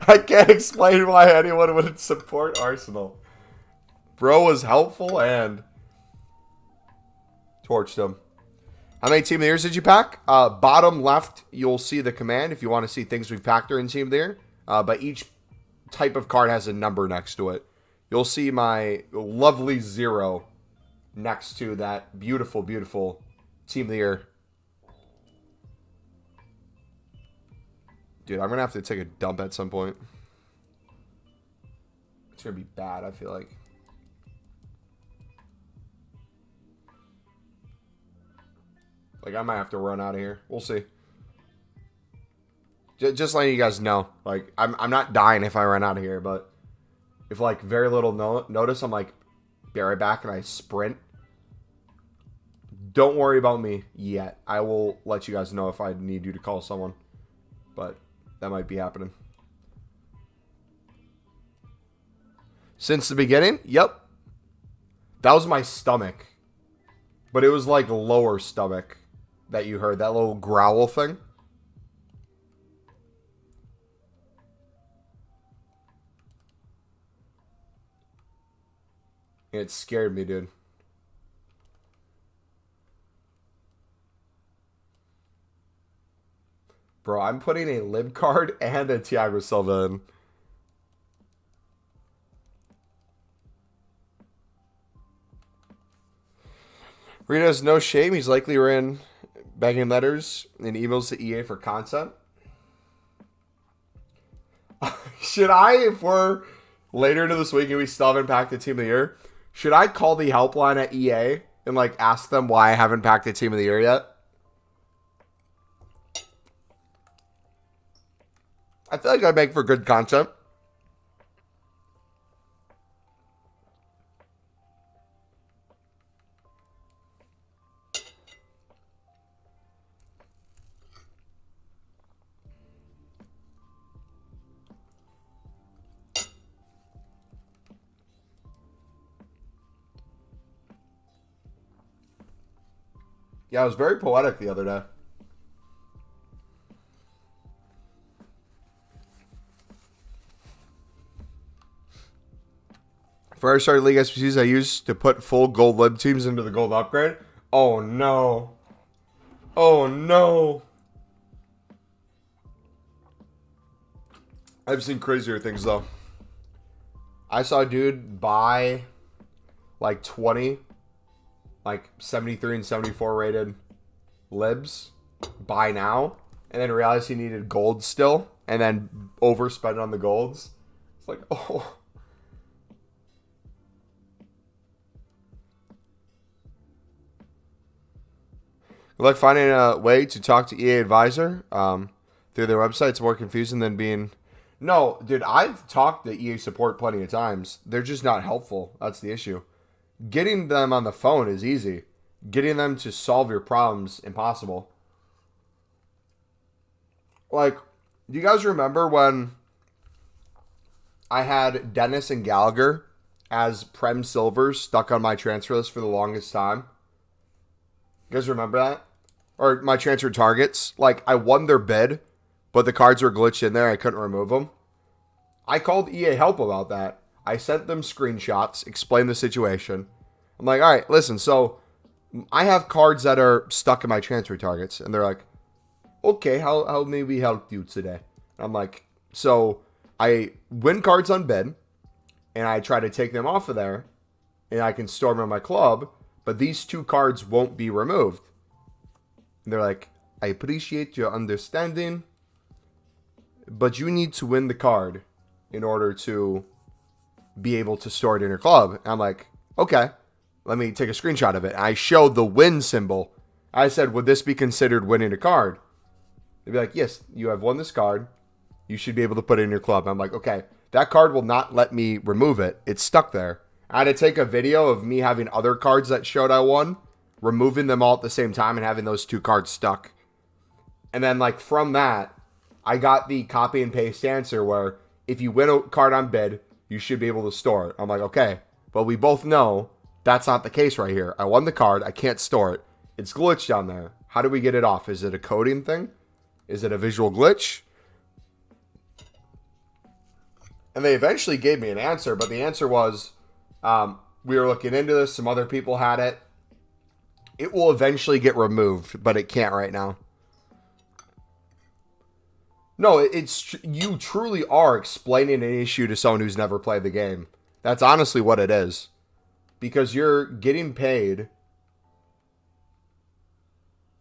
I can't explain why anyone would support Arsenal. Bro was helpful and torched him. How many Team of the Years did you pack? Bottom left, you'll see the command if you want to see things we've packed during Team of the Year. But each type of card has a number next to it. You'll see my lovely 0 next to that beautiful, beautiful Team of the Year. Dude, I'm going to have to take a dump at some point. It's going to be bad, I feel like. Like, I might have to run out of here. We'll see. Just letting you guys know. Like, I'm not dying if I run out of here, but if, like, very little notice, I'm, like, be right back and I sprint. Don't worry about me yet. I will let you guys know if I need you to call someone. But that might be happening. Since the beginning? Yep. That was my stomach. But it was like lower stomach that you heard. That little growl thing. It scared me, dude. Bro, I'm putting a lib card and a Thiago Silva in. Reno has no shame. He's likely ran begging letters and emails to EA for content. Should I, if we're later into this week and we still haven't packed the Team of the Year, should I call the helpline at EA and like ask them why I haven't packed the Team of the Year yet? I feel like I'd make for good content. Yeah, I was very poetic the other day. Before I started League SPCs, I used to put full gold lib teams into the gold upgrade. Oh no. Oh no. I've seen crazier things though. I saw a dude buy like 20, like 73 and 74 rated libs, buy now, and then realized he needed gold still, and then overspend on the golds. It's like, oh. Good luck finding a way to talk to EA Advisor through their website. It's more confusing than being... No, dude, I've talked to EA support plenty of times. They're just not helpful. That's the issue. Getting them on the phone is easy. Getting them to solve your problems, impossible. Like, do you guys remember when I had Dennis and Gallagher as Prem Silvers stuck on my transfer list for the longest time? You guys remember that? Or my transfer targets? Like, I won their bid, but the cards were glitched in there. I couldn't remove them. I called EA Help about that. I sent them screenshots, explained the situation. I'm like, all right, listen, so I have cards that are stuck in my transfer targets. And they're like, okay, how may we help you today? I'm like, so I win cards on bid, and I try to take them off of there, and I can store them in my club, but these 2 cards won't be removed. And they're like, I appreciate your understanding, but you need to win the card in order to be able to store it in your club. And I'm like, okay, let me take a screenshot of it. I showed the win symbol. I said, would this be considered winning a card? They'd be like, yes, you have won this card. You should be able to put it in your club. I'm like, okay, that card will not let me remove it. It's stuck there. I had to take a video of me having other cards that showed I won, removing them all at the same time and having those two cards stuck. And then like from that, I got the copy and paste answer where if you win a card on bid, you should be able to store it. I'm like, okay, but we both know that's not the case right here. I won the card. I can't store it. It's glitched down there. How do we get it off? Is it a coding thing? Is it a visual glitch? And they eventually gave me an answer, but the answer was, we were looking into this. Some other people had it. It will eventually get removed, but it can't right now. No, it's you truly are explaining an issue to someone who's never played the game. That's honestly what it is. Because you're getting paid.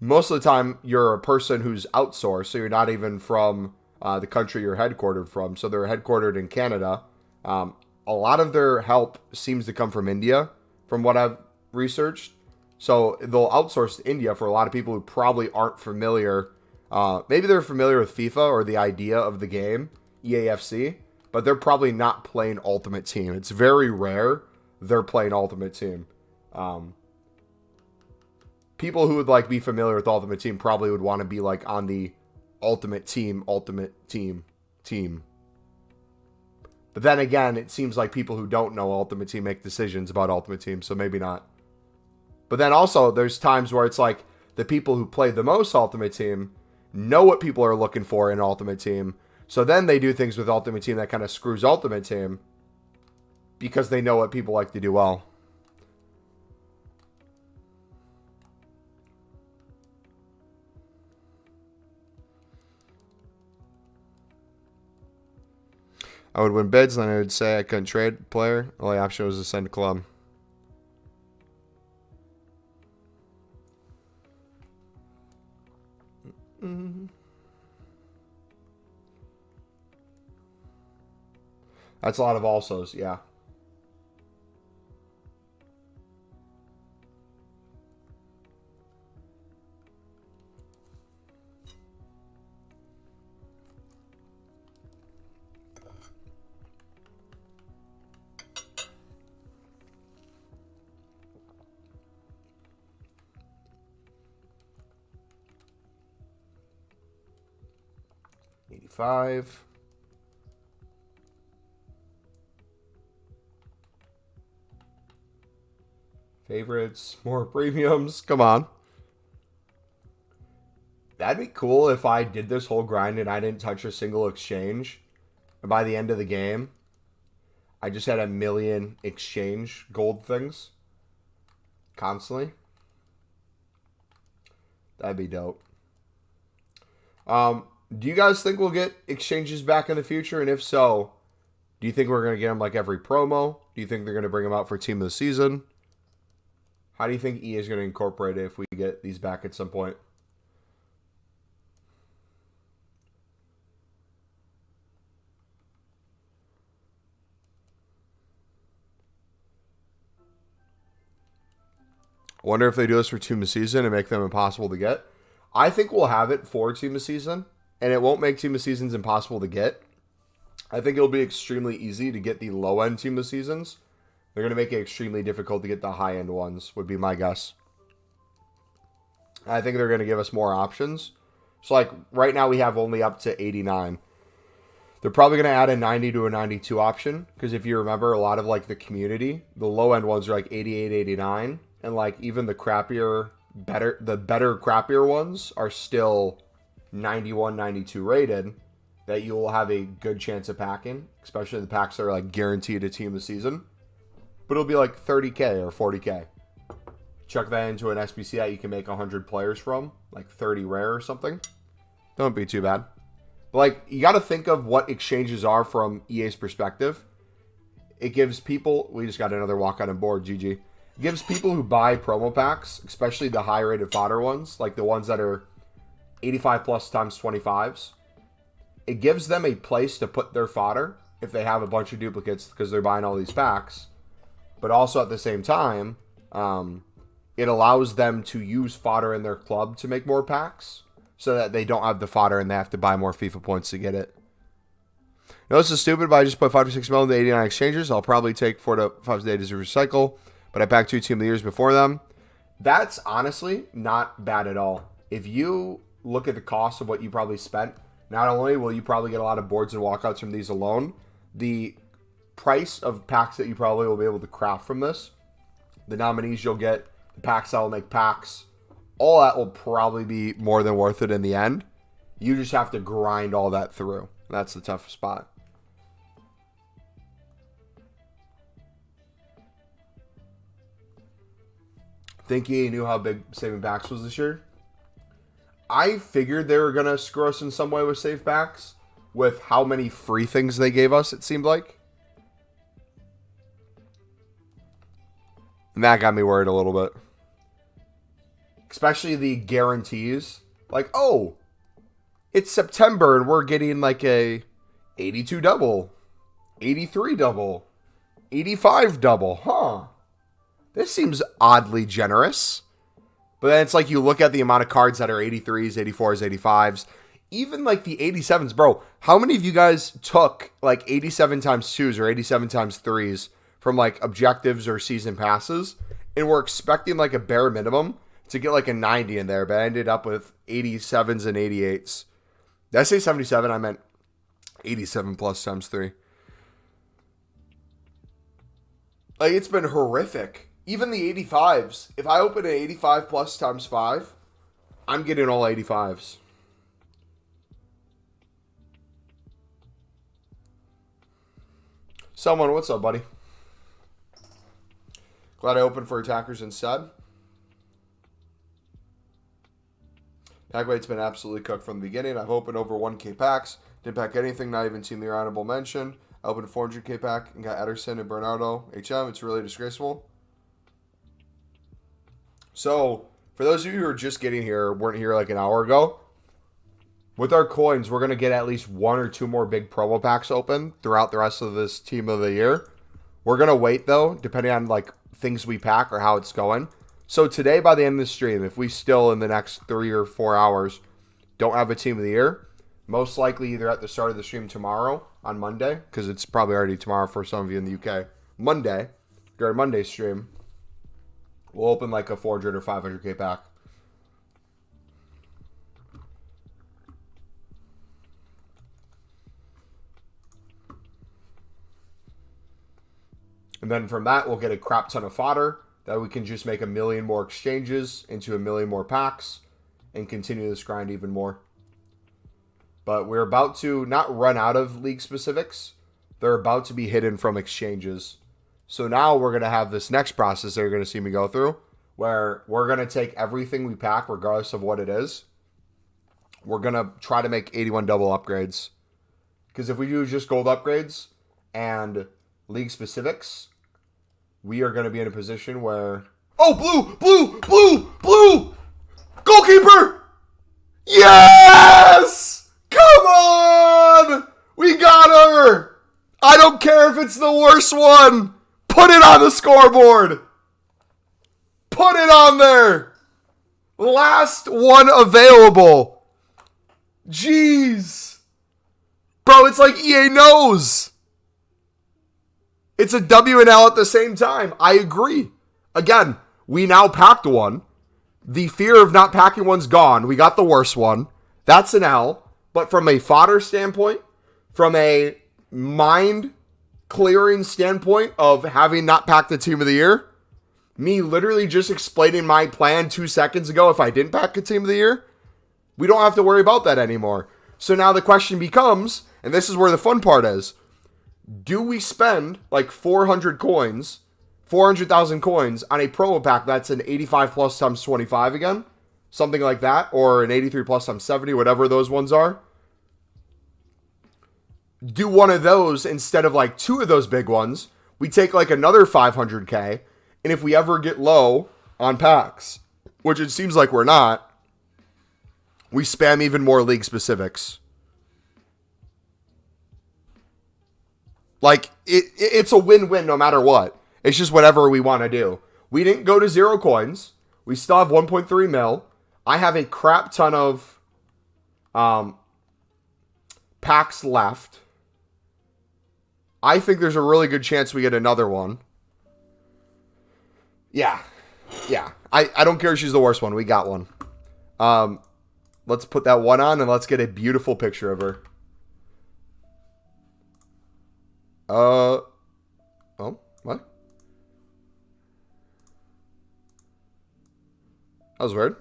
Most of the time, you're a person who's outsourced, so you're not even from the country you're headquartered from. So they're headquartered in Canada. A lot of their help seems to come from India, from what I've researched. So they'll outsource to India for a lot of people who probably aren't familiar. Maybe they're familiar with FIFA or the idea of the game, EAFC, but they're probably not playing Ultimate Team. It's very rare they're playing Ultimate Team. People who would like be familiar with Ultimate Team probably would want to be like on the Ultimate Team. But then again, it seems like people who don't know Ultimate Team make decisions about Ultimate Team, so maybe not. But then also, there's times where it's like the people who play the most Ultimate Team know what people are looking for in Ultimate Team. So then they do things with Ultimate Team that kind of screws Ultimate Team because they know what people like to do well. I would win bids, then I would say I couldn't trade player. Only option was to send club. That's a lot of alsos, yeah. $85. Favorites, more premiums. Come on. That'd be cool if I did this whole grind and I didn't touch a single exchange. And by the end of the game, I just had 1 million exchange gold things constantly. That'd be dope. Do you guys think we'll get exchanges back in the future? And if so, do you think we're going to get them like every promo? Do you think they're going to bring them out for Team of the Season? How do you think EA is going to incorporate it if we get these back at some point? I wonder if they do this for Team of the Season and make them impossible to get. I think we'll have it for Team of the Season, and it won't make Team of the Seasons impossible to get. I think it'll be extremely easy to get the low-end Team of the Seasons. They're going to make it extremely difficult to get the high-end ones, would be my guess. I think they're going to give us more options. So, like, right now we have only up to 89. They're probably going to add a 90 to a 92 option, because if you remember, a lot of, like, the community, the low-end ones are, like, 88, 89, and, like, even the crappier, better crappier ones are still 91, 92 rated, that you will have a good chance of packing, especially the packs that are, like, guaranteed a Team of the Season. But it'll be like 30K or 40K. Chuck that into an SBC that you can make 100 players from, like 30 rare or something. Don't be too bad. But like, you got to think of what exchanges are from EA's perspective. It gives people, we just got another walkout on board, GG. It gives people who buy promo packs, especially the high rated fodder ones, like the ones that are 85 plus times 25s. It gives them a place to put their fodder if they have a bunch of duplicates because they're buying all these packs. But also at the same time, it allows them to use fodder in their club to make more packs so that they don't have the fodder and they have to buy more FIFA points to get it. No, this is stupid, but I just put 5 to 6 mil in the 89 exchanges. I'll probably take 4 to 5 days to recycle, but I packed 2 Team of the Years before them. That's honestly not bad at all. If you look at the cost of what you probably spent, not only will you probably get a lot of boards and walkouts from these alone, the price of packs that you probably will be able to craft from this, the nominees you'll get, the packs that will make packs, all that will probably be more than worth it in the end. You just have to grind all that through. That's the toughest spot. Think EA knew how big saving packs was this year? I figured they were going to screw us in some way with save packs, with how many free things they gave us, it seemed like. And that got me worried a little bit. Especially the guarantees. Like, oh, it's September and we're getting like a 82 double, 83 double, 85 double. Huh. This seems oddly generous. But then it's like you look at the amount of cards that are 83s, 84s, 85s. Even like the 87s. Bro, how many of you guys took like 87 times 2s or 87 times 3s from like objectives or season passes and were expecting like a bare minimum to get like a 90 in there, but I ended up with 87s and 88s. Did I say 77? I meant 87 plus times 3. Like, it's been horrific. Even the 85s. If I open an 85 plus times 5, I'm getting all 85s. Someone, what's up, buddy? Glad I opened for attackers instead. Pack weight's been absolutely cooked from the beginning. I've opened over 1K packs. Didn't pack anything, not even Team the Honorable Mention. I opened a 400K pack and got Ederson and Bernardo HM. It's really disgraceful. So, for those of you who are just getting here, weren't here like an hour ago, with our coins, we're going to get at least 1 or 2 more big promo packs open throughout the rest of this Team of the Year. We're going to wait, though, depending on like things we pack or how it's going. So today, by the end of the stream, if we still in the next 3 or 4 hours don't have a Team of the Year, most likely either at the start of the stream tomorrow on Monday, because it's probably already tomorrow for some of you in the UK, Monday, during Monday's stream, we'll open like a 400 or 500K pack. And then from that, we'll get a crap ton of fodder that we can just make 1 million more exchanges into 1 million more packs and continue this grind even more. But we're about to not run out of league specifics. They're about to be hidden from exchanges. So now we're going to have this next process that you're going to see me go through, where we're going to take everything we pack, regardless of what it is. We're going to try to make 81 double upgrades. Because if we do just gold upgrades and league specifics, we are going to be in a position where... Oh, blue! Goalkeeper! Yes! Come on! We got her! I don't care if it's the worst one! Put it on the scoreboard! Put it on there! Last one available. Jeez. Bro, it's like EA knows. It's a W and L at the same time. I agree. Again, we now packed one. The fear of not packing one's gone. We got the worst one. That's an L. But from a fodder standpoint, from a mind-clearing standpoint of having not packed the Team of the Year, me literally just explaining my plan 2 seconds ago if I didn't pack a Team of the Year, we don't have to worry about that anymore. So now the question becomes, and this is where the fun part is, do we spend like 400 coins, 400,000 coins on a promo pack that's an 85 plus times 25 again? Something like that, or an 83 plus times 70, whatever those ones are. Do one of those instead of like 2 of those big ones. We take like another 500K, and if we ever get low on packs, which it seems like we're not, we spam even more league specifics. Like, it's a win-win no matter what. It's just whatever we want to do. We didn't go to 0 coins. We still have 1.3 mil. I have a crap ton of packs left. I think there's a really good chance we get another one. Yeah. Yeah. I don't care if she's the worst one. We got one. Let's put that one on and let's get a beautiful picture of her. Oh, what? That was weird.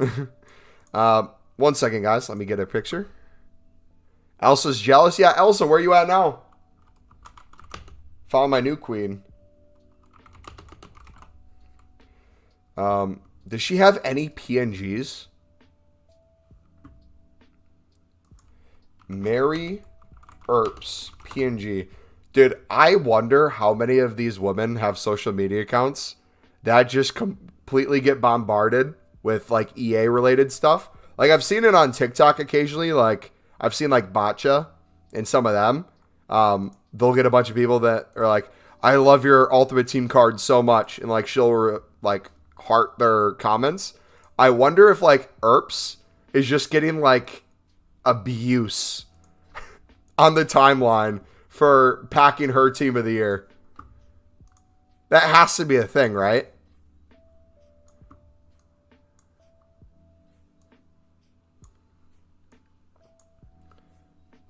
1 second, guys. Let me get a picture. Elsa's jealous. Yeah, Elsa, where you at now? Found my new queen. Does she have any PNGs? Mary Earps PNG. Dude, I wonder how many of these women have social media accounts that just completely get bombarded with like EA related stuff. Like I've seen it on TikTok occasionally. Like I've seen like Botcha and some of them. They'll get a bunch of people that are like, I love your Ultimate Team card so much. And like she'll like heart their comments. I wonder if like Earps is just getting like abuse on the timeline for packing her team of the year. That has to be a thing, right?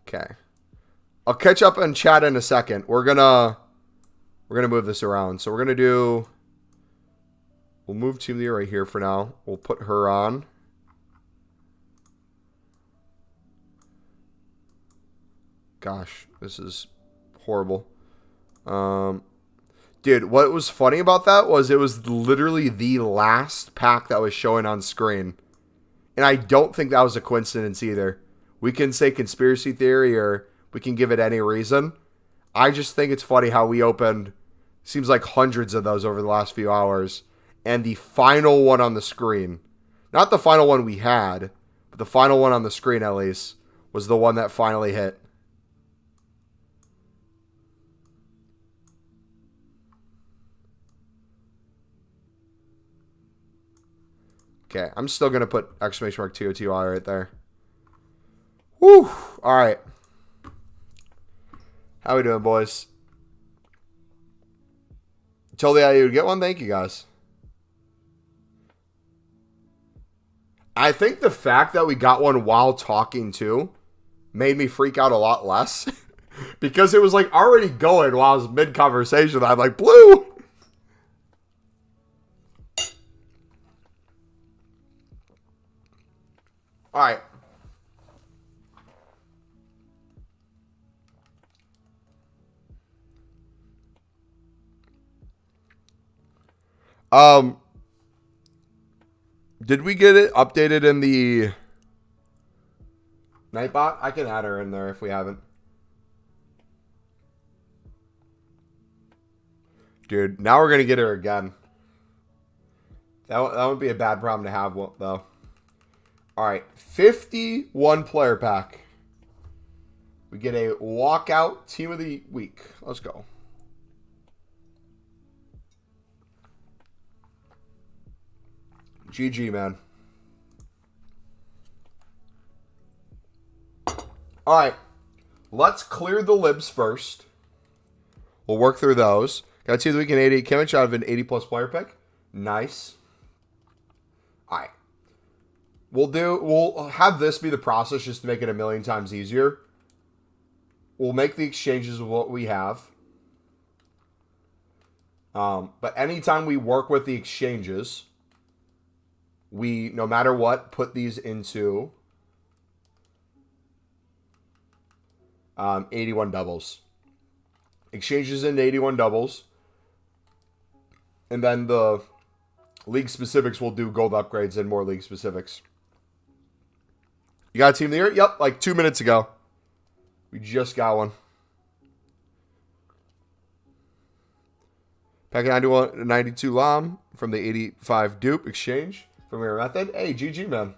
Okay. I'll catch up and chat in a second. We're gonna move this around. So we're gonna we'll move team of the year right here for now. We'll put her on. Gosh, this is horrible. Dude, what was funny about that was it was literally the last pack that was showing on screen. And I don't think that was a coincidence either. We can say conspiracy theory or we can give it any reason. I just think it's funny how we opened, seems like hundreds of those over the last few hours. And the final one on the screen, not the final one we had, but the final one on the screen at least, was the one that finally hit. Okay, I'm still going to put exclamation mark TOTY right there. Whew. All right. How we doing, boys? Told you you would get one. Thank you, guys. I think the fact that we got one while talking, too, made me freak out a lot less. Because it was, like, already going while I was mid-conversation. I'm like, blue! All right. Did we get it updated in the Nightbot? I can add her in there if we haven't. Dude, now we're going to get her again. That would be a bad problem to have, though. All right, 51 player pack. We get a walkout team of the week. Let's go. GG, man. All right, let's clear the libs first. We'll work through those. Got team of the week in 80. Kimmich out of an 80-plus player pick. Nice. All right. We'll have this be the process just to make it a million times easier. We'll make the exchanges of what we have. But anytime we work with the exchanges, we, no matter what, put these into 81 doubles. Exchanges into 81 doubles. And then the league specifics will do gold upgrades and more league specifics. You got a team of the year? Yep, like 2 minutes ago. We just got one. Pack 92 Lam from the 85 dupe exchange from your method. Hey, GG, man.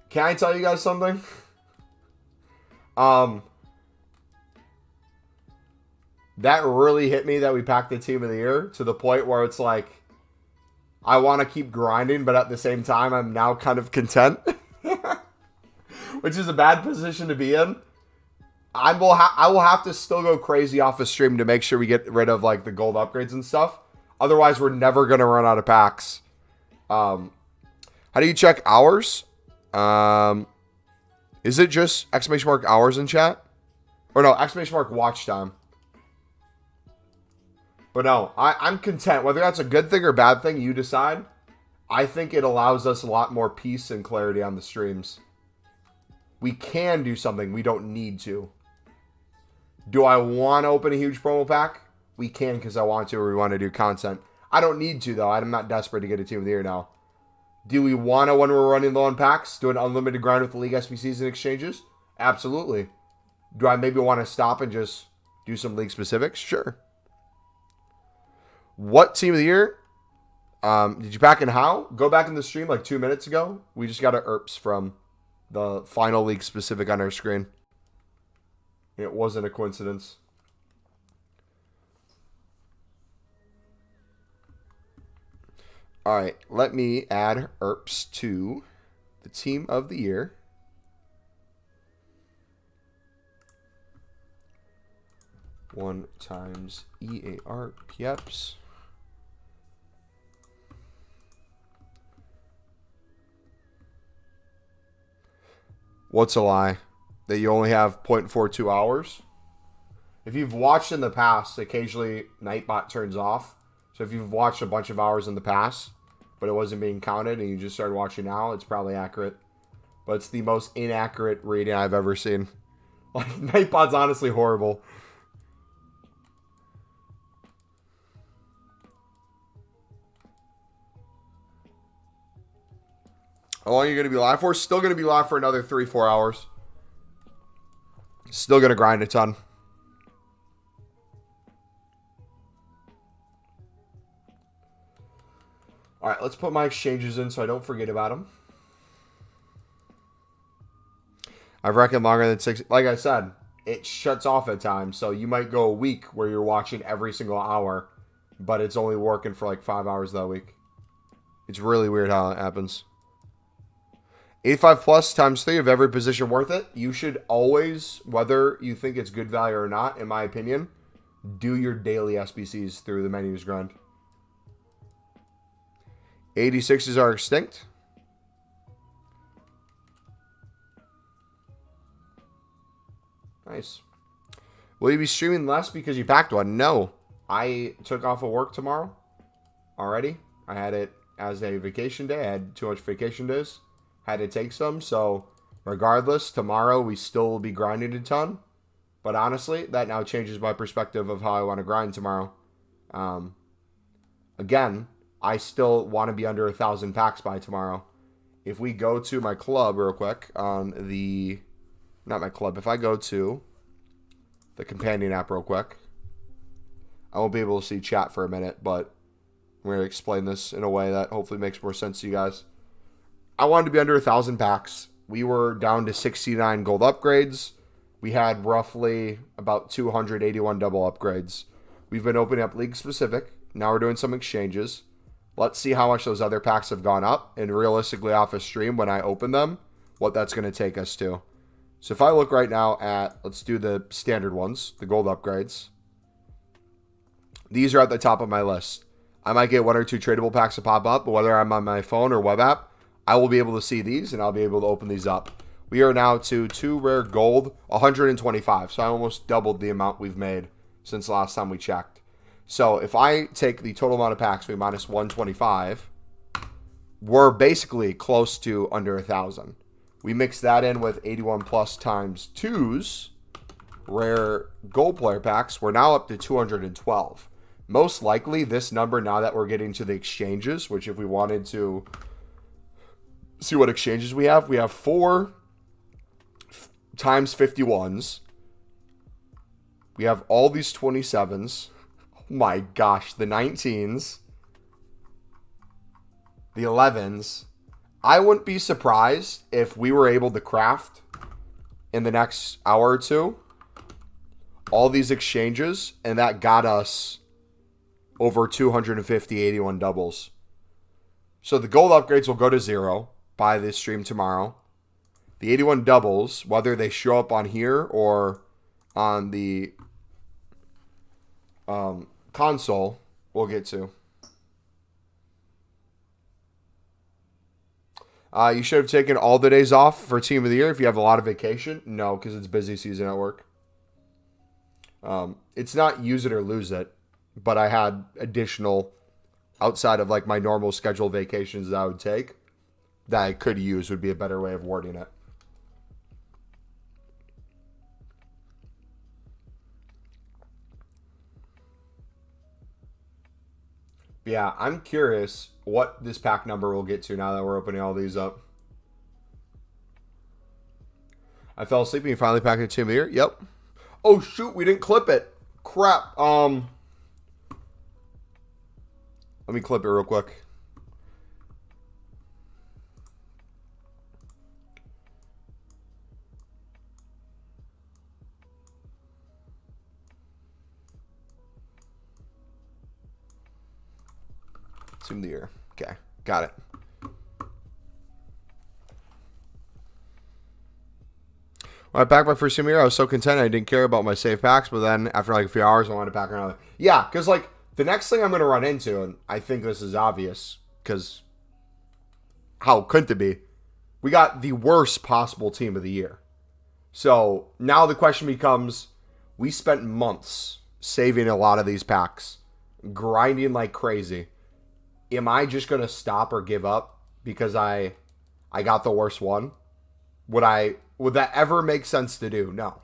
Can I tell you guys something? That really hit me that we packed the team of the year to the point where it's like, I want to keep grinding, but at the same time, I'm now kind of content. Which is a bad position to be in. I will have to still go crazy off the stream to make sure we get rid of like the gold upgrades and stuff. Otherwise, we're never going to run out of packs. How do you check hours? Is it just exclamation mark hours in chat? Or no, exclamation mark watch time. But no, I'm content. Whether that's a good thing or bad thing, you decide. I think it allows us a lot more peace and clarity on the streams. We can do something. We don't need to. Do I want to open a huge promo pack? We can because I want to or we want to do content. I don't need to, though. I'm not desperate to get a team of the year now. Do we want to, when we're running low on packs, do an unlimited grind with the League SBCs and exchanges? Absolutely. Do I maybe want to stop and just do some League specifics? Sure. What team of the year? Did you pack and how? Go back in the stream like 2 minutes ago. We just got a ERPs from the final League specific on our screen. It wasn't a coincidence. All right, let me add ERPs to the team of the year. One times EARPs. What's a lie? That you only have 0.42 hours? If you've watched in the past, occasionally Nightbot turns off. So if you've watched a bunch of hours in the past, but it wasn't being counted and you just started watching now, it's probably accurate. But it's the most inaccurate reading I've ever seen. Like, Nightbot's honestly horrible. How long are you going to be live for? Still going to be live for another 3-4 hours. Still going to grind a ton. All right, let's put my exchanges in so I don't forget about them. I've reckoned longer than 6. Like I said, it shuts off at times. So you might go a week where you're watching every single hour, but it's only working for like 5 hours that week. It's really weird how it happens. 85 plus times 3 of every position worth it. You should always, whether you think it's good value or not, in my opinion, do your daily SBCs through the menus grind. 86s are extinct. Nice. Will you be streaming less because you packed one? No. I took off of work tomorrow already. I had it as a vacation day. I had too much vacation days. Had to take some. So regardless, tomorrow we still will be grinding a ton. But honestly, that now changes my perspective of how I want to grind tomorrow. Again, I still want to be under 1,000 packs by tomorrow. If we go to my club real quick on the... Not my club. If I go to the companion app real quick, I won't be able to see chat for a minute, but I'm going to explain this in a way that hopefully makes more sense to you guys. I wanted to be under 1,000 packs. We were down to 69 gold upgrades. We had roughly about 281 double upgrades. We've been opening up League Specific. Now we're doing some exchanges. Let's see how much those other packs have gone up, and realistically off a stream when I open them, what that's going to take us to. So if I look right now at, let's do the standard ones, the gold upgrades. These are at the top of my list. I might get 1 or 2 tradable packs to pop up, but whether I'm on my phone or web app, I will be able to see these, and I'll be able to open these up. We are now to 2 rare gold, 125. So I almost doubled the amount we've made since last time we checked. So if I take the total amount of packs, we minus 125, we're basically close to under 1,000. We mix that in with 81 plus times 2s, rare gold player packs, we're now up to 212. Most likely this number, now that we're getting to the exchanges, which if we wanted to see what exchanges we have 4 times 51s. We have all these 27s. Oh my gosh, the 19s. The 11s. I wouldn't be surprised if we were able to craft in the next hour or two. All these exchanges, and that got us over 250 81 doubles. So the gold upgrades will go to 0 by this stream tomorrow. The 81 doubles, whether they show up on here or on the console, we'll get to. You should have taken all the days off for Team of the Year if you have a lot of vacation. No, because it's busy season at work. It's not use it or lose it, but I had additional, outside of like my normal scheduled vacations that I would take, that I could use would be a better way of wording it. Yeah, I'm curious what this pack number will get to now that we're opening all these up. I fell asleep and you finally packed a Team of the Year? Yep. Oh, shoot, we didn't clip it. Crap. Let me clip it real quick. Team of the Year. Okay, got it. When I packed my first Team of the Year, I was so content I didn't care about my save packs, but then after like a few hours, I wanted to pack another. Yeah, because like the next thing I'm going to run into, and I think this is obvious, because how couldn't it be? We got the worst possible Team of the Year. So now the question becomes, we spent months saving a lot of these packs, grinding like crazy. Am I just going to stop or give up because I got the worst one? Would that ever make sense to do? No.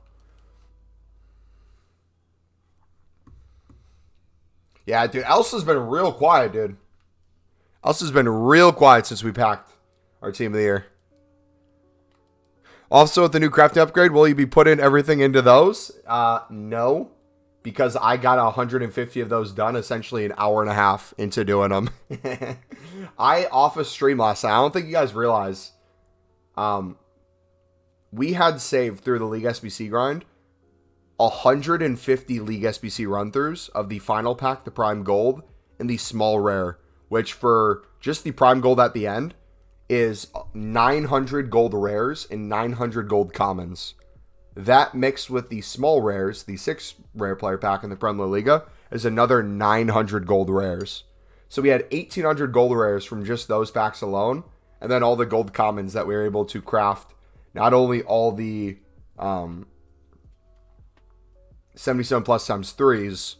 Yeah, dude, Elsa's been real quiet, dude. Elsa's been real quiet since we packed our Team of the Year. Also, with the new crafting upgrade, will you be putting everything into those? No. Because I got 150 of those done essentially an hour and a half into doing them. I off a stream last night. I don't think you guys realize. We had saved through the League SBC grind 150 League SBC run-throughs of the final pack, the Prime Gold, and the Small Rare, which for just the Prime Gold at the end is 900 gold rares and 900 gold commons. That mixed with the small rares, the 6 rare player pack in the Prem La Liga, is another 900 gold rares. So we had 1,800 gold rares from just those packs alone, and then all the gold commons that we were able to craft. Not only all the 77 plus times 3s,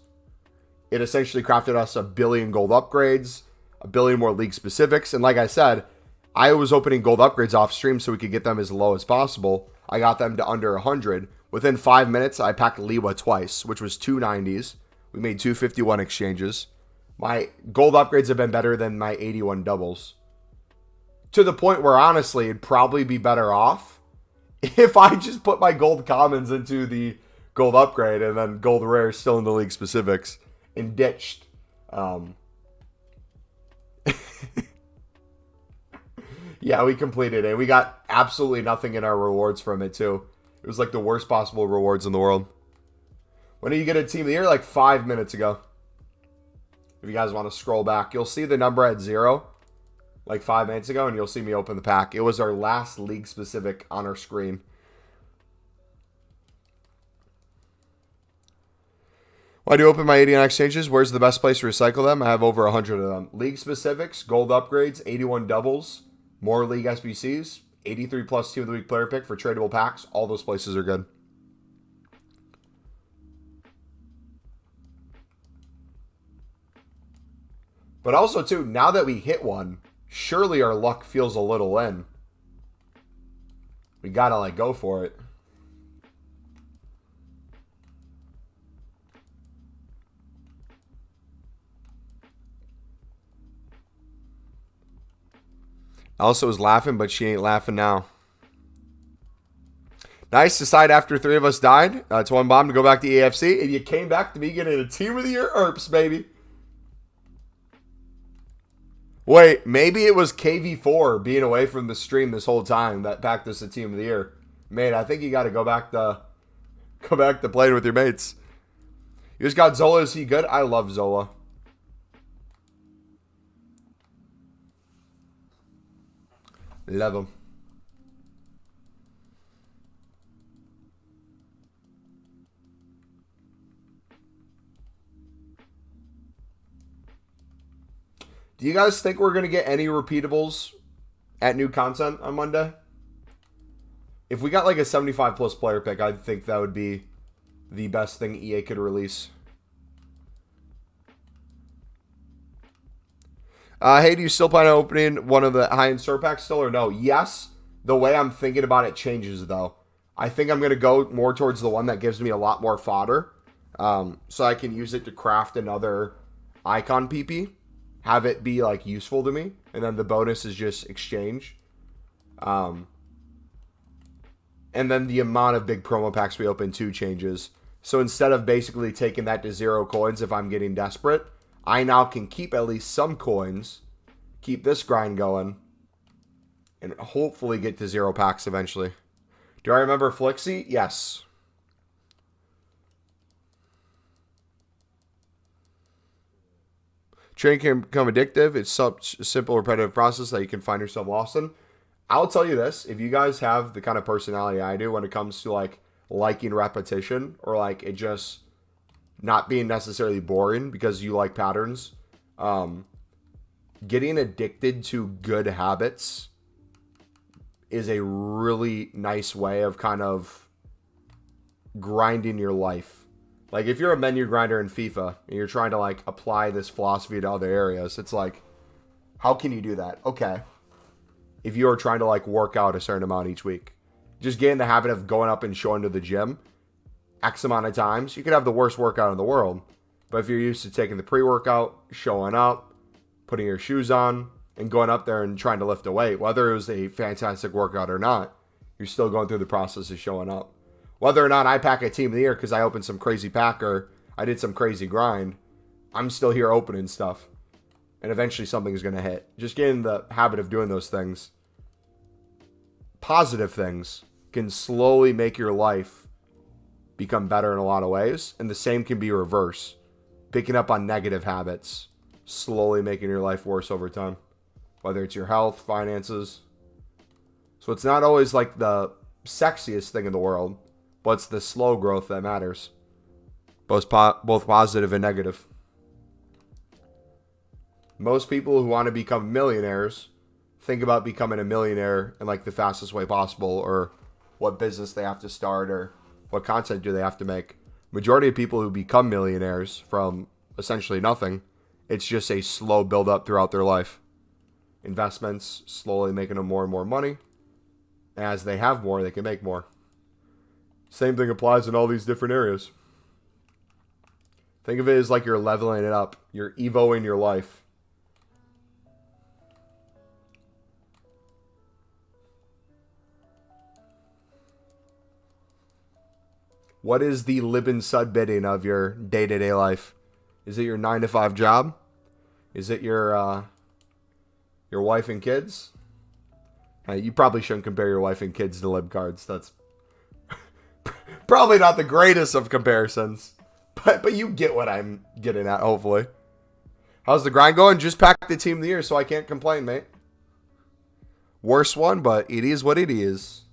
it essentially crafted us 1 billion gold upgrades, 1 billion more league specifics, and like I said, I was opening gold upgrades off stream so we could get them as low as possible. I got them to under 100. Within 5 minutes, I packed Liwa twice, which was 290s. We made 251 exchanges. My gold upgrades have been better than my 81 doubles. To the point where, honestly, it'd probably be better off if I just put my gold commons into the gold upgrade and then gold rare still in the league specifics and ditched. Yeah, we completed it. We got absolutely nothing in our rewards from it, too. It was like the worst possible rewards in the world. When did you get a Team of the Year? Like 5 minutes ago. If you guys want to scroll back, you'll see the number at 0, like 5 minutes ago, and you'll see me open the pack. It was our last league specific on our screen. Why do you open my 89 exchanges? Where's the best place to recycle them? I have over 100 of them. League specifics, gold upgrades, 81 doubles, more league SBCs, 83 plus Team of the Week player pick for tradable packs. All those places are good. But also, too, now that we hit one, surely our luck feels a little in. We gotta, like, go for it. Elsa was laughing, but she ain't laughing now. Nice. Decide after 3 of us died. It's 1 bomb to go back to AFC. And you came back to me getting a Team of the Year ERPs, baby. Wait, maybe it was KV4 being away from the stream this whole time that packed us a Team of the Year. Mate, I think you got to go back to playing with your mates. You just got Zola. Is he good? I love Zola. Love him. Do you guys think we're going to get any repeatables at new content on Monday? If we got like a 75 plus player pick, I think that would be the best thing EA could release. Hey, do you still plan on opening one of the high-end store packs still or no? Yes. The way I'm thinking about it changes, though. I think I'm going to go more towards the one that gives me a lot more fodder. So I can use it to craft another icon PP. Have it be, like, useful to me. And then the bonus is just exchange. And then the amount of big promo packs we open, too, changes. So instead of basically taking that to 0 coins if I'm getting desperate, I now can keep at least some coins, keep this grind going, and hopefully get to 0 packs eventually. Do I remember Flixie? Yes. Trading can become addictive. It's such a simple, repetitive process that you can find yourself lost in. I'll tell you this. If you guys have the kind of personality I do when it comes to, like, liking repetition or, like, it just not being necessarily boring because you like patterns, getting addicted to good habits is a really nice way of kind of grinding your life. Like, if you're a menu grinder in FIFA and you're trying to, like, apply this philosophy to other areas, it's like, how can you do that? Okay. If you are trying to, like, work out a certain amount each week, just get in the habit of going up and showing to the gym X amount of times. You could have the worst workout in the world, but if you're used to taking the pre-workout, showing up, putting your shoes on, and going up there and trying to lift a weight, whether it was a fantastic workout or not, you're still going through the process of showing up. Whether or not I pack a team of the year because I opened some crazy pack or I did some crazy grind, I'm still here opening stuff. And eventually something's going to hit. Just get in the habit of doing those things. Positive things can slowly make your life become better in a lot of ways. And the same can be reverse. Picking up on negative habits, slowly making your life worse over time. Whether it's your health, finances. So it's not always like the sexiest thing in the world, but it's the slow growth that matters. Both positive and negative. Most people who want to become millionaires think about becoming a millionaire in like the fastest way possible, or what business they have to start, or what content do they have to make. Majority of people who become millionaires from essentially nothing, it's just a slow build up throughout their life. Investments slowly making them more and more money. As they have more, they can make more. Same thing applies in all these different areas. Think of it as like you're leveling it up. You're evoing your life. What is the Libin Sud bidding of your day-to-day life? Is it your 9-to-5 job? Is it your wife and kids? You probably shouldn't compare your wife and kids to lib cards. That's probably not the greatest of comparisons. But you get what I'm getting at, hopefully. How's the grind going? Just packed the team of the year, so I can't complain, mate. Worst one, but it is what it is.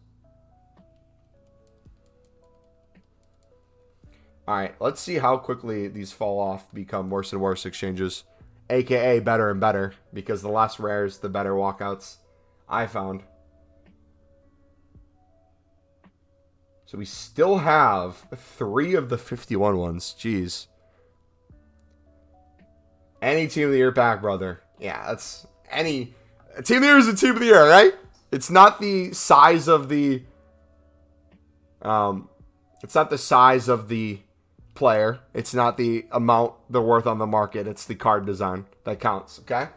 Alright, let's see how quickly these fall off, become worse and worse exchanges. AKA better and better, because the less rares, the better walkouts I found. So we still have 3 of the 51 ones. Jeez. Any team of the year pack, brother. Yeah, that's any... A team of the year is a team of the year, right? It's not the size of the... It's not the size of the player. It's not the amount they're worth on the market. It's the card design that counts, okay?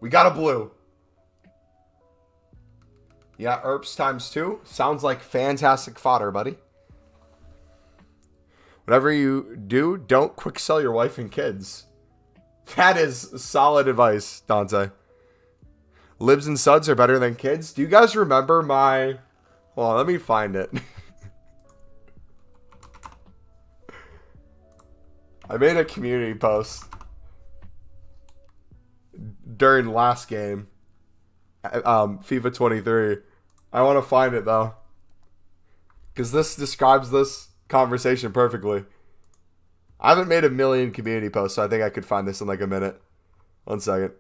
We got a blue. Yeah, Erps times 2. Sounds like fantastic fodder, buddy. Whatever you do, don't quick sell your wife and kids. That is solid advice, Dante. Libs and suds are better than kids. Do you guys remember my... Well, let me find it. I made a community post during last game, FIFA 23. I want to find it though, because this describes this conversation perfectly. I haven't made a million community posts, so I think I could find this in like a minute. 1 second.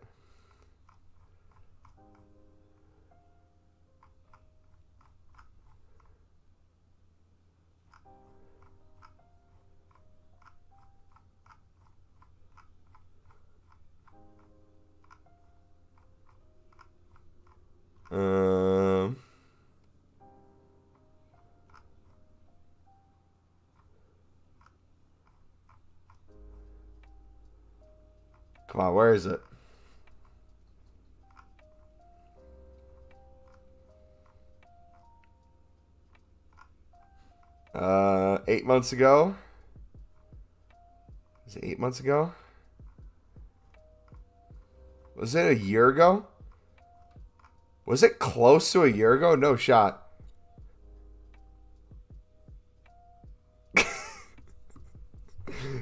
Come on, where is it? Uh, 8 months ago. Was it 8 months ago? Was it a year ago? Was it close to a year ago? No shot.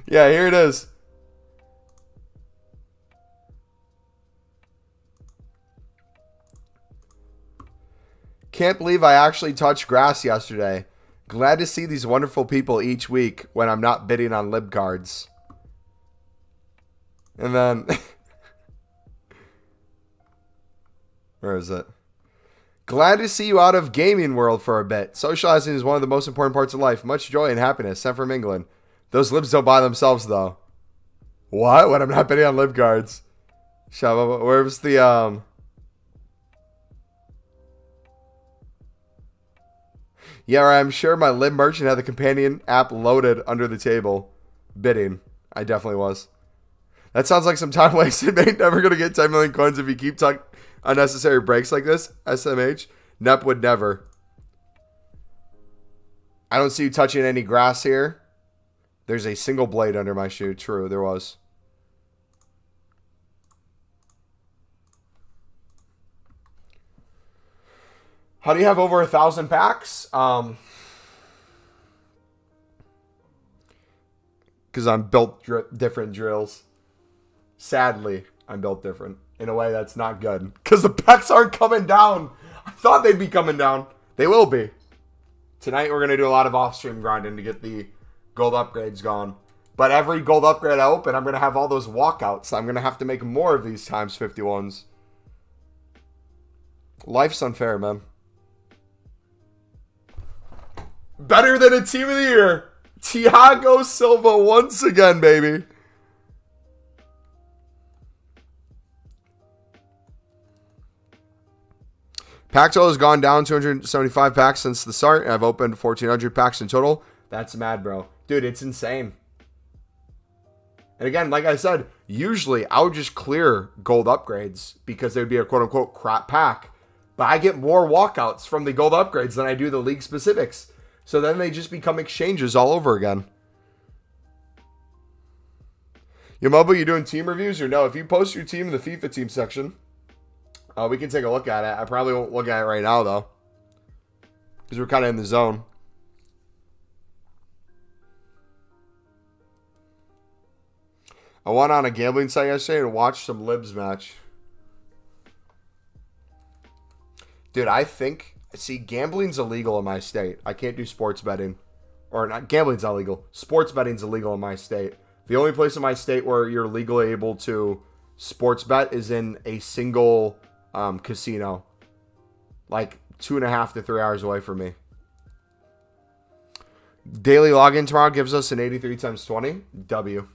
Yeah, here it is. Can't believe I actually touched grass yesterday. Glad to see these wonderful people each week when I'm not bidding on lib cards. And then... Where is it? Glad to see you out of gaming world for a bit. Socializing is one of the most important parts of life. Much joy and happiness. Sent from England. Those libs don't buy themselves, though. What? When I'm not bidding on lib cards. Where's the, Yeah, I'm sure my lib merchant had the companion app loaded under the table. Bidding. I definitely was. That sounds like some time wasted, mate. Never going to get 10 million coins if you keep unnecessary breaks like this. SMH. Nep would never. I don't see you touching any grass here. There's a single blade under my shoe. True, there was. How do you have over 1,000 packs? Because I'm built different, drills. Sadly, I'm built different. In a way that's not good. Because the packs aren't coming down. I thought they'd be coming down. They will be. Tonight we're going to do a lot of off-stream grinding to get the gold upgrades gone. But every gold upgrade I open, I'm going to have all those walkouts. I'm going to have to make more of these times 51s. Life's unfair, man. Better than a team of the year. Thiago Silva once again, baby. Pack total has gone down 275 packs since the start. I've opened 1,400 packs in total. That's mad, bro. Dude, it's insane. And again, like I said, usually I would just clear gold upgrades because they would be a quote-unquote crap pack. But I get more walkouts from the gold upgrades than I do the league specifics. So then they just become exchanges all over again. Yo, Mobo, you doing team reviews or no? If you post your team in the FIFA team section, we can take a look at it. I probably won't look at it right now, though. Because we're kind of in the zone. I went on a gambling site yesterday and watched some Libs match. Dude, I think... See, gambling's illegal in my state. I can't do sports betting. Or not, gambling's not legal. Sports betting's illegal in my state. The only place in my state where you're legally able to sports bet is in a single casino. Like 2.5 to 3 hours away from me. Daily login tomorrow gives us an 83 times 20. W.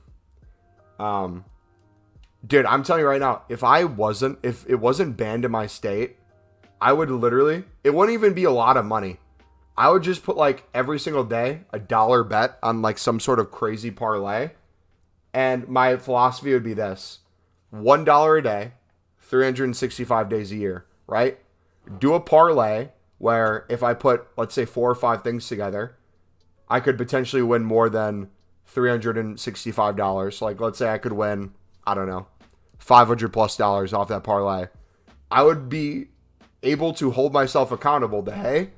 Dude, I'm telling you right now, if it wasn't banned in my state, I would literally, it wouldn't even be a lot of money. I would just put like every single day $1 bet on like some sort of crazy parlay. And my philosophy would be this: $1 a day, 365 days a year, right? Do a parlay where if I put, let's say, 4 or 5 things together, I could potentially win more than $365. Like, let's say I could win, I don't know, $500+ off that parlay. I would be able to hold myself accountable to, hey,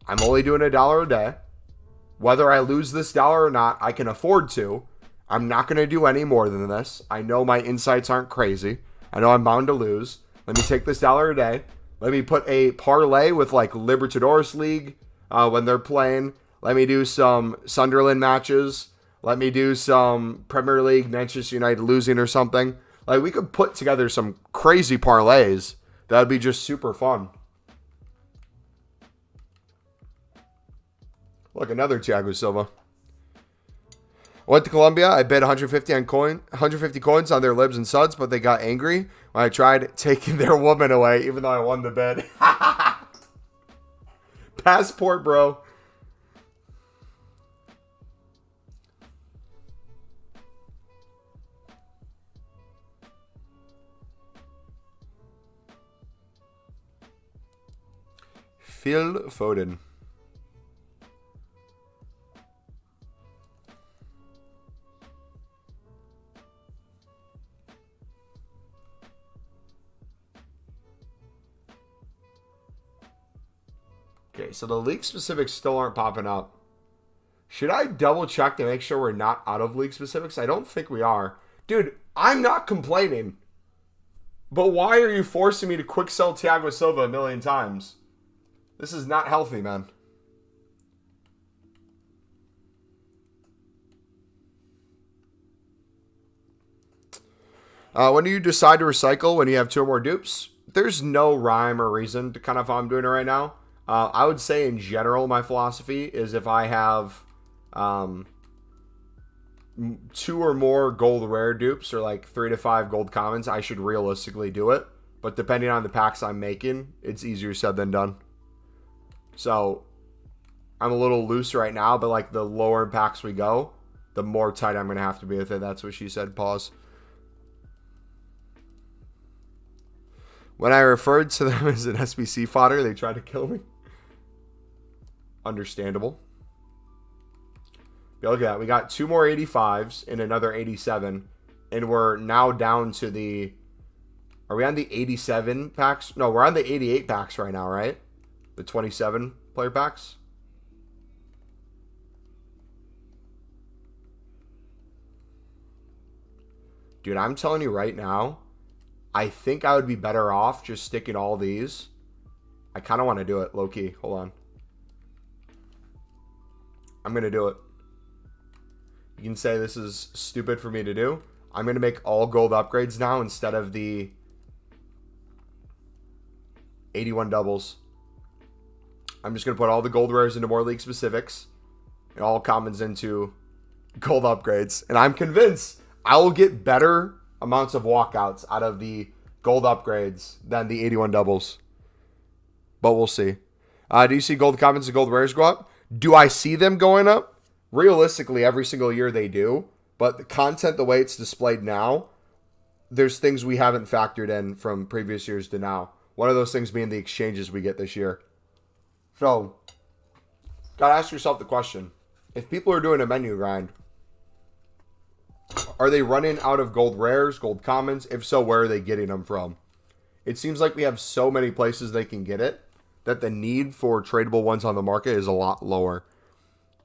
I'm only doing $1 a day. Whether I lose this dollar or not, I can afford to. I'm not going to do any more than this. I know my insights aren't crazy. I know I'm bound to lose. Let me take this $1 a day. Let me put a parlay with like Libertadores League when they're playing. Let me do some Sunderland matches. Let me do some Premier League, Manchester United losing or something. Like, we could put together some crazy parlays. That would be just super fun. Look, another Thiago Silva. I went to Colombia. I bet 150 coins on their libs and suds, but they got angry when I tried taking their woman away, even though I won the bet. Passport, bro. Phil Foden. Okay, so the league specifics still aren't popping up. Should I double check to make sure we're not out of league specifics? I don't think we are. Dude, I'm not complaining. But why are you forcing me to quick sell Thiago Silva a million times? This is not healthy, man. When do you decide to recycle when you have 2 or more dupes? There's no rhyme or reason to kind of how I'm doing it right now. I would say in general, my philosophy is if I have 2 or more gold rare dupes or like 3 to 5 gold commons, I should realistically do it. But depending on the packs I'm making, it's easier said than done. So I'm a little loose right now, but like the lower packs we go, the more tight I'm going to have to be with it. That's what she said. Pause. When I referred to them as an SBC fodder, they tried to kill me. Understandable. But look at that. We got 2 more 85s and another 87. And we're now down to the... Are we on the 87 packs? No, we're on the 88 packs right now, right? The 27 player packs. Dude, I'm telling you right now, I think I would be better off just sticking all these. I kind of want to do it, low-key. Hold on. I'm going to do it. You can say this is stupid for me to do. I'm going to make all gold upgrades now instead of the 81 doubles. I'm just going to put all the gold rares into more league specifics and all commons into gold upgrades. And I'm convinced I will get better amounts of walkouts out of the gold upgrades than the 81 doubles. But we'll see. Do you see gold commons and gold rares go up? Do I see them going up? Realistically, every single year they do. But the content, the way it's displayed now, there's things we haven't factored in from previous years to now. One of those things being the exchanges we get this year. So, gotta ask yourself the question. If people are doing a menu grind, are they running out of gold rares, gold commons? If so, where are they getting them from? It seems like we have so many places they can get it that the need for tradable ones on the market is a lot lower.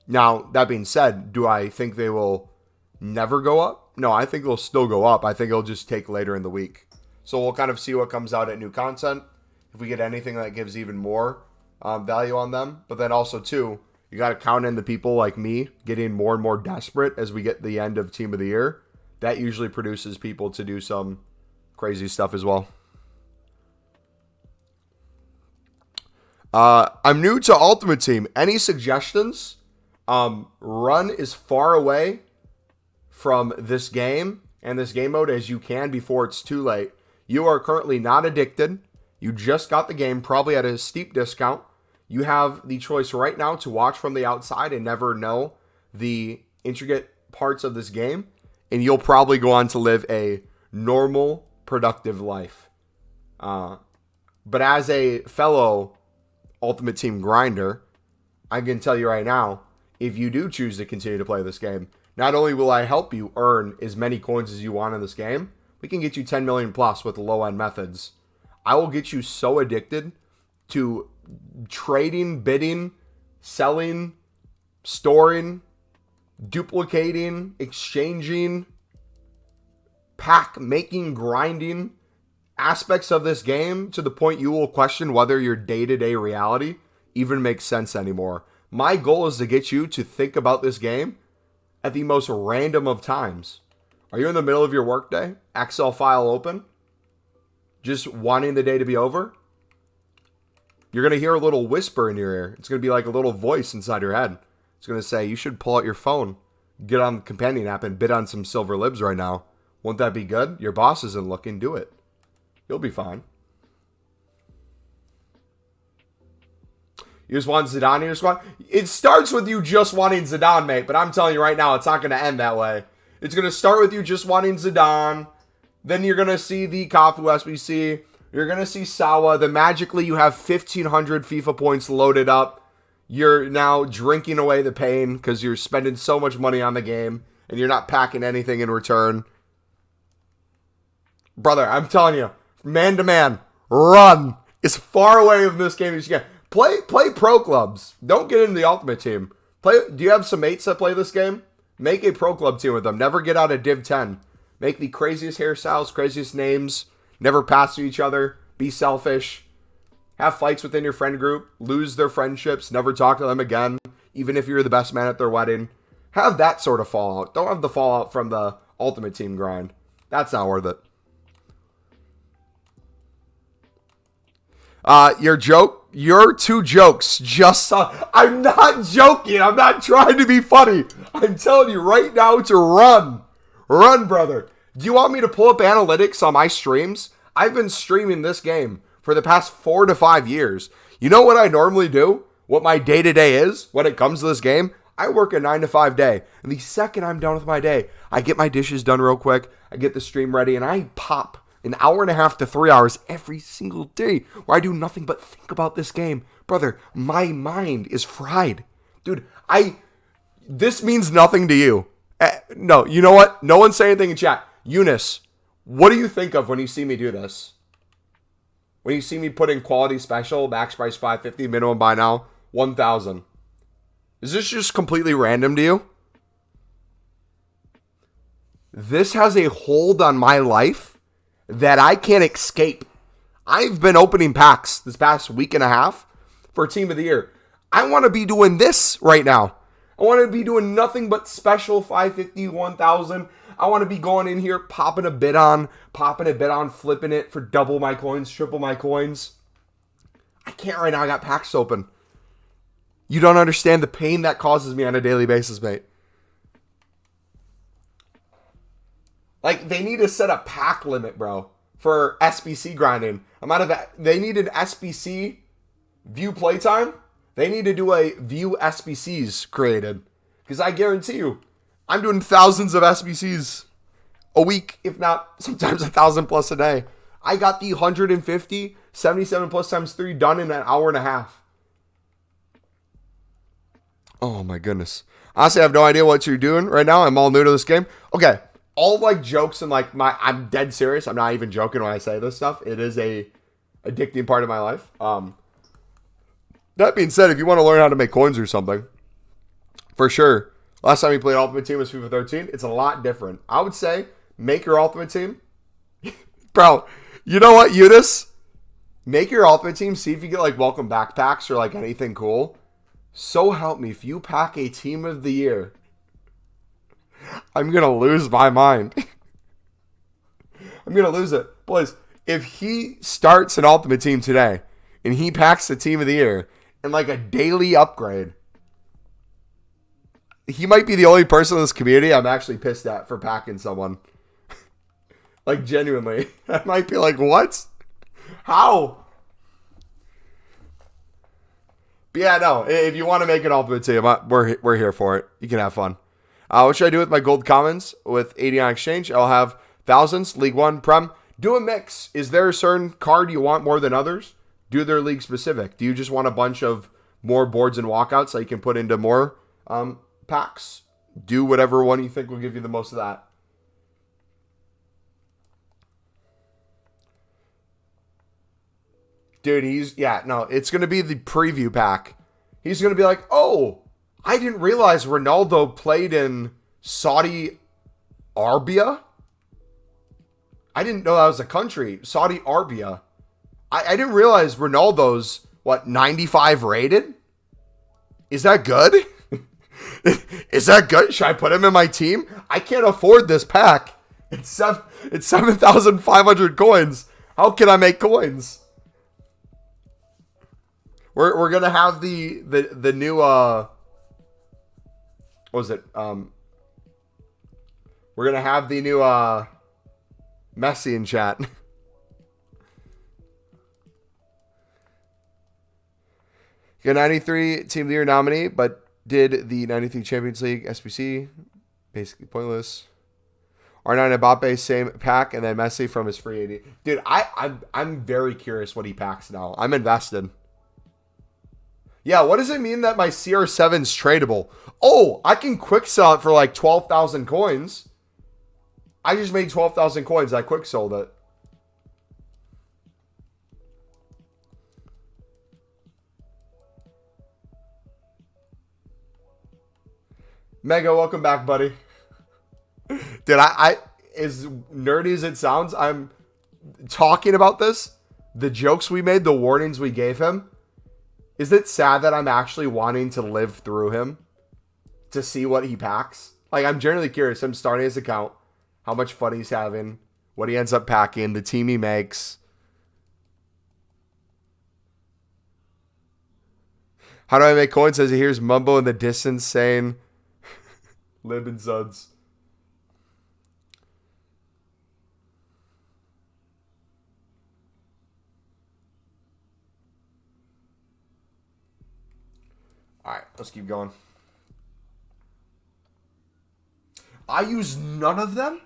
Now, that being said, do I think they will never go up? No, I think they'll still go up. I think it'll just take later in the week. So we'll kind of see what comes out at new content. If we get anything that gives even more value on them. But then also, too, you got to count in the people like me getting more and more desperate as we get the end of Team of the Year. That usually produces people to do some crazy stuff as well. I'm new to Ultimate Team. Any suggestions? Run as far away from this game and this game mode as you can before it's too late. You are currently not addicted. You just got the game, probably at a steep discount. You have the choice right now to watch from the outside and never know the intricate parts of this game. And you'll probably go on to live a normal, productive life. But as a fellow Ultimate Team grinder, I can tell you right now, if you do choose to continue to play this game, not only will I help you earn as many coins as you want in this game, we can get you 10 million plus with low-end methods. I will get you so addicted to trading, bidding, selling, storing, duplicating, exchanging, pack making, grinding aspects of this game to the point you will question whether your day-to-day reality even makes sense anymore. My goal is to get you to think about this game at the most random of times. Are you in the middle of your workday? Excel file open? Just wanting the day to be over? You're going to hear a little whisper in your ear. It's going to be like a little voice inside your head. It's going to say, you should pull out your phone, get on the companion app, and bid on some silver libs right now. Won't that be good? Your boss isn't looking. Do it. You'll be fine. You just want Zidane in your squad? It starts with you just wanting Zidane, mate. But I'm telling you right now, it's not going to end that way. It's going to start with you just wanting Zidane. Then you're going to see the Kafu SBC. You're going to see Sawa. Then magically you have 1,500 FIFA points loaded up. You're now drinking away the pain because you're spending so much money on the game. And you're not packing anything in return. Brother, I'm telling you, man to man, run as far away from this game as you can. Play pro clubs. Don't get into the ultimate team. Do you have some mates that play this game? Make a pro club team with them. Never get out of Div 10. Make the craziest hairstyles, craziest names. Never pass to each other. Be selfish. Have fights within your friend group. Lose their friendships. Never talk to them again. Even if you're the best man at their wedding. Have that sort of fallout. Don't have the fallout from the ultimate team grind. That's not worth it. Your two jokes just saw. I'm not joking. I'm not trying to be funny. I'm telling you right now to run. Run, brother. Do you want me to pull up analytics on my streams? I've been streaming this game for the past 4 to 5 years. You know what I normally do? What my day-to-day is when it comes to this game? I work a 9 to 5 day. And the second I'm done with my day, I get my dishes done real quick. I get the stream ready and I pop an hour and a half to 3 hours every single day where I do nothing but think about this game. Brother, my mind is fried. Dude, this means nothing to you. No, you know what? No one say anything in chat. Eunice, what do you think of when you see me do this? When you see me put in quality special, max price 550, minimum buy now, 1,000. Is this just completely random to you? This has a hold on my life that I can't escape. I've been opening packs this past week and a half for Team of the Year. I want to be doing this right now. I want to be doing nothing but special 550, 1,000. I want to be going in here, popping a bid on, flipping it for double my coins, triple my coins. I can't right now. I got packs open. You don't understand the pain that causes me on a daily basis, mate. Like, they need to set a pack limit, bro, for SBC grinding. They need an SBC view playtime. They need to do a view SBCs created. Because I guarantee you, I'm doing thousands of SBCs a week, if not sometimes 1,000 plus a day. I got the 150, 77 plus times 3 done in an hour and a half. Oh my goodness. Honestly, I have no idea what you're doing right now. I'm all new to this game. Okay. All like jokes and like I'm dead serious. I'm not even joking when I say this stuff. It is a addicting part of my life. That being said, if you want to learn how to make coins or something, for sure. Last time we played Ultimate Team was FIFA 13. It's a lot different. I would say make your Ultimate Team. Bro, you know what, Eunice? Make your Ultimate Team. See if you get like welcome backpacks or like anything cool. So help me, if you pack a Team of the Year, I'm going to lose my mind. I'm going to lose it. Boys, if he starts an Ultimate Team today and he packs the Team of the Year and like a daily upgrade, he might be the only person in this community I'm actually pissed at for packing someone. Like, genuinely. I might be like, what? How? But yeah, no. If you want to make an Ultimate Team, we're here for it. You can have fun. What should I do with my gold commons with 80 on exchange? I'll have thousands, League 1, Prem. Do a mix. Is there a certain card you want more than others? Do their league specific. Do you just want a bunch of more boards and walkouts that you can put into more packs? Do whatever one you think will give you the most of that. Dude, it's going to be the preview pack. He's going to be like, oh, I didn't realize Ronaldo played in Saudi Arabia. I didn't know that was a country. Saudi Arabia. I didn't realize Ronaldo's, 95 rated? Is that good? Is that good? Should I put him in my team? I can't afford this pack. It's 7,500 coins. How can I make coins? We're gonna have the new what was it? We're gonna have the new Messi in chat. You're 93 Team of the Year nominee, but did the 93 Champions League SBC. Basically pointless. R9 Mbappe, same pack, and then Messi from his free 80. Dude, I'm very curious what he packs now. I'm invested. Yeah, what does it mean that my CR7's tradable? Oh, I can quick sell it for like 12,000 coins. I just made 12,000 coins. I quick sold it. Mega, welcome back, buddy. Dude, I as nerdy as it sounds, I'm talking about this. The jokes we made, the warnings we gave him. Is it sad that I'm actually wanting to live through him to see what he packs? Like, I'm generally curious. I'm starting his account, how much fun he's having, what he ends up packing, the team he makes. How do I make coins? As he hears Mumbo in the distance saying, Lib and Zuds. All right, let's keep going. I use none of them?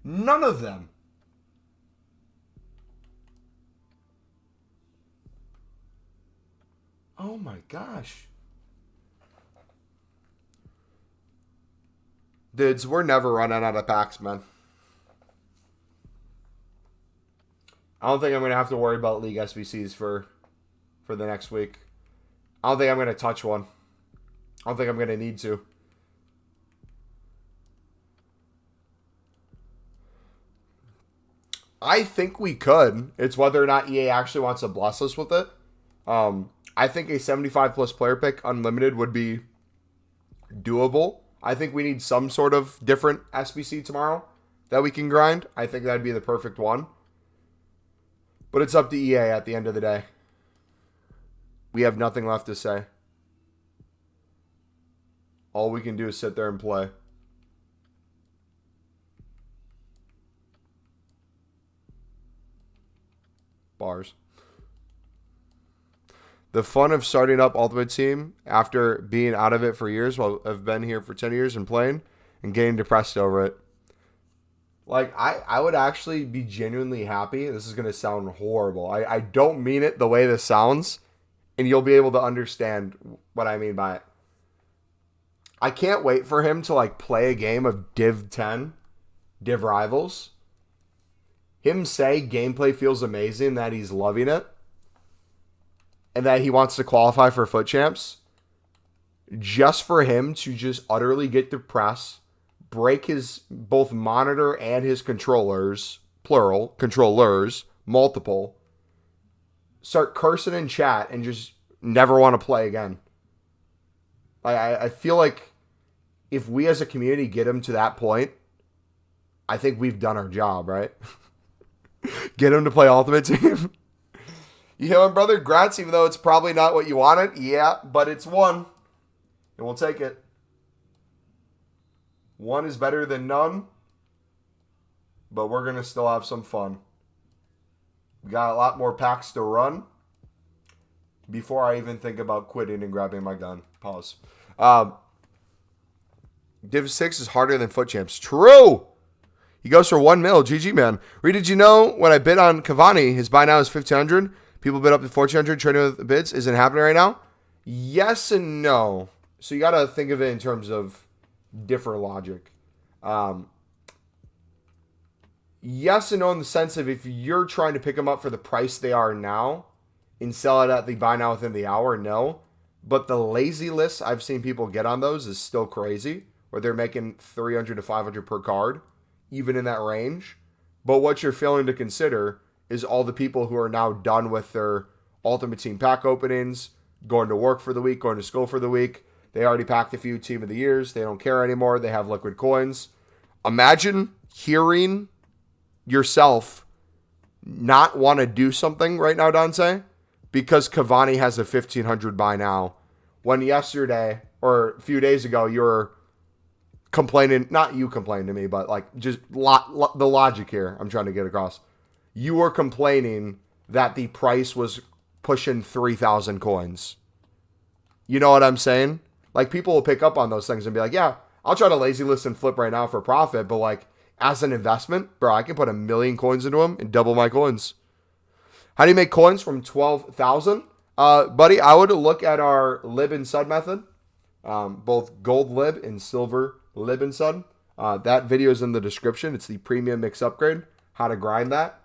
None of them. Oh my gosh. Dudes, we're never running out of packs, man. I don't think I'm going to have to worry about League SBCs for the next week. I don't think I'm going to touch one. I don't think I'm going to need to. I think we could. It's whether or not EA actually wants to bless us with it. I think a 75 plus player pick unlimited would be doable. I think we need some sort of different SBC tomorrow that we can grind. I think that'd be the perfect one. But it's up to EA at the end of the day. We have nothing left to say. All we can do is sit there and play. Bars. The fun of starting up Ultimate Team after being out of it for years, while I've been here for 10 years and playing, and getting depressed over it. Like, I would actually be genuinely happy. This is going to sound horrible. I don't mean it the way this sounds, and you'll be able to understand what I mean by it. I can't wait for him to, like, play a game of Div 10, Div Rivals. Him say gameplay feels amazing, that he's loving it, and that he wants to qualify for Foot Champs, just for him to just utterly get depressed, break his both monitor and his controllers, plural, controllers, multiple, start cursing in chat, and just never want to play again. I feel like if we as a community get him to that point, I think we've done our job, right? Get him to play Ultimate Team. You hear him, brother? Grats, even though it's probably not what you wanted. Yeah, but it's one. And we'll take it. One is better than none. But we're going to still have some fun. We got a lot more packs to run before I even think about quitting and grabbing my gun. Pause. Div 6 is harder than Foot Champs. True! He goes for 1 mil. GG, man. Reed, did you know when I bid on Cavani, his buy now is 1,500? People bid up to 1,400 trading with bids. Isn't it happening right now? Yes and no. So you got to think of it in terms of different logic. Yes and no in the sense of if you're trying to pick them up for the price they are now, and sell it at the buy now within the hour? No. But the lazy list I've seen people get on those is still crazy, where they're making 300 to 500 per card, even in that range. But what you're failing to consider is all the people who are now done with their Ultimate Team pack openings, going to work for the week, going to school for the week. They already packed a few Team of the Years. They don't care anymore. They have liquid coins. Imagine hearing yourself not want to do something right now, Dante, because Cavani has a 1,500 buy now, when yesterday or a few days ago you were complaining, not you complaining to me, but like just the logic here I'm trying to get across. You were complaining that the price was pushing 3,000 coins. You know what I'm saying? Like, people will pick up on those things and be like, yeah, I'll try to lazy list and flip right now for profit, but like, as an investment, bro, I can put 1,000,000 coins into them and double my coins. How do you make coins from 12,000? Buddy, I would look at our lib and sud method, both gold lib and silver lib and sud. That video is in the description. It's the premium mix upgrade, how to grind that.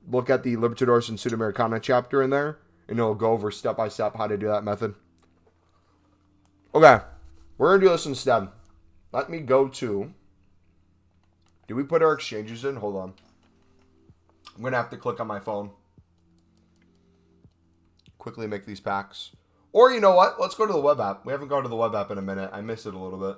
Look at the Libertadores and Sudamericana chapter in there, and it'll go over step by step how to do that method. Okay, we're going to do this instead. Let me go to... Did we put our exchanges in? Hold on. I'm going to have to click on my phone. Quickly make these packs. Or you know what? Let's go to the web app. We haven't gone to the web app in a minute. I missed it a little bit.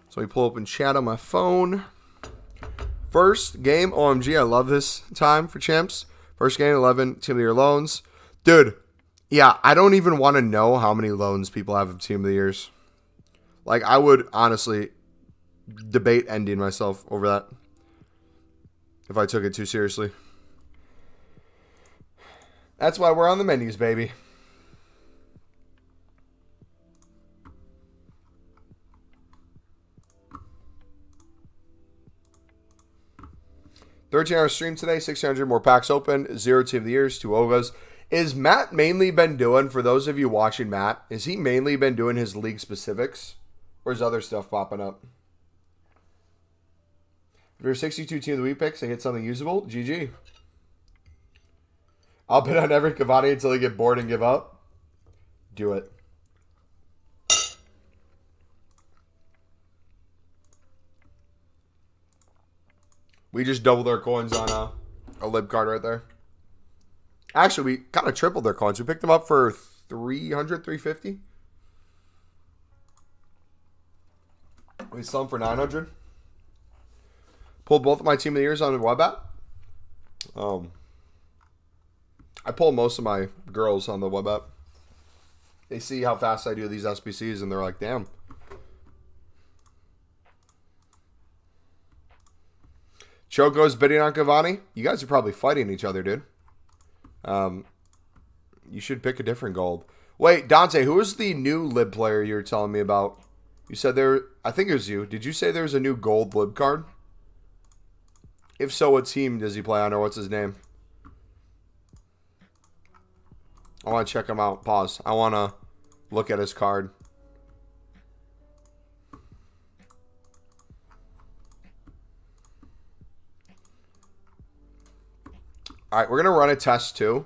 So we pull open chat on my phone. First game, OMG, I love this time for champs. First game, 11 Team of the Year loans. Dude, yeah, I don't even want to know how many loans people have of Team of the Years. Like, I would honestly debate ending myself over that if I took it too seriously. That's why we're on the menus, baby. $13-hour stream today, 600 more packs open, 0 Team of the Years, 2 Ogas. Is Matt mainly been doing, for those of you watching Matt, is he mainly been doing his league specifics? Or is other stuff popping up? If you're 62 Team of the Week picks and hit something usable, GG. I'll bet on every Cavani until I get bored and give up. Do it. We just doubled our coins on a lib card right there. Actually, we kind of tripled their coins. We picked them up for 300, 350. We sell them for 900. Pulled both of my Team of the Years on the web app. I pull most of my girls on the web app. They see how fast I do these SBCs, and they're like, damn. Choco's bidding on Cavani. You guys are probably fighting each other, dude. You should pick a different gold. Wait, Dante, who is the new lib player you were telling me about? You said there... I think it was you. Did you say there's a new gold lib card? If so, what team does he play on, or what's his name? I want to check him out. Pause. I want to look at his card. All right, we're going to run a test too.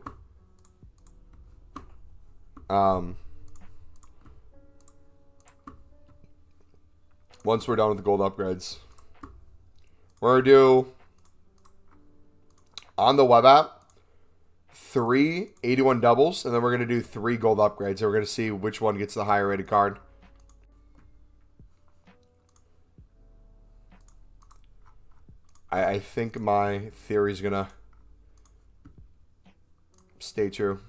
Once we're done with the gold upgrades. We're going to do, on the web app, 3 81 doubles, and then we're going to do 3 gold upgrades. So we're going to see which one gets the higher rated card. I think my theory is going to stay true.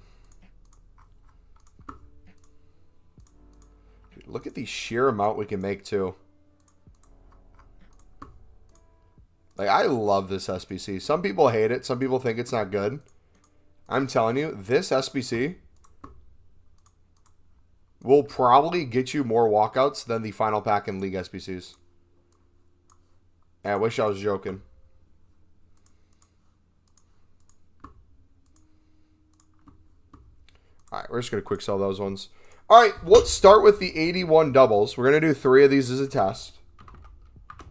Look at the sheer amount we can make too. Like, I love this SBC. Some people hate it. Some people think it's not good. I'm telling you, this SBC will probably get you more walkouts than the final pack in League SBCs. I wish I was joking. All right, we're just going to quick sell those ones. All right, let's start with the 81 doubles. We're going to do 3 of these as a test.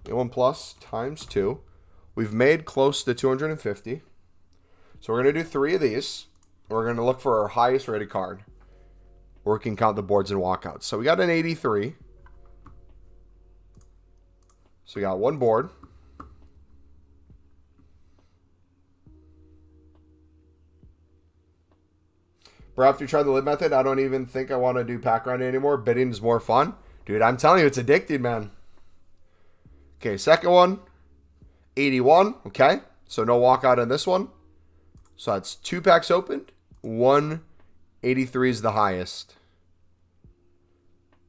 81 plus times 2. We've made close to 250. So we're going to do 3 of these. We're going to look for our highest rated card. Or we can count the boards and walkouts. So we got an 83. So we got 1 board. Bro, after you try the lid method, I don't even think I want to do pack round anymore. Bidding is more fun. Dude, I'm telling you, it's addicting, man. Okay, second one. 81. Okay. So no walkout on this one. So that's 2 packs opened. 183 is the highest.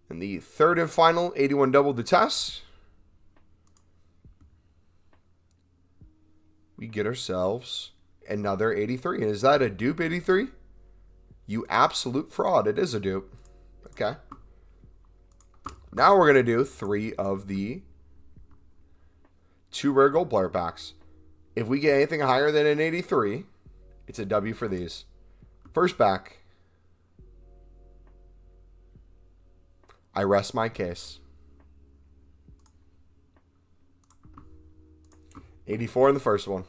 And the third and final 81 double to test. We get ourselves another 83. And is that a dupe 83? You absolute fraud. It is a dupe. Okay. Now we're going to do 3 of the 2 rare gold player packs. If we get anything higher than an 83, it's a W for these. First pack. I rest my case. 84 in the first one.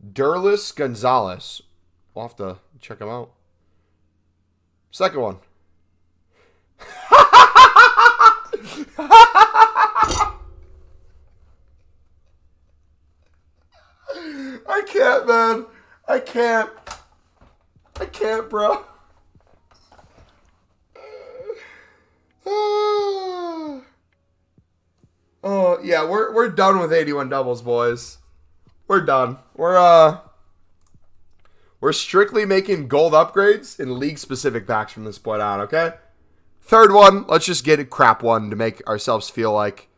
Derlis Gonzalez. We'll have to check him out. Second one. I can't, man. I can't. I can't, bro. Oh, yeah, we're done with 81 doubles, boys. We're done. We're strictly making gold upgrades in league-specific packs from this point on, okay? Third one, let's just get a crap one to make ourselves feel like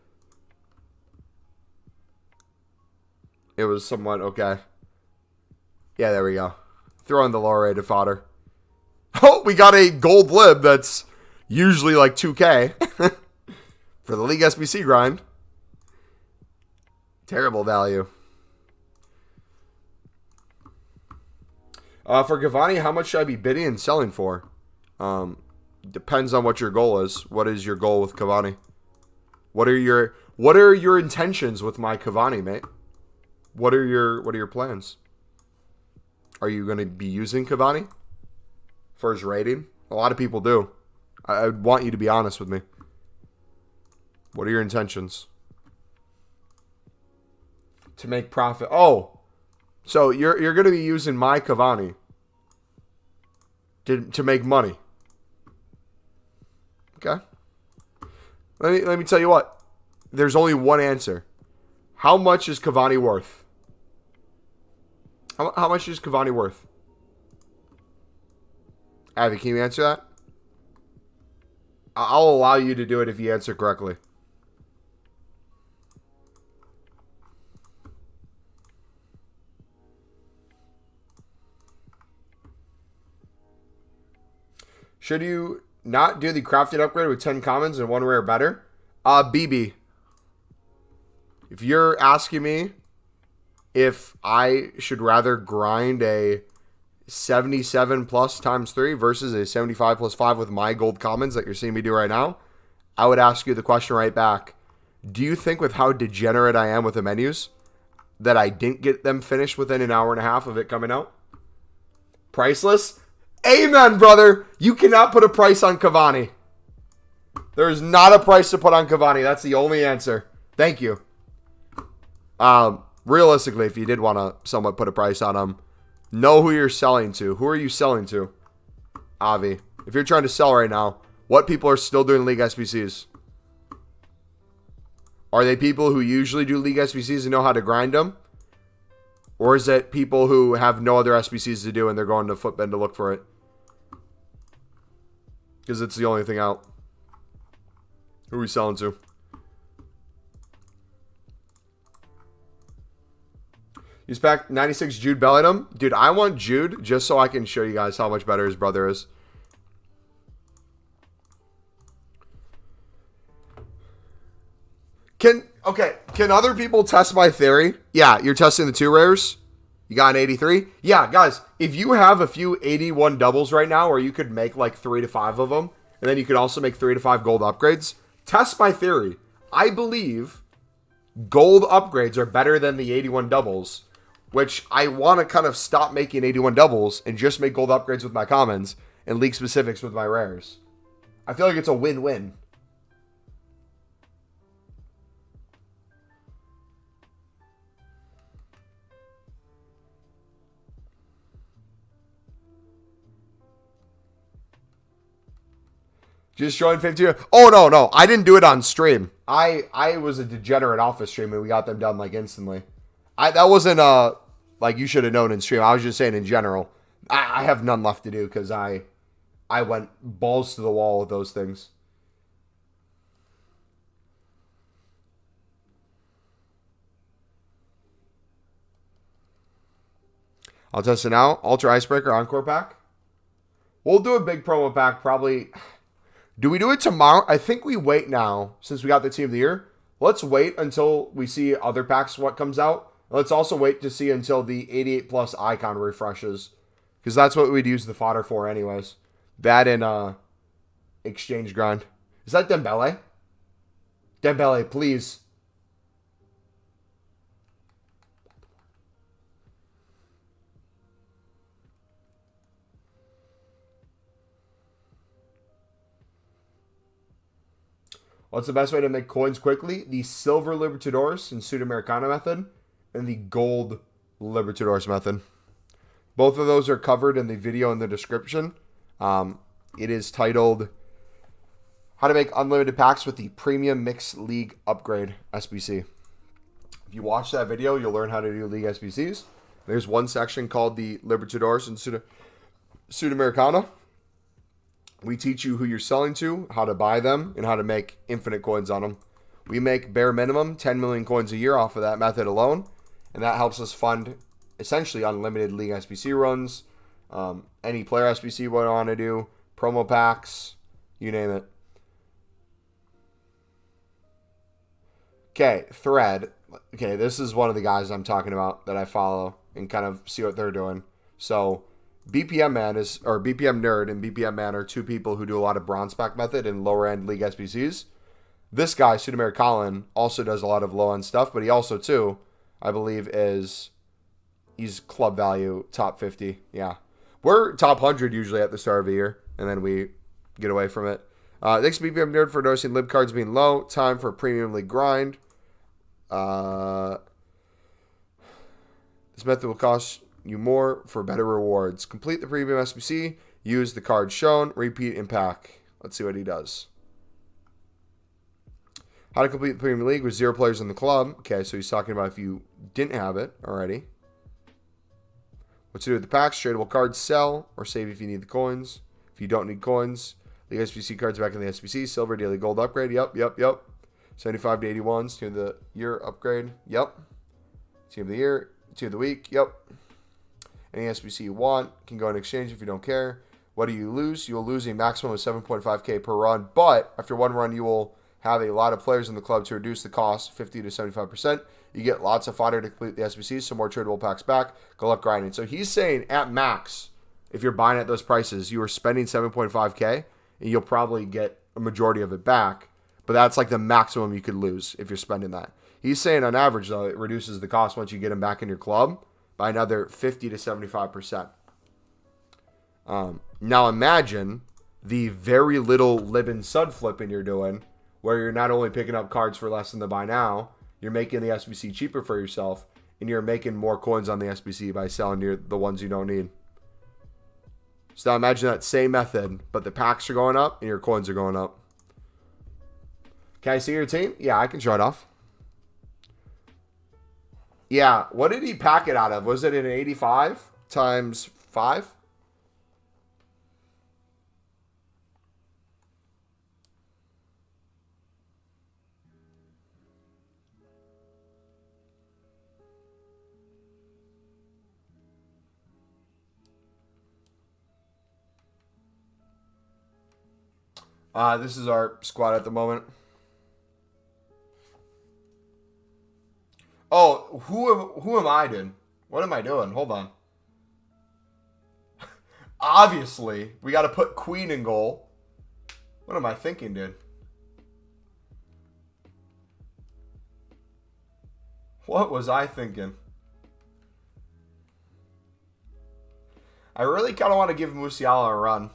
it was somewhat okay. Yeah, there we go. Throw in the lower rated fodder. Oh, we got a gold lib that's usually like 2K for the League SBC grind. Terrible value. For Cavani, how much should I be bidding and selling for? Depends on what your goal is. What is your goal with Cavani? What are your intentions with my Cavani, mate? What are your plans? Are you going to be using Cavani for his rating? A lot of people do. I want you to be honest with me. What are your intentions? To make profit. Oh, so you're going to be using my Cavani to make money. Okay. Let me tell you what. There's only one answer. How much is Cavani worth? How much is Cavani worth? Abby, can you answer that? I'll allow you to do it if you answer correctly. Should you not do the crafted upgrade with 10 commons and 1 rare better? BB. If you're asking me if I should rather grind a 77 plus times 3 versus a 75 plus 5 with my gold commons that you're seeing me do right now, I would ask you the question right back. Do you think with how degenerate I am with the menus that I didn't get them finished within an hour and a half of it coming out? Priceless? Amen, brother. You cannot put a price on Cavani. There is not a price to put on Cavani. That's the only answer. Thank you. Realistically, if you did want to somewhat put a price on him, know who you're selling to. Who are you selling to? Avi. If you're trying to sell right now, what people are still doing League SBCs? Are they people who usually do League SBCs and know how to grind them? Or is it people who have no other SBCs to do and they're going to Footbin to look for it? Because it's the only thing out. Who are we selling to? He's back 96 Jude Bellingham. Dude, I want Jude just so I can show you guys how much better his brother is. Can other people test my theory? Yeah, you're testing the 2 rares. You got an 83? Yeah, guys, if you have a few 81 doubles right now, or you could make like 3 to 5 of them, and then you could also make 3 to 5 gold upgrades, test my theory. I believe gold upgrades are better than the 81 doubles, which I want to kind of stop making 81 doubles and just make gold upgrades with my commons and league specifics with my rares. I feel like it's a win-win. Just joined 15. Oh, no. I didn't do it on stream. I was a degenerate office stream and we got them done like instantly. That wasn't like you should have known in stream. I was just saying in general. I have none left to do because I went balls to the wall with those things. I'll test it now. Ultra Icebreaker Encore Pack. We'll do a big promo pack probably. Do we do it tomorrow? I think we wait now since we got the Team of the Year. Let's wait until we see other packs, what comes out. Let's also wait to see until the 88 plus icon refreshes. Because that's what we'd use the fodder for anyways. That and exchange grind. Is that Dembele? Dembele, please. What's the best way to make coins quickly? The silver Libertadores and Sudamericana method and the gold Libertadores method. Both of those are covered in the video in the description. It is titled How to Make Unlimited Packs with the Premium Mixed League Upgrade SBC. If you watch that video, you'll learn how to do League SBCs. There's one section called the Libertadores and Sudamericana. We teach you who you're selling to, how to buy them, and how to make infinite coins on them. We make bare minimum 10 million coins a year off of that method alone, and that helps us fund essentially unlimited League SBC runs, any player SBC we want to do, promo packs, you name it. Okay, Thread. Okay, this is one of the guys I'm talking about that I follow and kind of see what they're doing. So BPM Nerd and BPM Man are two people who do a lot of bronze pack method and lower end League SBCs. This guy, Sudamericana, also does a lot of low end stuff, but he also too, I believe, he's club value top 50. Yeah, we're top 100 usually at the start of the year, and then we get away from it. Thanks BPM Nerd for noticing lib cards being low. Time for premium league grind. This method will cost you more for better rewards. Complete the premium SBC. Use the card shown. Repeat in pack. Let's see what he does. How to complete the premium league with 0 players in the club. Okay, so he's talking about if you didn't have it already. What to do with the packs. Tradable cards sell or save if you need the coins. If you don't need coins, the SBC cards back in the SBC. Silver daily gold upgrade. Yep. 75 to 81s. Team of the year upgrade. Yep. Team of the year. Team of the week. Yep. Any SBC you want can go in exchange if you don't care. What do you lose? You will lose a maximum of 7.5k per run, but after one run, you will have a lot of players in the club to reduce the cost 50 to 75%. You get lots of fodder to complete the SBC, some more tradable packs back. Good luck grinding. So he's saying at max, if you're buying at those prices, you are spending 7.5k, and you'll probably get a majority of it back, but that's like the maximum you could lose if you're spending that. He's saying on average, though, it reduces the cost once you get them back in your club by another 50 to 75%. Now imagine the very little lib and sud flipping you're doing, where you're not only picking up cards for less than the buy now, you're making the SBC cheaper for yourself, and you're making more coins on the SBC by selling the ones you don't need. So now imagine that same method, but the packs are going up and your coins are going up. Can I see your team? Yeah, I can show it off. Yeah, what did he pack it out of? Was it an 85 times 5? This is our squad at the moment. Oh, who am I, dude? What am I doing? Hold on. Obviously, we got to put Queen in goal. What am I thinking, dude? What was I thinking? I really kind of want to give Musiala a run.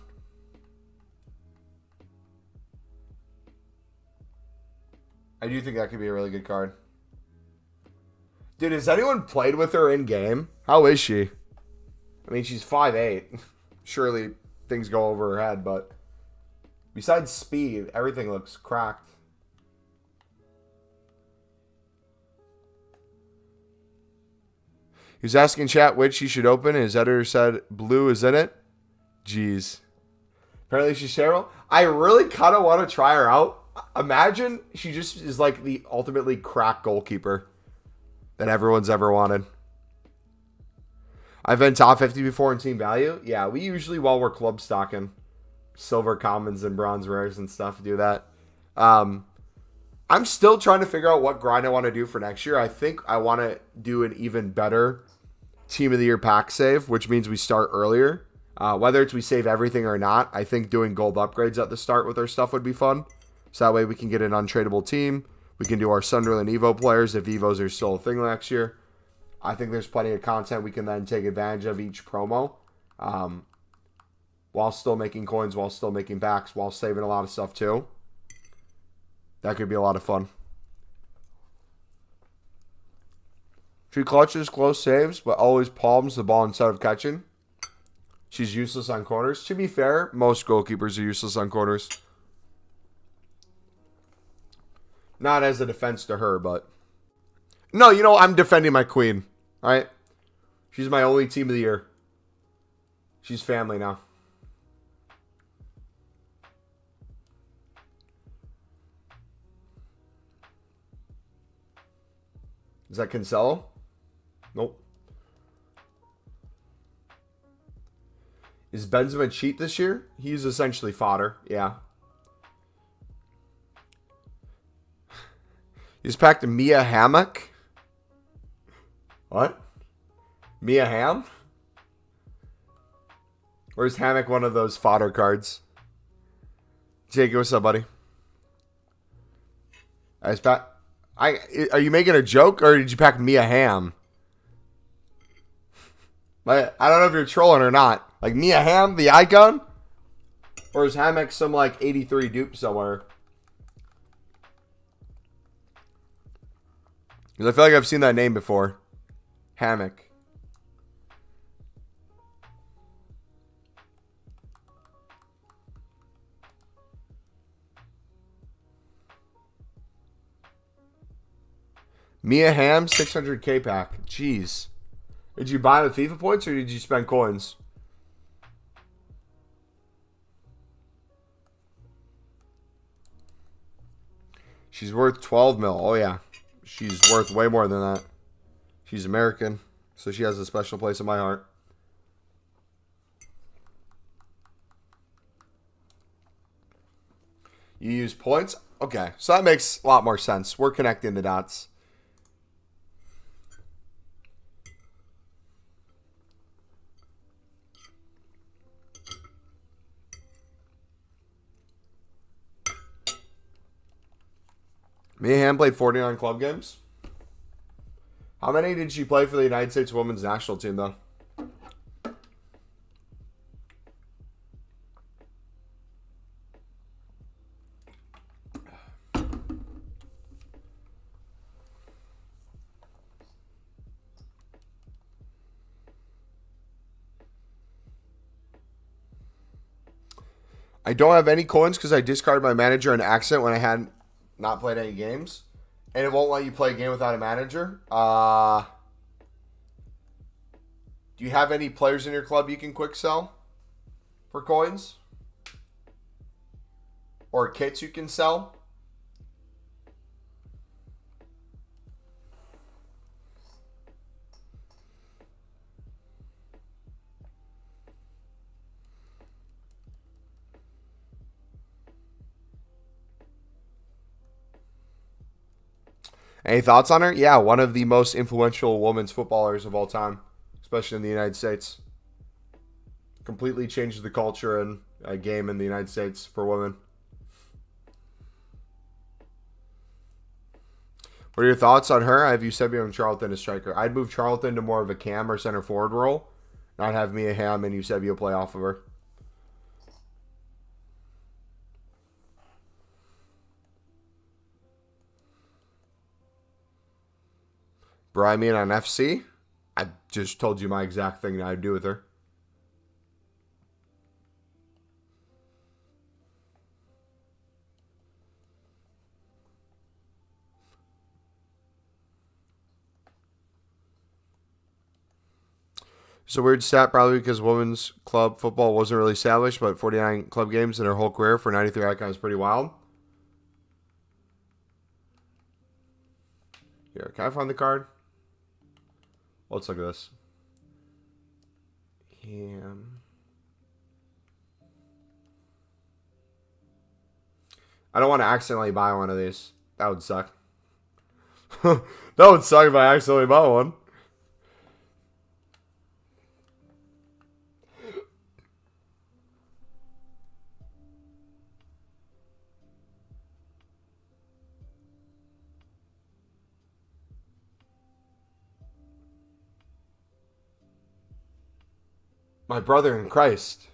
I do think that could be a really good card. Dude, has anyone played with her in game? How is she? I mean, she's 5'8". Surely things go over her head, but besides speed, everything looks cracked. He was asking chat which he should open, and his editor said blue is in it. Jeez. Apparently she's terrible. I really kind of want to try her out. Imagine she just is like the ultimately crack goalkeeper that everyone's ever wanted. I've been top 50 before in team value. Yeah, we usually, while we're club stocking, silver commons and bronze rares and stuff, do that. I'm still trying to figure out what grind I want to do for next year. I think I want to do an even better team of the year pack save, which means we start earlier. Whether it's we save everything or not, I think doing gold upgrades at the start with our stuff would be fun. So that way we can get an untradeable team. We can do our Sunderland Evo players if Evos are still a thing next year. I think there's plenty of content we can then take advantage of each promo. While still making coins, while still making packs, while saving a lot of stuff too. That could be a lot of fun. She clutches close saves, but always palms the ball instead of catching. She's useless on corners. To be fair, most goalkeepers are useless on corners. Not as a defense to her, but... No, you know, I'm defending my queen. Alright? She's my only team of the year. She's family now. Is that Cancelo? Nope. Is Benzema cheat this year? He's essentially fodder. Yeah. He's packed Mia Hammock. What? Mia Ham? Or is Hammock one of those fodder cards? Jake, what's up, buddy? Are you making a joke or did you pack Mia Ham? I don't know if you're trolling or not. Like Mia Ham, the icon? Or is Hammock some like 83 dupe somewhere? Because I feel like I've seen that name before. Hammock. Mia Ham, 600k pack. Jeez. Did you buy with FIFA points or did you spend coins? She's worth 12 mil. Oh, yeah. She's worth way more than that. She's American, so she has a special place in my heart. You use points? Okay, so that makes a lot more sense. We're connecting the dots. Mia Hamm played 49 club games. How many did she play for the United States women's national team, though? I don't have any coins because I discarded my manager on accident when I hadn't not played any games. And it won't let you play a game without a manager. Do you have any players in your club you can quick sell for coins? Or kits you can sell? Any thoughts on her? Yeah, one of the most influential women's footballers of all time, especially in the United States. Completely changed the culture and game in the United States for women. What are your thoughts on her? I have Eusebio and Charlton as striker. I'd move Charlton to more of a cam or center forward role. Not have Mia Hamm and Eusebio play off of her. Bryman on FC. I just told you my exact thing that I'd do with her. It's a weird stat, probably because women's club football wasn't really established, but 49 club games in her whole career for 93 icons is pretty wild. Here, can I find the card? Let's look at this. I don't want to accidentally buy one of these. That would suck. That would suck if I accidentally bought one. My brother in Christ.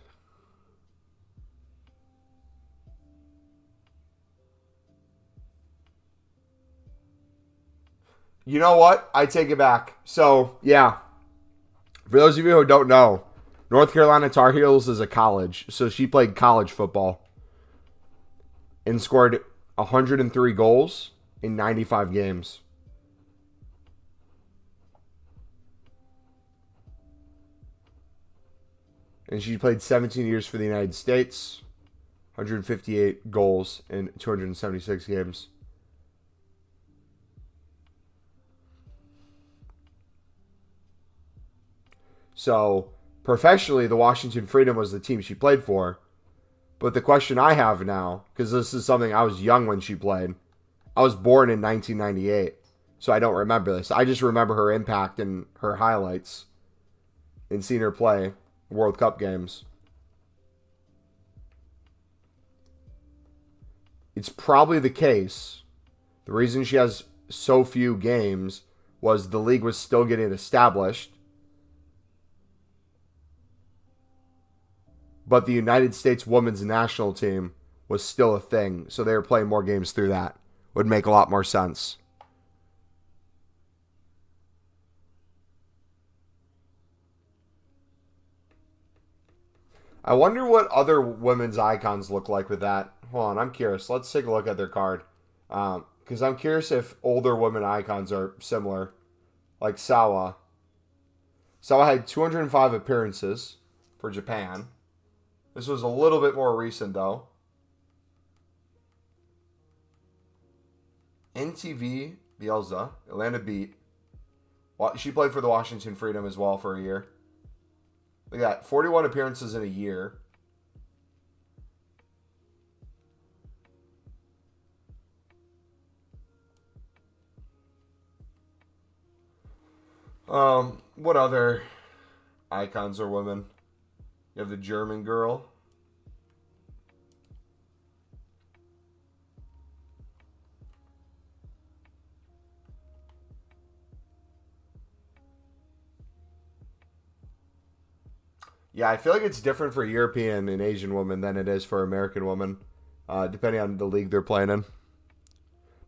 You know what? I take it back. So, yeah. For those of you who don't know, North Carolina Tar Heels is a college. So she played college football and scored 103 goals in 95 games. And she played 17 years for the United States, 158 goals in 276 games. So, professionally, the Washington Freedom was the team she played for. But the question I have now, because this is something I was young when she played, I was born in 1998, so I don't remember this. I just remember her impact and her highlights and seeing her play World Cup games. It's probably the case. The reason she has so few games was the league was still getting established. But the United States women's national team was still a thing, so they were playing more games through that. Would make a lot more sense. I wonder what other women's icons look like with that. Hold on, I'm curious. Let's take a look at their card. Because I'm curious if older women icons are similar. Like Sawa. Sawa had 205 appearances for Japan. This was a little bit more recent, though. NTV Bielsa, Atlanta Beat. She played for the Washington Freedom as well for a year. Look at that, 41 appearances in a year. What other icons are women? You have the German girl. Yeah, I feel like it's different for European and Asian women than it is for American women, depending on the league they're playing in.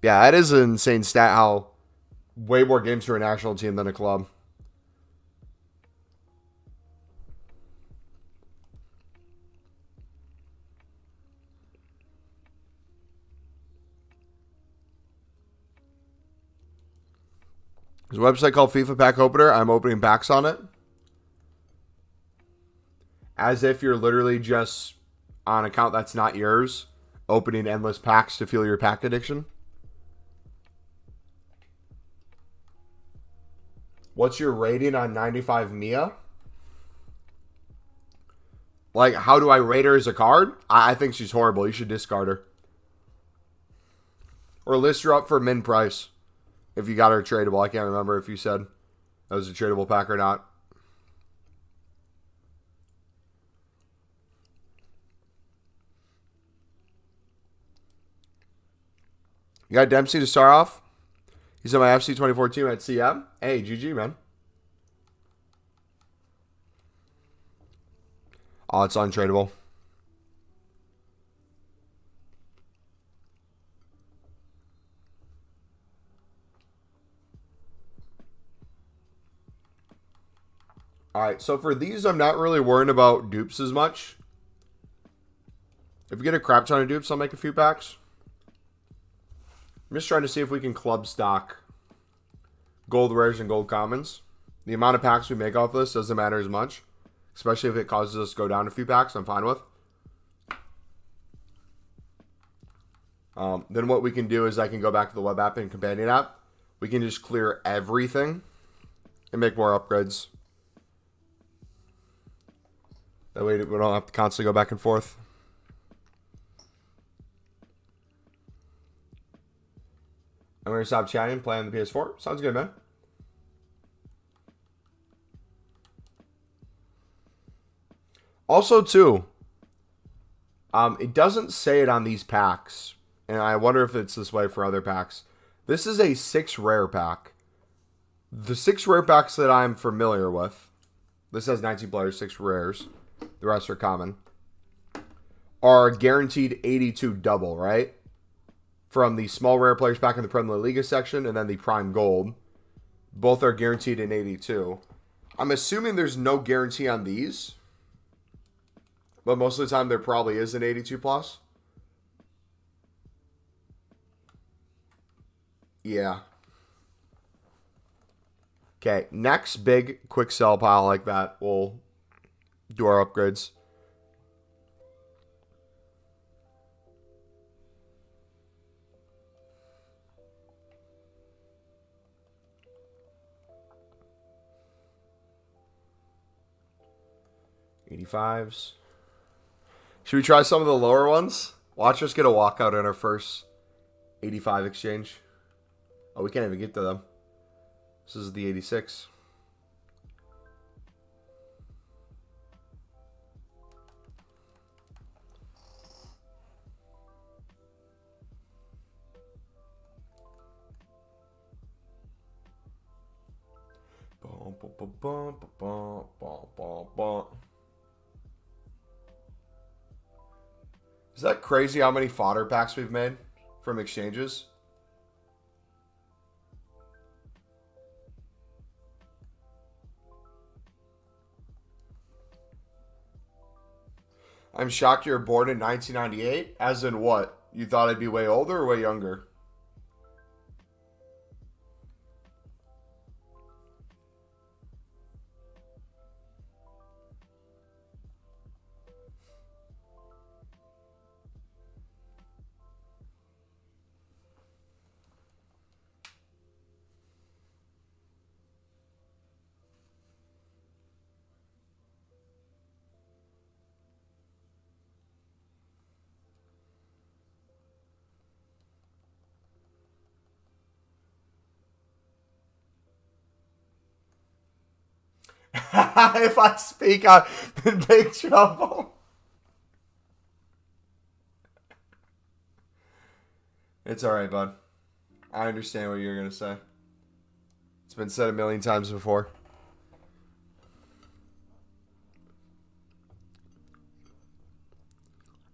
Yeah, that is an insane stat how way more games for a national team than a club. There's a website called FIFA Pack Opener. I'm opening packs on it. As if you're literally just on an account that's not yours, opening endless packs to fuel your pack addiction. What's your rating on 95 Mia? Like, how do I rate her as a card? I think she's horrible. You should discard her. Or list her up for min price. If you got her tradable. I can't remember if you said that was a tradable pack or not. You got Dempsey to start off. He's on my FC 24 team at CM. Hey, GG, man. Oh, it's untradeable. All right, so for these, I'm not really worrying about dupes as much. If we get a crap ton of dupes, I'll make a few packs. I'm just trying to see if we can club stock gold rares and gold commons. The amount of packs we make off this doesn't matter as much, especially if it causes us to go down a few packs. I'm fine with. Then what we can do is I can go back to the web app and companion app. We can just clear everything and make more upgrades. That way we don't have to constantly go back and forth. I'm going to stop chatting and play on the PS4. Sounds good, man. Also, too, it doesn't say it on these packs, and I wonder if it's this way for other packs. This is a 6 rare pack. The 6 rare packs that I'm familiar with, this has 19 players, 6 rares, the rest are common, are guaranteed 82 double, right? From the small rare players pack in the Premier League section and then the Prime Gold. Both are guaranteed in 82. I'm assuming there's no guarantee on these, but most of the time there probably is an 82 plus. Yeah. Okay, next big quick sell pile like that, we'll do our upgrades. $85s. Should we try some of the lower ones? Watch us get a walkout in our first 85 exchange. Oh, we can't even get to them. This is the 86. Is that crazy how many fodder packs we've made from exchanges? I'm shocked you were born in 1998. As in what? You thought I'd be way older or way younger? If I speak, I'm in big trouble. It's alright, bud. I understand what you're going to say. It's been said a million times before.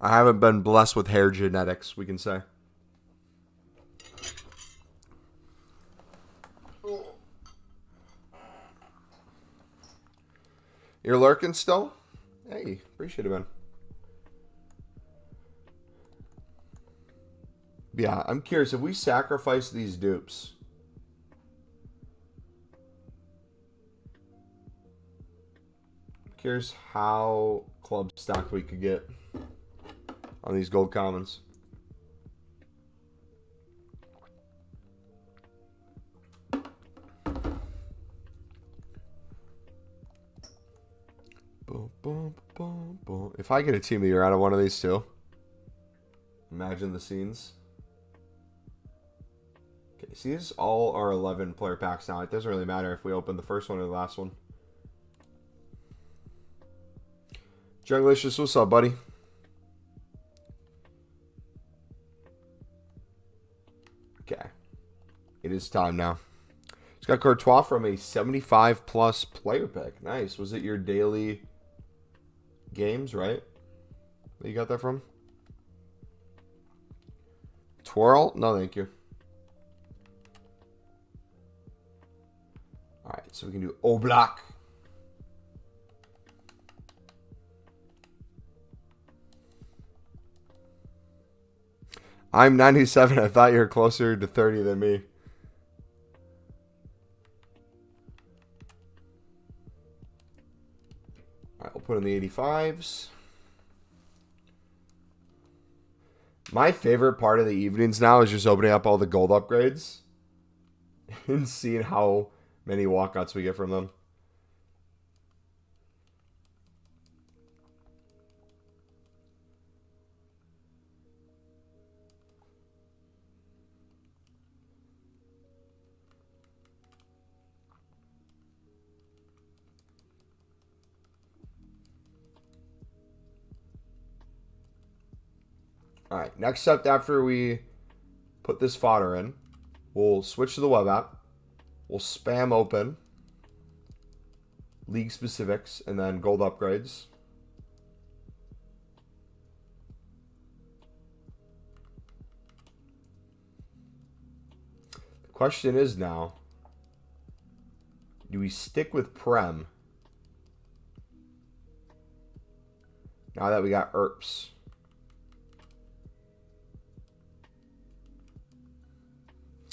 I haven't been blessed with hair genetics, we can say. You're lurking still? Hey, appreciate it, man. Yeah, I'm curious. If we sacrifice these dupes, curious how club stock we could get on these gold commons. Boom, boom, boom, boom. If I get a team of the year out of one of these two, imagine the scenes. Okay, see, these all are 11 player packs now. It doesn't really matter if we open the first one or the last one. Junglicious, what's up, buddy? Okay. It is time now. Just got Courtois from a 75-plus player pick. Nice. Was it your daily games, right? That you got that from? Twirl? No, thank you. All right, so we can do Oblak. I'm 97. I thought you were closer to 30 than me. All right, we'll put in the 85s. My favorite part of the evenings now is just opening up all the gold upgrades and seeing how many walkouts we get from them. All right, next up after we put this fodder in, we'll switch to the web app. We'll spam open league specifics and then gold upgrades. The question is now, do we stick with Prem now that we got ERPs?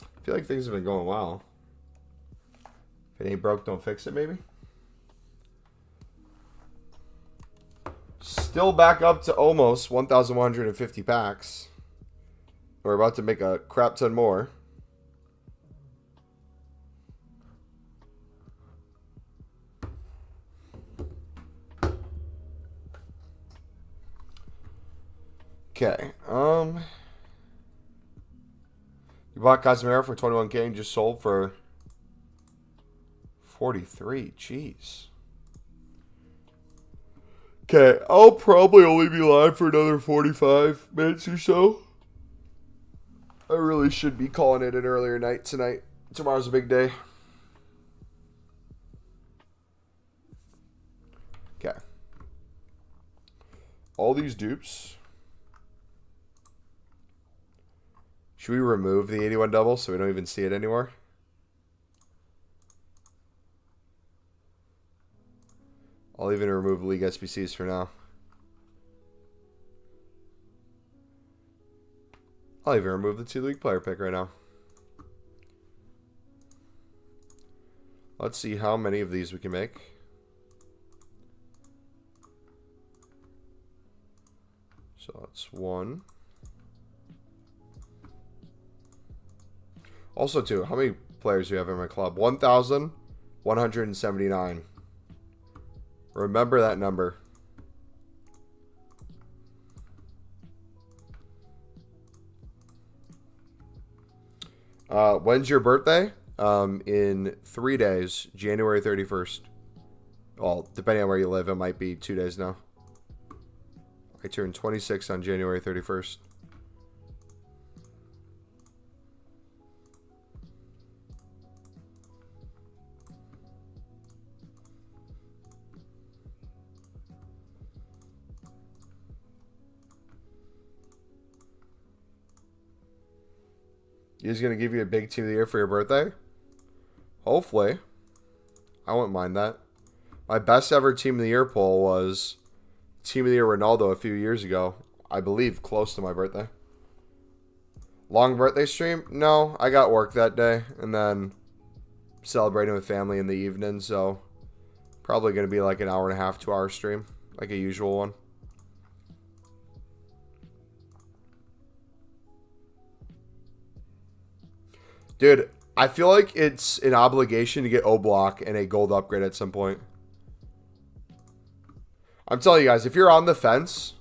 I feel like things have been going well. If it ain't broke, don't fix it, maybe. Still back up to almost 1,150 packs. We're about to make a crap ton more. Okay. You bought Casemiro for 21K and just sold for 43. Jeez. Okay, I'll probably only be live for another 45 minutes or so. I really should be calling it an earlier night tonight. Tomorrow's a big day. Okay. All these dupes. Should we remove the 81 double so we don't even see it anymore? I'll even remove League SBCs for now. I'll even remove the 2 League player pick right now. Let's see how many of these we can make. So that's 1. Also, too, how many players do you have in my club? 1,179. Remember that number. When's your birthday? In 3 days, January 31st. Well, depending on where you live, it might be 2 days now. I turned 26 on January 31st. He's going to give you a big team of the year for your birthday? Hopefully. I wouldn't mind that. My best ever team of the year poll was team of the year Ronaldo a few years ago. I believe close to my birthday. Long birthday stream? No, I got work that day. And then celebrating with family in the evening. So probably going to be like an hour and a half, 2 hour stream. Like a usual one. Dude, I feel like it's an obligation to get O-Block and a gold upgrade at some point. I'm telling you guys, if you're on the fence,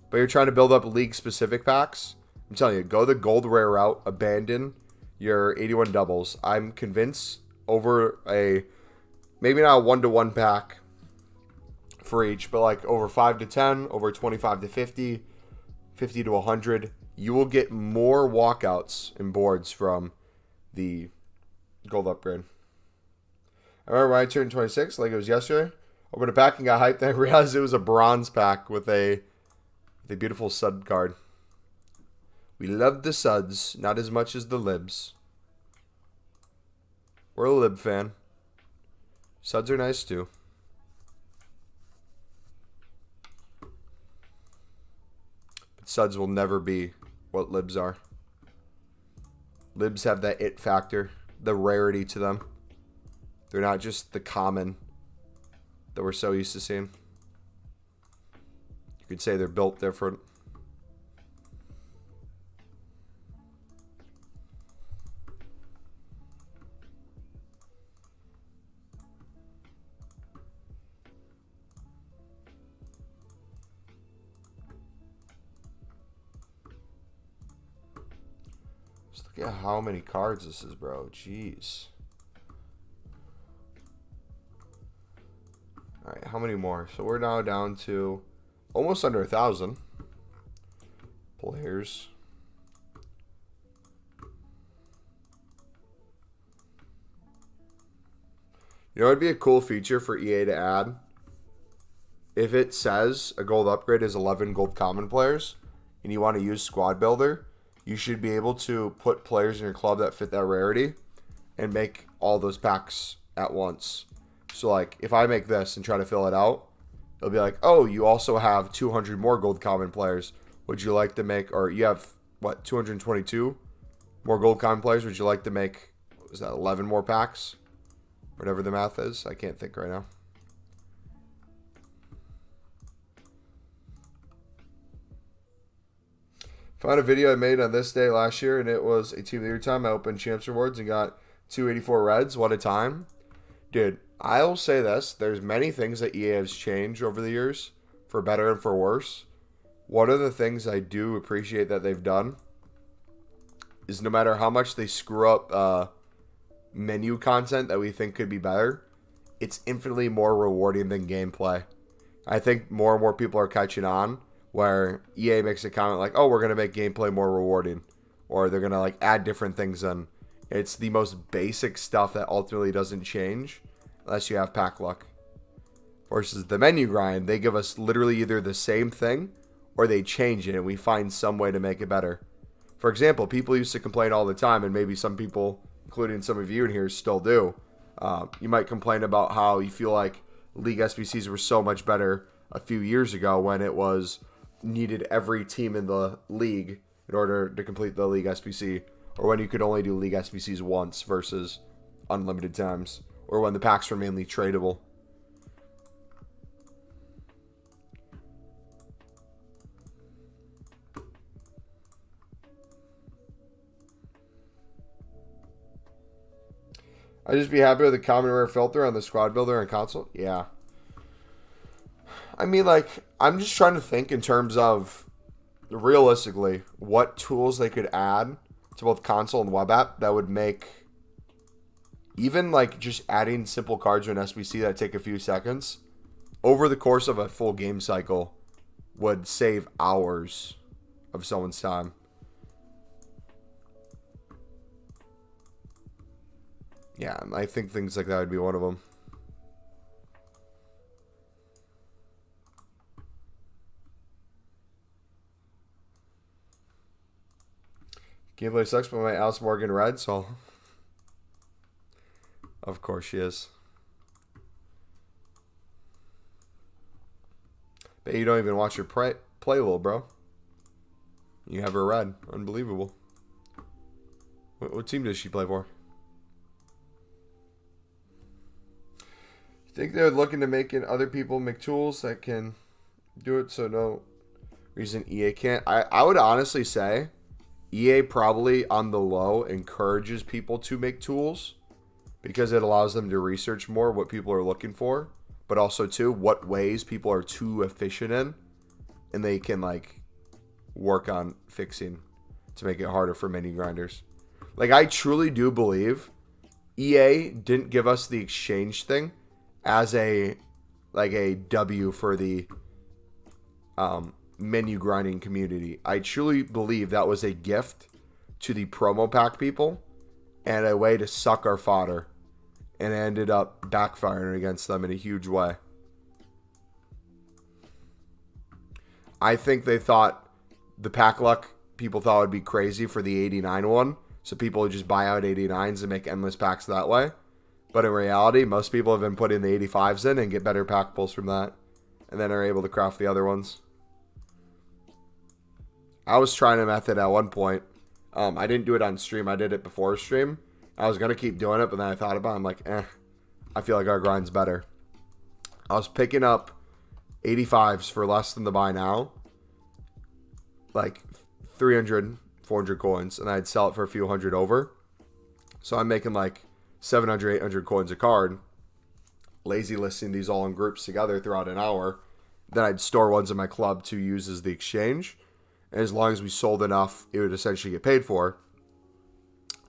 but you're trying to build up league-specific packs, I'm telling you, go the gold rare route, abandon your 81 doubles. I'm convinced over a, maybe not a 1-to-1 pack for each, but like over 5 to 10, over 25 to 50, 50 to 100, you will get more walkouts and boards from the gold upgrade. I remember when I turned 26, like it was yesterday. Opened a pack and got hyped, and I realized it was a bronze pack with a beautiful Sud card. We love the Suds, not as much as the Libs. We're a Lib fan. Suds are nice too. But Suds will never be what Libs are. Libs have that it factor, the rarity to them. They're not just the common that we're so used to seeing. You could say they're built different. Just look at how many cards this is, bro. Jeez. Alright, how many more? So we're now down to almost under 1,000 players. You know, it'd be a cool feature for EA to add. If it says a gold upgrade is 11 gold common players, and you want to use Squad Builder, you should be able to put players in your club that fit that rarity and make all those packs at once. So, like, if I make this and try to fill it out, it'll be like, oh, you also have 200 more gold common players. Would you like to make, or you have, what, 222 more gold common players? Would you like to make, what was that, 11 more packs? Whatever the math is. I can't think right now. Found a video I made on this day last year, and it was a Team of the Year time. I opened Champs Rewards and got 284 Reds. What a time. Dude, I'll say this. There's many things that EA has changed over the years, for better and for worse. One of the things I do appreciate that they've done is no matter how much they screw up menu content that we think could be better, it's infinitely more rewarding than gameplay. I think more and more people are catching on, where EA makes a comment like, oh, we're going to make gameplay more rewarding, or they're going to like add different things in. It's the most basic stuff that ultimately doesn't change unless you have pack luck. Versus the menu grind, they give us literally either the same thing or they change it and we find some way to make it better. For example, people used to complain all the time, and maybe some people, including some of you in here, still do. You might complain about how you feel like League SBCs were so much better a few years ago when it was needed every team in the league in order to complete the League SBC, or when you could only do League SBCs once versus unlimited times, or when the packs were mainly tradable. I'd just be happy with the common rare filter on the Squad Builder and console. Yeah. I mean, like, I'm just trying to think in terms of, realistically, what tools they could add to both console and web app that would make, even, like, just adding simple cards to an SBC that take a few seconds, over the course of a full game cycle, would save hours of someone's time. Yeah, I think things like that would be one of them. Gameplay sucks, but my Alice Morgan red, so of course she is. Bet you don't even watch her play, little bro. You have her red. Unbelievable. What team does she play for? Think they're looking to make in other people make tools that can do it, so no reason EA can't. I would honestly say EA probably on the low encourages people to make tools because it allows them to research more what people are looking for, but also too what ways people are too efficient in, and they can like work on fixing to make it harder for mini grinders. Like, I truly do believe EA didn't give us the exchange thing as a W for the menu grinding community. I truly believe that was a gift to the promo pack people, and a way to suck our fodder. And it ended up backfiring against them in a huge way. I think they thought the pack luck people thought would be crazy for the 89 one. So people would just buy out 89s and make endless packs that way. But in reality, most people have been putting the 85s in and get better pack pulls from that. And then are able to craft the other ones. I was trying a method at one point. I didn't do it on stream. I did it before stream. I was going to keep doing it, but then I thought about it. I'm like, I feel like our grind's better. I was picking up 85s for less than the buy now. Like 300, 400 coins. And I'd sell it for a few hundred over. So I'm making like 700, 800 coins a card. Lazy listing these all in groups together throughout an hour. Then I'd store ones in my club to use as the exchange. And as long as we sold enough, it would essentially get paid for.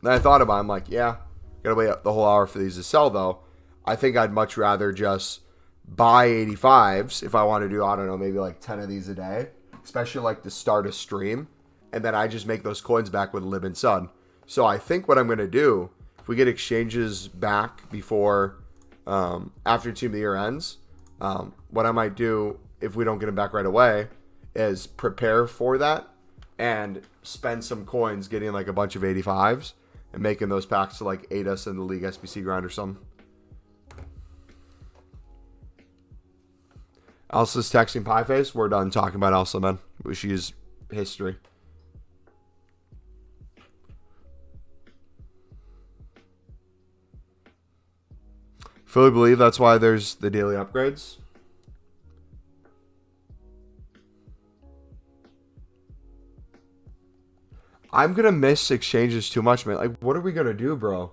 Then I thought about it. I'm like, yeah, gotta wait the whole hour for these to sell though. I think I'd much rather just buy 85s if I want to do, I don't know, maybe like 10 of these a day. Especially like to start a stream. And then I just make those coins back with Lib and Sun. So I think what I'm going to do, if we get exchanges back before, after Team of the Year ends, what I might do, if we don't get them back right away, is prepare for that and spend some coins getting like a bunch of 85s and making those packs to like aid us in the League SBC grind or something. Elsa's texting Pieface. We're done talking about Elsa, man. She's history. Fully believe that's why there's the daily upgrades. I'm going to miss exchanges too much, man. Like, what are we going to do, bro?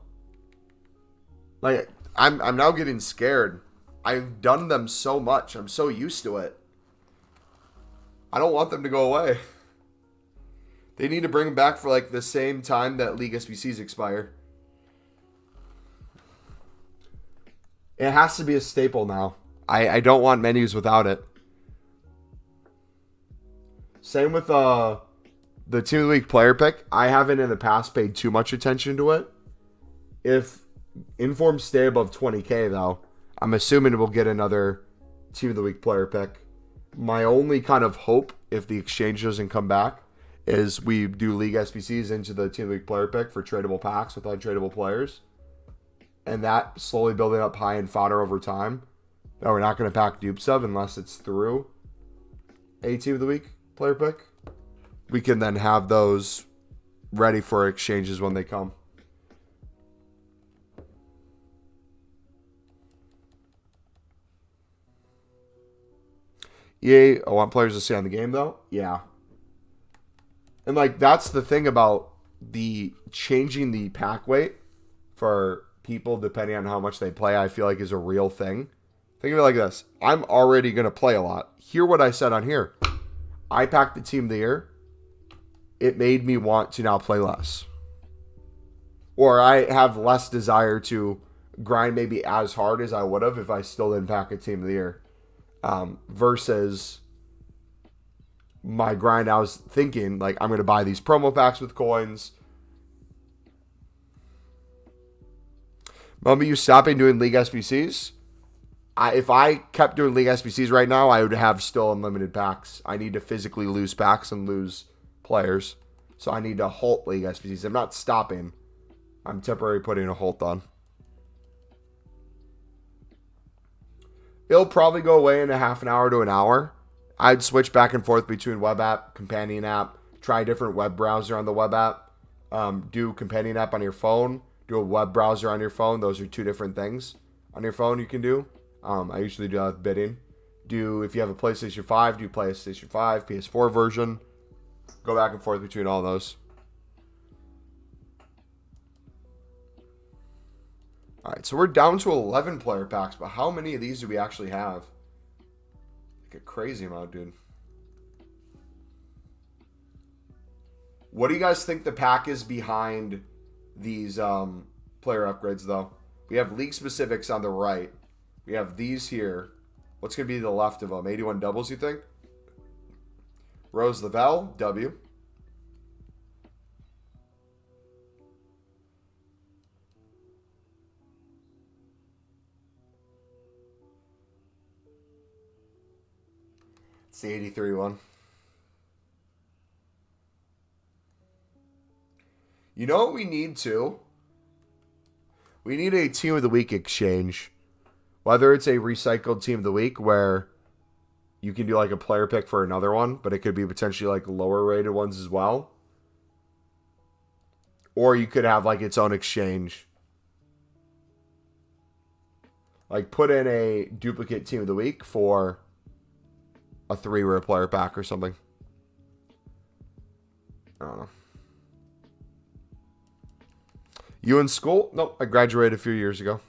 Like, I'm now getting scared. I've done them so much. I'm so used to it. I don't want them to go away. They need to bring them back for, like, the same time that League SBCs expire. It has to be a staple now. I don't want menus without it. Same with the Team of the Week player pick. I haven't in the past paid too much attention to it. If informs stay above 20k though, I'm assuming we'll get another Team of the Week player pick. My only kind of hope, if the exchange doesn't come back, is we do League SBCs into the Team of the Week player pick for tradable packs with untradeable players. And that slowly building up high in fodder over time. No, we're not going to pack dupes of unless it's through a Team of the Week player pick. We can then have those ready for exchanges when they come. EA, I want players to stay on the game though. Yeah. And like that's the thing about the changing the pack weight for people depending on how much they play, I feel like is a real thing. Think of it like this. I'm already going to play a lot. Hear what I said on here. I packed the Team of the Year. It made me want to now play less. Or I have less desire to grind maybe as hard as I would have if I still didn't pack a Team of the Year. Versus my grind, I was thinking, like, I'm going to buy these promo packs with coins. Moment you stopping doing League SBCs? If I kept doing League SBCs right now, I would have still unlimited packs. I need to physically lose packs and lose players. So I need to halt League SBCs. I'm not stopping. I'm temporarily putting a halt on. It'll probably go away in a half an hour to an hour. I'd switch back and forth between web app, companion app, try a different web browser on the web app, do companion app on your phone, do a web browser on your phone. Those are two different things on your phone you can do. I usually do that with bidding. If you have a PlayStation 5, do PlayStation 5, PS4 version. Go back and forth between all those. Alright, so we're down to 11 player packs, but how many of these do we actually have? Like a crazy amount, dude. What do you guys think the pack is behind these player upgrades, though? We have league specifics on the right. We have these here. What's going to be the left of them? 81 doubles, you think? Rose Lavelle, W. It's the 83 one. You know what we need too? We need a Team of the Week exchange. Whether it's a recycled Team of the Week where you can do like a player pick for another one, but it could be potentially like lower rated ones as well. Or you could have like its own exchange. Like put in a duplicate Team of the Week for a 3-rare player pack or something. I don't know. You in school? Nope, I graduated a few years ago.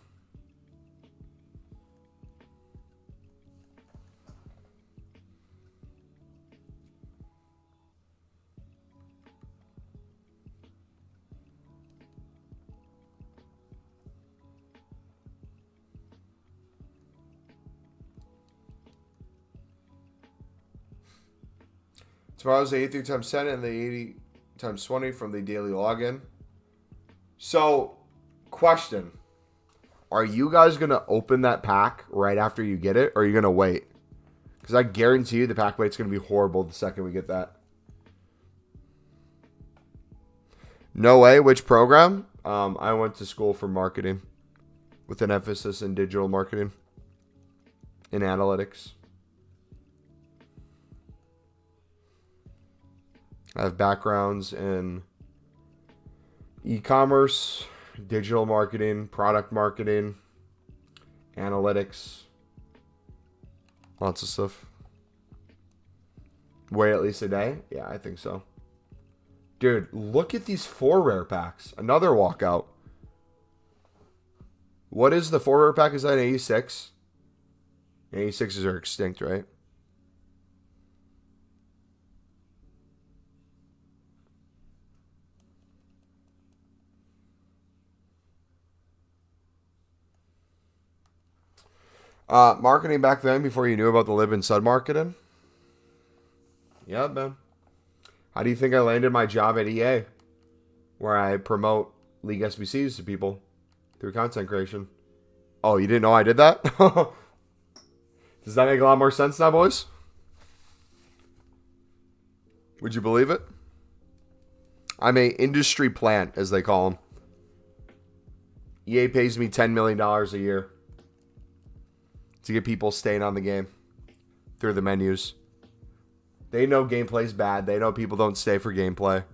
Tomorrow's the 83 times 10 and the 80 times 20 from the daily login. So, question. Are you guys going to open that pack right after you get it, or are you going to wait? Because I guarantee you the pack weight's going to be horrible the second we get that. No way. Which program? I went to school for marketing with an emphasis in digital marketing and analytics. I have backgrounds in e-commerce, digital marketing, product marketing, analytics, lots of stuff. Wait at least a day? Yeah, I think so. Dude, look at these 4-rare packs. Another walkout. What is the 4-rare pack? Is that an 86? 86s are extinct, right? Marketing back then before you knew about the lib and sud marketing? Yeah, man. How do you think I landed my job at EA? Where I promote League SBCs to people through content creation. Oh, you didn't know I did that? Does that make a lot more sense now, boys? Would you believe it? I'm a industry plant, as they call them. EA pays me $10 million a year to get people staying on the game through the menus. They know gameplay's bad. They know people don't stay for gameplay.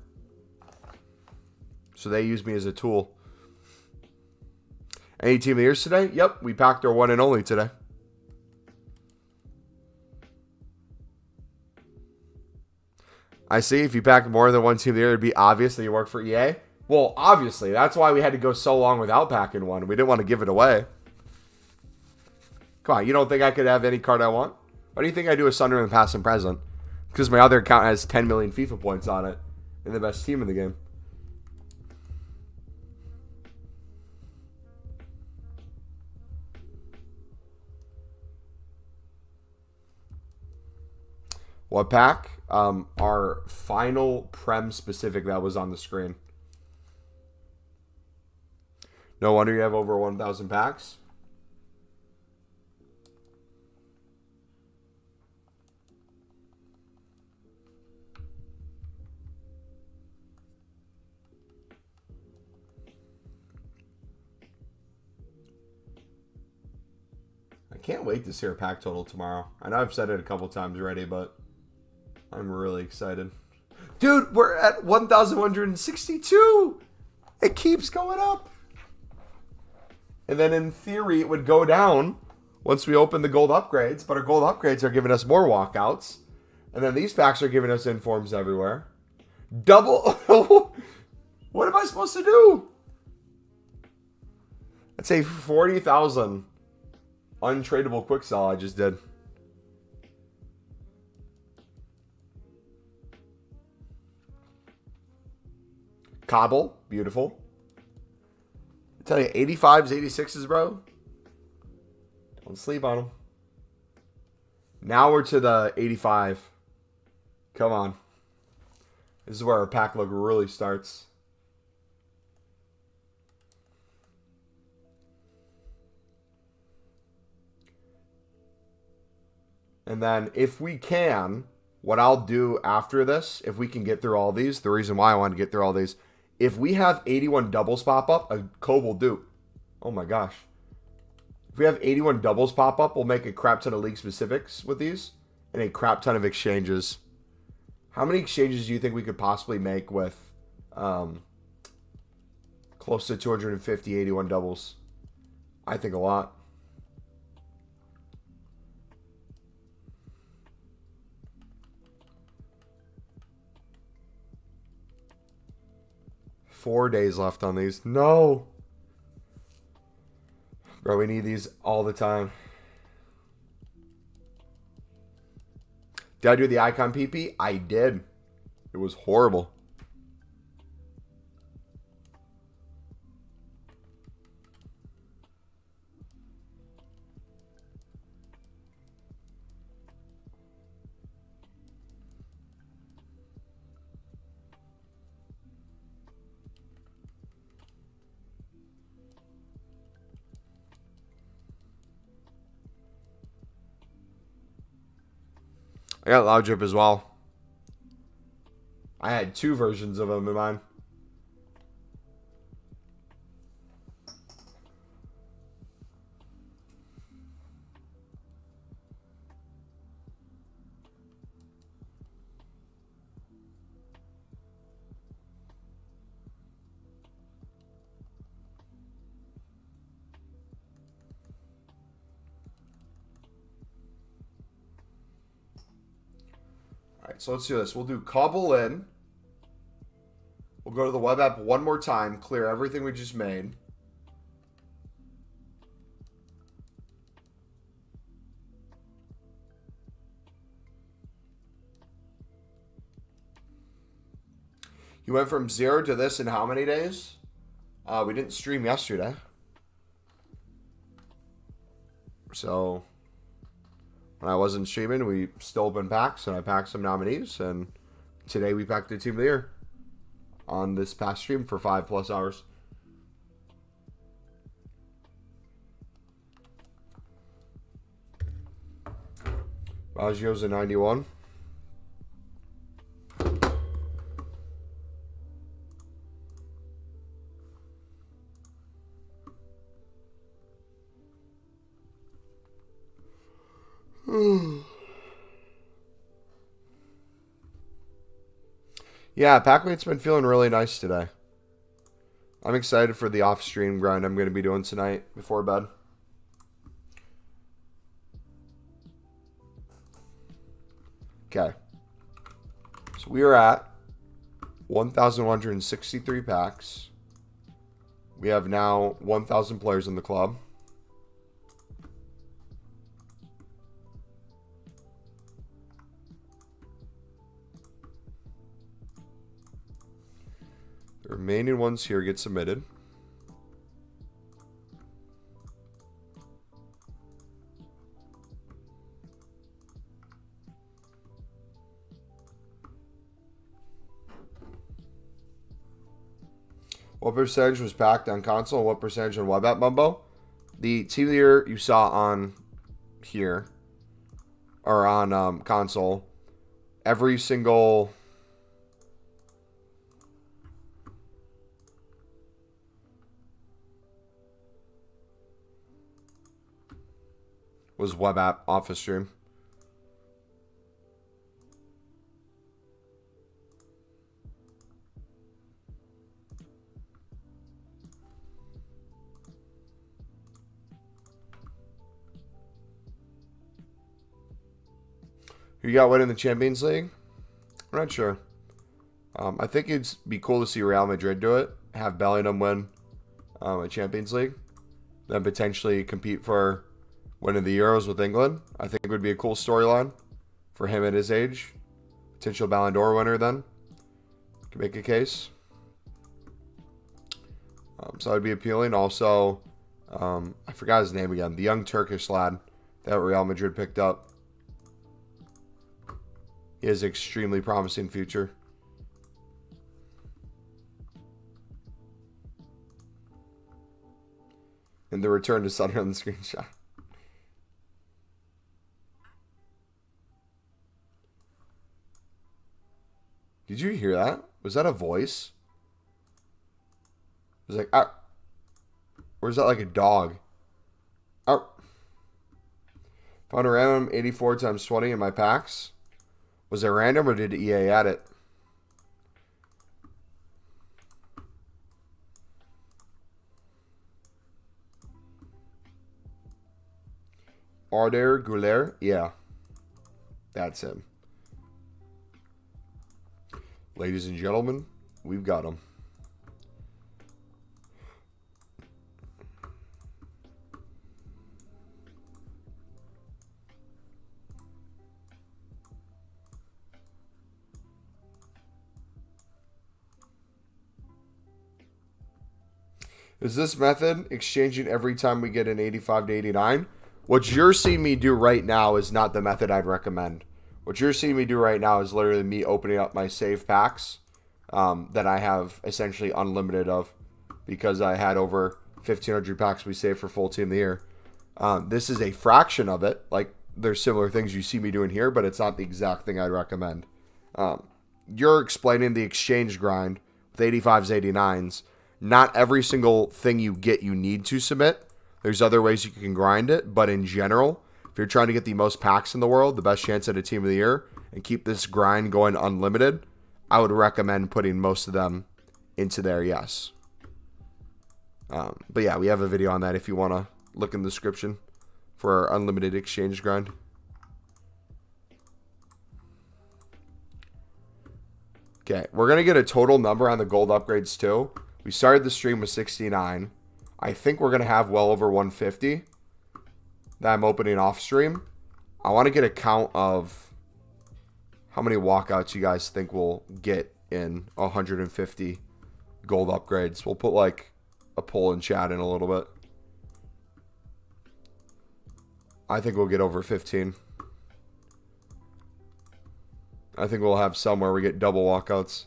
So they use me as a tool. Any team of the years today? Yep, we packed our one and only today. I see. If you pack more than one team of the year, it'd be obvious that you work for EA. Well, obviously. That's why we had to go so long without packing one. We didn't want to give it away. Come on, you don't think I could have any card I want? Why do you think I do a Sunderland past and present? Because my other account has 10 million FIFA points on it. And the best team in the game. What pack? Our final Prem specific that was on the screen. No wonder you have over 1,000 packs. I can't wait to see our pack total tomorrow. I know I've said it a couple times already, but I'm really excited. Dude, we're at 1,162. It keeps going up. And then in theory, it would go down once we open the gold upgrades. But our gold upgrades are giving us more walkouts. And then these packs are giving us informs everywhere. Double. What am I supposed to do? That's a 40,000 untradeable quick sell I just did. Cobble, beautiful. I tell you, 85s, 86s, bro. Don't sleep on them. Now we're to the 85. Come on. This is where our pack look really starts. And then if we can, what I'll do after this, if we can get through all these, the reason why I want to get through all these, if we have 81 doubles pop up, a code will do. Oh my gosh. If we have 81 doubles pop up, we'll make a crap ton of league specifics with these and a crap ton of exchanges. How many exchanges do you think we could possibly make with close to 250 81 doubles? I think a lot. Four days left on these. No. Bro, we need these all the time. Did I do the icon PP? I did. It was horrible. I got Loud Drip as well. I had two versions of them in mine. Alright, so let's do this. We'll do cobble in. We'll go to the web app one more time, clear everything we just made. You went from 0 to this in how many days? We didn't stream yesterday. So when I wasn't streaming, we still opened packs, and I packed some nominees, and today we packed the Team of the Year on this past stream for 5+ hours. Baggio's a 91. Yeah, Pac-Mate's been feeling really nice today. I'm excited for the off-stream grind I'm going to be doing tonight before bed. Okay. So we are at 1,163 packs. We have now 1,000 players in the club. The remaining ones here get submitted. What percentage was packed on console and what percentage on web app, Mumbo? The Team of the Year you saw on here, or on console, every single was web app office stream. Who you got winning the Champions League? I'm not sure. I think it'd be cool to see Real Madrid do it. Have Bellingham win a Champions League. Then potentially compete for winning the Euros with England. I think it would be a cool storyline for him at his age. Potential Ballon d'Or winner then. Can make a case. So that would be appealing. Also, I forgot his name again. The young Turkish lad that Real Madrid picked up. He has an extremely promising future. And the return to Sunderland screenshot. Did you hear that? Was that a voice? It was like, ah. Or is that like a dog? Oh. Found a random 84 times 20 in my packs. Was it random or did EA add it? Arder Guler? Yeah. That's him. Ladies and gentlemen, we've got him. Is this method exchanging every time we get an 85 to 89? What you're seeing me do right now is not the method I'd recommend. What you're seeing me do right now is literally me opening up my save packs that I have essentially unlimited of because I had over 1,500 packs we saved for full team of the year. This is a fraction of it. Like, there's similar things you see me doing here, but it's not the exact thing I'd recommend. You're explaining the exchange grind with 85s, 89s. Not every single thing you get you need to submit. There's other ways you can grind it, but in general, if you're trying to get the most packs in the world, the best chance at a team of the year, and keep this grind going unlimited, I would recommend putting most of them into there, yes. But yeah, we have a video on that if you want to look in the description for our unlimited exchange grind. Okay, we're going to get a total number on the gold upgrades too. We started the stream with 69. I think we're going to have well over 150 that I'm opening off stream. I want to get a count of how many walkouts you guys think we'll get in 150 gold upgrades. We'll put like a poll in chat in a little bit. I think we'll get over 15. I think we'll have somewhere we get double walkouts.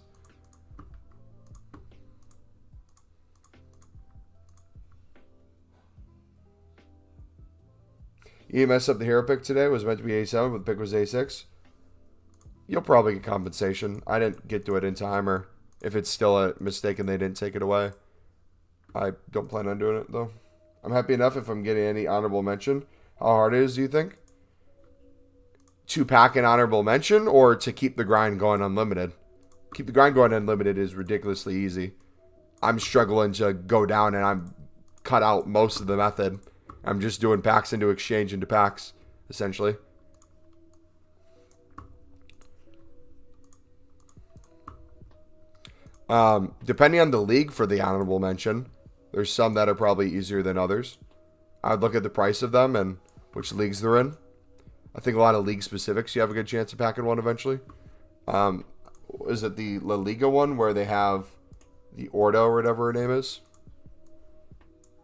You messed up the hero pick today. It was meant to be A7, but the pick was A6. You'll probably get compensation. I didn't get to it in time, or if it's still a mistake and they didn't take it away. I don't plan on doing it, though. I'm happy enough if I'm getting any honorable mention. How hard it is, do you think? To pack an honorable mention or to keep the grind going unlimited? Keep the grind going unlimited is ridiculously easy. I'm struggling to go down and I'm cut out most of the method. I'm just doing packs into exchange into packs, essentially. Depending on the league for the honorable mention, there's some that are probably easier than others. I'd look at the price of them and which leagues they're in. I think a lot of league specifics, you have a good chance of packing one eventually. Is it the La Liga one where they have the Ordo or whatever her name is?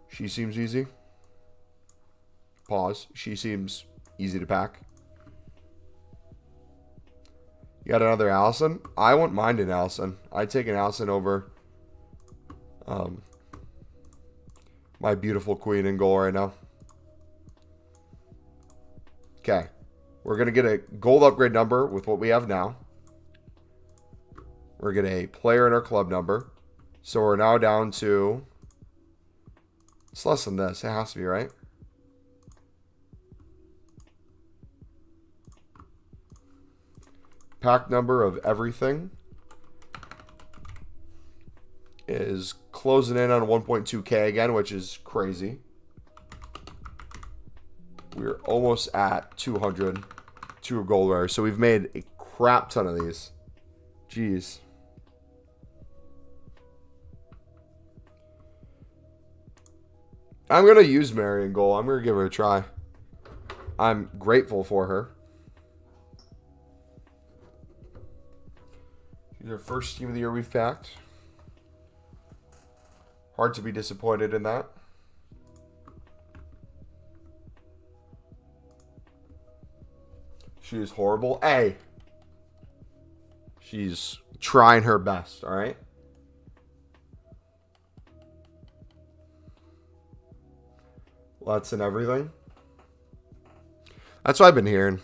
She seems easy. Pause. She seems easy to pack. You got another Allison? I wouldn't mind an Allison. I'd take an Allison over my beautiful queen in goal right now. Okay. We're going to get a gold upgrade number with what we have now. We're going to get a player in our club number. So we're now down to... It's less than this. It has to be, right? Pack number of everything is closing in on 1.2K again, which is crazy. We're almost at 200 gold rares. So we've made a crap ton of these. Jeez. I'm going to use Mary in goal. I'm going to give her a try. I'm grateful for her. She's our first team of the year we've packed. Hard to be disappointed in that. She is horrible. Hey. She's trying her best, all right? Lots and everything. That's what I've been hearing.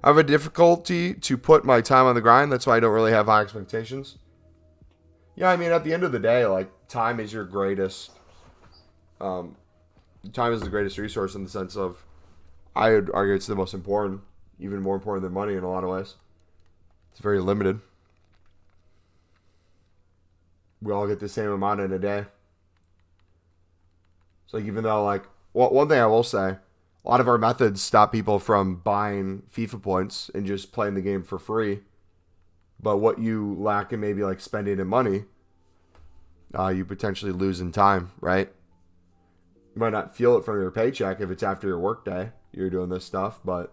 I have a difficulty to put my time on the grind. That's why I don't really have high expectations. Yeah, I mean, at the end of the day, like, time is your greatest... time is the greatest resource in the sense of, I would argue it's the most important, even more important than money in a lot of ways. It's very limited. We all get the same amount in a day. So like, even though, like, one thing I will say, a lot of our methods stop people from buying FIFA points and just playing the game for free. But what you lack in maybe like spending in money, you potentially lose in time, right? You might not feel it from your paycheck if it's after your work day, you're doing this stuff, but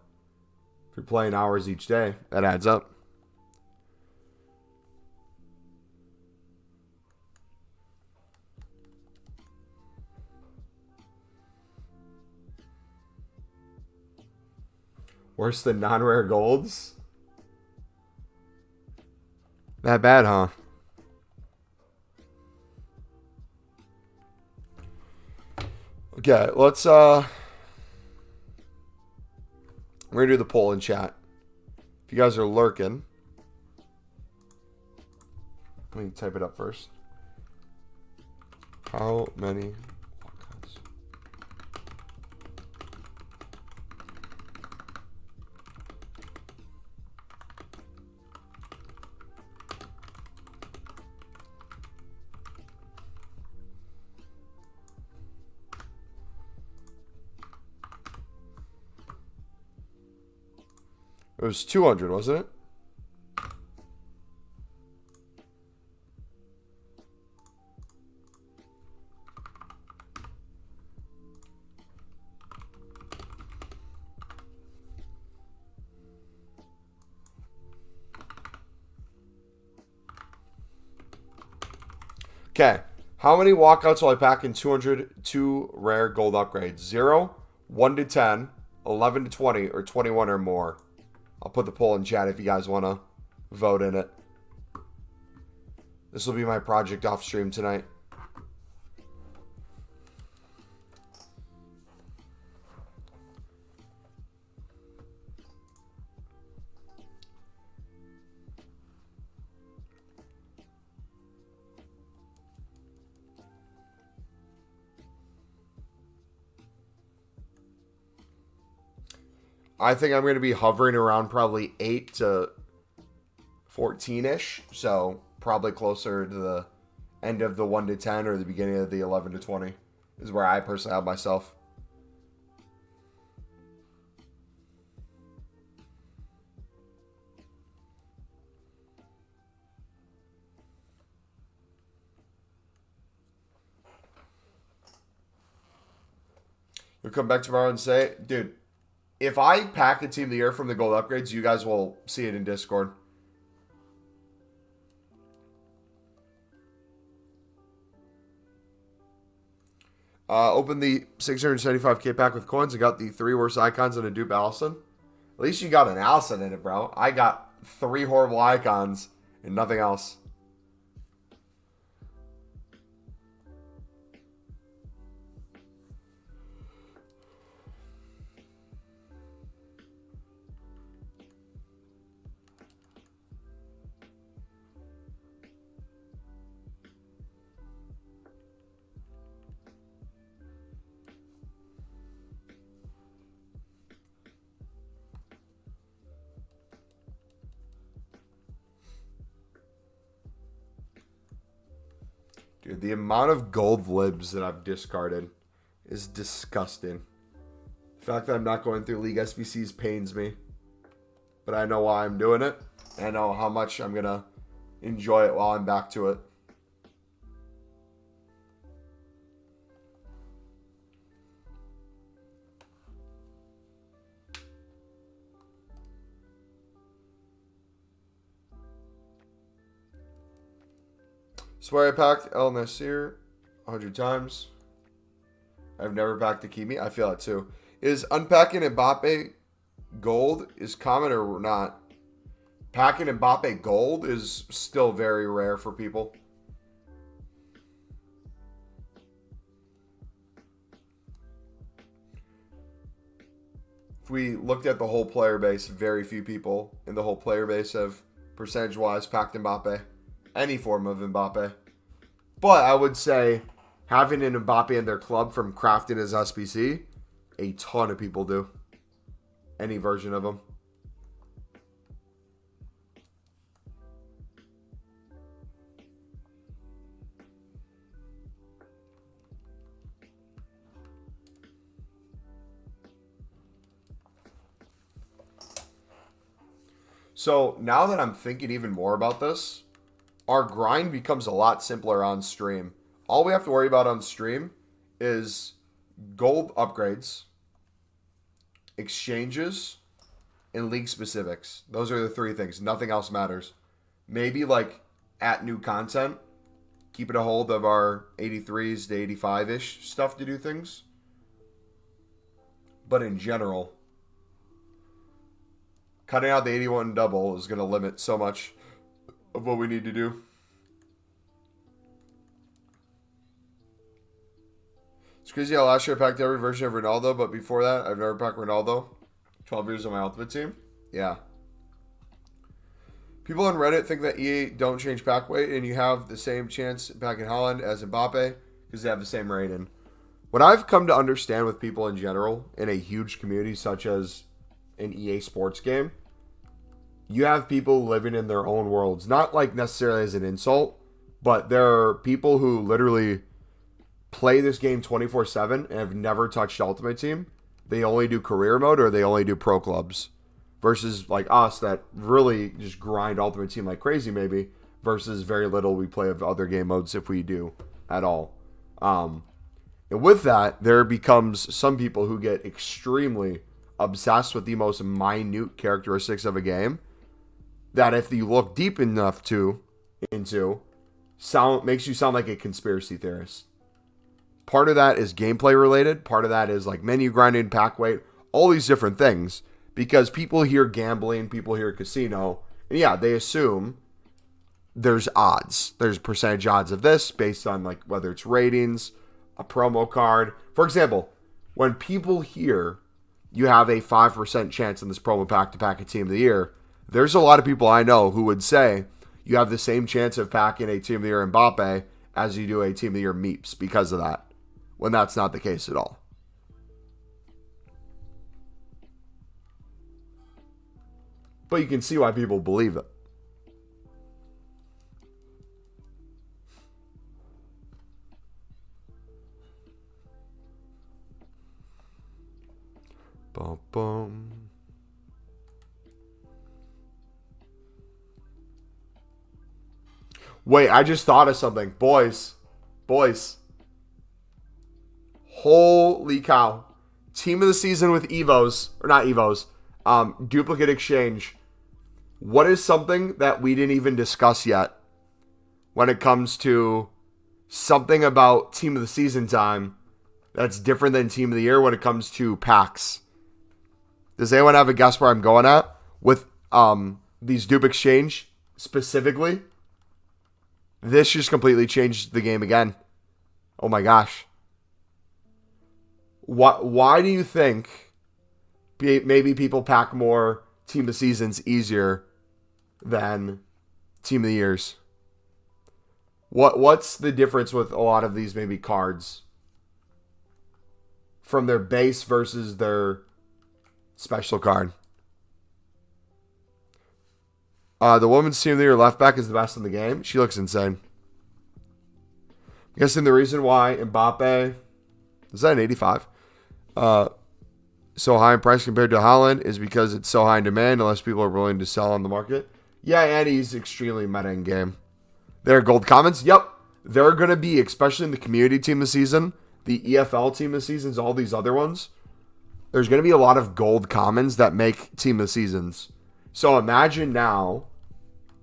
if you're playing hours each day, that adds up. Worse than non-rare golds? That bad, huh? Okay, let's we're gonna do the poll in chat. If you guys are lurking, let me type it up first. How many walkouts? It was 200, wasn't it? Okay. How many walkouts will I pack in 202 rare gold upgrades? 0, 1 to 10, 11 to 20, or 21 or more? I'll put the poll in chat if you guys want to vote in it. This will be my project off stream tonight. I think I'm going to be hovering around probably 8 to 14-ish. So probably closer to the end of the 1 to 10 or the beginning of the 11 to 20 is where I personally have myself. You'll come back tomorrow and say, dude, if I pack a team of the year from the gold upgrades, you guys will see it in Discord. Open the 675k pack with coins. I got the 3 worst icons and a dupe Allison. At least you got an Allison in it, bro. I got 3 horrible icons and nothing else. Dude, the amount of gold libs that I've discarded is disgusting. The fact that I'm not going through League SBCs pains me. But I know why I'm doing it. And I know how much I'm going to enjoy it while I'm back to it. Swear I packed El Nasir 100 times. I've never packed Hakimi. I feel that too. Is unpacking Mbappe gold is common or not? Packing Mbappe gold is still very rare for people. if we looked at the whole player base, very few people in the whole player base have percentage-wise packed Mbappe. Any form of Mbappe. But I would say having an Mbappe in their club from crafting as SBC, a ton of people do. Any version of him. So now that I'm thinking even more about this, our grind becomes a lot simpler on stream. All we have to worry about on stream is gold upgrades, exchanges, and league specifics. Those are the three things. Nothing else matters. Maybe like at new content, keeping a hold of our 83s to 85-ish stuff to do things. But in general, cutting out the 81 double is going to limit so much of what we need to do. It's crazy how last year I packed every version of Ronaldo, but before that, I've never packed Ronaldo. 12 years on my Ultimate Team. Yeah. People on Reddit think that EA don't change pack weight, and you have the same chance packing Haaland as Mbappe because they have the same rating. What I've come to understand with people in general in a huge community such as an EA Sports game, you have people living in their own worlds. Not like necessarily as an insult, but there are people who literally play this game 24/7 and have never touched Ultimate Team. They only do career mode or they only do pro clubs. Versus like us that really just grind Ultimate Team like crazy maybe. Versus very little we play of other game modes if we do at all. And with that, there becomes some people who get extremely obsessed with the most minute characteristics of a game that if you look deep enough into makes you sound like a conspiracy theorist. Part of that is gameplay related. Part of that is like menu grinding, pack weight, all these different things. Because people hear gambling, people hear casino, and yeah, they assume there's odds. There's percentage odds of this based on like whether it's ratings, a promo card. For example, when people hear you have a 5% chance in this promo pack to pack a team of the year, there's a lot of people I know who would say you have the same chance of packing a team of the year Mbappe as you do a team of the year Meeps because of that, when that's not the case at all. But you can see why people believe it. Bum, bum. Wait, I just thought of something. Boys. Holy cow. Team of the season with Evos. Or not Evos. Duplicate exchange. What is something that we didn't even discuss yet when it comes to something about team of the season time that's different than team of the year when it comes to packs? Does anyone have a guess where I'm going at with these dupe exchange specifically? This just completely changed the game again. Oh my gosh. Why do you think maybe people pack more team of seasons easier than team of the years? What's the difference with a lot of these maybe cards from their base versus their special card? The women's team of the year left back is the best in the game. She looks insane. I'm guessing the reason why Mbappe, is that an 85? So high in price compared to Haaland is because it's so high in demand unless people are willing to sell on the market. Yeah, and he's extremely meta in game. There are gold comments. Yep. There are going to be, especially in the community team this season, the EFL team this seasons, all these other ones. There's going to be a lot of gold commons that make team of seasons. So imagine now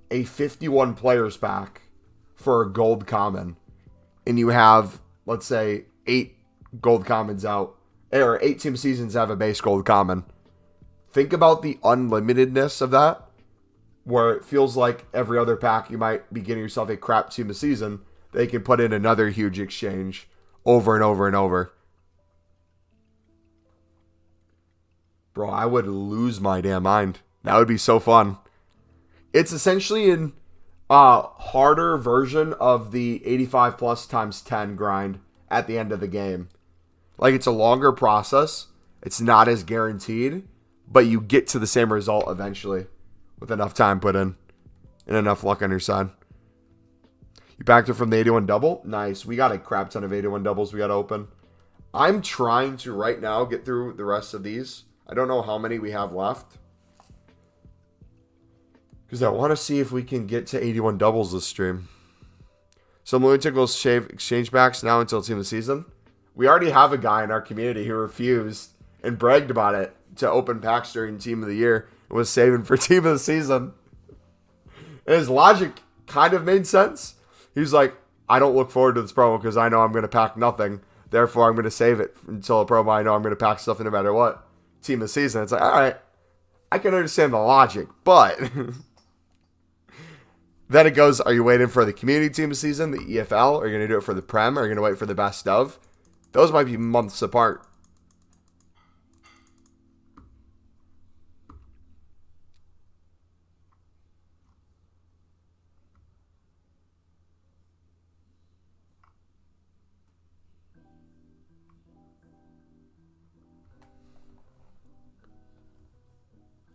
a 51 players pack for a gold common. And you have, let's say, 8 gold commons out. Or 8 team seasons have a base gold common. Think about the unlimitedness of that. Where it feels like every other pack you might be getting yourself a crap team of season. They can put in another huge exchange over and over and over. Bro, I would lose my damn mind. That would be so fun. It's essentially an harder version of the 85 plus times 10 grind at the end of the game. Like, it's a longer process. It's not as guaranteed, but you get to the same result eventually with enough time put in and enough luck on your side. You backed it from the 81 double? Nice. We got a crap ton of 81 doubles we got to open. I'm trying to right now get through the rest of these. I don't know how many we have left, because I want to see if we can get to 81 doubles this stream. Some lunatic will shave exchange backs now until team of the season. We already have a guy in our community who refused and bragged about it to open packs during team of the year and was saving for team of the season. And his logic kind of made sense. He's like, I don't look forward to this promo because I know I'm going to pack nothing. Therefore, I'm going to save it until a promo I know I'm going to pack stuff no matter what. Team of the season. It's like, all right, I can understand the logic, but then it goes, are you waiting for the community team of the season, the EFL? Are you going to do it for the Prem? Are you going to wait for the best of? Those might be months apart.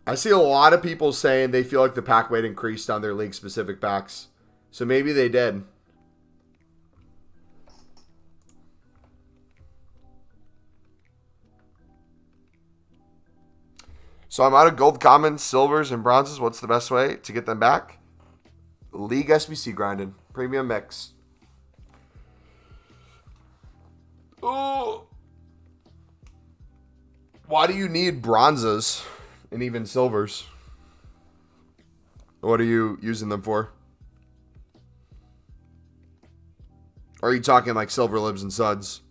I see a lot of people saying they feel like the pack weight increased on their league-specific packs. So maybe they did. So I'm out of gold commons, silvers, and bronzes. What's the best way to get them back? League SBC grinding. Premium mix. Oh. Why do you need bronzes and even silvers? What are you using them for? Or are you talking like silver libs and suds?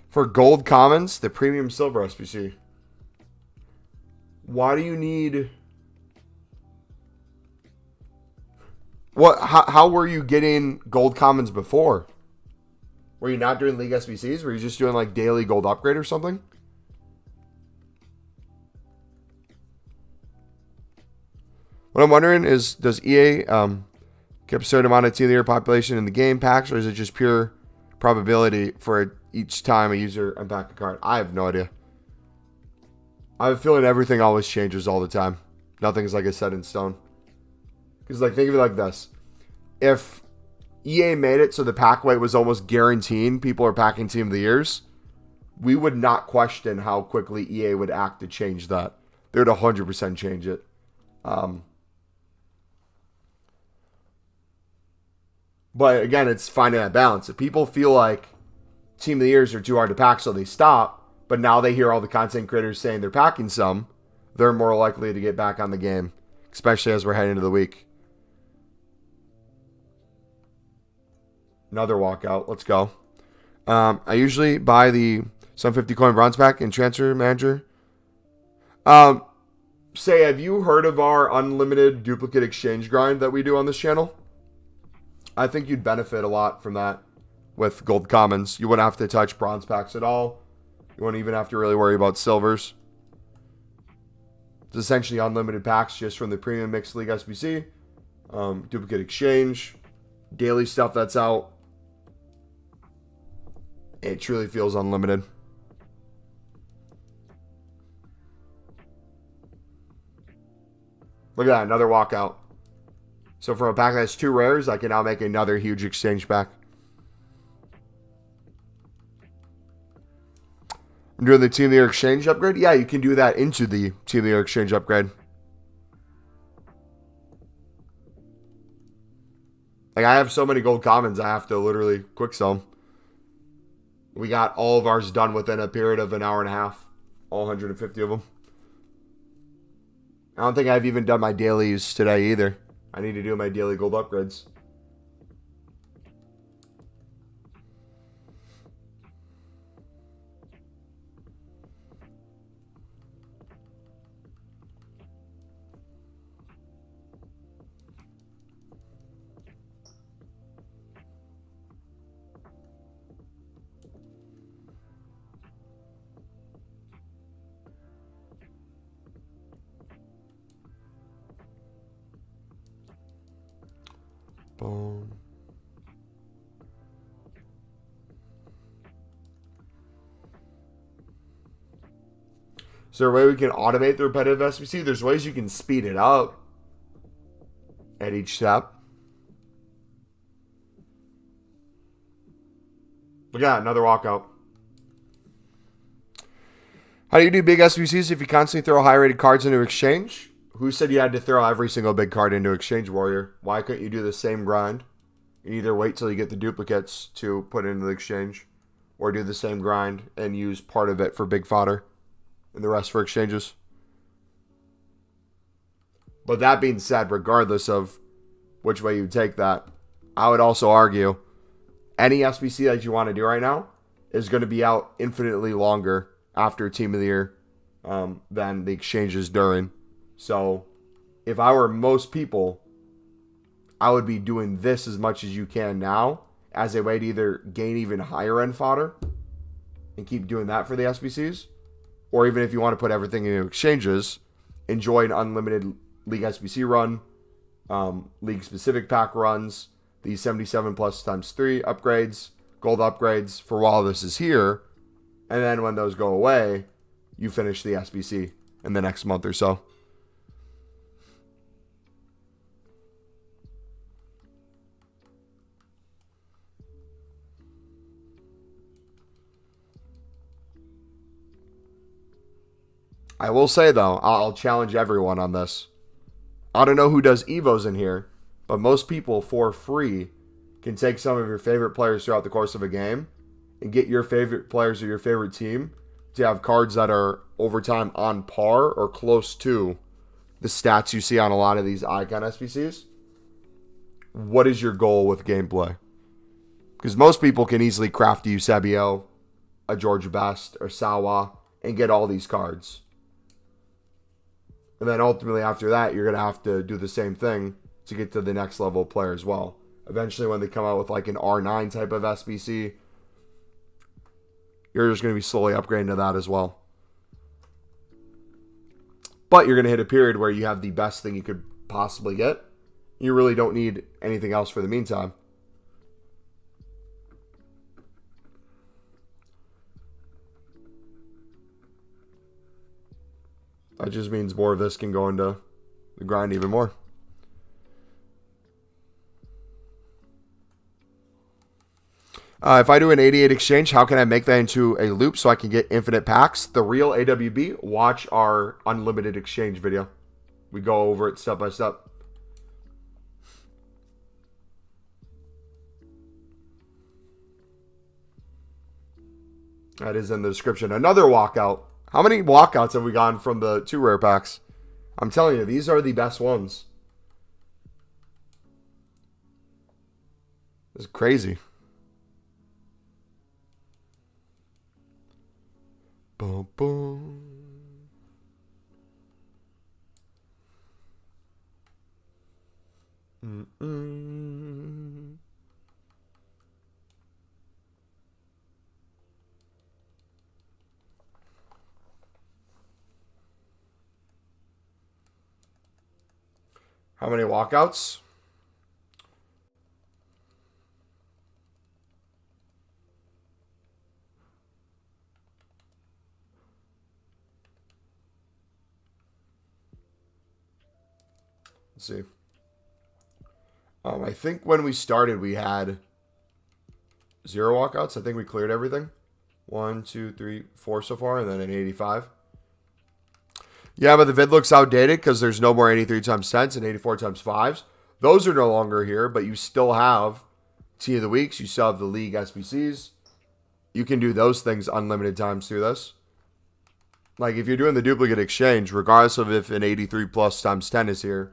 For gold commons, the premium silver SBC. Why do you need... What? How were you getting gold commons before? Were you not doing league SBCs? Were you just doing like daily gold upgrade or something? What I'm wondering is, does EA keep a certain amount of team of the year population in the game packs, or is it just pure probability for each time a user unpack a card? I have no idea. I have a feeling everything always changes all the time. Nothing's like a set in stone. Because like, think of it like this. If EA made it so the pack weight was almost guaranteeing people are packing team of the years, we would not question how quickly EA would act to change that. They would 100% change it. But again, it's finding that balance. If people feel like team of the years are too hard to pack, so they stop, but now they hear all the content creators saying they're packing some, they're more likely to get back on the game, especially as we're heading into the week. Another walkout. Let's go. I usually buy the 750 coin bronze pack in Transfer Manager. Say, have you heard of our unlimited duplicate exchange grind that we do on this channel? I think you'd benefit a lot from that with gold commons. You wouldn't have to touch bronze packs at all. You wouldn't even have to really worry about silvers. It's essentially unlimited packs just from the Premium Mixed League SBC. Duplicate exchange. Daily stuff that's out. It truly feels unlimited. Look at that, another walkout. So from a pack that's 2 rares, I can now make another huge exchange pack. I'm doing the Team of the Year exchange upgrade. Yeah, you can do that into the Team of the Year exchange upgrade. Like, I have so many gold commons, I have to literally quick sell them. We got all of ours done within a period of an hour and a half. All 150 of them. I don't think I've even done my dailies today either. I need to do my daily gold upgrades. Boom. Is there a way we can automate the repetitive SBC? There's ways you can speed it up at each step. Look at that, another walkout. How do you do big SBCs if you constantly throw high-rated cards into exchange? Who said you had to throw every single big card into exchange, Warrior? Why couldn't you do the same grind? You either wait till you get the duplicates to put into the exchange, or do the same grind and use part of it for big fodder and the rest for exchanges. But that being said, regardless of which way you take that, I would also argue any SBC that you want to do right now is going to be out infinitely longer after Team of the Year than the exchanges during. So if I were most people, I would be doing this as much as you can now as a way to either gain even higher end fodder and keep doing that for the SBCs, or even if you want to put everything into exchanges, enjoy an unlimited League SBC run, League specific pack runs, these 77 plus times 3 upgrades, gold upgrades for while this is here, and then when those go away, you finish the SBC in the next month or so. I will say, though, I'll challenge everyone on this. I don't know who does Evos in here, but most people for free can take some of your favorite players throughout the course of a game and get your favorite players or your favorite team to have cards that are over time on par or close to the stats you see on a lot of these icon SBCs. What is your goal with gameplay? Because most people can easily craft a Eusebio, a George Best, or Sawa, and get all these cards. And then ultimately after that, you're going to have to do the same thing to get to the next level player as well. Eventually when they come out with like an R9 type of SBC, you're just going to be slowly upgrading to that as well. But you're going to hit a period where you have the best thing you could possibly get. You really don't need anything else for the meantime. That just means more of this can go into the grind even more. If I do an 88 exchange, how can I make that into a loop so I can get infinite packs? The real AWB, watch our unlimited exchange video. We go over it step by step. That is in the description. Another walkout. How many walkouts have we gotten from the 2 rare packs? I'm telling you, these are the best ones. This is crazy. Boom, boom. How many walkouts? Let's see. I think when we started, we had 0 walkouts. I think we cleared everything. 1, 2, 3, 4 so far, and then an 85. Yeah, but the vid looks outdated because there's no more 83 times 10s and 84 times 5s. Those are no longer here, but you still have T of the Weeks. You still have the League SBCs. You can do those things unlimited times through this. Like if you're doing the duplicate exchange, regardless of if an 83 plus times 10 is here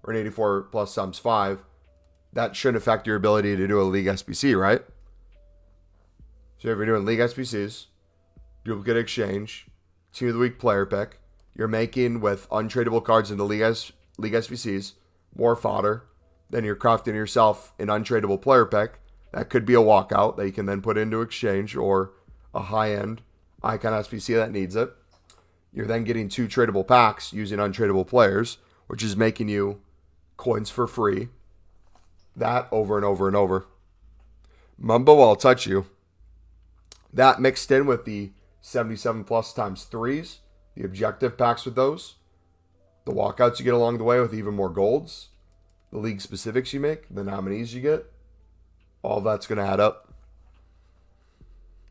or an 84 plus times 5, that shouldn't affect your ability to do a League SBC, right? So if you're doing League SBCs, duplicate exchange, Team of the Week player pick, you're making with untradeable cards into League SBCs more fodder. Then you're crafting yourself an untradeable player pick. That could be a walkout that you can then put into exchange or a high-end icon SBC that needs it. You're then getting 2 tradable packs using untradeable players, which is making you coins for free. That over and over and over. Mumbo, I'll touch you. That mixed in with the 77 plus times 3s, the objective packs with those, the walkouts you get along the way with even more golds, the league specifics you make, the nominees you get, all that's going to add up.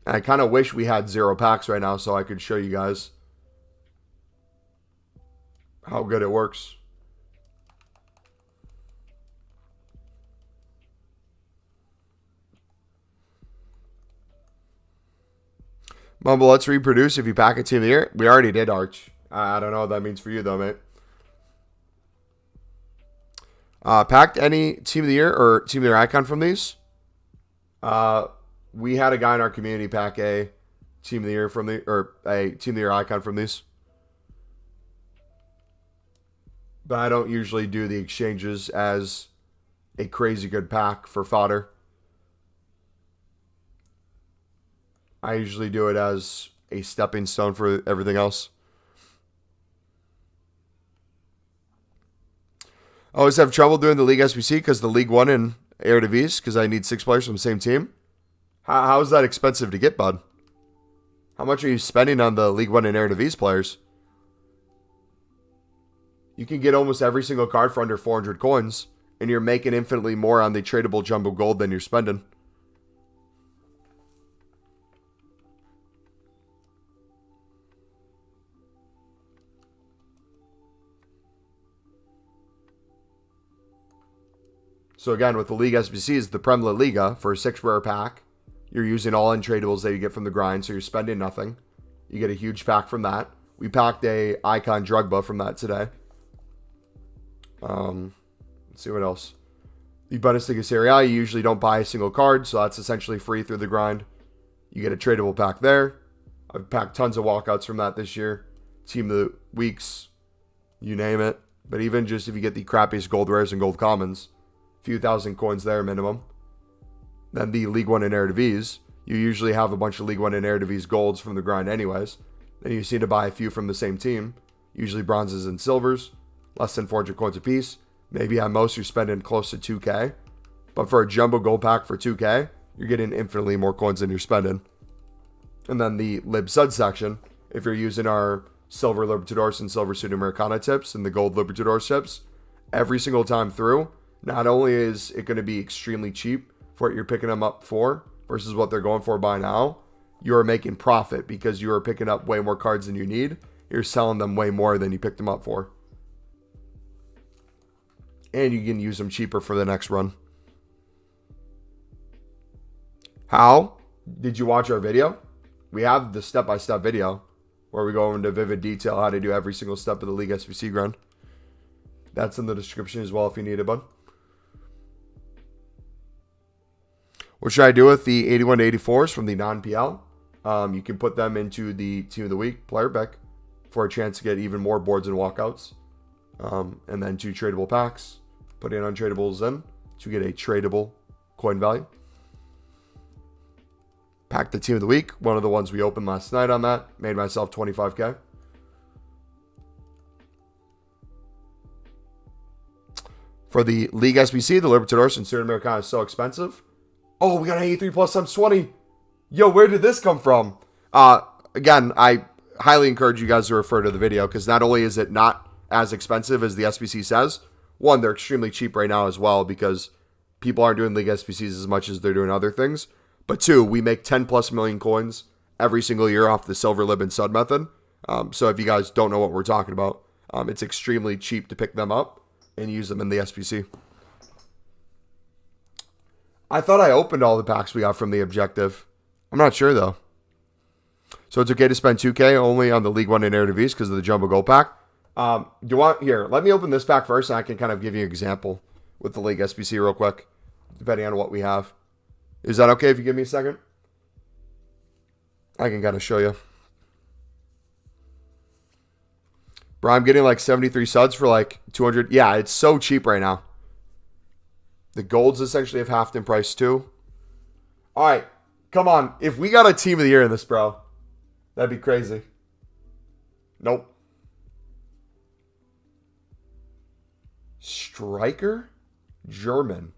And I kind of wish we had 0 packs right now so I could show you guys how good it works. Mumble, let's reproduce if you pack a Team of the Year. We already did, Arch. I don't know what that means for you, though, mate. Packed any Team of the Year or Team of the Year icon from these? We had a guy in our community pack a Team of the Year from the, or a Team of the Year icon from these. But I don't usually do the exchanges as a crazy good pack for fodder. I usually do it as a stepping stone for everything else. I always have trouble doing the League SBC because the League 1 in Eredivisie because I need 6 players from the same team. How is that expensive to get, bud? How much are you spending on the League 1 in Eredivisie players? You can get almost every single card for under 400 coins, and you're making infinitely more on the tradable jumbo gold than you're spending. So again, with the League SBCs, the Prem La Liga, for a 6 rare pack, you're using all untradables that you get from the grind, so you're spending nothing. You get a huge pack from that. We packed a Icon Drogba from that today. Let's see what else. The Bundesliga Serie A, you usually don't buy a single card, so that's essentially free through the grind. You get a tradable pack there. I've packed tons of walkouts from that this year. Team of the Weeks, you name it. But even just if you get the crappiest gold rares and gold commons, a few thousand coins there minimum. Then the League 1 and Eredivisie, you usually have a bunch of League 1 and Eredivisie golds from the grind anyways. Then you seem to buy a few from the same team, usually bronzes and silvers, less than 400 coins apiece. Maybe at most you're spending close to 2K. But for a jumbo gold pack for 2K, you're getting infinitely more coins than you're spending. And then the Lib Sud section, if you're using our silver Libertadores and silver Sudamericana tips and the gold Libertadores tips, every single time through, not only is it going to be extremely cheap for what you're picking them up for versus what they're going for by now, you are making profit because you are picking up way more cards than you need. You're selling them way more than you picked them up for. And you can use them cheaper for the next run. How? Did you watch our video? We have the step-by-step video where we go into vivid detail how to do every single step of the League SBC grind. That's in the description as well if you need it, bud. What should I do with the 81 to 84s from the non-PL? You can put them into the Team of the Week player pick for a chance to get even more boards and walkouts. And then 2 tradable packs. Put in untradables in to get a tradable coin value. Pack the Team of the Week. One of the ones we opened last night on that. Made myself 25K. For the League SBC, the Libertadores and Sudamericana is so expensive. Oh, we got an 83 plus times 20. Yo, where did this come from? Again, I highly encourage you guys to refer to the video because not only is it not as expensive as the SBC says, one, they're extremely cheap right now as well because people aren't doing League SBCs as much as they're doing other things. But 2, we make 10 plus million coins every single year off the silver lib and sud method. So if you guys don't know what we're talking about, it's extremely cheap to pick them up and use them in the SBC. I thought I opened all the packs we got from the objective. I'm not sure though. So it's okay to spend 2K only on the League One and Eredivisie because of the Jumbo Gold pack. Do you want, here, let me open this pack first and I can kind of give you an example with the League SBC real quick, depending on what we have. Is that okay if you give me a second? I can kind of show you. Bro, I'm getting like 73 suds for like 200. Yeah, it's so cheap right now. The golds essentially have halved in price too. All right, come on. If we got a team of the year in this, bro, that'd be crazy. Nope. Striker? German.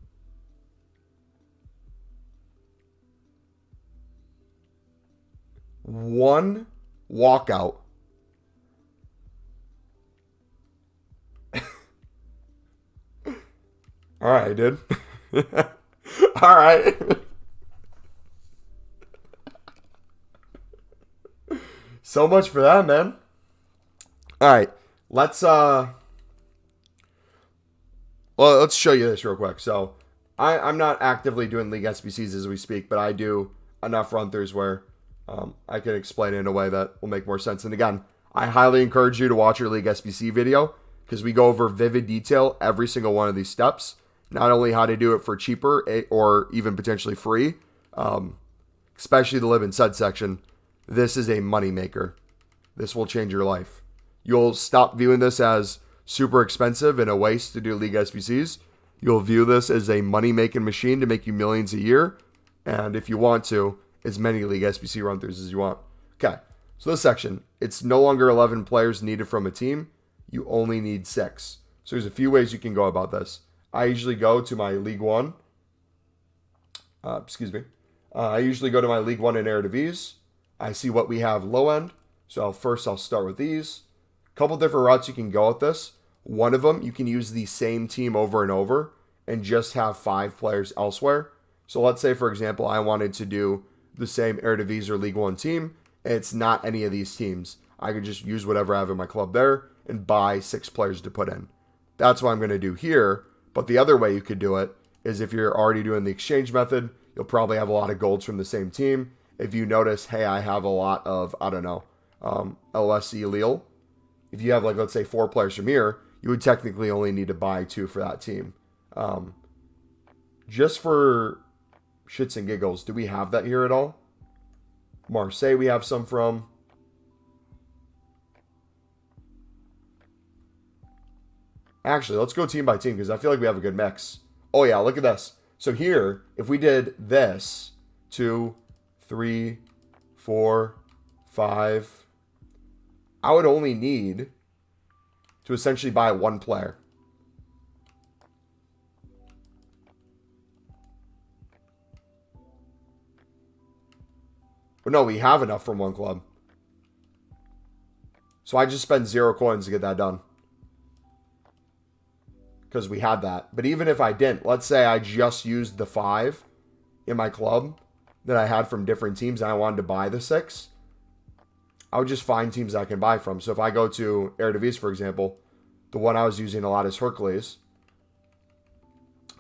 One walkout. All right, dude. All right. So much for that, man. All right. Let's show you this real quick. So I'm not actively doing League SBCs as we speak, but I do enough run-throughs where I can explain it in a way that will make more sense. And again, I highly encourage you to watch your League SBC video because we go over vivid detail every single one of these steps. Not only how to do it for cheaper or even potentially free, especially the live and sud section. This is a moneymaker. This will change your life. You'll stop viewing this as super expensive and a waste to do League SBCs. You'll view this as a money-making machine to make you millions a year. And if you want to, as many League SBC run-throughs as you want. Okay, so this section, it's no longer 11 players needed from a team. You only need 6. So there's a few ways you can go about this. I usually go to my League One. I usually go to my League One and Eredivisie. I see what we have low end. So first I'll start with these. A couple different routes you can go with this. One of them, you can use the same team over and over and just have 5 players elsewhere. So let's say, for example, I wanted to do the same Eredivisie or League One team, and it's not any of these teams. I could just use whatever I have in my club there and buy 6 players to put in. That's what I'm going to do here. But the other way you could do it is if you're already doing the exchange method, you'll probably have a lot of golds from the same team. If you notice, hey, I have a lot of, LSE Lille. If you have, like, let's say 4 players from here, you would technically only need to buy 2 for that team. Just for shits and giggles, do we have that here at all? Marseille we have some from. Actually, let's go team by team because I feel like we have a good mix. Oh yeah, look at this. So here, if we did this, 2, 3, 4, 5, I would only need to essentially buy 1 player. But no, we have enough from 1 club. So I just spent 0 coins to get that done. Because we had that. But even if I didn't, let's say I just used the 5 in my club that I had from different teams and I wanted to buy the 6, I would just find teams I can buy from. So if I go to Eredivisie, for example, the one I was using a lot is Hercules.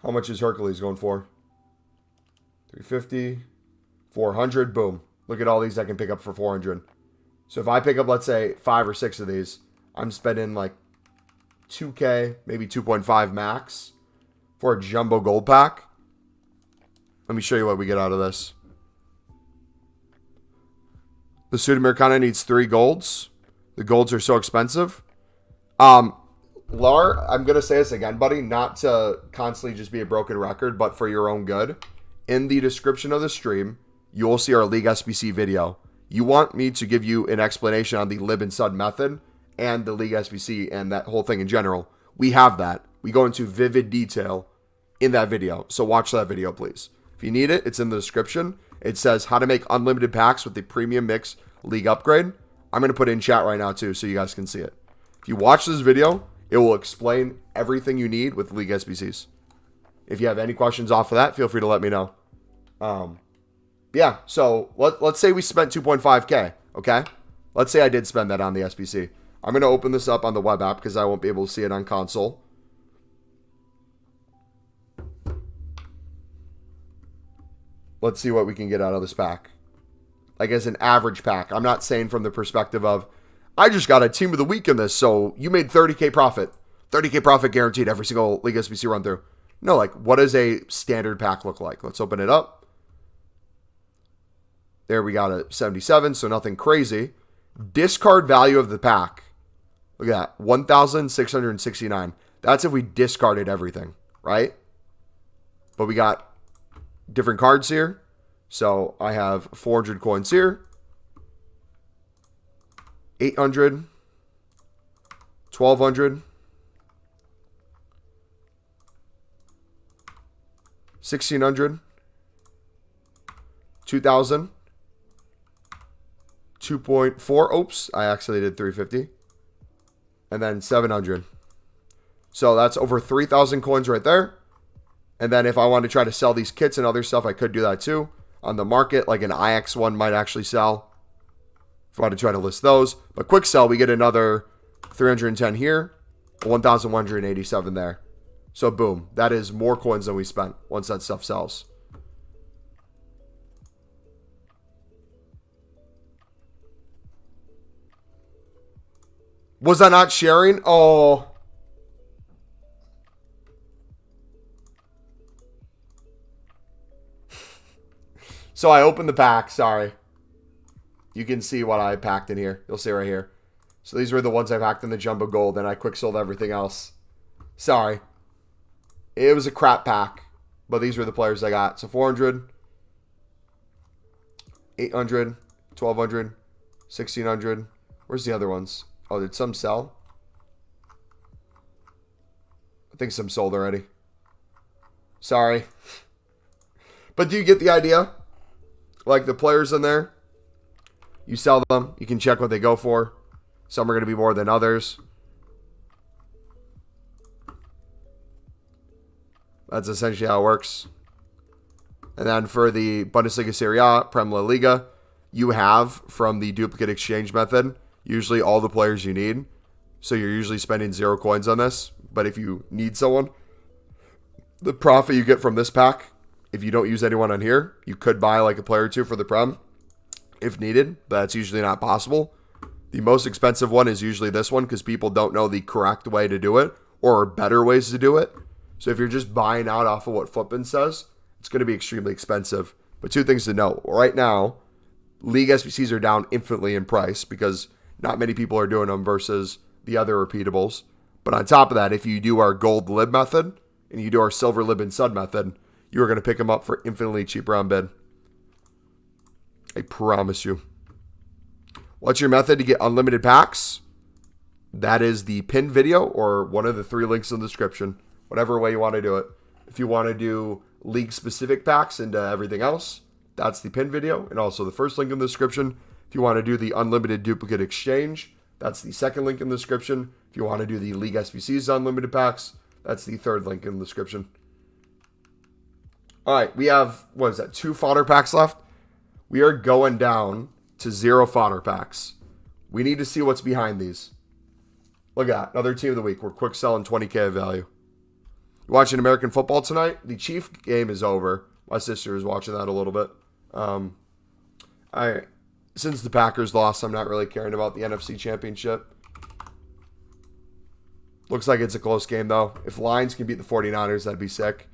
How much is Hercules going for? 350, 400, boom. Look at all these I can pick up for 400. So if I pick up, let's say, 5 or 6 of these, I'm spending like 2K, maybe 2.5 max for a jumbo gold pack. Let me show you what we get out of this. The Sudamericana needs 3 golds. The golds are so expensive. Lar, I'm going to say this again, buddy, not to constantly just be a broken record, but for your own good. In the description of the stream, you will see our League SBC video. You want me to give you an explanation on the lib and sud method and the League SBC and that whole thing in general. We have that. We go into vivid detail in that video. So watch that video, please. If you need it, it's in the description. It says how to make unlimited packs with the premium mix league upgrade. I'm going to put it in chat right now too so you guys can see it. If you watch this video, it will explain everything you need with League SBCs. If you have any questions off of that, feel free to let me know. But Yeah, so let's say we spent 2.5K, okay? Let's say I did spend that on the SBC. I'm going to open this up on the web app because I won't be able to see it on console. Let's see what we can get out of this pack. Like as an average pack. I'm not saying from the perspective of, I just got a team of the week in this, so you made 30K profit. 30K profit guaranteed every single League SBC run through. No, like what does a standard pack look like? Let's open it up. There we got a 77, so nothing crazy. Discard value of the pack. Look at that, 1,669. That's if we discarded everything, right? But we got different cards here. So I have 400 coins here. 800. 1,200. 1,600. 2,000. 2.4. Oops, I actually did 350. And then 700. So that's over 3,000 coins right there. And then if I wanted to try to sell these kits and other stuff, I could do that too. On the market, like an IX one might actually sell. If I want to try to list those. But quick sell, we get another 310 here. 1,187 there. So boom, that is more coins than we spent once that stuff sells. Was I not sharing? Oh. So I opened the pack. Sorry. You can see what I packed in here. You'll see right here. So these were the ones I packed in the Jumbo Gold, and I quick sold everything else. Sorry. It was a crap pack, but these were the players I got. So 400, 800, 1,200, 1,600. Where's the other ones? Oh, did some sell? I think some sold already. Sorry. But do you get the idea? Like the players in there, you sell them. You can check what they go for. Some are going to be more than others. That's essentially how it works. And then for the Bundesliga Serie A, Prem La Liga, you have from the duplicate exchange method usually all the players you need. So you're usually spending 0 coins on this. But if you need someone, the profit you get from this pack, if you don't use anyone on here, you could buy like a player or two for the Prem if needed. But that's usually not possible. The most expensive one is usually this one because people don't know the correct way to do it or better ways to do it. So if you're just buying out off of what Footbin says, it's going to be extremely expensive. But two things to note. Right now, League SBCs are down infinitely in price because not many people are doing them versus the other repeatables. But on top of that, if you do our gold lib method and you do our silver lib and sud method, you are going to pick them up for infinitely cheaper on bid. I promise you. What's your method to get unlimited packs? That is the pinned video or one of the 3 links in the description. Whatever way you want to do it. If you want to do league-specific packs into everything else, that's the pinned video and also the first link in the description. If you want to do the unlimited duplicate exchange, that's the second link in the description. If you want to do the League SBC's unlimited packs, that's the third link in the description. All right, we have, what is that, 2 fodder packs left? We are going down to 0 fodder packs. We need to see what's behind these. Look at that, another team of the week. We're quick selling 20K of value. You watching American football tonight? The Chief game is over. My sister is watching that a little bit. Since the Packers lost, I'm not really caring about the NFC Championship. Looks like it's a close game, though. If Lions can beat the 49ers, that'd be sick.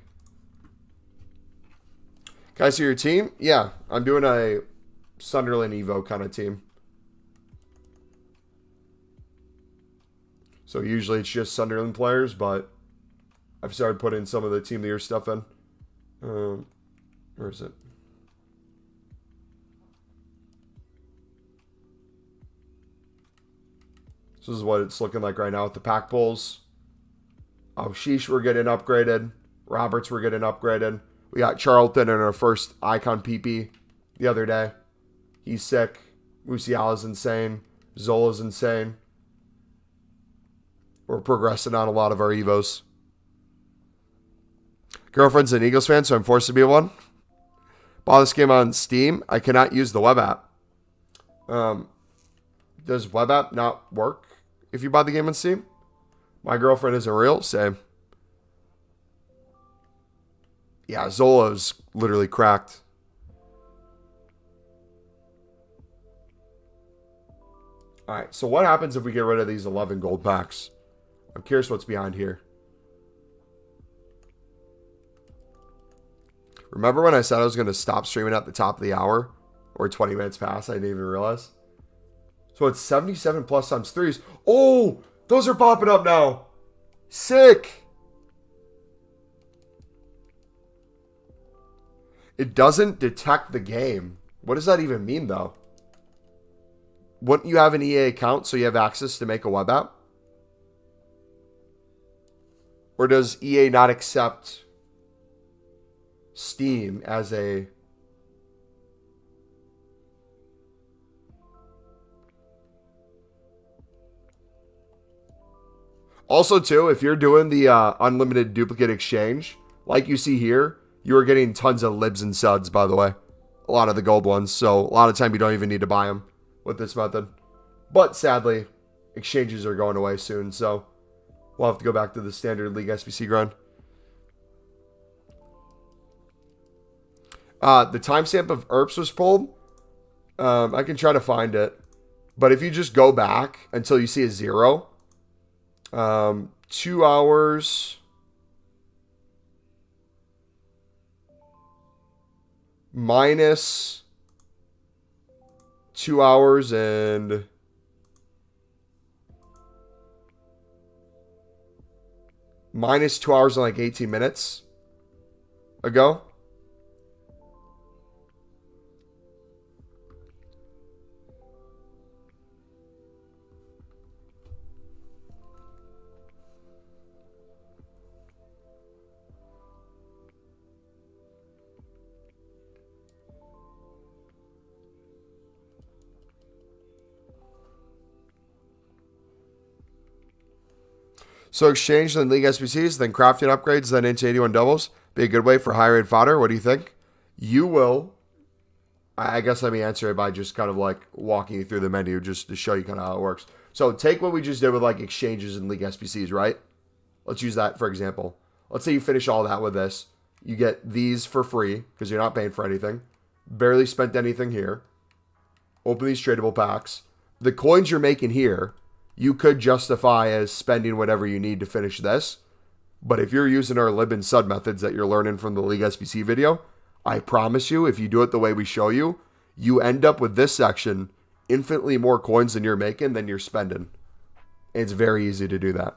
Can I see your team? Yeah, I'm doing a Sunderland Evo kind of team. So usually it's just Sunderland players, but I've started putting some of the Team of the Year stuff in. Where is it? So this is what it's looking like right now with the pack pulls. Oh, Sheesh, we're getting upgraded. Roberts, we're getting upgraded. We got Charlton in our first Icon PP the other day. He's sick. Musiala's insane. Zola's insane. We're progressing on a lot of our Evos. Girlfriend's an Eagles fan, so I'm forced to be one. Bought this game on Steam. I cannot use the web app. Does web app not work if you buy the game on Steam? My girlfriend isn't real. Same. Yeah, Zola's literally cracked. All right, so what happens if we get rid of these 11 gold packs? I'm curious what's behind here. Remember when I said I was going to stop streaming at the top of the hour? Or 20 minutes past? I didn't even realize. So it's 77 plus times 3s. Oh, those are popping up now. Sick. It doesn't detect the game. What does that even mean, though? Wouldn't you have an EA account so you have access to make a web app? Or does EA not accept Steam as a... Also, too, if you're doing the unlimited duplicate exchange, like you see here, you are getting tons of libs and suds, by the way. A lot of the gold ones, so a lot of time you don't even need to buy them with this method. But sadly, exchanges are going away soon, so we'll have to go back to the standard League SBC grind. The timestamp of ERPs was pulled. I can try to find it. But if you just go back until you see a 0, 2 hours minus 2 hours and minus 2 hours and like 18 minutes ago. So exchange, then League SBCs, then crafting upgrades, then into 81 doubles. Be a good way for high-rated fodder. What do you think? You will. I guess let me answer it by just kind of like walking you through the menu just to show you kind of how it works. So take what we just did with like exchanges and League SBCs, right? Let's use that for example. Let's say you finish all that with this. You get these for free because you're not paying for anything. Barely spent anything here. Open these tradable packs. The coins you're making here, you could justify as spending whatever you need to finish this. But if you're using our lib and sud methods that you're learning from the League SBC video, I promise you, if you do it the way we show you, you end up with this section infinitely more coins than you're making than you're spending. And it's very easy to do that.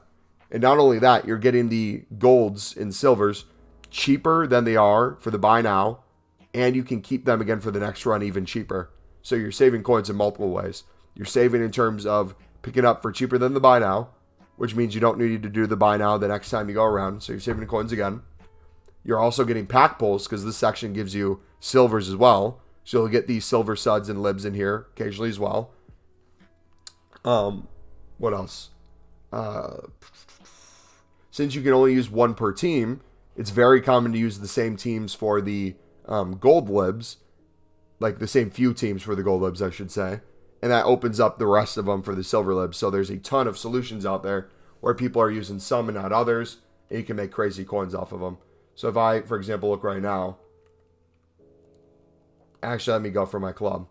And not only that, you're getting the golds and silvers cheaper than they are for the buy now, and you can keep them again for the next run even cheaper. So you're saving coins in multiple ways. You're saving in terms of picking up for cheaper than the buy now, which means you don't need to do the buy now the next time you go around, so you're saving coins again. You're also getting pack pulls because this section gives you silvers as well, so you'll get these silver suds and libs in here occasionally as well. What else? Since you can only use one per team, it's very common to use the same teams for the gold libs, like the same few teams for the gold libs, I should say. And that opens up the rest of them for the silver libs. So there's a ton of solutions out there where people are using some and not others, and you can make crazy coins off of them. So if I, for example, look right now, actually let me go for my club.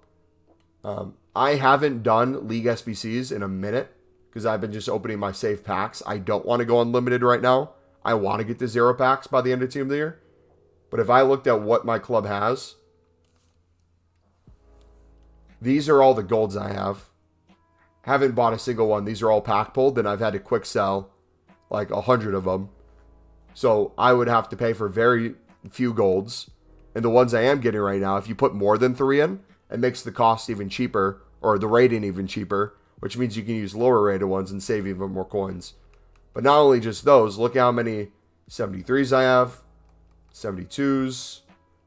I haven't done League SBCs in a minute because I've been just opening my safe packs. I don't want to go unlimited right now. I want to get to 0 packs by the end of Team of the Year. But if I looked at what my club has, these are all the golds I have. Haven't bought a single one. These are all pack pulled, and I've had to quick sell like 100 of them. So I would have to pay for very few golds. And the ones I am getting right now, if you put more than 3 in, it makes the cost even cheaper, or the rating even cheaper, which means you can use lower rated ones and save even more coins. But not only just those, look how many 73s I have, 72s,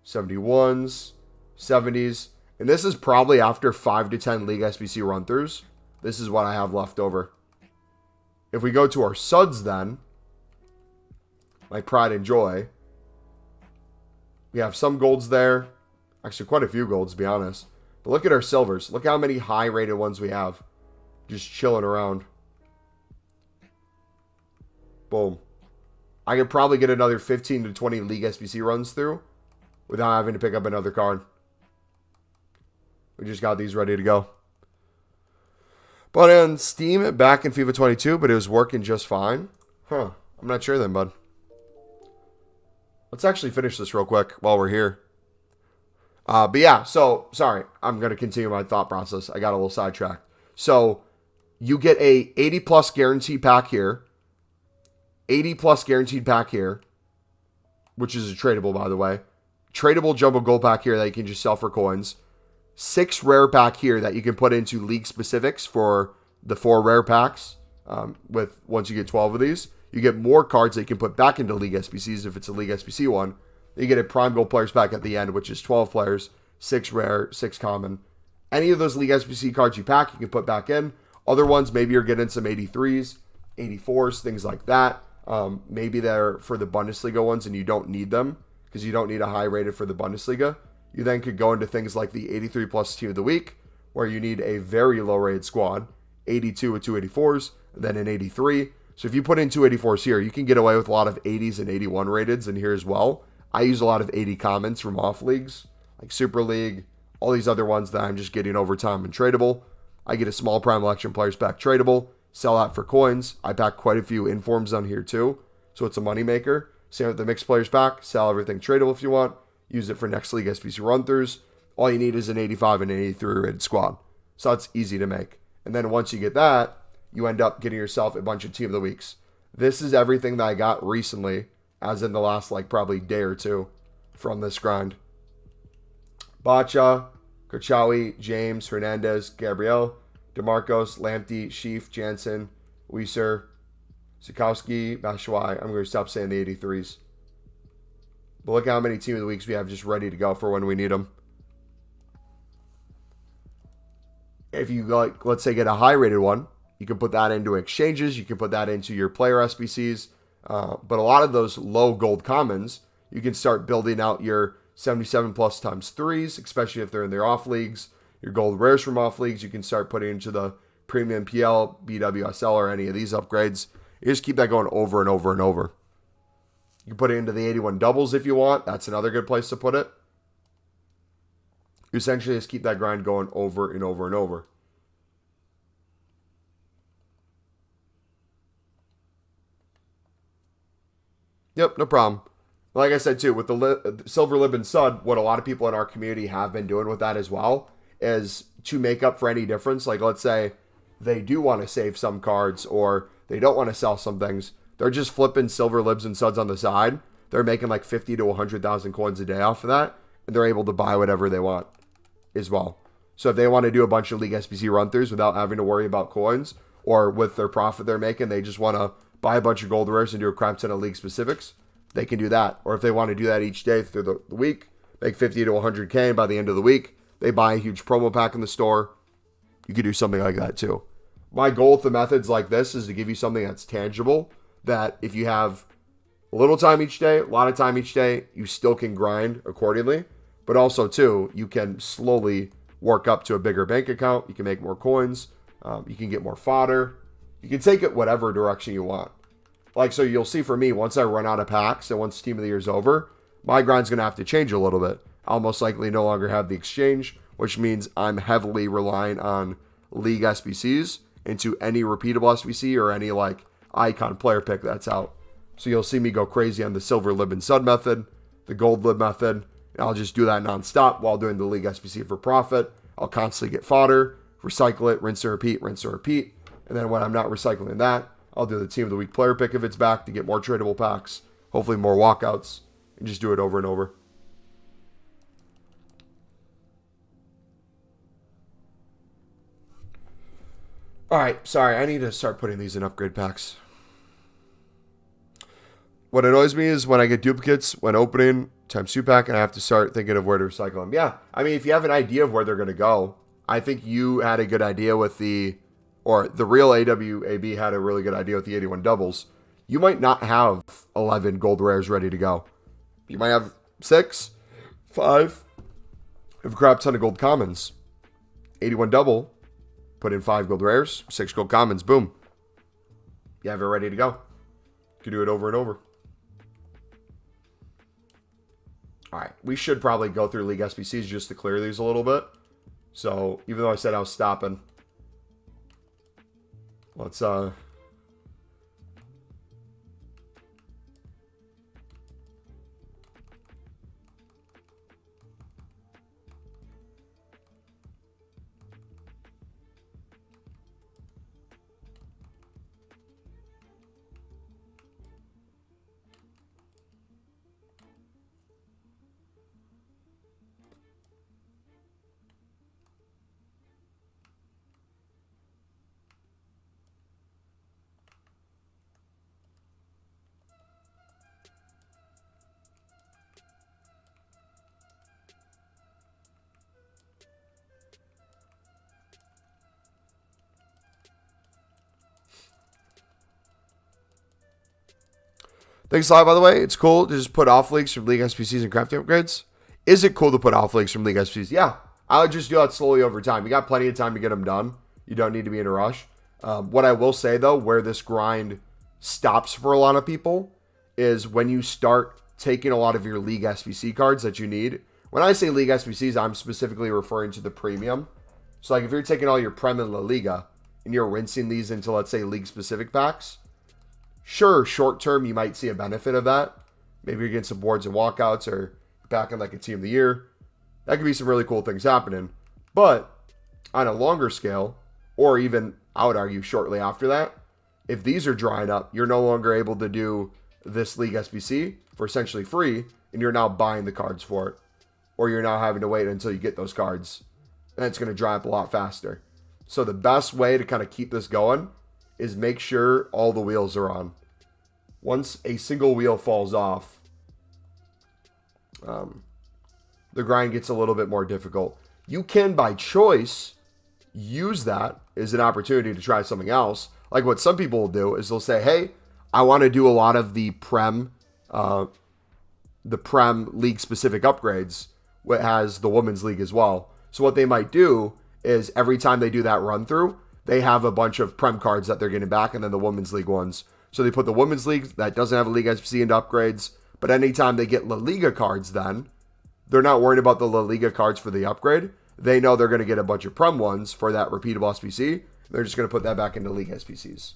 71s, 70s. And this is probably after 5 to 10 League SBC run-throughs. This is what I have left over. If we go to our suds then, my pride and joy, we have some golds there, Actually, quite a few golds, to be honest. But look at our silvers. Look how many high-rated ones we have. Just chilling around. Boom. I could probably get another 15 to 20 League SBC runs through without having to pick up another card. We just got these ready to go. But on Steam, back in FIFA 22, but it was working just fine. Huh. I'm not sure then, bud. Let's actually finish this real quick while we're here. But yeah, so, sorry. I'm going to continue my thought process. I got a little sidetracked. So, you get a 80 plus guaranteed pack here. 80 plus guaranteed pack here. Which is a tradable, by the way. Tradable jumbo gold pack here that you can just sell for coins. 6 rare pack here that you can put into league specifics for the 4 rare packs. Once you get 12 of these, you get more cards that you can put back into league SBCs if it's a league SBC one. You get a prime gold players pack at the end, which is 12 players, 6 rare, 6 common. Any of those league SBC cards you pack, you can put back in. Other ones, maybe you're getting some 83s, 84s, things like that. Maybe they're for the Bundesliga ones and you don't need them because you don't need a high rated for the Bundesliga. You then could go into things like the 83 plus team of the week, where you need a very low rated squad, 82 with 284s, and then an 83. So if you put in 284s here, you can get away with a lot of 80s and 81 rateds in here as well. I use a lot of 80 commons from off leagues, like Super League, all these other ones that I'm just getting over time and tradable. I get a small prime election players pack tradable, sell that for coins. I pack quite a few informs on here too, so it's a moneymaker. Same with the mixed players pack, sell everything tradable if you want. Use it for next league SBC run-throughs. All you need is an 85 and an 83 rated squad. So that's easy to make. And then once you get that, you end up getting yourself a bunch of team of the weeks. This is everything that I got recently, as in the last probably day or two from this grind. Bacha, Kachawi, James, Hernandez, Gabriel, DeMarcos, Lamptey, Sheaf, Jansen, Weiser, Sikowski, Bashwai. I'm going to stop saying the 83s. But look how many team of the weeks we have just ready to go for when we need them. If you, let's say, get a high-rated one, you can put that into exchanges. You can put that into your player SBCs. But a lot of those low gold commons, you can start building out your 77 plus times 3s, especially if they're in their off leagues. Your gold rares from off leagues, you can start putting into the premium PL, BWSL, or any of these upgrades. You just keep that going over and over and over. You can put it into the 81 doubles if you want. That's another good place to put it. You essentially just keep that grind going over and over and over. Yep, no problem. Like I said too, with the Silver Lib and Sud, what a lot of people in our community have been doing with that as well is to make up for any difference. Like let's say they do want to save some cards or they don't want to sell some things. They're just flipping Silver Libs and Suds on the side. They're making like 50 to 100,000 coins a day off of that. And they're able to buy whatever they want as well. So if they want to do a bunch of League SBC run-throughs without having to worry about coins or with their profit they're making, they just want to buy a bunch of gold rares and do a crap ton of league specifics, they can do that. Or if they want to do that each day through the week, make 50 to 100K, and by the end of the week, they buy a huge promo pack in the store. You could do something like that too. My goal with the methods like this is to give you something that's tangible, that if you have a little time each day, a lot of time each day, you still can grind accordingly. But also too, you can slowly work up to a bigger bank account. You can make more coins. You can get more fodder. You can take it whatever direction you want. Like, so you'll see for me, once I run out of packs and once Team of the Year is over, my grind's going to have to change a little bit. I'll most likely no longer have the exchange, which means I'm heavily relying on League SBCs into any repeatable SBC or any like icon player pick that's out. So you'll see me go crazy on the Silver Lib and Sud method, the Gold Lib method, and I'll just do that nonstop while doing the League SBC for profit. I'll constantly get fodder, recycle it, rinse and repeat, rinse and repeat. And then when I'm not recycling that, I'll do the Team of the Week player pick if it's back to get more tradable packs, hopefully more walkouts, and just do it over and over. Alright, sorry, I need to start putting these in upgrade packs. What annoys me is when I get duplicates when opening times 2 pack and I have to start thinking of where to recycle them. Yeah, I mean, if you have an idea of where they're going to go, I think you had a good idea with the real AWAB had a really good idea with the 81 doubles. You might not have 11 gold rares ready to go. You might have 6, 5. have a crap ton of gold commons. 81 double. Put in 5 gold rares, 6 gold commons. Boom. You have it ready to go. You can do it over and over. All right. We should probably go through League SBCs just to clear these a little bit. So, even though I said I was stopping, let's Thanks a lot, by the way. It's cool to just put off leagues from League SPCs and crafting upgrades. Is it cool to put off leagues from League SPCs? Yeah. I would just do that slowly over time. You got plenty of time to get them done. You don't need to be in a rush. What I will say, though, where this grind stops for a lot of people is when you start taking a lot of your League SPC cards that you need. When I say League SPCs, I'm specifically referring to the premium. So, like, if you're taking all your Prem and La Liga and you're rinsing these into, let's say, League-specific packs, sure, short term, you might see a benefit of that. Maybe you're getting some boards and walkouts or back in like a team of the year. That could be some really cool things happening. But on a longer scale, or even, I would argue, shortly after that, if these are drying up, you're no longer able to do this League SBC for essentially free, and you're now buying the cards for it. Or you're now having to wait until you get those cards. And it's going to dry up a lot faster. So the best way to kind of keep this going is make sure all the wheels are on. Once a single wheel falls off, the grind gets a little bit more difficult. You can, by choice, use that as an opportunity to try something else. Like what some people will do is they'll say, hey, I want to do a lot of the Prem League-specific upgrades, what has the Women's League as well. So what they might do is every time they do that run-through, they have a bunch of Prem cards that they're getting back, and then the Women's League ones. So they put the Women's League that doesn't have a League SPC into upgrades, but anytime they get La Liga cards then, they're not worried about the La Liga cards for the upgrade. They know they're going to get a bunch of Prem ones for that repeatable SPC. They're just going to put that back into League SPCs.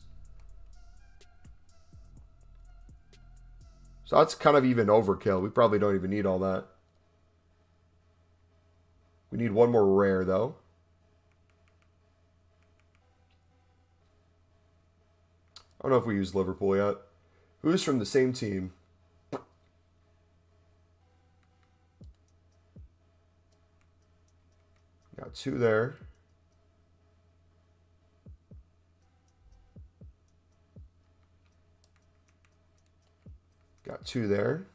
So that's kind of even overkill. We probably don't even need all that. We need one more rare, though. I don't know if we used Liverpool yet. Who's from the same team? Got 2 there. Got 2 there.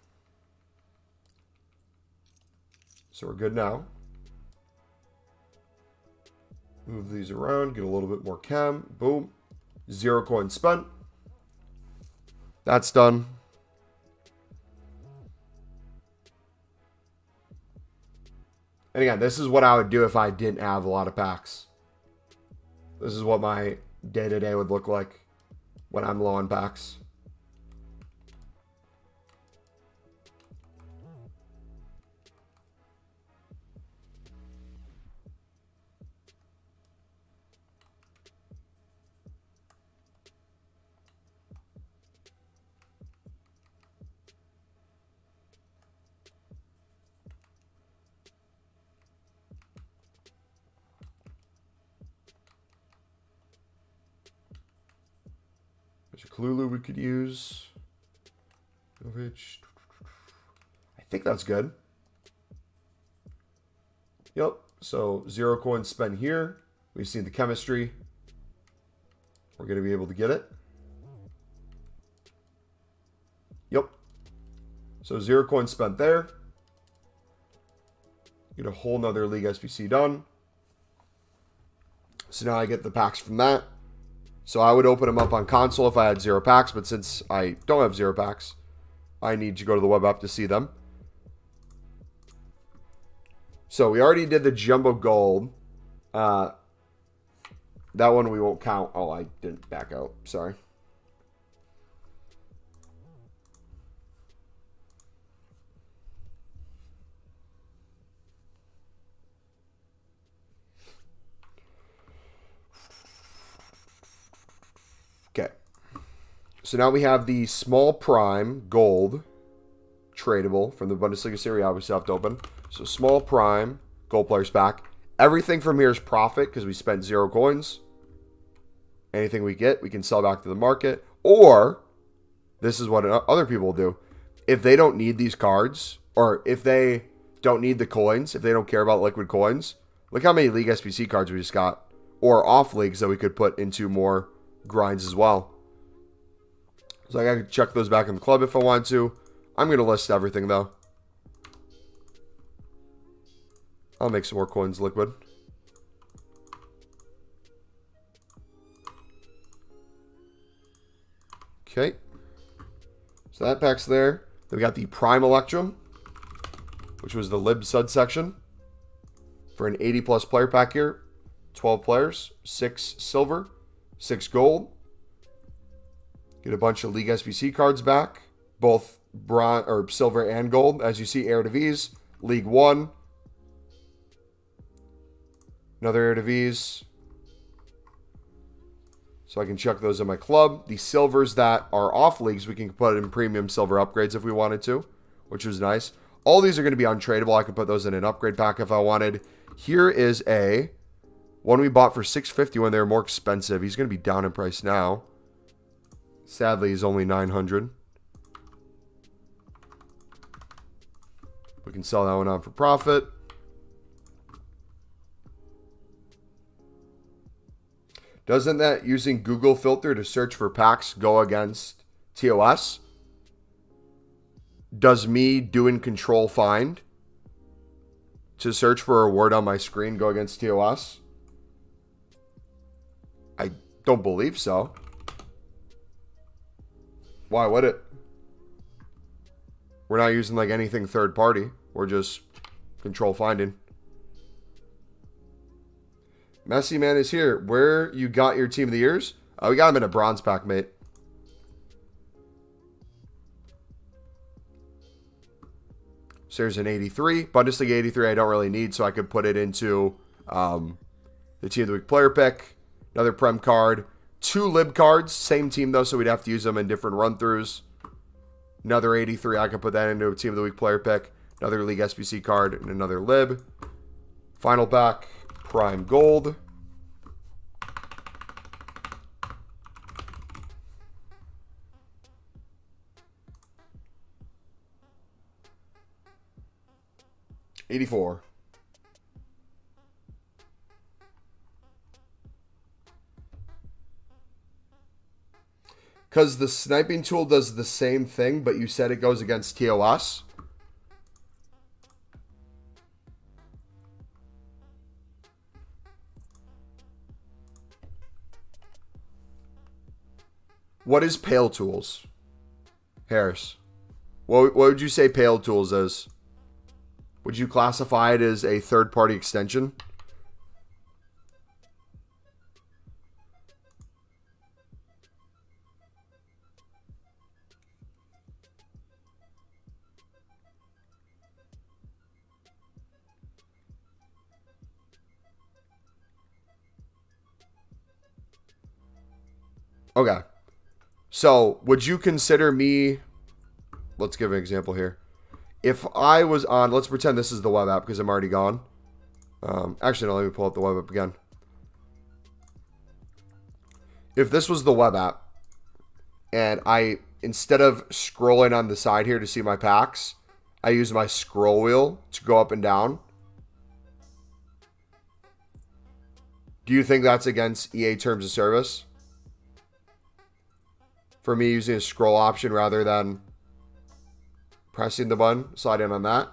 So we're good now. Move these around, get a little bit more chem. Boom. 0 coins spent. That's done. And again, this is what I would do if I didn't have a lot of packs. This is what my day-to-day would look like when I'm low on packs. There's a Kalulu we could use. I think that's good. Yep. So 0 coins spent here. We've seen the chemistry. We're going to be able to get it. Yep. So 0 coins spent there. Get a whole nother League SPC done. So now I get the packs from that. So I would open them up on console if I had 0 packs, but since I don't have 0 packs, I need to go to the web app to see them. So we already did the jumbo gold. That one we won't count. Oh, I didn't back out. Sorry. Okay. So now we have the small prime gold tradable from the Bundesliga Serie A we still have to open. So small prime gold players pack. Everything from here is profit because we spent 0 coins. Anything we get, we can sell back to the market. Or, this is what other people will do. If they don't need these cards, or if they don't need the coins, if they don't care about liquid coins, look how many League SBC cards we just got. Or off leagues that we could put into more grinds as well. So I can check those back in the club if I want to. I'm going to list everything though. I'll make some more coins liquid. Okay. So that pack's there. Then we got the Prime Electrum, which was the Lib Sud section. For an 80 plus player pack here. 12 players. 6 silver. 6 gold. Get a bunch of League SBC cards back. Both bronze or silver and gold. As you see, Eredivisie, League 1. Another Eredivisie. So I can chuck those in my club. The silvers that are off leagues, we can put in premium silver upgrades if we wanted to, which was nice. All these are going to be untradeable. I could put those in an upgrade pack if I wanted. Here is a one we bought for $650 when they were more expensive. He's going to be down in price now. Sadly, he's only $900. We can sell that one on for profit. Doesn't that using Google filter to search for packs go against TOS? Does me doing control find to search for a word on my screen go against TOS? I don't believe so. Why would it? We're not using like anything third party. We're just control finding. Messi Man is here. Where you got your team of the years? We got him in a bronze pack, mate. So there's an 83. Bundesliga 83 I don't really need, so I could put it into the team of the week player pick. Another Prem card. 2 Lib cards. Same team, though, so we'd have to use them in different run-throughs. Another 83. I could put that into a team of the week player pick. Another League SBC card and another Lib. Final pack. Prime Gold. $84. Because the sniping tool does the same thing, but you said it goes against TOS. What is Pale Tools? Harris. What would you say Pale Tools is? Would you classify it as a third-party extension? Okay. So, would you consider me... Let's give an example here. If I was on... Let's pretend this is the web app because I'm already gone. Actually, no, let me pull up the web app again. If this was the web app, and I, instead of scrolling on the side here to see my packs, I use my scroll wheel to go up and down. Do you think that's against EA Terms of Service? For me using a scroll option rather than pressing the button, slide in on that.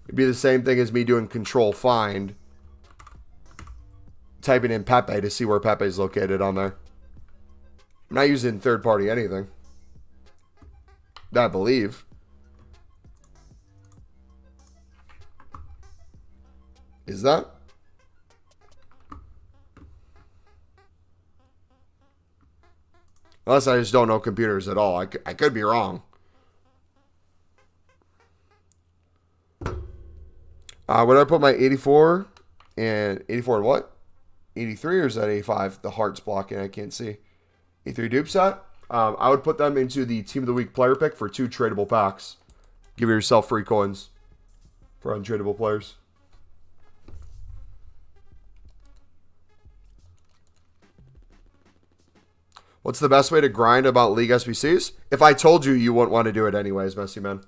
It'd be the same thing as me doing control find, typing in Pepe to see where Pepe is located on there. I'm not using third party anything. That I believe. Is that? Unless I just don't know computers at all. I could be wrong. Where did I put my 84? And 84 and what? 83 or is that 85? The heart's blocking. I can't see. 83 dupe set. I would put them into the Team of the Week player pick for 2 tradable packs. Give yourself free coins for untradeable players. What's the best way to grind about League SBCs? If I told you, you wouldn't want to do it anyways, Messy Man.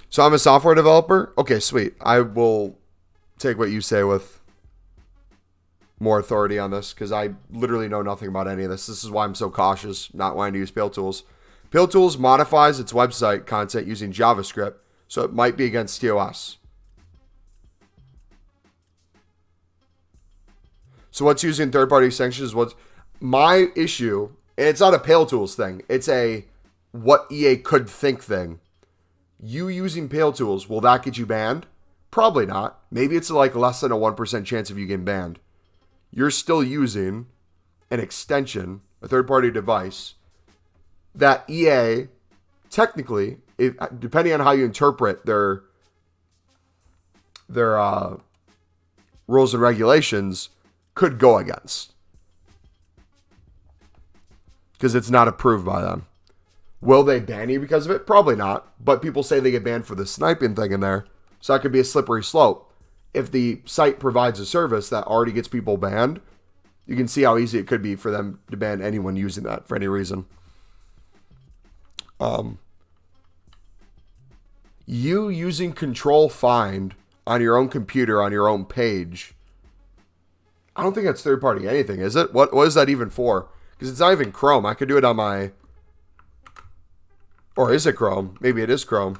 So I'm a software developer? Okay, sweet. I will take what you say with more authority on this because I literally know nothing about any of this. This is why I'm so cautious not wanting to use Pale Tools. Pale Tools modifies its website content using JavaScript, so it might be against TOS. So what's using third-party sanctions? What's my issue? And it's not a Pale Tools thing. It's a what EA could think thing. You using Pale Tools, will that get you banned? Probably not. Maybe it's like less than a 1% chance of you getting banned. You're still using an extension, a third-party device, that EA, technically, depending on how you interpret their rules and regulations, could go against. Because it's not approved by them. Will they ban you because of it? Probably not. But people say they get banned for the sniping thing in there. So that could be a slippery slope. If the site provides a service that already gets people banned, you can see how easy it could be for them to ban anyone using that for any reason. You using Control Find on your own computer, on your own page, I don't think that's third-party anything, is it? What is that even for? Because it's not even Chrome. I could do it on my... Or is it Chrome? Maybe it is Chrome.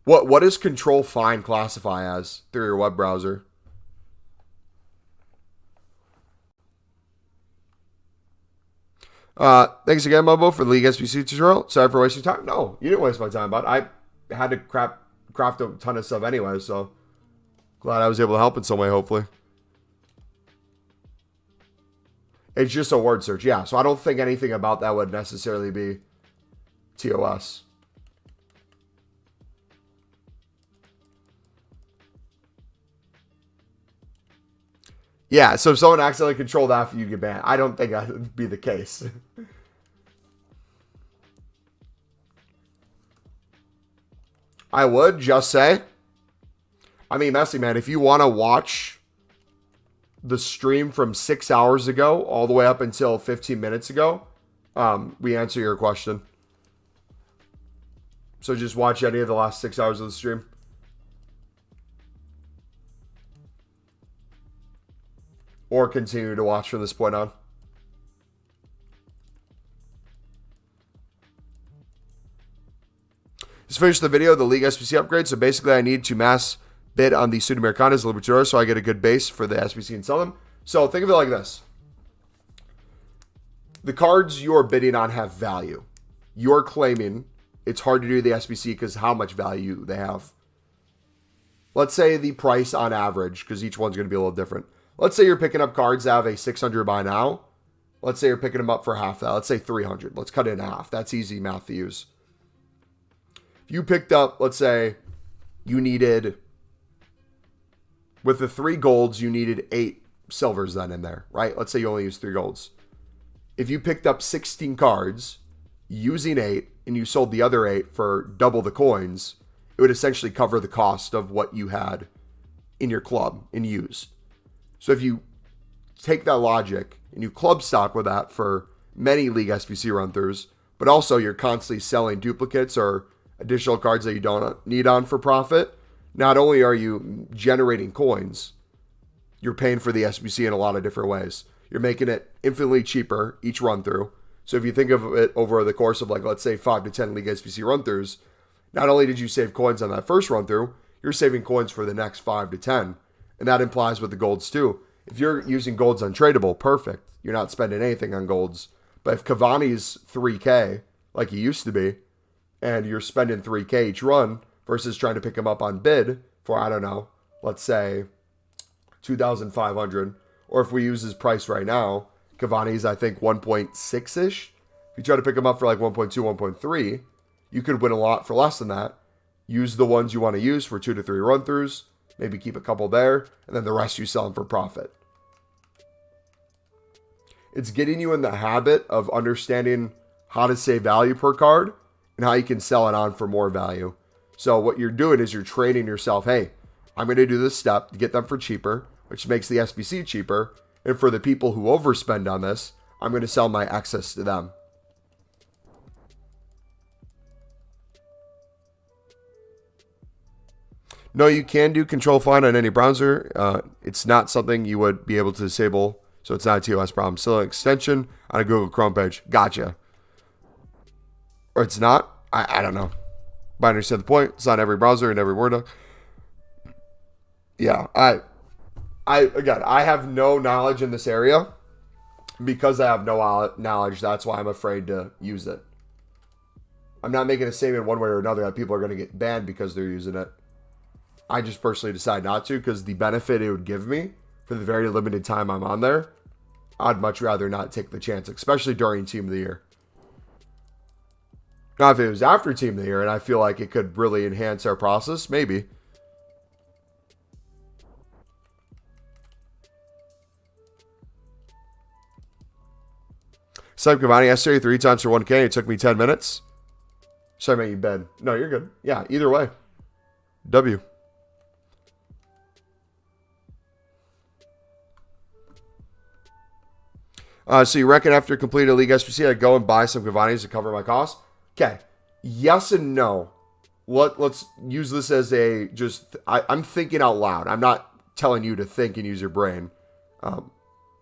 What does Control Find classify as through your web browser? Thanks again, Mobo, for the League SBC tutorial. Sorry for wasting time. No, you didn't waste my time, bud. I had to craft a ton of stuff anyway, so glad I was able to help in some way, hopefully. It's just a word search, yeah. So I don't think anything about that would necessarily be TOS. Yeah, so if someone accidentally controlled that, you get banned. I don't think that would be the case. I would just say, I mean, Messy Man, if you want to watch the stream from 6 hours ago all the way up until 15 minutes ago, we answer your question. So just watch any of the last 6 hours of the stream. Or continue to watch from this point on. Just finished the video, the League SBC upgrade. So basically I need to mass bid on the Sudamericanas Libertadores so I get a good base for the SBC and sell them. So think of it like this. The cards you're bidding on have value. You're claiming it's hard to do the SBC because how much value they have. Let's say the price on average, because each one's going to be a little different. Let's say you're picking up cards that have a 600 by now. Let's say you're picking them up for half that. Let's say 300. Let's cut it in half. That's easy math to use. If you picked up, let's say you needed, with the 3 golds, you needed 8 silvers then in there, right? Let's say you only use 3 golds. If you picked up 16 cards using 8 and you sold the other 8 for double the coins, it would essentially cover the cost of what you had in your club and used. So if you take that logic and you club stock with that for many League SBC run-throughs, but also you're constantly selling duplicates or additional cards that you don't need on for profit, not only are you generating coins, you're paying for the SBC in a lot of different ways. You're making it infinitely cheaper each run-through. So if you think of it over the course of, like, let's say 5 to 10 League SBC run-throughs, not only did you save coins on that first run-through, you're saving coins for the next 5 to 10. And that implies with the golds too. If you're using golds untradeable, perfect. You're not spending anything on golds. But if Cavani's 3K, like he used to be, and you're spending 3K each run versus trying to pick him up on bid for, I don't know, let's say 2,500, or if we use his price right now, Cavani's, I think, 1.6-ish. If you try to pick him up for like 1.2, 1.3, you could win a lot for less than that. Use the ones you want to use for 2 to 3 run-throughs, maybe keep a couple there, and then the rest you sell them for profit. It's getting you in the habit of understanding how to save value per card and how you can sell it on for more value. So what you're doing is you're training yourself, hey, I'm going to do this step to get them for cheaper, which makes the SBC cheaper. And for the people who overspend on this, I'm going to sell my excess to them. No, you can do control find on any browser. It's not something you would be able to disable, so it's not a TOS problem. Still an extension on a Google Chrome page. Gotcha. Or it's not. I don't know. But I understand the point. It's not every browser and every Word. Yeah, I have no knowledge in this area. Because I have no knowledge, that's why I'm afraid to use it. I'm not making a statement one way or another that people are going to get banned because they're using it. I just personally decide not to because the benefit it would give me for the very limited time I'm on there, I'd much rather not take the chance, especially during Team of the Year. Now, if it was after Team of the Year and I feel like it could really enhance our process, maybe. Snipe Cavani, I saw you 3 times for 1K. It took me 10 minutes. Sorry, man, you bed. No, you're good. Yeah, either way. W. So you reckon after completing a League SPC, I'd go and buy some Cavani's to cover my costs? Okay. Yes and no. Let's use this as a I'm thinking out loud. I'm not telling you to think and use your brain. I'm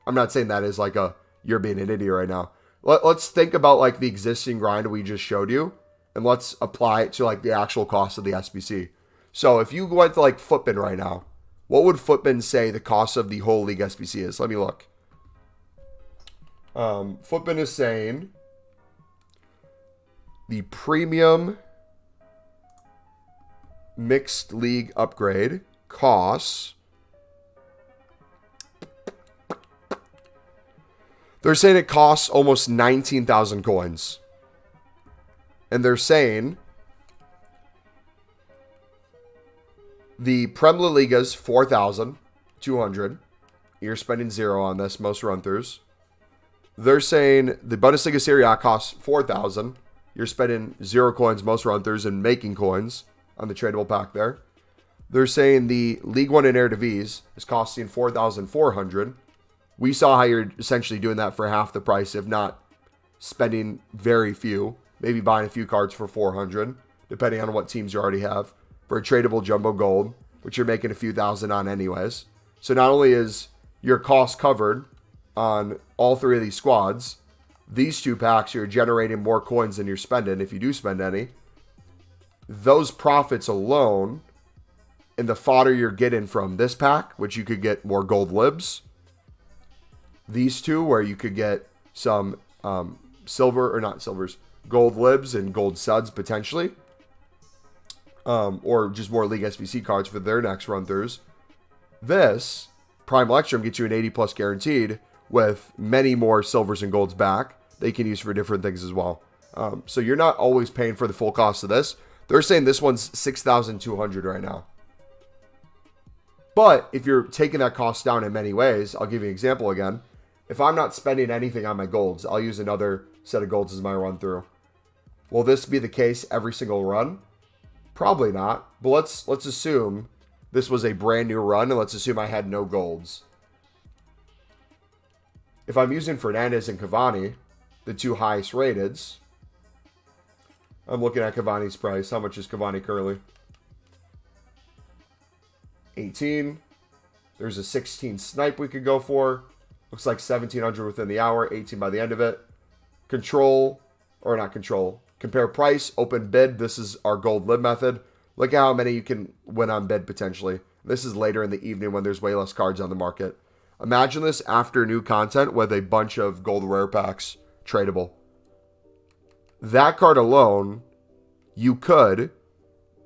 not saying that as like you're being an idiot right now. Let's think about like the existing grind we just showed you, and let's apply it to like the actual cost of the SPC. So if you went to like Footbin right now, what would Footbin say the cost of the whole League SPC is? Let me look. Footbin is saying the premium mixed league upgrade costs. They're saying it costs almost 19,000 coins. And they're saying the Prem La Liga's 4,200. You're spending 0 on this, most run-throughs. They're saying the Bundesliga Serie A costs 4,000. You're spending 0 coins, most run-throughs, and making coins on the tradable pack there. They're saying the League One and Eredivisie is costing 4,400. We saw how you're essentially doing that for half the price, if not spending very few. Maybe buying a few cards for 400, depending on what teams you already have. For a tradable jumbo gold, which you're making a few thousand on anyways. So not only is your cost covered on all 3 of these squads, these 2 packs, you're generating more coins than you're spending, if you do spend any. Those profits alone, and the fodder you're getting from this pack, which you could get more gold libs. These 2, where you could get some gold libs and gold suds potentially. Or just more League SBC cards for their next run-throughs. This, Prime Electrum, gets you an 80 plus guaranteed with many more silvers and golds back they can use for different things as well. So you're not always paying for the full cost of this. They're saying this one's 6,200 right now. But if you're taking that cost down in many ways, I'll give you an example again. If I'm not spending anything on my golds, I'll use another set of golds as my run-through. Will this be the case every single run? Probably not. But let's assume this was a brand new run, and let's assume I had no golds. If I'm using Fernandez and Cavani, the 2 highest rateds, I'm looking at Cavani's price. How much is Cavani currently? 18. There's a 16 snipe we could go for. Looks like 1,700 within the hour, 18 by the end of it. Compare price, open bid. This is our gold lib method. Look at how many you can win on bid potentially. This is later in the evening when there's way less cards on the market. Imagine this after new content with a bunch of gold rare packs tradable. That card alone, you could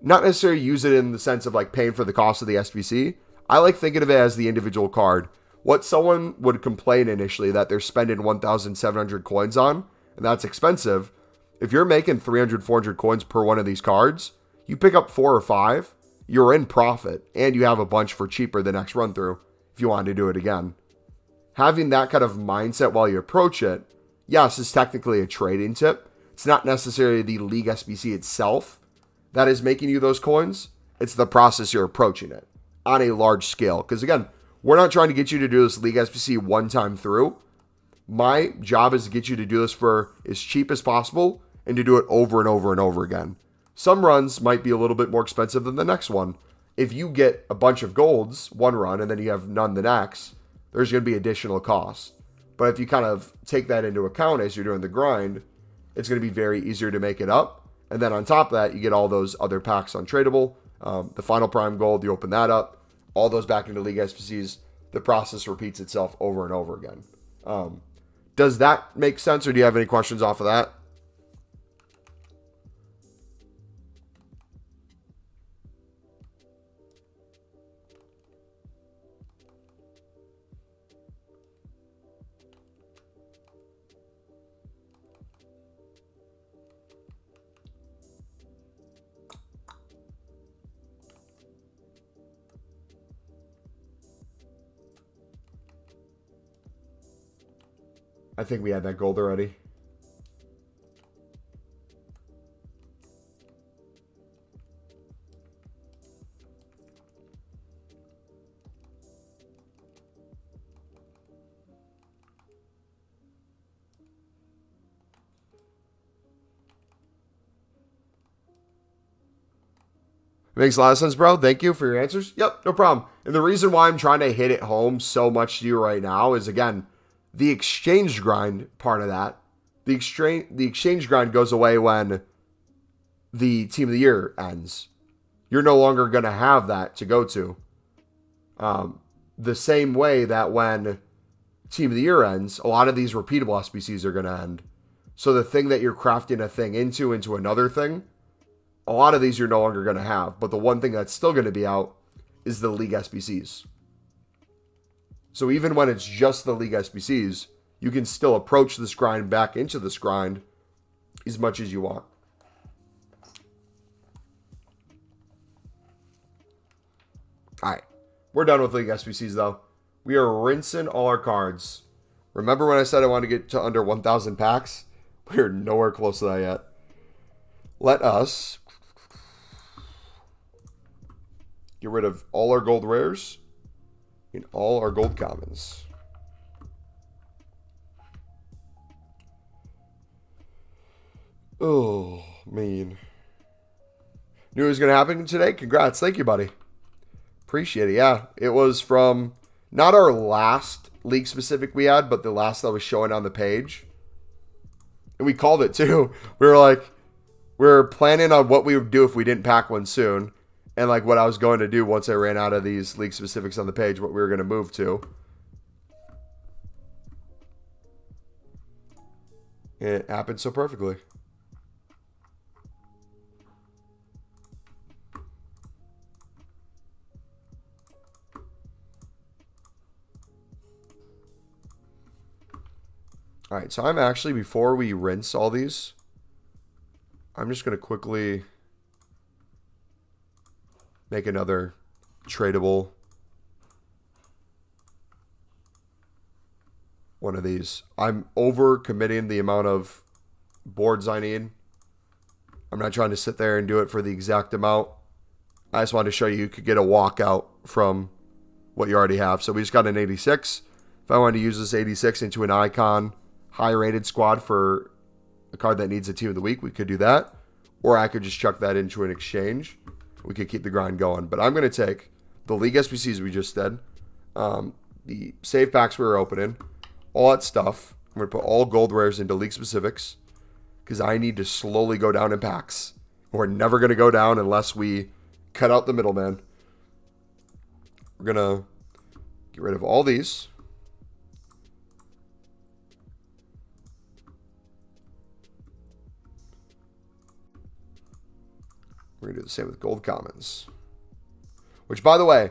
not necessarily use it in the sense of like paying for the cost of the SBC. I like thinking of it as the individual card. What someone would complain initially that they're spending 1,700 coins on, and that's expensive. If you're making 300, 400 coins per one of these cards, you pick up 4 or 5, you're in profit, and you have a bunch for cheaper the next run through if you want to do it again. Having that kind of mindset while you approach it, yes, is technically a trading tip. It's not necessarily the League SBC itself that is making you those coins. It's the process you're approaching it on a large scale. Because again, we're not trying to get you to do this League SBC one time through. My job is to get you to do this for as cheap as possible and to do it over and over and over again. Some runs might be a little bit more expensive than the next one. If you get a bunch of golds one run and then you have none the next, there's going to be additional costs. But if you kind of take that into account as you're doing the grind, it's going to be very easier to make it up. And then on top of that, you get all those other packs untradable. The final prime gold, you open that up, all those back into League SBCs. The process repeats itself over and over again. Does that make sense, or do you have any questions off of that? I think we had that gold already. Makes a lot of sense, bro. Thank you for your answers. Yep, no problem. And the reason why I'm trying to hit it home so much to you right now is, again, the exchange grind part of that. The exchange grind goes away when the Team of the Year ends. You're no longer going to have that to go to. The same way that when Team of the Year ends, a lot of these repeatable SBCs are going to end. So the thing that you're crafting a thing into another thing, a lot of these you're no longer going to have. But the one thing that's still going to be out is the League SBCs. So even when it's just the League SBCs, you can still approach this grind back into this grind as much as you want. All right. We're done with League SBCs, though. We are rinsing all our cards. Remember when I said I wanted to get to under 1,000 packs? We're nowhere close to that yet. Let us get rid of all our gold rares and all our gold commons. Oh, man. Knew it was going to happen today. Congrats. Thank you, buddy. Appreciate it. Yeah, it was from not our last league specific we had, but the last that was showing on the page. And we called it too. We were planning on what we would do if we didn't pack one soon. And like what I was going to do once I ran out of these league specifics on the page, what we were going to move to. It happened so perfectly. All right, so I'm actually, before we rinse all these, I'm just going to quickly make another tradable one of these. I'm over committing the amount of boards I need. I'm not trying to sit there and do it for the exact amount. I just wanted to show you could get a walkout from what you already have. So we just got an 86. If I wanted to use this 86 into an icon high-rated squad for a card that needs a team of the week, we could do that. Or I could just chuck that into an exchange. We could keep the grind going. But I'm going to take the League SBCs we just did, the save packs we were opening, all that stuff. I'm going to put all gold rares into League specifics because I need to slowly go down in packs. We're never going to go down unless we cut out the middleman. We're going to get rid of all these. going to do the same with gold commons. Which, by the way,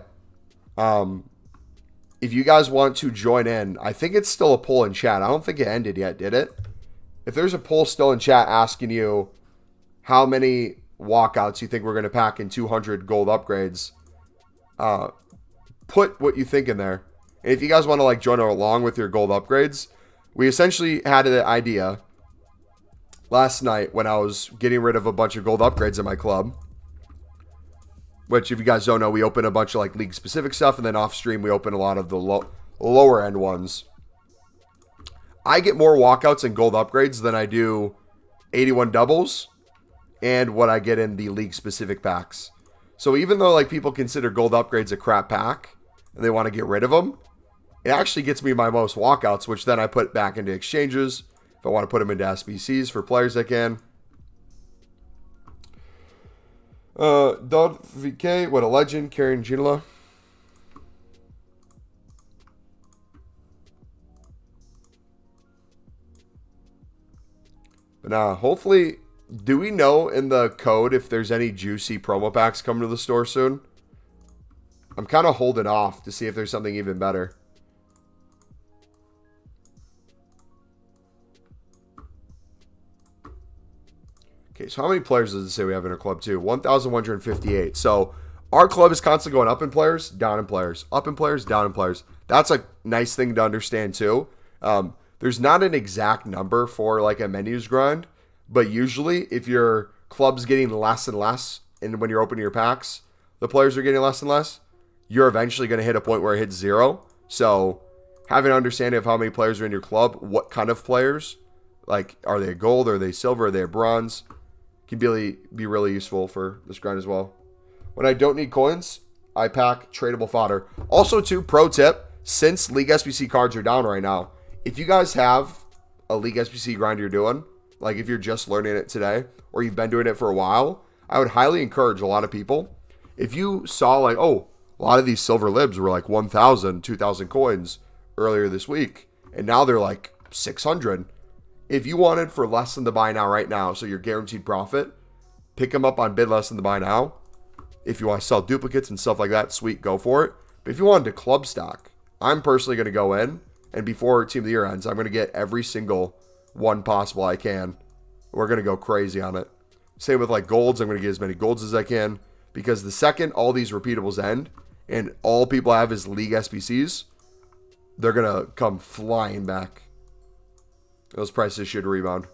if you guys want to join in, I think it's still a poll in chat. I don't think it ended yet, did it? If there's a poll still in chat asking you how many walkouts you think we're going to pack in 200 gold upgrades, put what you think in there. And if you guys want to like join along with your gold upgrades, we essentially had an idea last night when I was getting rid of a bunch of gold upgrades in my club. Which, if you guys don't know, we open a bunch of like league specific stuff, and then off stream we open a lot of the lower end ones. I get more walkouts and gold upgrades than I do 81 doubles and what I get in the league specific packs. So even though like people consider gold upgrades a crap pack and they want to get rid of them, it actually gets me my most walkouts, which then I put back into exchanges. If I want to put them into SBCs for players, I can. VK, what a legend. Karen Ginola. But now, hopefully, do we know in the code if there's any juicy promo packs coming to the store soon? I'm kind of holding off to see if there's something even better. Okay, so how many players does it say we have in our club too? 1,158. So our club is constantly going up in players, down in players, up in players, down in players. That's a nice thing to understand too. There's not an exact number for like a menus grind, but usually if your club's getting less and less, and when you're opening your packs, the players are getting less and less, you're eventually going to hit a point where it hits 0. So having an understanding of how many players are in your club, what kind of players, like are they gold, are they silver, are they bronze, can be really useful for this grind as well. When I don't need coins, I pack tradable fodder. Also, too, pro tip, since League SBC cards are down right now, if you guys have a League SBC grind you're doing, like if you're just learning it today, or you've been doing it for a while, I would highly encourage a lot of people, if you saw like, oh, a lot of these silver libs were like 1,000, 2,000 coins earlier this week, and now they're like 600. If you wanted for less than the buy now right now, so you're guaranteed profit, pick them up on bid less than the buy now. If you want to sell duplicates and stuff like that, sweet, go for it. But if you wanted to club stock, I'm personally going to go in, and before Team of the Year ends, I'm going to get every single one possible I can. We're going to go crazy on it. Same with like golds. I'm going to get as many golds as I can, because the second all these repeatables end and all people have is League SBCs, they're going to come flying back. Those prices should rebound.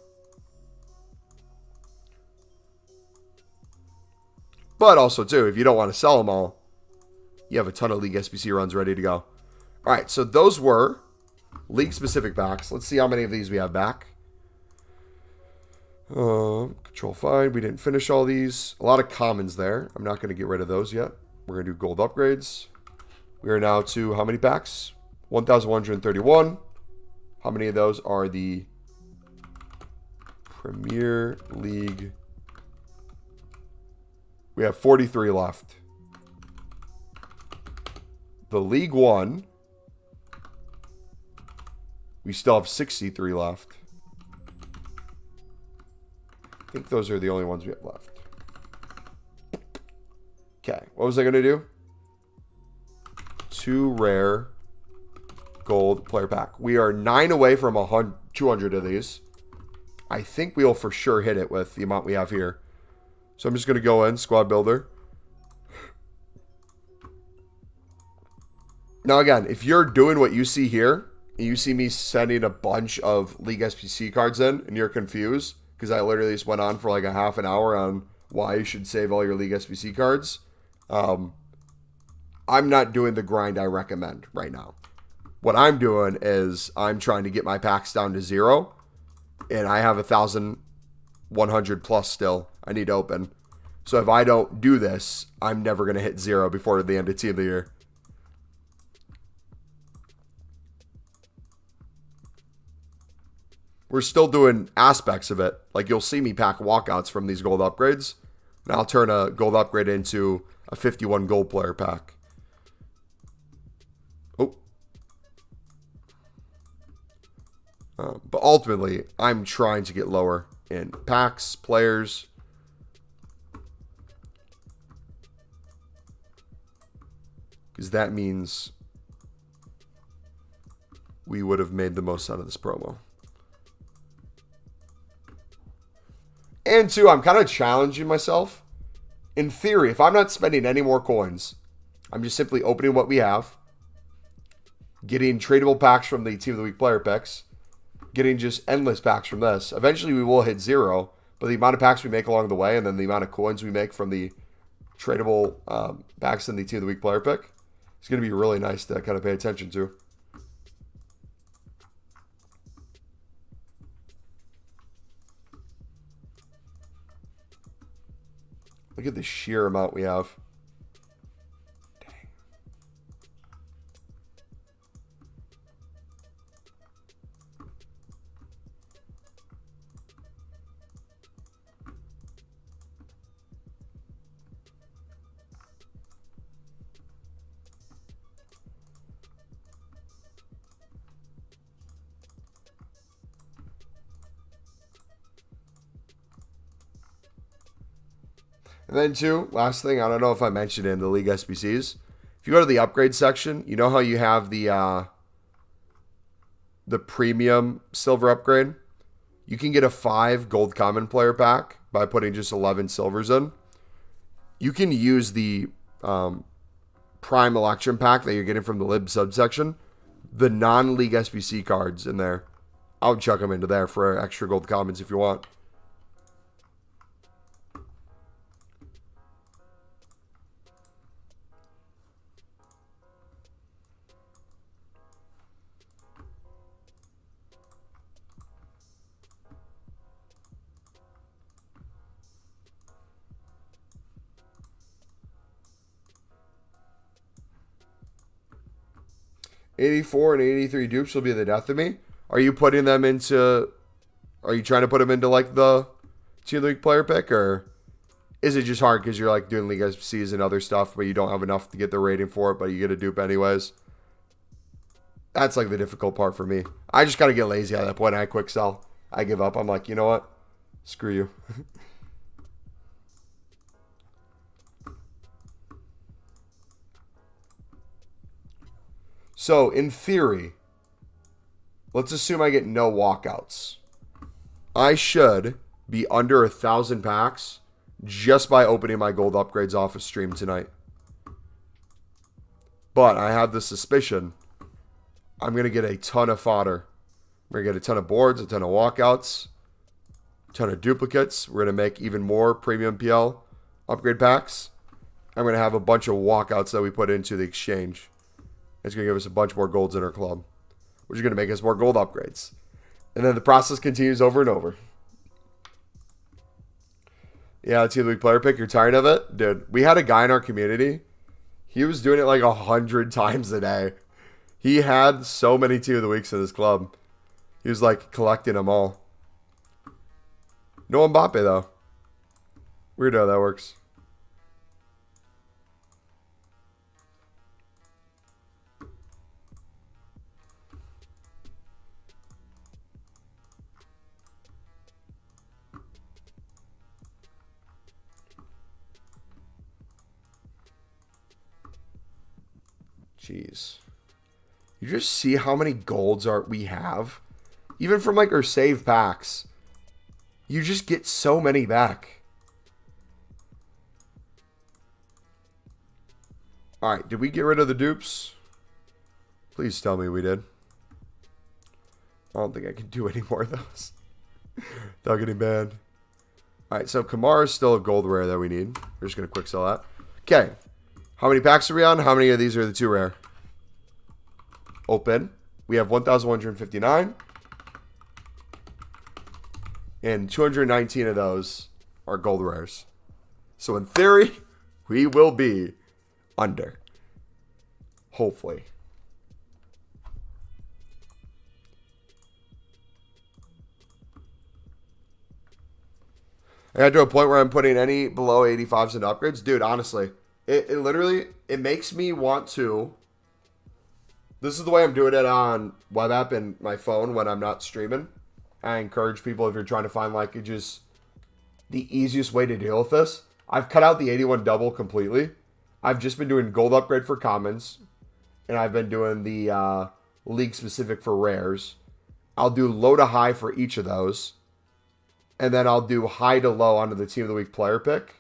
But also, too, if you don't want to sell them all, you have a ton of League SBC runs ready to go. All right, so those were League-specific packs. Let's see how many of these we have back. Control find. We didn't finish all these. A lot of commons there. I'm not going to get rid of those yet. We're going to do gold upgrades. We are now to how many packs? 1,131. How many of those are the Premier League? We have 43 left. The League One, we still have 63 left. I think those are the only ones we have left. Okay, what was I going to do? 2 rare gold player pack. We are 9 away from 200 of these. I think we'll for sure hit it with the amount we have here. So I'm just going to go in, squad builder. Now again, if you're doing what you see here, and you see me sending a bunch of League SPC cards in, and you're confused, because I literally just went on for like a half an hour on why you should save all your League SPC cards, I'm not doing the grind I recommend right now. What I'm doing is I'm trying to get my packs down to 0, and I have 1,100 plus still I need to open. So if I don't do this, I'm never going to hit 0 before the end of Team of the Year. We're still doing aspects of it. Like you'll see me pack walkouts from these gold upgrades, and I'll turn a gold upgrade into a 51 gold player pack. Oh. But ultimately, I'm trying to get lower in packs, players. because that means we would have made the most out of this promo. And two, I'm kind of challenging myself. In theory, if I'm not spending any more coins, I'm just simply opening what we have, getting tradable packs from the Team of the Week player picks, getting just endless packs from this. Eventually, we will hit 0, but the amount of packs we make along the way and then the amount of coins we make from the tradable packs in the Team of the Week player pick is going to be really nice to kind of pay attention to. Look at the sheer amount we have. Dang. And then two, last thing, I don't know if I mentioned it in the League SBCs. If you go to the upgrade section, you know how you have the premium silver upgrade? You can get a 5 gold common player pack by putting just 11 silvers in. You can use the prime election pack that you're getting from the Lib subsection, the non-League SBC cards in there. I would chuck them into there for extra gold commons if you want. $84 and $83 dupes will be the death of me. Are you putting them into... Are you trying to put them into, like, the Team of the Week player pick? Or is it just hard because you're, like, doing League SBCs and other stuff, but you don't have enough to get the rating for it, but you get a dupe anyways? That's, like, the difficult part for me. I just got to get lazy at that point. I quick sell. I give up. I'm like, you know what? Screw you. So, in theory, let's assume I get no walkouts. I should be under 1,000 packs just by opening my gold upgrades off of stream tonight. But I have the suspicion I'm going to get a ton of fodder. We're going to get a ton of boards, a ton of walkouts, a ton of duplicates. We're going to make even more premium PL upgrade packs. I'm going to have a bunch of walkouts that we put into the exchange. It's going to give us a bunch more golds in our club, which is going to make us more gold upgrades. And then the process continues over and over. Yeah, Team of the Week player pick. You're tired of it? Dude, we had a guy in our community. He was doing it like 100 times a day. He had so many Team of the Weeks in his club. He was like collecting them all. No Mbappe, though. Weird how that works. Jeez. You just see how many golds we have? Even from like our save packs. You just get so many back. Alright, did we get rid of the dupes? Please tell me we did. I don't think I can do any more of those. Without getting banned. Alright, so Kamara is still a gold rare that we need. We're just going to quick sell that. Okay. How many packs are we on? How many of these are the 2 rare? Open. We have 1,159. And 219 of those are gold rares. So in theory, we will be under. Hopefully. I got to a point where I'm putting any below 85s into upgrades. Dude, honestly, it literally, it makes me want to. This is the way I'm doing it on web app and my phone when I'm not streaming. I encourage people, if you're trying to find like just the easiest way to deal with this. I've cut out the 81 double completely. I've just been doing gold upgrade for commons, and I've been doing the league specific for rares. I'll do low to high for each of those, and then I'll do high to low onto the team of the week player pick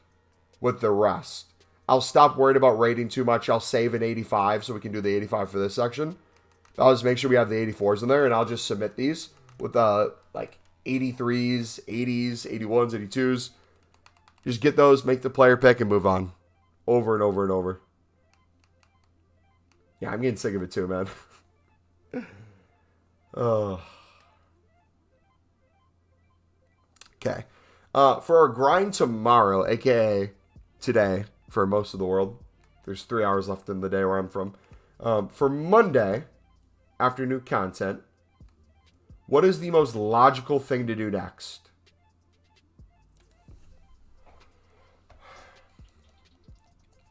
with the rest. I'll stop worried about rating too much. I'll save an 85 so we can do the 85 for this section. I'll just make sure we have the 84s in there, and I'll just submit these with like 83s, 80s, 81s, 82s. Just get those, make the player pick, and move on. Over and over and over. Yeah, I'm getting sick of it too, man. Oh. Okay. For our grind tomorrow, aka today, for most of the world. There's 3 hours left in the day where I'm from. For Monday, after new content, what is the most logical thing to do next?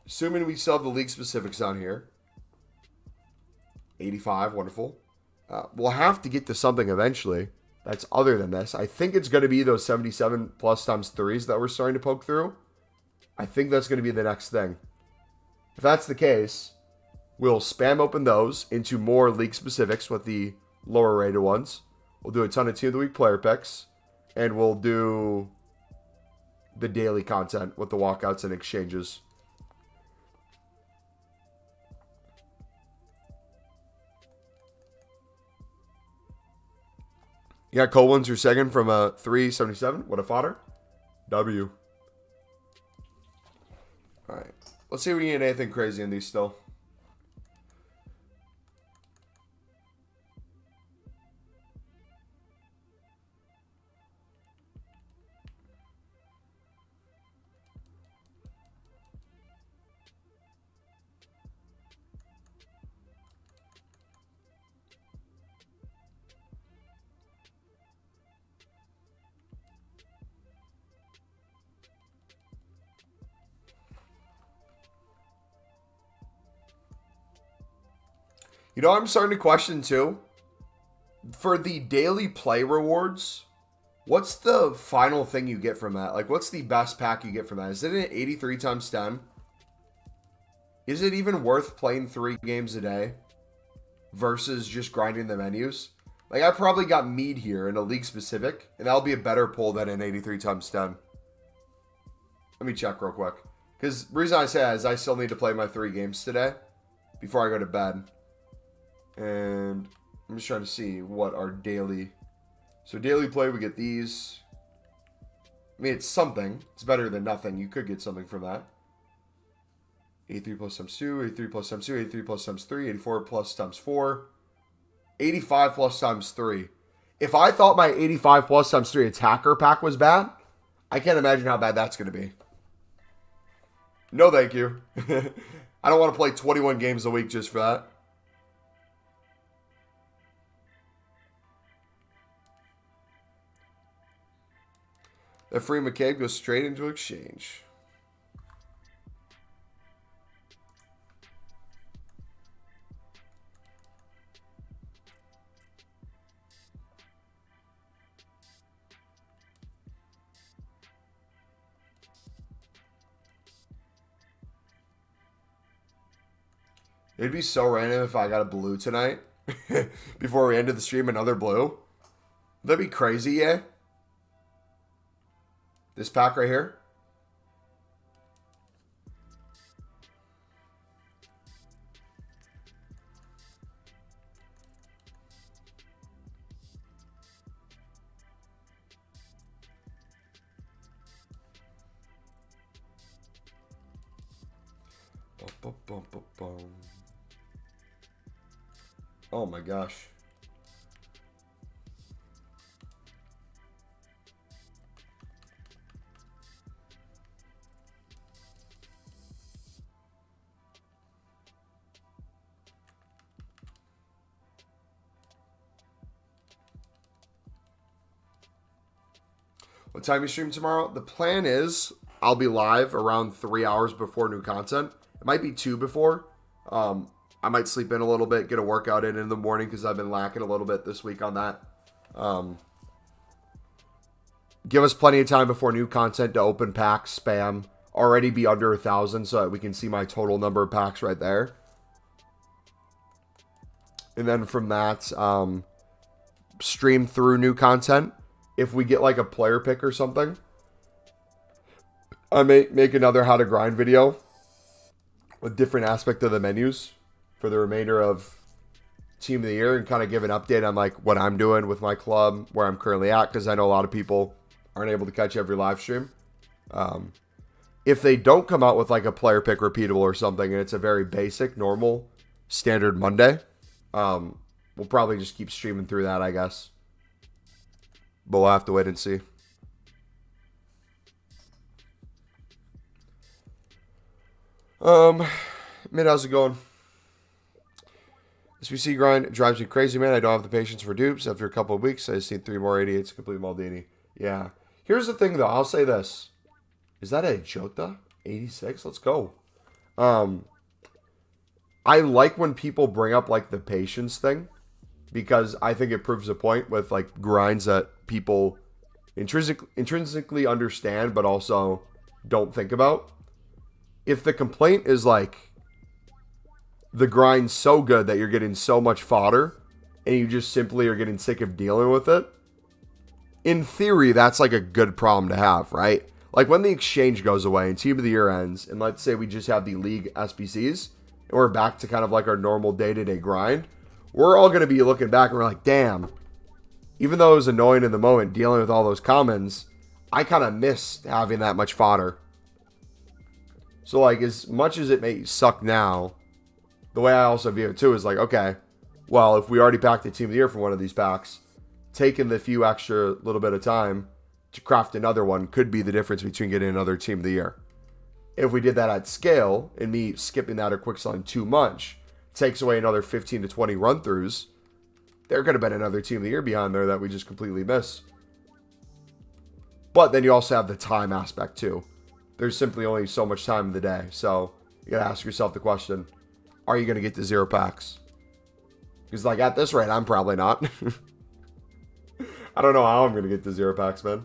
Assuming we still have the league specifics on here. 85, wonderful. We'll have to get to something eventually that's other than this. I think it's going to be those 77 plus times 3s that we're starting to poke through. I think that's going to be the next thing. If that's the case, we'll spam open those into more league specifics with the lower rated ones. We'll do a ton of Team of the Week player picks. And we'll do the daily content with the walkouts and exchanges. You got Cole Winser second from a 377. What a fodder. W. All right. Let's see if we can get anything crazy in these still. You know, I'm starting to question too. For the daily play rewards, what's the final thing you get from that? Like, what's the best pack you get from that? Is it an 83 times 10? Is it even worth playing 3 games a day versus just grinding the menus? Like, I probably got mead here in a league specific, and that'll be a better pull than an 83 times 10. Let me check real quick. Because the reason I say that is I still need to play my 3 games today before I go to bed. And I'm just trying to see what our daily... So daily play, we get these. I mean, it's something. It's better than nothing. You could get something from that. 83 plus times 2, 83 plus times 2, 83 plus times 3, 84 plus times 4, 85 plus times 3. If I thought my 85 plus times 3 attacker pack was bad, I can't imagine how bad that's going to be. No, thank you. I don't want to play 21 games a week just for that. The free McCabe goes straight into exchange. It'd be so random if I got a blue tonight. Before we ended the stream, another blue. That'd be crazy, yeah? This pack right here. Oh my gosh. What time you stream tomorrow? The plan is I'll be live around 3 hours before new content. It might be 2 before. I might sleep in a little bit, get a workout in the morning because I've been lacking a little bit this week on that. Give us plenty of time before new content to open packs, spam, already be under 1,000 so that we can see my total number of packs right there. And then from that, stream through new content. If we get like a player pick or something, I may make another how to grind video with different aspect of the menus for the remainder of team of the year and kind of give an update on like what I'm doing with my club, where I'm currently at, because I know a lot of people aren't able to catch every live stream. If they don't come out with like a player pick repeatable or something, and it's a very basic, normal, standard Monday, we'll probably just keep streaming through that, I guess. But we'll have to wait and see. Mid, how's it going? SBC grind drives me crazy, man. I don't have the patience for dupes. After a couple of weeks, I just need 3 more 88s to complete Maldini. Yeah. Here's the thing, though. I'll say this. Is that a Jota? 86? Let's go. I like when people bring up, like, the patience thing, because I think it proves a point with, like, grinds that people intrinsically understand but also don't think about. If the complaint is, like, the grind's so good that you're getting so much fodder and you just simply are getting sick of dealing with it, in theory, that's like a good problem to have, right? Like when the exchange goes away and team of the year ends, and let's say we just have the league SBCs and we're back to kind of like our normal day-to-day grind, we're all going to be looking back and we're like, damn, even though it was annoying in the moment dealing with all those commons, I kind of miss having that much fodder. So like as much as it may suck now, the way I also view it too is like, okay, well, if we already packed the team of the year for one of these packs, taking the few extra little bit of time to craft another one could be the difference between getting another team of the year. If we did that at scale, and me skipping that or quick selling too much takes away another 15 to 20 run-throughs, there could have been another team of the year behind there that we just completely miss. But then you also have the time aspect too. There's simply only so much time in the day, so you gotta ask yourself the question, are you going to get to 0 packs? Because, like, at this rate, I'm probably not. I don't know how I'm going to get to 0 packs, man.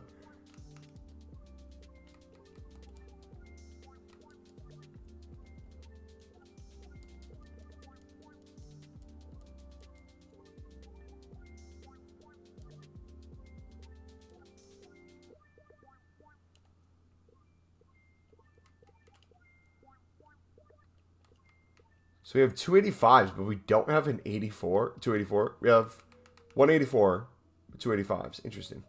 So we have 285s, but we don't have an 84. 284. We have 184, 285s. Interesting.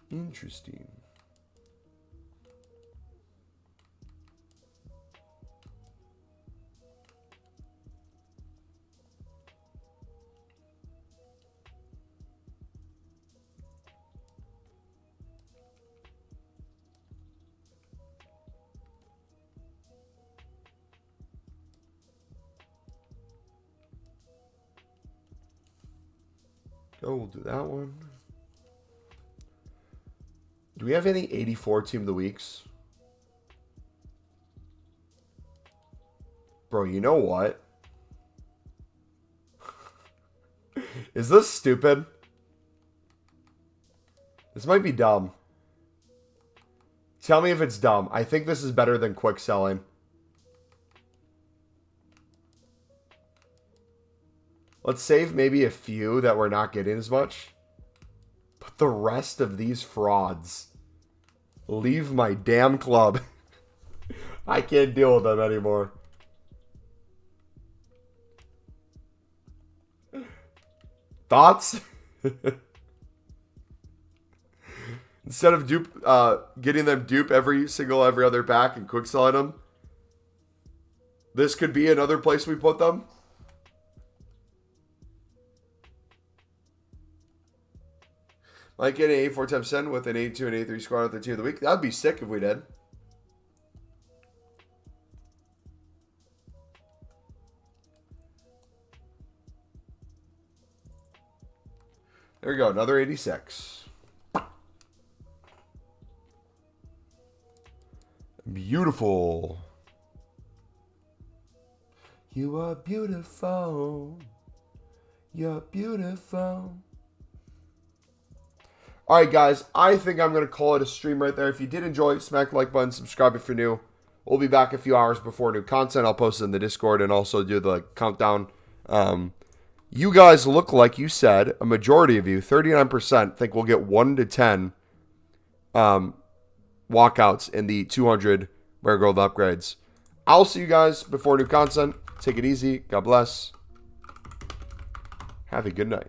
Interesting. Oh, we'll do that one. Do we have any 84 team of the weeks? Bro, you know what? Is this stupid? This might be dumb. Tell me if it's dumb. I think this is better than quick selling. Let's save maybe a few that we're not getting as much. But the rest of these frauds, leave my damn club. I can't deal with them anymore. Thoughts? Instead of getting them dupe every other pack and quick selling them, this could be another place we put them. Like getting 84 times 10 with an 82 and 83 squad at the team of the week. That'd be sick if we did. There we go, another 86. Beautiful. You are beautiful. You're beautiful. All right, guys. I think I'm going to call it a stream right there. If you did enjoy, smack the like button, subscribe if you're new. We'll be back a few hours before new content. I'll post it in the Discord and also do the countdown. You guys look like you said, a majority of you, 39%, think we'll get 1 to 10 walkouts in the 200 Rare Gold upgrades. I'll see you guys before new content. Take it easy. God bless. Have a good night.